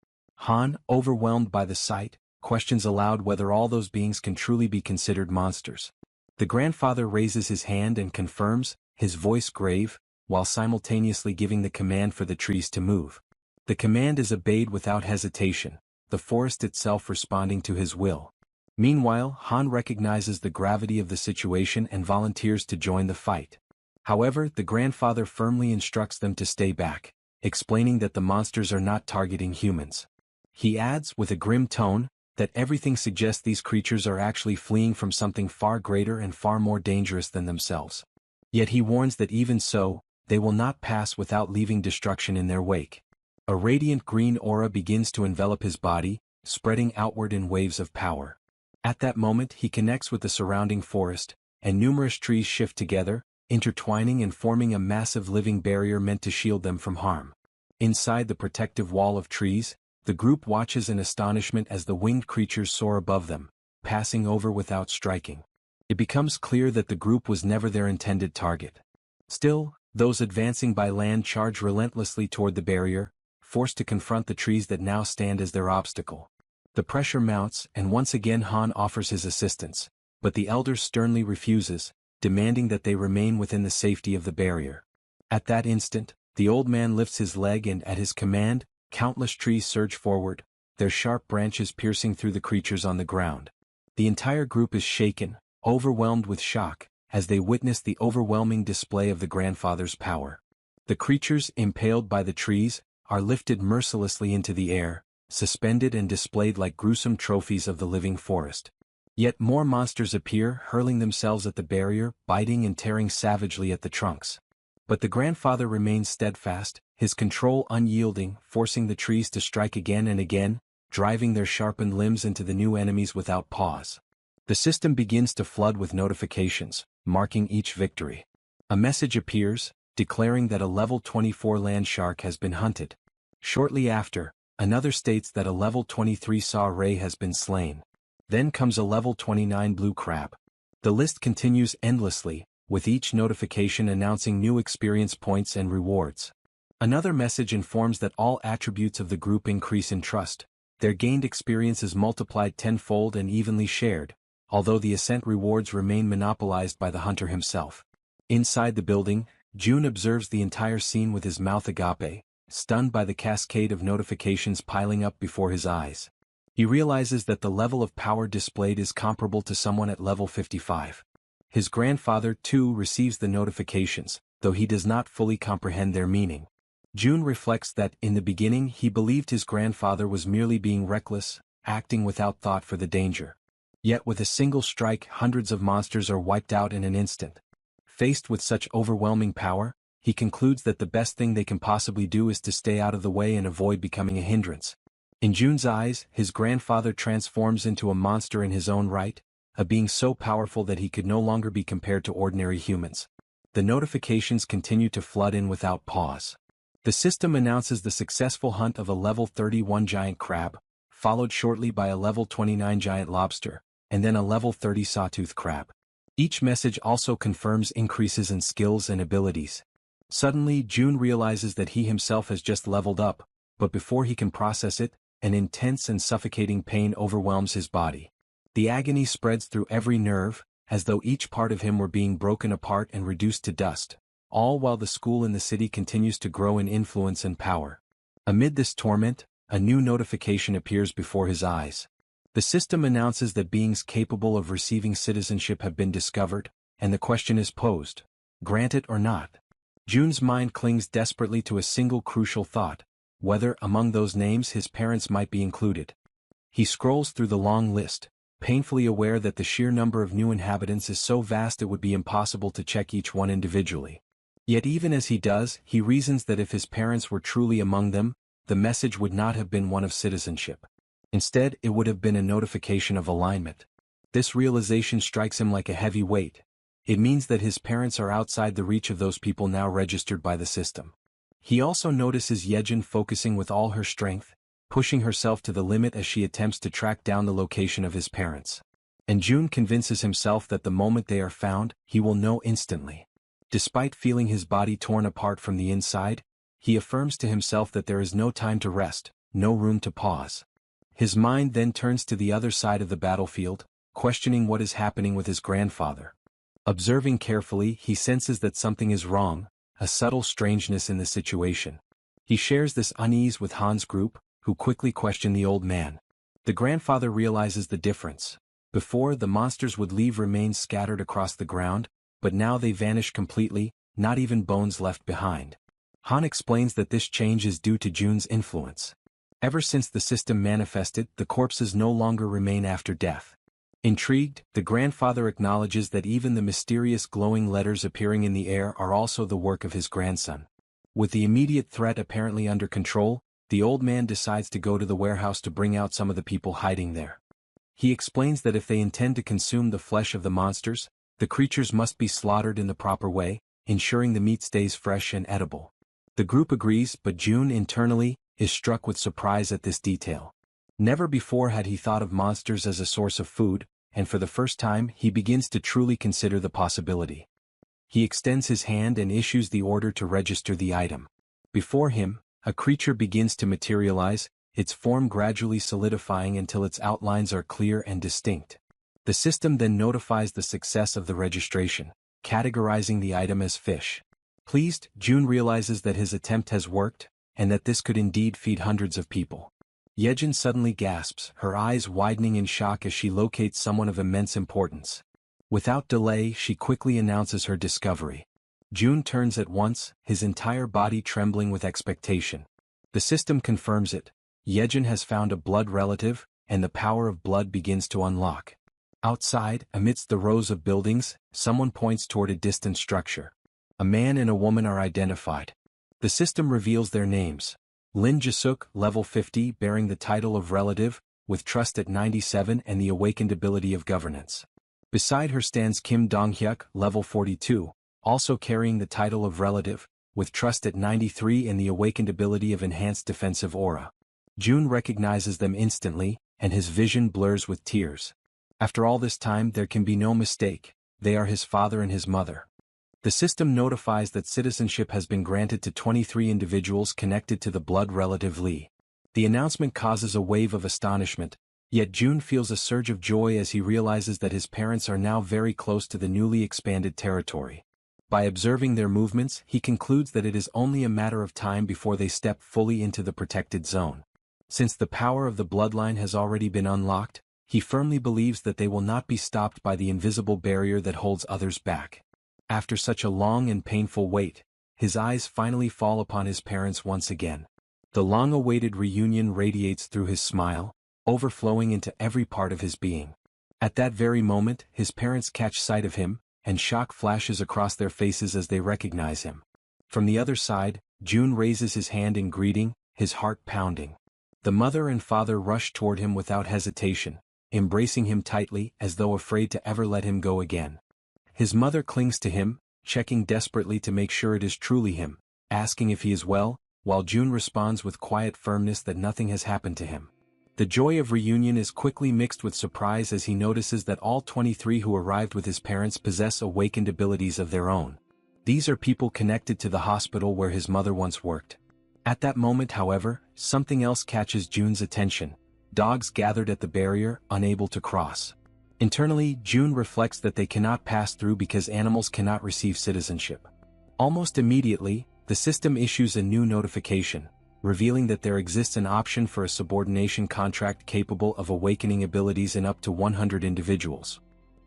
Han, overwhelmed by the sight, questions aloud whether all those beings can truly be considered monsters. The grandfather raises his hand and confirms, his voice grave, while simultaneously giving the command for the trees to move. The command is obeyed without hesitation, the forest itself responding to his will. Meanwhile, Han recognizes the gravity of the situation and volunteers to join the fight. However, the grandfather firmly instructs them to stay back, explaining that the monsters are not targeting humans. He adds, with a grim tone, that everything suggests these creatures are actually fleeing from something far greater and far more dangerous than themselves. Yet he warns that even so, they will not pass without leaving destruction in their wake. A radiant green aura begins to envelop his body, spreading outward in waves of power. At that moment he connects with the surrounding forest, and numerous trees shift together, intertwining and forming a massive living barrier meant to shield them from harm. Inside the protective wall of trees, the group watches in astonishment as the winged creatures soar above them, passing over without striking. It becomes clear that the group was never their intended target. Still, those advancing by land charge relentlessly toward the barrier, forced to confront the trees that now stand as their obstacle. The pressure mounts, and once again Han offers his assistance, but the elder sternly refuses, demanding that they remain within the safety of the barrier. At that instant, the old man lifts his leg and, at his command, countless trees surge forward, their sharp branches piercing through the creatures on the ground. The entire group is shaken, overwhelmed with shock, as they witness the overwhelming display of the grandfather's power. The creatures, impaled by the trees, are lifted mercilessly into the air, suspended and displayed like gruesome trophies of the living forest. Yet more monsters appear, hurling themselves at the barrier, biting and tearing savagely at the trunks. But the grandfather remains steadfast, his control unyielding, forcing the trees to strike again and again, driving their sharpened limbs into the new enemies without pause. The system begins to flood with notifications, marking each victory. A message appears, declaring that a level 24 land shark has been hunted. Shortly after, another states that a level 23 saw ray has been slain. Then comes a level 29 blue crab. The list continues endlessly, with each notification announcing new experience points and rewards. Another message informs that all attributes of the group increase in trust. Their gained experience is multiplied tenfold and evenly shared, although the ascent rewards remain monopolized by the hunter himself. Inside the building, June observes the entire scene with his mouth agape, stunned by the cascade of notifications piling up before his eyes. He realizes that the level of power displayed is comparable to someone at level 55. His grandfather, too, receives the notifications, though he does not fully comprehend their meaning. June reflects that, in the beginning, he believed his grandfather was merely being reckless, acting without thought for the danger. Yet with a single strike, hundreds of monsters are wiped out in an instant. Faced with such overwhelming power, he concludes that the best thing they can possibly do is to stay out of the way and avoid becoming a hindrance. In June's eyes, his grandfather transforms into a monster in his own right, a being so powerful that he could no longer be compared to ordinary humans. The notifications continue to flood in without pause. The system announces the successful hunt of a level 31 giant crab, followed shortly by a level 29 giant lobster, and then a level 30 sawtooth crab. Each message also confirms increases in skills and abilities. Suddenly, June realizes that he himself has just leveled up, but before he can process it, an intense and suffocating pain overwhelms his body. The agony spreads through every nerve, as though each part of him were being broken apart and reduced to dust, all while the school in the city continues to grow in influence and power. Amid this torment, a new notification appears before his eyes. The system announces that beings capable of receiving citizenship have been discovered, and the question is posed: grant it or not? June's mind clings desperately to a single crucial thought: whether among those names his parents might be included. He scrolls through the long list, painfully aware that the sheer number of new inhabitants is so vast it would be impossible to check each one individually. Yet even as he does, he reasons that if his parents were truly among them, the message would not have been one of citizenship. Instead, it would have been a notification of alignment. This realization strikes him like a heavy weight. It means that his parents are outside the reach of those people now registered by the system. He also notices Yejin focusing with all her strength, pushing herself to the limit as she attempts to track down the location of his parents. And June convinces himself that the moment they are found, he will know instantly. Despite feeling his body torn apart from the inside, he affirms to himself that there is no time to rest, no room to pause. His mind then turns to the other side of the battlefield, questioning what is happening with his grandfather. Observing carefully, he senses that something is wrong, a subtle strangeness in the situation. He shares this unease with Han's group, who quickly question the old man. The grandfather realizes the difference. Before, the monsters would leave remains scattered across the ground, but now they vanish completely, not even bones left behind. Han explains that this change is due to June's influence. Ever since the system manifested, the corpses no longer remain after death. Intrigued, the grandfather acknowledges that even the mysterious glowing letters appearing in the air are also the work of his grandson. With the immediate threat apparently under control, the old man decides to go to the warehouse to bring out some of the people hiding there. He explains that if they intend to consume the flesh of the monsters, the creatures must be slaughtered in the proper way, ensuring the meat stays fresh and edible. The group agrees, but June internally is struck with surprise at this detail. Never before had he thought of monsters as a source of food, and for the first time he begins to truly consider the possibility. He extends his hand and issues the order to register the item. Before him, a creature begins to materialize, its form gradually solidifying until its outlines are clear and distinct. The system then notifies the success of the registration, categorizing the item as fish. Pleased, June realizes that his attempt has worked, and that this could indeed feed hundreds of people. Yejin suddenly gasps, her eyes widening in shock as she locates someone of immense importance. Without delay, she quickly announces her discovery. June turns at once, his entire body trembling with expectation. The system confirms it. Yejin has found a blood relative, and the power of blood begins to unlock. Outside, amidst the rows of buildings, someone points toward a distant structure. A man and a woman are identified. The system reveals their names. Lin Jisuk, level 50, bearing the title of relative, with trust at 97 and the awakened ability of governance. Beside her stands Kim Donghyuk, level 42, also carrying the title of relative, with trust at 93 and the awakened ability of enhanced defensive aura. June recognizes them instantly, and his vision blurs with tears. After all this time, there can be no mistake, they are his father and his mother. The system notifies that citizenship has been granted to 23 individuals connected to the blood relative Li. The announcement causes a wave of astonishment, yet June feels a surge of joy as he realizes that his parents are now very close to the newly expanded territory. By observing their movements, he concludes that it is only a matter of time before they step fully into the protected zone. Since the power of the bloodline has already been unlocked, he firmly believes that they will not be stopped by the invisible barrier that holds others back. After such a long and painful wait, his eyes finally fall upon his parents once again. The long-awaited reunion radiates through his smile, overflowing into every part of his being. At that very moment, his parents catch sight of him, and shock flashes across their faces as they recognize him. From the other side, June raises his hand in greeting, his heart pounding. The mother and father rush toward him without hesitation, embracing him tightly as though afraid to ever let him go again. His mother clings to him, checking desperately to make sure it is truly him, asking if he is well, while June responds with quiet firmness that nothing has happened to him. The joy of reunion is quickly mixed with surprise as he notices that all 23 who arrived with his parents possess awakened abilities of their own. These are people connected to the hospital where his mother once worked. At that moment, however, something else catches June's attention: dogs gathered at the barrier, unable to cross. Internally, June reflects that they cannot pass through because animals cannot receive citizenship. Almost immediately, the system issues a new notification, revealing that there exists an option for a subordination contract capable of awakening abilities in up to 100 individuals.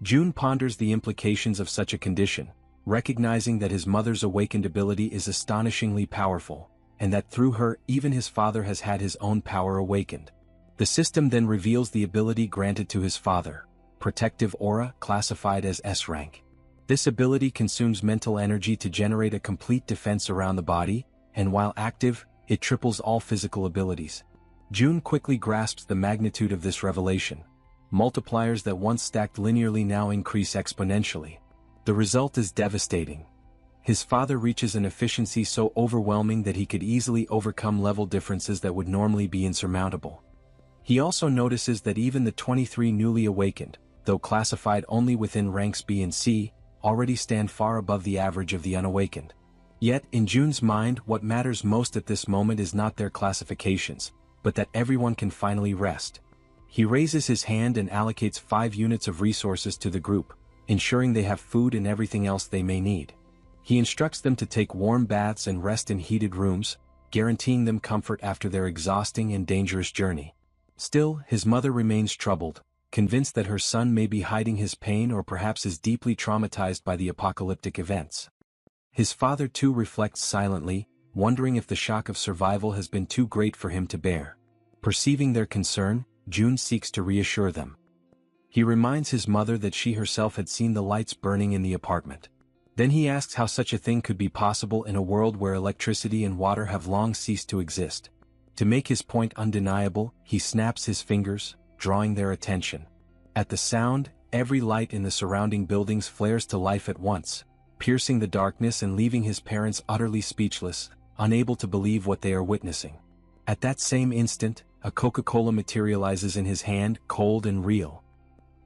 June ponders the implications of such a condition, recognizing that his mother's awakened ability is astonishingly powerful, and that through her, even his father has had his own power awakened. The system then reveals the ability granted to his father: Protective Aura, classified as S rank. This ability consumes mental energy to generate a complete defense around the body, and while active, it triples all physical abilities. June quickly grasps the magnitude of this revelation. Multipliers that once stacked linearly now increase exponentially. The result is devastating. His father reaches an efficiency so overwhelming that he could easily overcome level differences that would normally be insurmountable. He also notices that even the 23 newly awakened, though classified only within ranks B and C, already stand far above the average of the unawakened. Yet, in June's mind, what matters most at this moment is not their classifications, but that everyone can finally rest. He raises his hand and allocates 5 units of resources to the group, ensuring they have food and everything else they may need. He instructs them to take warm baths and rest in heated rooms, guaranteeing them comfort after their exhausting and dangerous journey. Still, his mother remains troubled, convinced that her son may be hiding his pain or perhaps is deeply traumatized by the apocalyptic events. His father too reflects silently, wondering if the shock of survival has been too great for him to bear. Perceiving their concern, June seeks to reassure them. He reminds his mother that she herself had seen the lights burning in the apartment. Then he asks how such a thing could be possible in a world where electricity and water have long ceased to exist. To make his point undeniable, he snaps his fingers, drawing their attention. At the sound, every light in the surrounding buildings flares to life at once, piercing the darkness and leaving his parents utterly speechless, unable to believe what they are witnessing. At that same instant, a Coca-Cola materializes in his hand, cold and real.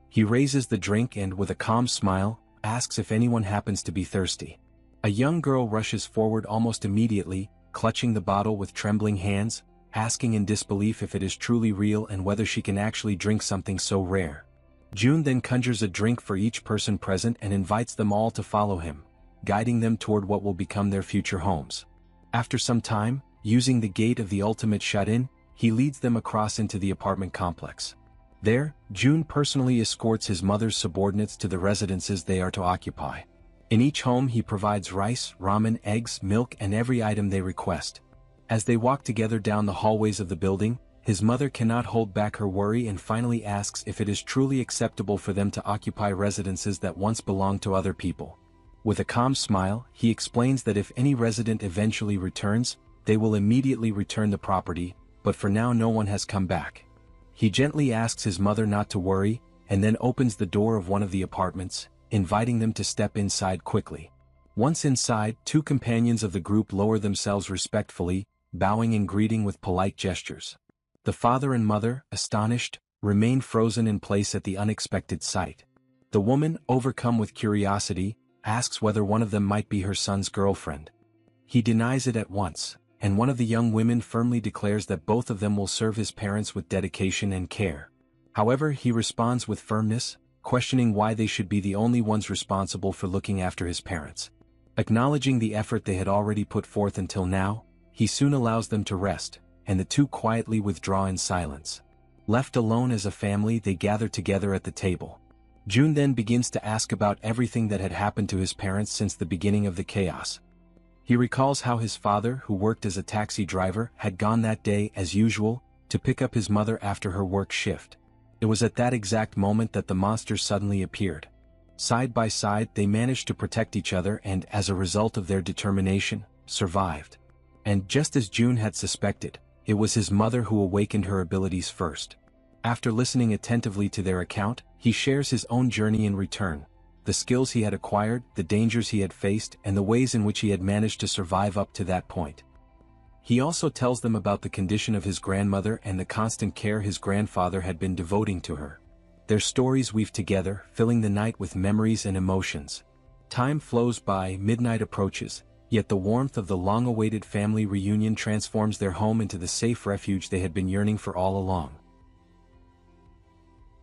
He raises the drink and, with a calm smile, asks if anyone happens to be thirsty. A young girl rushes forward almost immediately, clutching the bottle with trembling hands, asking in disbelief if it is truly real and whether she can actually drink something so rare. June then conjures a drink for each person present and invites them all to follow him, guiding them toward what will become their future homes. After some time, using the gate of the ultimate shut-in, he leads them across into the apartment complex. There, June personally escorts his mother's subordinates to the residences they are to occupy. In each home he provides rice, ramen, eggs, milk, and every item they request. As they walk together down the hallways of the building, his mother cannot hold back her worry and finally asks if it is truly acceptable for them to occupy residences that once belonged to other people. With a calm smile, he explains that if any resident eventually returns, they will immediately return the property, but for now no one has come back. He gently asks his mother not to worry, and then opens the door of one of the apartments, inviting them to step inside quickly. Once inside, 2 companions of the group lower themselves respectfully, bowing in greeting with polite gestures. The father and mother, astonished, remain frozen in place at the unexpected sight. The woman, overcome with curiosity, asks whether one of them might be her son's girlfriend. He denies it at once, and one of the young women firmly declares that both of them will serve his parents with dedication and care. However, he responds with firmness, questioning why they should be the only ones responsible for looking after his parents. Acknowledging the effort they had already put forth until now, he soon allows them to rest, and the 2 quietly withdraw in silence. Left alone as a family, they gather together at the table. June then begins to ask about everything that had happened to his parents since the beginning of the chaos. He recalls how his father, who worked as a taxi driver, had gone that day, as usual, to pick up his mother after her work shift. It was at that exact moment that the monsters suddenly appeared. Side by side, they managed to protect each other and, as a result of their determination, survived. And just as June had suspected, it was his mother who awakened her abilities first. After listening attentively to their account, he shares his own journey in return, the skills he had acquired, the dangers he had faced, and the ways in which he had managed to survive up to that point. He also tells them about the condition of his grandmother and the constant care his grandfather had been devoting to her. Their stories weave together, filling the night with memories and emotions. Time flows by, midnight approaches, yet the warmth of the long-awaited family reunion transforms their home into the safe refuge they had been yearning for all along.